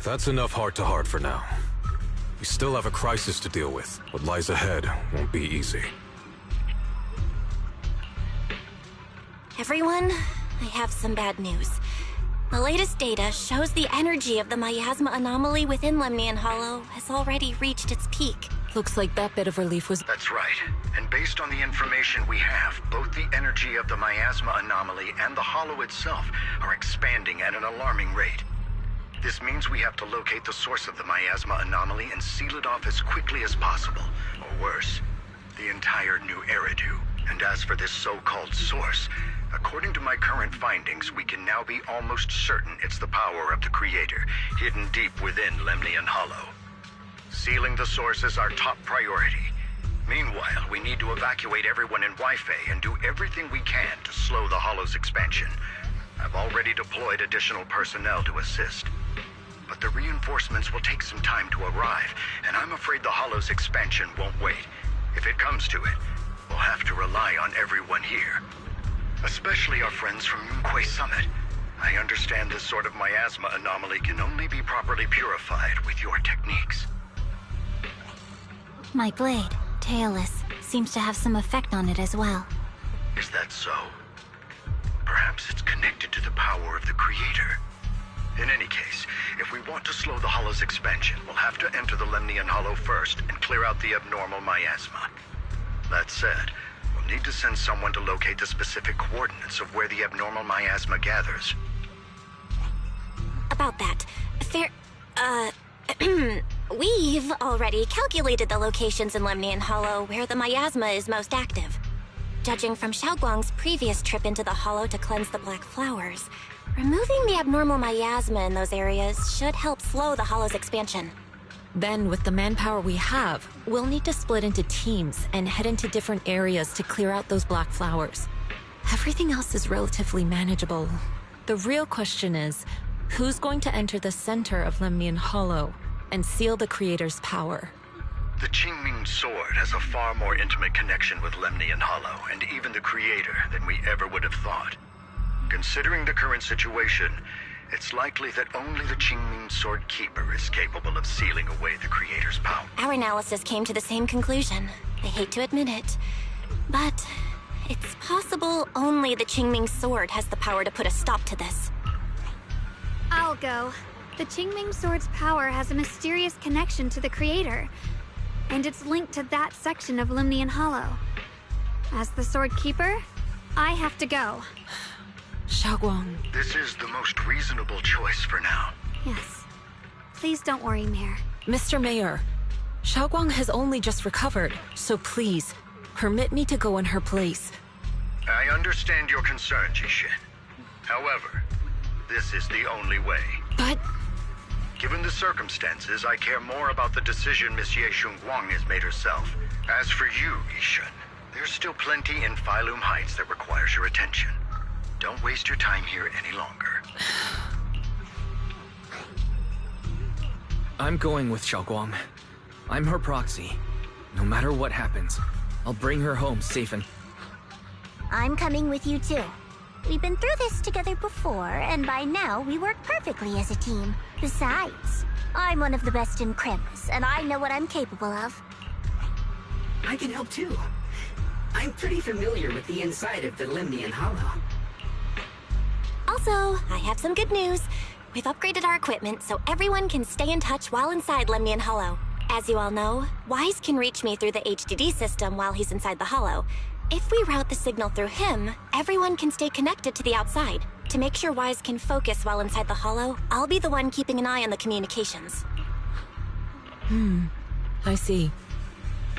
Speaker 6: That's enough heart-to-heart for now. We still have a crisis to deal with. What lies ahead won't be easy.
Speaker 15: Everyone, I have some bad news. The latest data shows the energy of the miasma anomaly within Lemnian Hollow has already reached its peak.
Speaker 11: Looks like that bit of relief was...
Speaker 23: That's right. And based on the information we have, both the energy of the miasma anomaly and the Hollow itself are expanding at an alarming rate. This means we have to locate the source of the miasma anomaly and seal it off as quickly as possible. Or worse, the entire new Eridu. And as for this so-called source, According to my current findings, we can now be almost certain it's the power of the Creator, hidden deep within Lemnian Hollow. Sealing the source is our top priority. Meanwhile, we need to evacuate everyone in Wi-Fi and do everything we can to slow the Hollow's expansion. I've already deployed additional personnel to assist. But the reinforcements will take some time to arrive, and I'm afraid the Hollow's expansion won't wait. If it comes to it, we'll have to rely on everyone here. Especially our friends from Yunquay Summit. I understand this sort of miasma anomaly can only be properly purified with your techniques.
Speaker 15: My blade, Tailless, seems to have some effect on it as well.
Speaker 23: Is that so? Perhaps it's connected to the power of the Creator. In any case, if we want to slow the Hollow's expansion, we'll have to enter the Lemnian Hollow first and clear out the abnormal miasma. That said, we'll need to send someone to locate the specific coordinates of where the abnormal miasma gathers.
Speaker 15: About that, we've already calculated the locations in Lemnian Hollow where the miasma is most active. Judging from Xiaoguang's previous trip into the Hollow to cleanse the black flowers, removing the abnormal miasma in those areas should help slow the Hollow's expansion.
Speaker 11: Then, with the manpower we have, we'll need to split into teams and head into different areas to clear out those black flowers. Everything else is relatively manageable. The real question is, who's going to enter the center of Lemnian Hollow and seal the Creator's power?
Speaker 23: The Qingming Sword has a far more intimate connection with Lemnian Hollow and even the Creator than we ever would have thought. Considering the current situation, it's likely that only the Qingming Sword Keeper is capable of sealing away the Creator's power.
Speaker 15: Our analysis came to the same conclusion. I hate to admit it, but it's possible only the Qingming Sword has the power to put a stop to this.
Speaker 20: I'll go. The Qingming Sword's power has a mysterious connection to the Creator, and it's linked to that section of Lemnian Hollow. As the Sword Keeper, I have to go.
Speaker 11: Xiaoguang.
Speaker 23: This is the most reasonable choice for now.
Speaker 20: Yes. Please don't worry, Mayor.
Speaker 11: Mr. Mayor, Xiaoguang has only just recovered, so please, permit me to go in her place.
Speaker 23: I understand your concern, Jishin. However, this is the only way.
Speaker 11: But...
Speaker 23: Given the circumstances, I care more about the decision Miss Ye Shunguang has made herself. As for you, Yishin, there's still plenty in Phylum Heights that requires your attention. Don't waste your time here any longer.
Speaker 21: I'm going with Xiaoguang. I'm her proxy. No matter what happens, I'll bring her home safe and...
Speaker 5: I'm coming with you too. We've been through this together before, and by now we work perfectly as a team. Besides, I'm one of the best in Krampus, and I know what I'm capable of.
Speaker 3: I can help too. I'm pretty familiar with the inside of the Lemnian Hollow.
Speaker 15: Also, I have some good news. We've upgraded our equipment so everyone can stay in touch while inside Lemnian Hollow. As you all know, Wise can reach me through the HDD system while he's inside the Hollow. If we route the signal through him, everyone can stay connected to the outside. To make sure Wise can focus while inside the Hollow, I'll be the one keeping an eye on the communications.
Speaker 11: I see.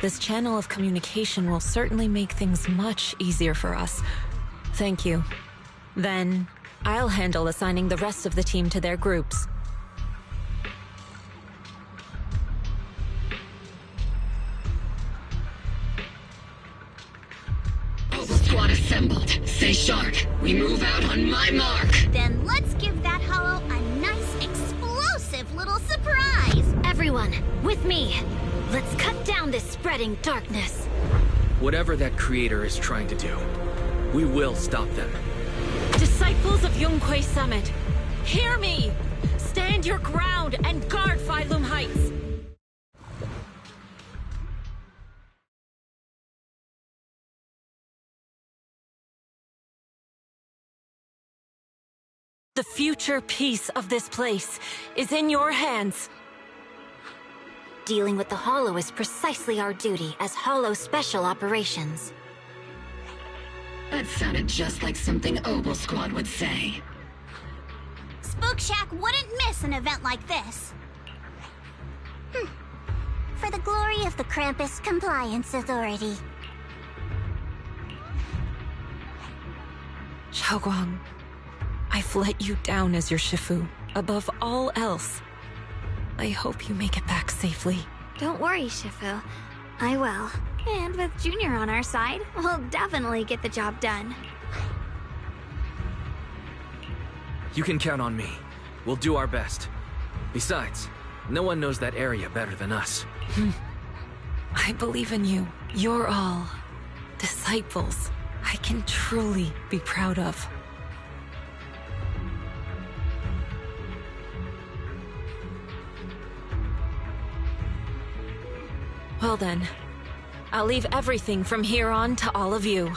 Speaker 11: This channel of communication will certainly make things much easier for us. Thank you. Then, I'll handle assigning the rest of the team to their groups.
Speaker 9: Squad assembled. Stay sharp. We move out on my mark.
Speaker 5: Then let's give that Hollow a nice, explosive little surprise!
Speaker 2: Everyone, with me! Let's cut down this spreading darkness.
Speaker 21: Whatever that Creator is trying to do, we will stop them.
Speaker 11: Disciples of Yunquay Summit, hear me! Stand your ground and guard Phylum Heights! The future peace of this place is in your hands.
Speaker 2: Dealing with the Hollow is precisely our duty as Hollow Special Operations.
Speaker 9: That sounded just like something Obel Squad would say.
Speaker 5: Spook Shack wouldn't miss an event like this. For the glory of the Krampus Compliance Authority.
Speaker 11: Xiaoguang, I've let you down as your Shifu, above all else. I hope you make it back safely.
Speaker 20: Don't worry, Shifu. I will. And with Junior on our side, we'll definitely get the job done.
Speaker 21: You can count on me. We'll do our best. Besides, no one knows that area better than us.
Speaker 11: I believe in you. You're all disciples I can truly be proud of. Well then, I'll leave everything from here on to all of you.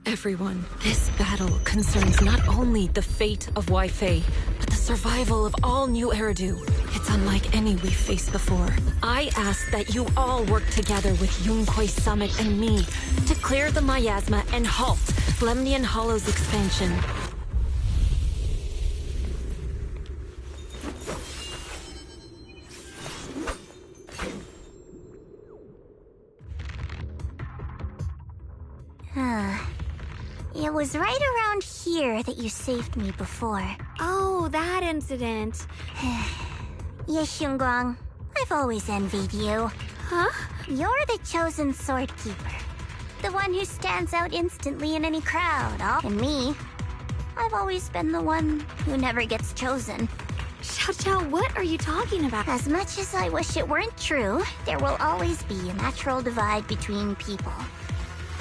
Speaker 11: Everyone, this battle concerns not only the fate of Wi-Fi, but the survival of all New Eridu. It's unlike any we've faced before. I ask that you all work together with Yunquei Summit and me to clear the miasma and halt Lemnian Hollow's expansion.
Speaker 5: It was right around here that you saved me before.
Speaker 20: Oh, that incident.
Speaker 5: Yes, Xunguang. I've always envied you.
Speaker 20: Huh?
Speaker 5: You're the chosen sword keeper. The one who stands out instantly in any crowd. And me, I've always been the one who never gets chosen.
Speaker 20: Xiao, what are you talking about?
Speaker 5: As much as I wish it weren't true, there will always be a natural divide between people.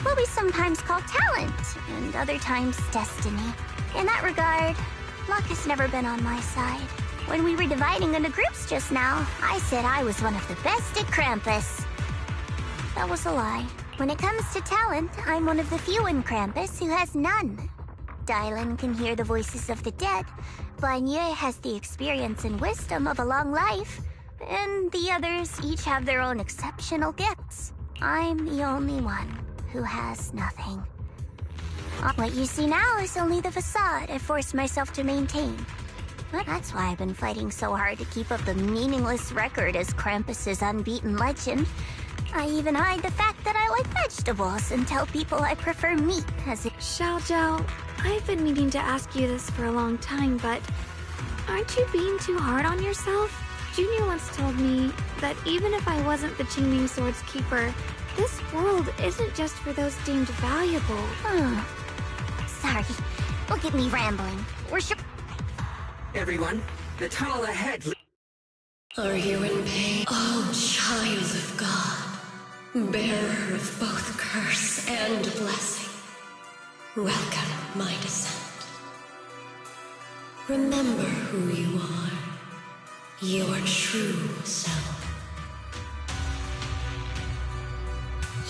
Speaker 5: What we sometimes call talent, and other times destiny. In that regard, luck has never been on my side. When we were dividing into groups just now, I said I was one of the best at Krampus. That was a lie. When it comes to talent, I'm one of the few in Krampus who has none. Dylan can hear the voices of the dead, Banye has the experience and wisdom of a long life, and the others each have their own exceptional gifts. I'm the only one who has nothing. What you see now is only the facade I forced myself to maintain. But that's why I've been fighting so hard to keep up the meaningless record as Krampus's unbeaten legend. I even hide the fact that I like vegetables and tell people I prefer meat as it—
Speaker 20: Xiao, I've been meaning to ask you this for a long time, but aren't you being too hard on yourself? Junior once told me that even if I wasn't the Qingming Sword's keeper, this world isn't just for those deemed valuable.
Speaker 5: Sorry. Look at me rambling. We're sure—
Speaker 3: Everyone, the tunnel ahead.
Speaker 9: Are you in pain? Oh, child of God, bearer of both curse and blessing, welcome my descent. Remember who you are, your true self.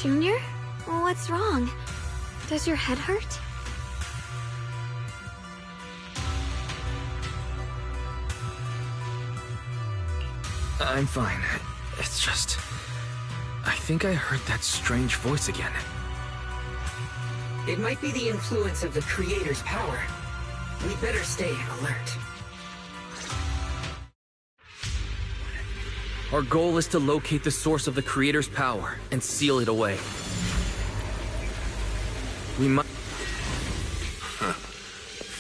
Speaker 20: Junior? What's wrong? Does your head hurt?
Speaker 21: I'm fine. It's just... I think I heard that strange voice again.
Speaker 3: It might be the influence of the Creator's power. We'd better stay alert.
Speaker 21: Our goal is to locate the source of the Creator's power and seal it away. We must...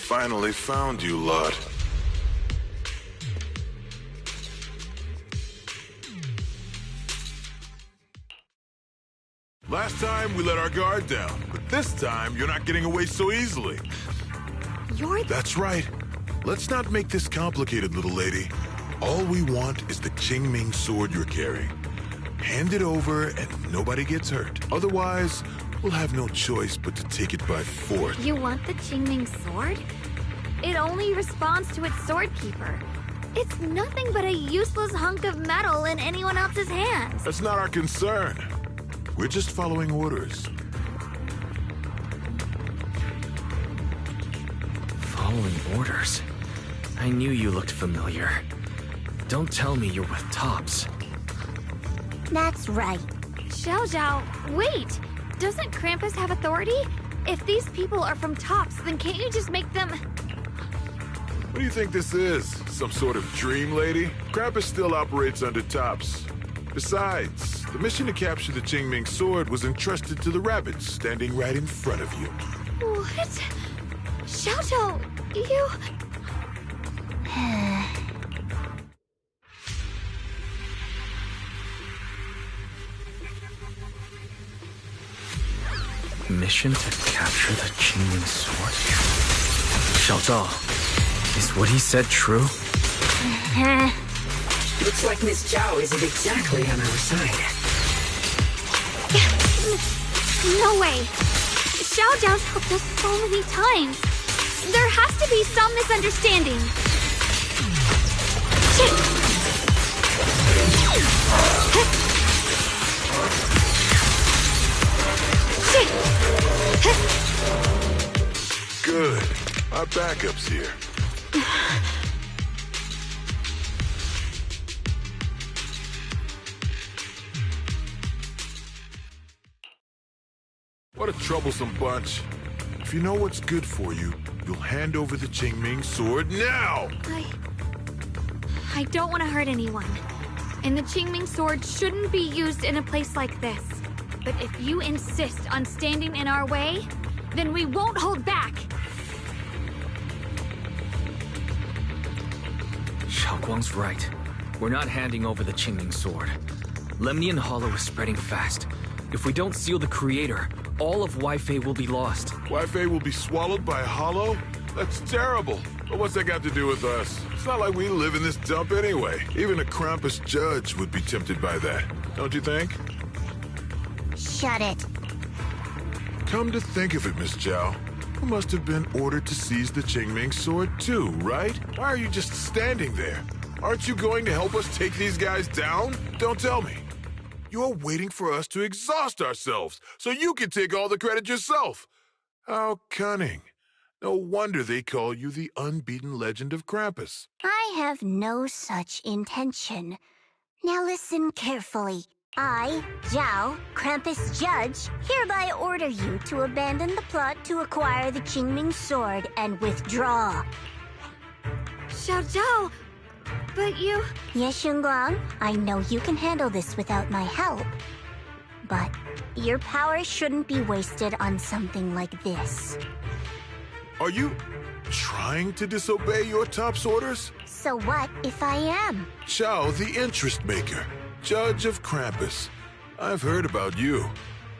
Speaker 10: Finally found you, lot. Last time we let our guard down, but this time you're not getting away so easily. That's right. Let's not make this complicated, little lady. All we want is the Qingming sword you're carrying. hand it over and nobody gets hurt. Otherwise, we'll have no choice but to take it by force.
Speaker 20: You want the Qingming sword? It only responds to its sword keeper. It's nothing but a useless hunk of metal in anyone else's hands.
Speaker 10: That's not our concern. We're just following orders.
Speaker 21: Following orders? I knew you looked familiar. Don't tell me you're with Tops.
Speaker 5: That's right.
Speaker 20: Xiao, wait! Doesn't Krampus have authority? If these people are from Tops, then can't you just make them...
Speaker 10: What do you think this is? Some sort of dream lady? Krampus still operates under Tops. Besides, the mission to capture the Qingming sword was entrusted to the rabbits standing right in front of you.
Speaker 20: What? Xiao, you...
Speaker 21: Mission to capture the Qingming sword? Xiao, is what he said true?
Speaker 3: Looks like Miss Zhao isn't exactly on our side.
Speaker 20: No way! Xiao's helped us so many times. There has to be some misunderstanding.
Speaker 10: Good. Our backup's here. What a troublesome bunch. If you know what's good for you, you'll hand over the Qingming sword now!
Speaker 20: I don't want to hurt anyone. And the Qingming sword shouldn't be used in a place like this. But if you insist on standing in our way, then we won't hold back.
Speaker 21: Xiaoguang's right. We're not handing over the Qingming sword. Lemnian Hollow is spreading fast. If we don't seal the creator, all of Wi-Fi will be lost.
Speaker 10: Wi-Fi will be swallowed by a hollow? That's terrible. But what's that got to do with us? It's not like we live in this dump anyway. Even a Krampus judge would be tempted by that, don't you think?
Speaker 5: Shut it.
Speaker 10: Come to think of it, Miss Zhao, you must have been ordered to seize the Qingming sword too, right? Why are you just standing there? Aren't you going to help us take these guys down? Don't tell me. You're waiting for us to exhaust ourselves so you can take all the credit yourself. How cunning. No wonder they call you the unbeaten legend of Krampus.
Speaker 5: I have no such intention. Now listen carefully. I, Zhao, Krampus Judge, hereby order you to abandon the plot to acquire the Qingming sword and withdraw.
Speaker 20: Xiao, but you...
Speaker 5: Ye Shunguang, I know you can handle this without my help. But your power shouldn't be wasted on something like this.
Speaker 10: Are you trying to disobey your Top's orders?
Speaker 5: So what if I am?
Speaker 10: Zhao, the interest maker, judge of Krampus. I've heard about you.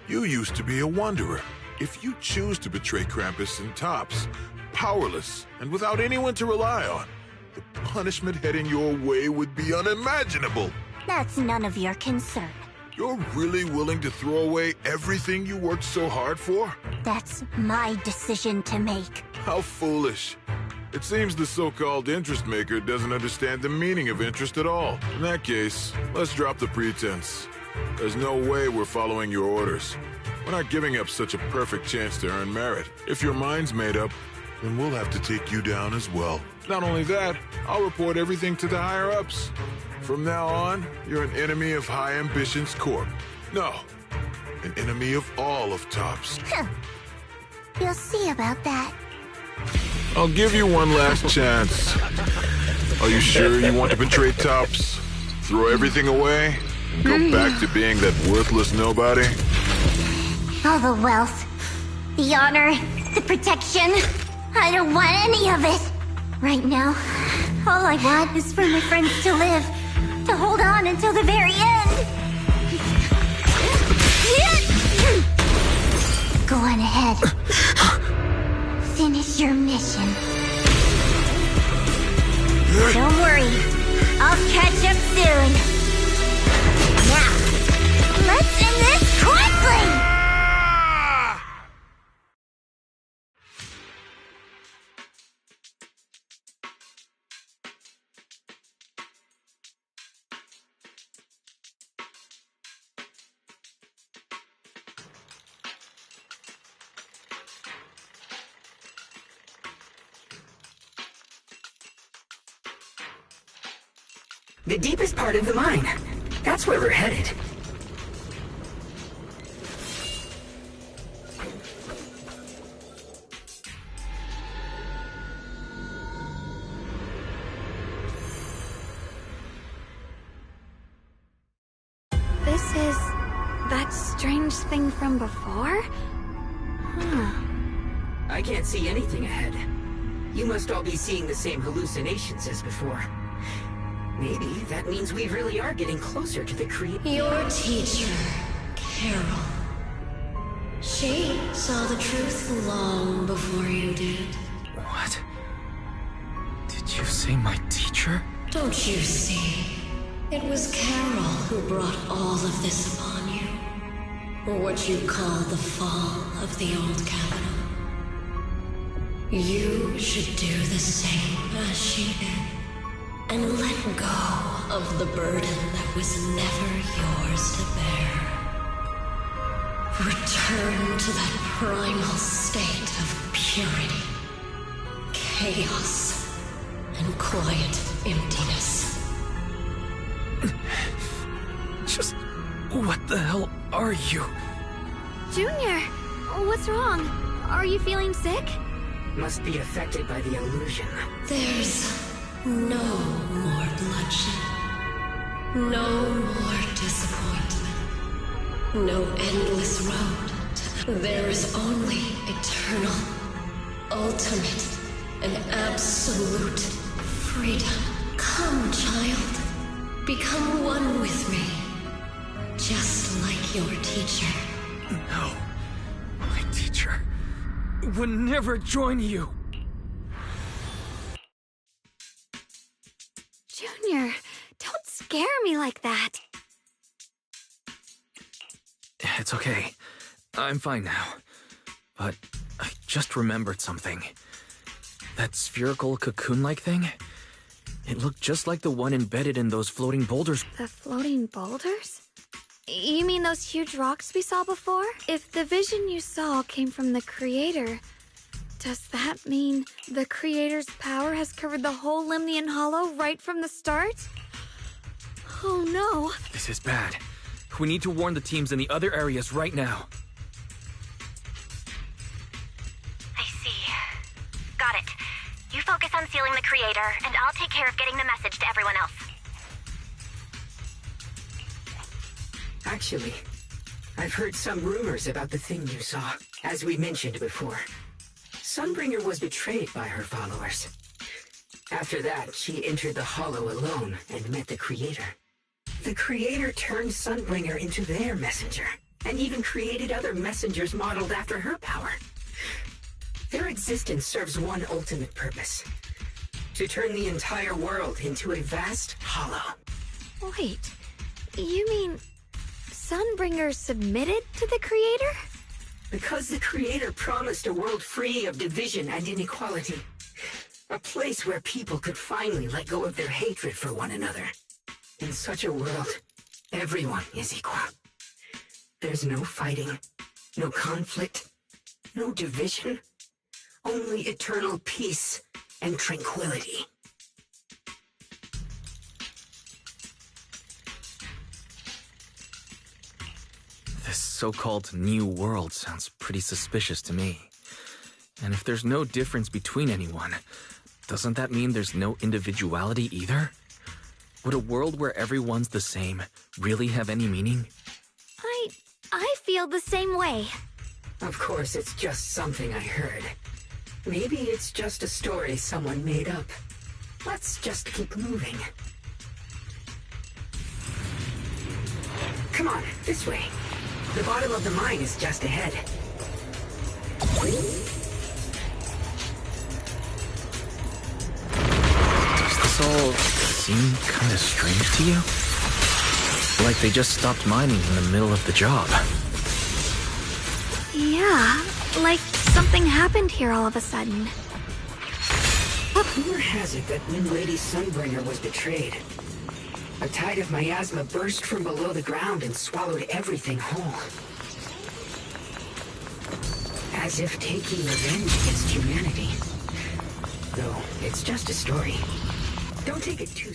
Speaker 10: You used to be a wanderer. If you choose to betray Krampus and Tops, powerless and without anyone to rely on, the punishment heading your way would be unimaginable.
Speaker 5: That's none of your concern.
Speaker 10: You're really willing to throw away everything you worked so hard for?
Speaker 5: That's my decision to make.
Speaker 10: How foolish. It seems the so-called interest maker doesn't understand the meaning of interest at all. In that case, let's drop the pretense. There's no way we're following your orders. We're not giving up such a perfect chance to earn merit. If your mind's made up, then we'll have to take you down as well. Not only that, I'll report everything to the higher-ups. From now on, you're an enemy of High Ambitions Corp. No, an enemy of all of Tops.
Speaker 5: You'll see about that.
Speaker 10: I'll give you one last chance. Are you sure you want to betray Tops? Throw everything away? Go back to being that worthless nobody?
Speaker 5: All the wealth, the honor, the protection. I don't want any of it. Right now, all I want is for my friends to live. To hold on until the very end. Go on ahead. Finish your mission. Don't worry. I'll catch up soon. Now,
Speaker 3: The deepest part of the mine. That's where we're headed.
Speaker 20: This is that strange thing from before? Huh.
Speaker 3: I can't see anything ahead. You must all be seeing the same hallucinations as before. Maybe that means we really are getting closer to the
Speaker 9: Your teacher, Carol. She saw the truth long before you did.
Speaker 21: What? Did you say my teacher?
Speaker 9: Don't you see? It was Carol who brought all of this upon you. Or what you call the fall of the old capital. You should do the same as she did. And let go of the burden that was never yours to bear. Return to that primal state of purity, chaos, and quiet emptiness.
Speaker 21: Just what the hell are you?
Speaker 20: Junior, what's wrong? Are you feeling sick?
Speaker 3: Must be affected by the illusion.
Speaker 9: There's no more bloodshed. No more disappointment. No endless road to... There is only eternal, ultimate, and absolute freedom. Come, child. Become one with me. Just like your teacher.
Speaker 21: No. My teacher would never join you.
Speaker 20: Junior, don't scare me like that.
Speaker 21: It's okay. I'm fine now. But I just remembered something. That spherical cocoon-like thing? It looked just like the one embedded in those floating boulders.
Speaker 20: The floating boulders? You mean those huge rocks we saw before? If the vision you saw came from the Creator, does that mean the Creator's power has covered the whole Limnian Hollow right from the start? Oh no.
Speaker 21: This is bad. We need to warn the teams in the other areas right now.
Speaker 15: I see. Got it. You focus on sealing the Creator, and I'll take care of getting the message to everyone else.
Speaker 3: Actually, I've heard some rumors about the thing you saw. As we mentioned before, Sunbringer was betrayed by her followers. After that, she entered the Hollow alone and met the Creator. The Creator turned Sunbringer into their messenger, and even created other messengers modeled after her power. Their existence serves one ultimate purpose: to turn the entire world into a vast hollow.
Speaker 20: Wait, you mean Sunbringer submitted to the Creator?
Speaker 3: Because the Creator promised a world free of division and inequality. A place where people could finally let go of their hatred for one another. In such a world, everyone is equal. There's no fighting, no conflict, no division. Only eternal peace and tranquility.
Speaker 21: This so-called new world sounds pretty suspicious to me. And if there's no difference between anyone, doesn't that mean there's no individuality either? Would a world where everyone's the same really have any meaning?
Speaker 20: I feel the same way.
Speaker 3: Of course, it's just something I heard. Maybe it's just a story someone made up. Let's just keep moving. Come on, this way. The bottom of the mine is just ahead.
Speaker 21: Does this all seem kind of strange to you? Like they just stopped mining in the middle of the job.
Speaker 20: Yeah, like something happened here all of a sudden.
Speaker 3: Rumor has it that when Lady Sunbringer was betrayed, a tide of miasma burst from below the ground and swallowed everything whole. As if taking revenge against humanity. Though, it's just a story. Don't take it too...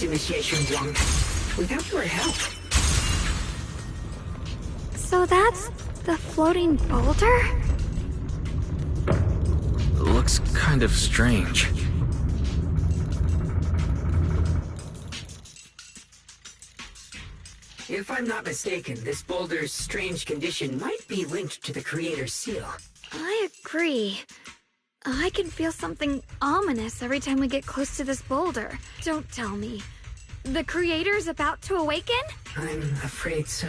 Speaker 3: to Miss Yeshun Guang. Without your help.
Speaker 20: So that's the floating boulder?
Speaker 21: Looks kind of strange.
Speaker 3: If I'm not mistaken, this boulder's strange condition might be linked to the Creator's seal.
Speaker 20: I agree. I can feel something ominous every time we get close to this boulder. Don't tell me. The Creator's about to awaken?
Speaker 3: I'm afraid so.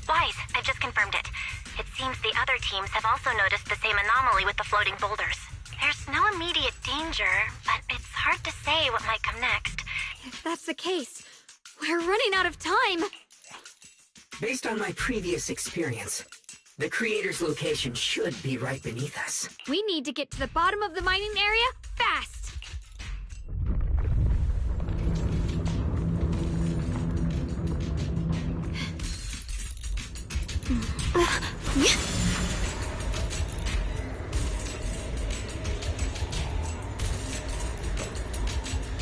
Speaker 15: Wise, I've just confirmed it. It seems the other teams have also noticed the same anomaly with the floating boulders. There's no immediate danger, but it's hard to say what might come next.
Speaker 20: If that's the case, we're running out of time.
Speaker 3: Based on my previous experience, the Creator's location should be right beneath us.
Speaker 20: We need to get to the bottom of the mining area fast.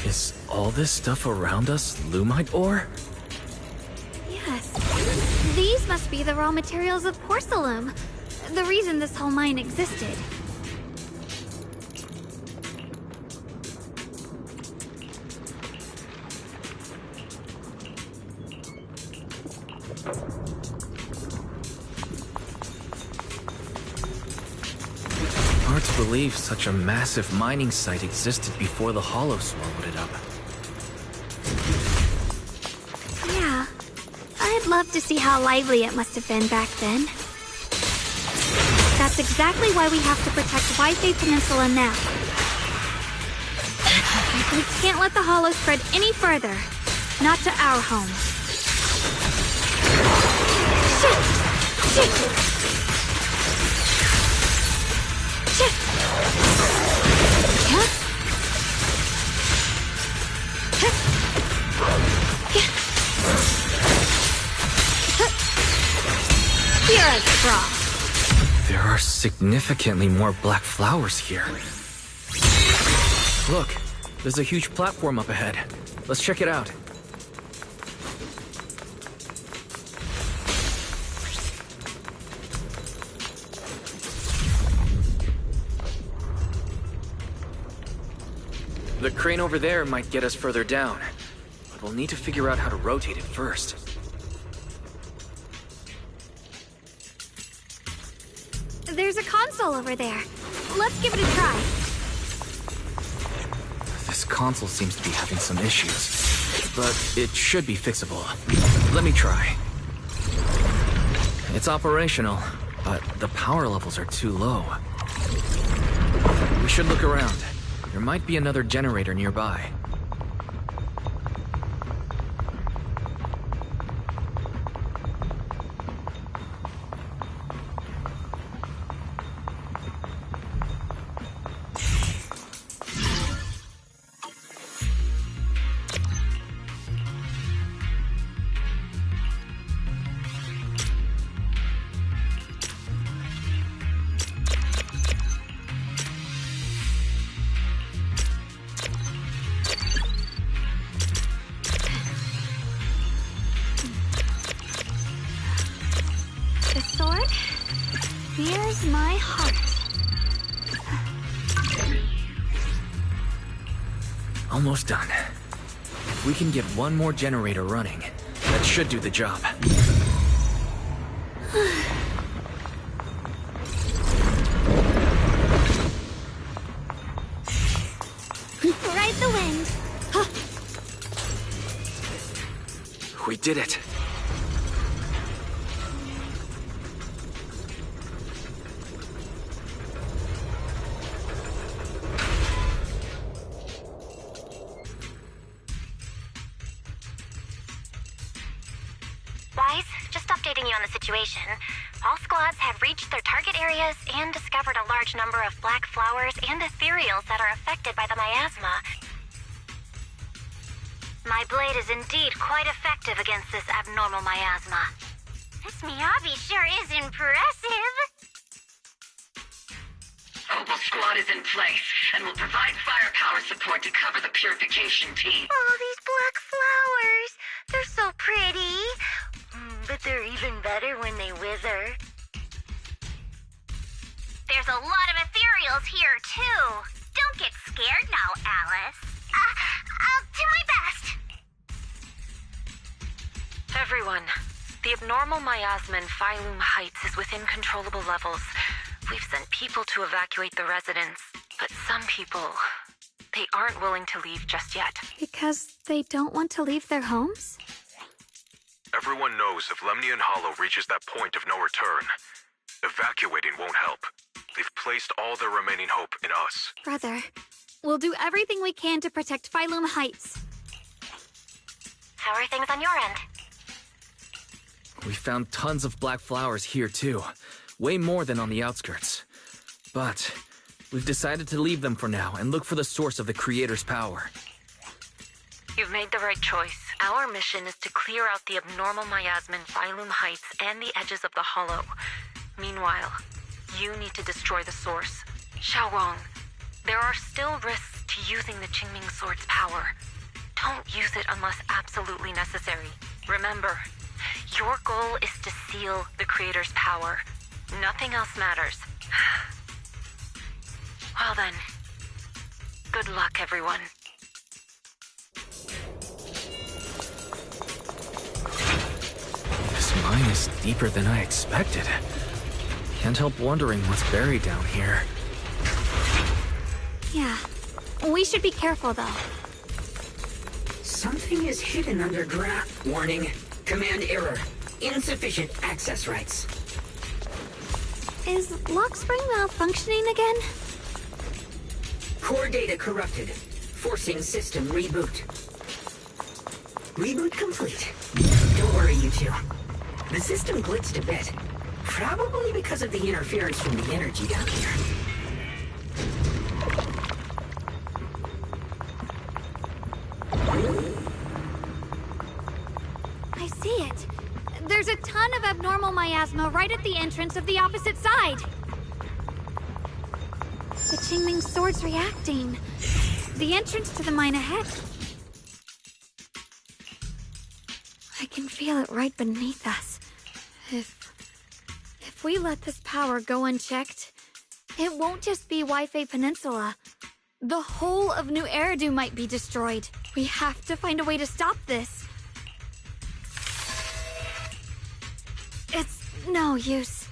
Speaker 21: Is all this stuff around us Lumite ore?
Speaker 20: Yes. These must be the raw materials of porcelain. The reason this whole mine existed.
Speaker 21: Hard to believe such a massive mining site existed before the Hollow swallowed it up.
Speaker 20: Yeah. I'd love to see how lively it must have been back then. That's exactly why we have to protect YK Peninsula now. We can't let the Hollow spread any further. Not to our home. Shit! Shit! You're a frog.
Speaker 21: There are significantly more black flowers here. Look, there's a huge platform up ahead. Let's check it out. The crane over there might get us further down, but we'll need to figure out how to rotate it first.
Speaker 20: There's a console over there. Let's give it a try.
Speaker 21: This console seems to be having some issues, but it should be fixable. Let me try. It's operational, but the power levels are too low. We should look around. There might be another generator nearby.
Speaker 20: The sword? Here's my heart.
Speaker 21: Almost done. If we can get one more generator running, that should do the job.
Speaker 20: Ride the wind.
Speaker 21: We did it.
Speaker 15: Wise, just updating you on the situation. All squads have reached their target areas and discovered a large number of black flowers and ethereals that are affected by the miasma. My blade is indeed quite effective against this abnormal miasma.
Speaker 13: This Miyabi sure is impressive.
Speaker 12: Opal Squad is in place.
Speaker 1: and will provide firepower support to cover the purification team.
Speaker 5: Oh, these black flowers. They're so pretty. But they're even better when they wither.
Speaker 13: There's a lot of ethereals here, too. Don't get scared now, Alice. I'll do my best.
Speaker 11: Everyone, the abnormal miasma in Phylum Heights is within controllable levels. We've sent people to evacuate the residents, but some people, they aren't willing to leave just yet.
Speaker 20: Because they don't want to leave their homes?
Speaker 6: Everyone knows if Lemnian Hollow reaches that point of no return, evacuating won't help. They've placed all their remaining hope in us.
Speaker 20: Brother, we'll do everything we can to protect Phylum Heights.
Speaker 15: How are things on your end?
Speaker 21: We found tons of black flowers here too. Way more than on the outskirts. But we've decided to leave them for now and look for the source of the Creator's power.
Speaker 11: You've made the right choice. Our mission is to clear out the abnormal miasma in Phylum Heights and the edges of the Hollow. Meanwhile, you need to destroy the source. Xiaowang, there are still risks to using the Qingming Sword's power. Don't use it unless absolutely necessary. Remember, your goal is to seal the Creator's power. Nothing else matters. Well then, good luck, everyone.
Speaker 21: This mine is deeper than I expected. Can't help wondering what's buried down here.
Speaker 20: Yeah. We should be careful, though.
Speaker 3: Something is hidden underground. Warning. Command error. Insufficient access rights.
Speaker 20: Is Lock Spring malfunctioning again?
Speaker 3: Core data corrupted. Forcing system reboot. Reboot complete. Don't worry, you two. The system glitched a bit. Probably because of the interference from the energy down here.
Speaker 20: I see it. There's a ton of abnormal miasma right at the entrance of the opposite side. The Qingming Sword's reacting. The entrance to the mine ahead. I can feel it right beneath us. If we let this power go unchecked, it won't just be Wi-Fi Peninsula. The whole of New Eridu might be destroyed. We have to find a way to stop this. It's no use.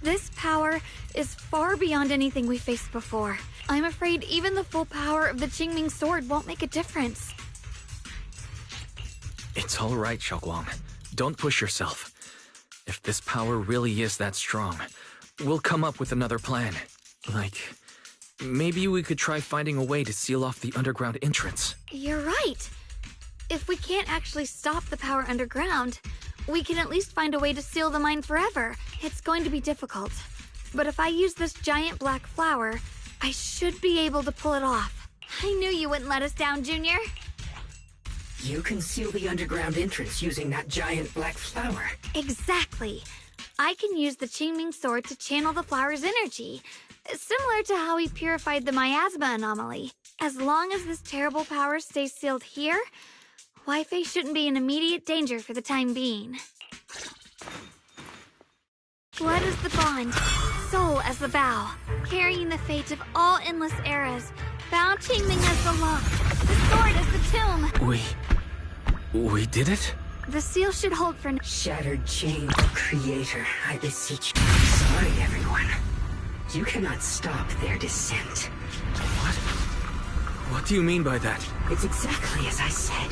Speaker 20: This power is far beyond anything we faced before. I'm afraid even the full power of the Qingming Sword won't make a difference.
Speaker 21: It's all right, Xiaoguang. Don't push yourself. If this power really is that strong, we'll come up with another plan. Like, maybe we could try finding a way to seal off the underground entrance.
Speaker 20: You're right. If we can't actually stop the power underground, we can at least find a way to seal the mine forever. It's going to be difficult. But if I use this giant black flower, I should be able to pull it off. I knew you wouldn't let us down, Junior.
Speaker 3: You can seal the underground entrance using that giant black flower.
Speaker 20: Exactly. I can use the Qingming Sword to channel the flower's energy, similar to how we purified the miasma anomaly. As long as this terrible power stays sealed here, Wi-Fi shouldn't be in immediate danger for the time being. Blood is the bond, soul as the vow, carrying the fate of all endless eras, bound Qingming as the lock, the sword as the tomb.
Speaker 21: We did it?
Speaker 20: The seal should hold for
Speaker 3: Shattered chain of Creator, I beseech you. Sorry, everyone. You cannot stop their descent.
Speaker 21: What do you mean by that?
Speaker 3: It's exactly as I said.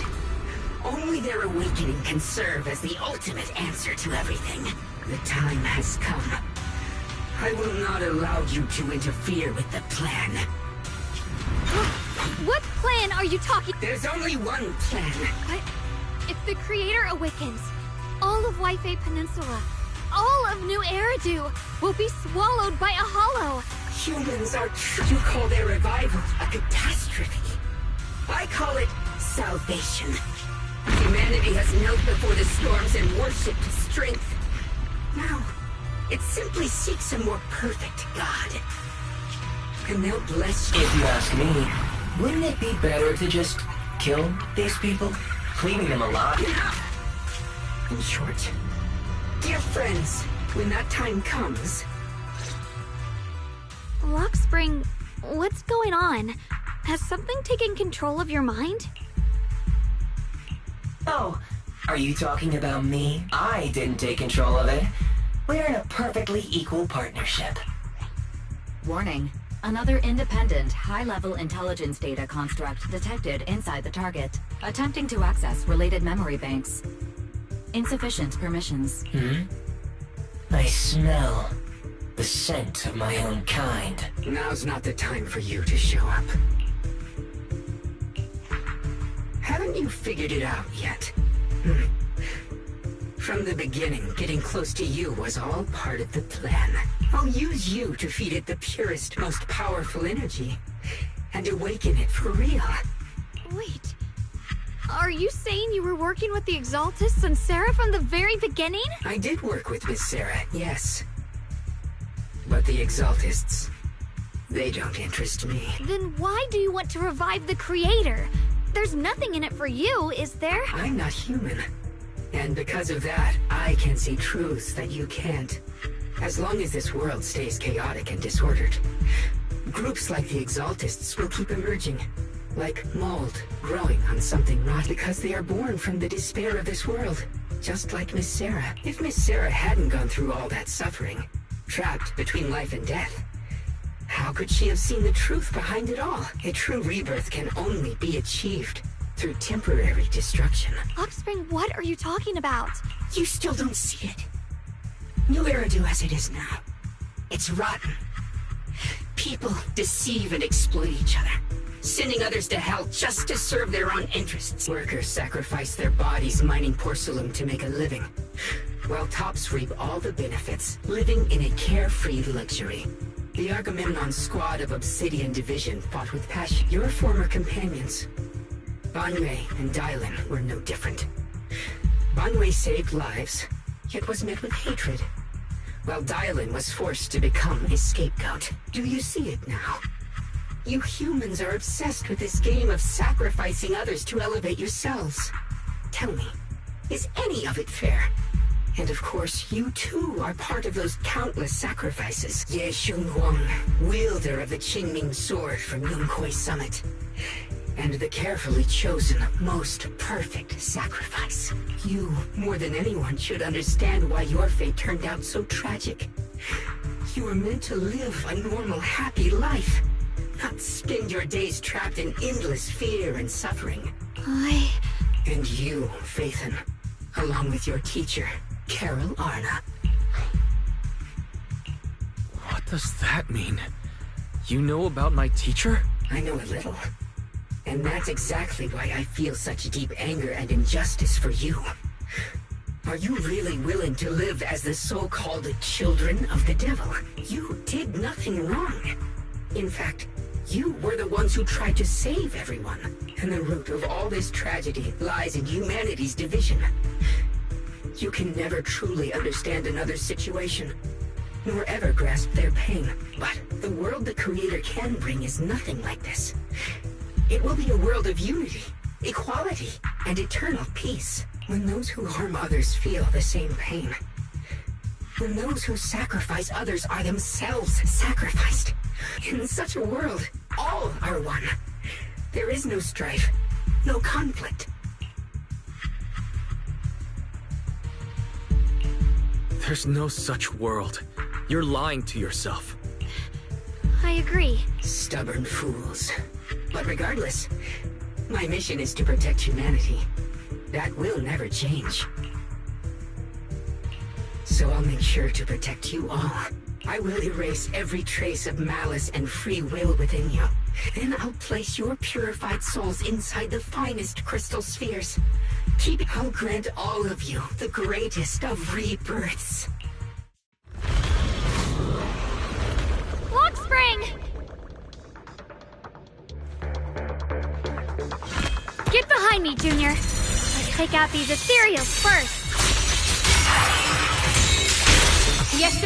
Speaker 3: Only their awakening can serve as the ultimate answer to everything. The time has come. I will not allow you to interfere with the plan.
Speaker 20: What plan are you talking?
Speaker 3: There's only one plan.
Speaker 20: But if the Creator awakens, all of Wi-Fi Peninsula, all of New Eridu will be swallowed by a hollow.
Speaker 3: Humans are true. You call their revival a catastrophe. I call it salvation. Humanity has knelt before the storms and worshipped strength. Now, it simply seeks a more perfect God. and they'll bless you.
Speaker 8: If you ask me, wouldn't it be better to just kill these people, leaving them alive?
Speaker 3: In short, dear friends, when that time comes...
Speaker 20: Lockspring, what's going on? Has something taken control of your mind?
Speaker 8: Oh, are you talking about me? I didn't take control of it. We're in a perfectly equal partnership.
Speaker 4: Warning. Another independent, high-level intelligence data construct detected inside the target, attempting to access related memory banks. Insufficient permissions.
Speaker 8: I smell the scent of my own kind.
Speaker 3: Now's not the time for you to show up. Haven't you figured it out yet? From the beginning, getting close to you was all part of the plan. I'll use you to feed it the purest, most powerful energy, and awaken it for real.
Speaker 20: Wait, are you saying you were working with the Exaltists and Sarah from the very beginning?
Speaker 3: I did work with Miss Sarah, yes. But the Exaltists, they don't interest me.
Speaker 20: Then why do you want to revive the Creator? There's nothing in it for you, is there?
Speaker 3: I'm not human. And because of that, I can see truths that you can't. As long as this world stays chaotic and disordered, groups like the Exaltists will keep emerging, like mold growing on something rotten, because they are born from the despair of this world, just like Miss Sarah. If Miss Sarah hadn't gone through all that suffering, trapped between life and death, how could she have seen the truth behind it all? A true rebirth can only be achieved through temporary destruction.
Speaker 20: Lockspring, what are you talking about?
Speaker 3: You still don't see it. New Eridu as it is now. It's rotten. People deceive and exploit each other, sending others to hell just to serve their own interests. Workers sacrifice their bodies mining porcelain to make a living, while tops reap all the benefits, living in a carefree luxury. The Agamemnon squad of Obsidian Division fought with passion. Your former companions, Banwei and Dylan, were no different. Banwei saved lives, yet was met with hatred, while Dylan was forced to become a scapegoat. Do you see it now? You humans are obsessed with this game of sacrificing others to elevate yourselves. Tell me, is any of it fair? And of course, you too are part of those countless sacrifices. Ye Shunguang, wielder of the Qingming sword from Yunkai Summit, and the carefully chosen, most perfect sacrifice. You, more than anyone, should understand why your fate turned out so tragic. You were meant to live a normal, happy life, not spend your days trapped in endless fear and suffering. And you, Faithen, along with your teacher, Carol Arna.
Speaker 21: What does that mean? You know about my teacher?
Speaker 3: I know a little. And that's exactly why I feel such deep anger and injustice for you. Are you really willing to live as the so-called children of the devil? You did nothing wrong. In fact, you were the ones who tried to save everyone. And the root of all this tragedy lies in humanity's division. You can never truly understand another's situation, nor ever grasp their pain. But the world the Creator can bring is nothing like this. It will be a world of unity, equality, and eternal peace. When those who harm others feel the same pain. When those who sacrifice others are themselves sacrificed. In such a world, all are one. There is no strife, no conflict.
Speaker 21: There's no such world. You're lying to yourself.
Speaker 20: I agree.
Speaker 3: Stubborn fools. But regardless, my mission is to protect humanity. That will never change. So I'll make sure to protect you all. I will erase every trace of malice and free will within you. Then I'll place your purified souls inside the finest crystal spheres. I'll grant all of you the greatest of rebirths.
Speaker 20: Lockspring! Get behind me, Junior. Let's take out these ethereals first.
Speaker 12: Yes,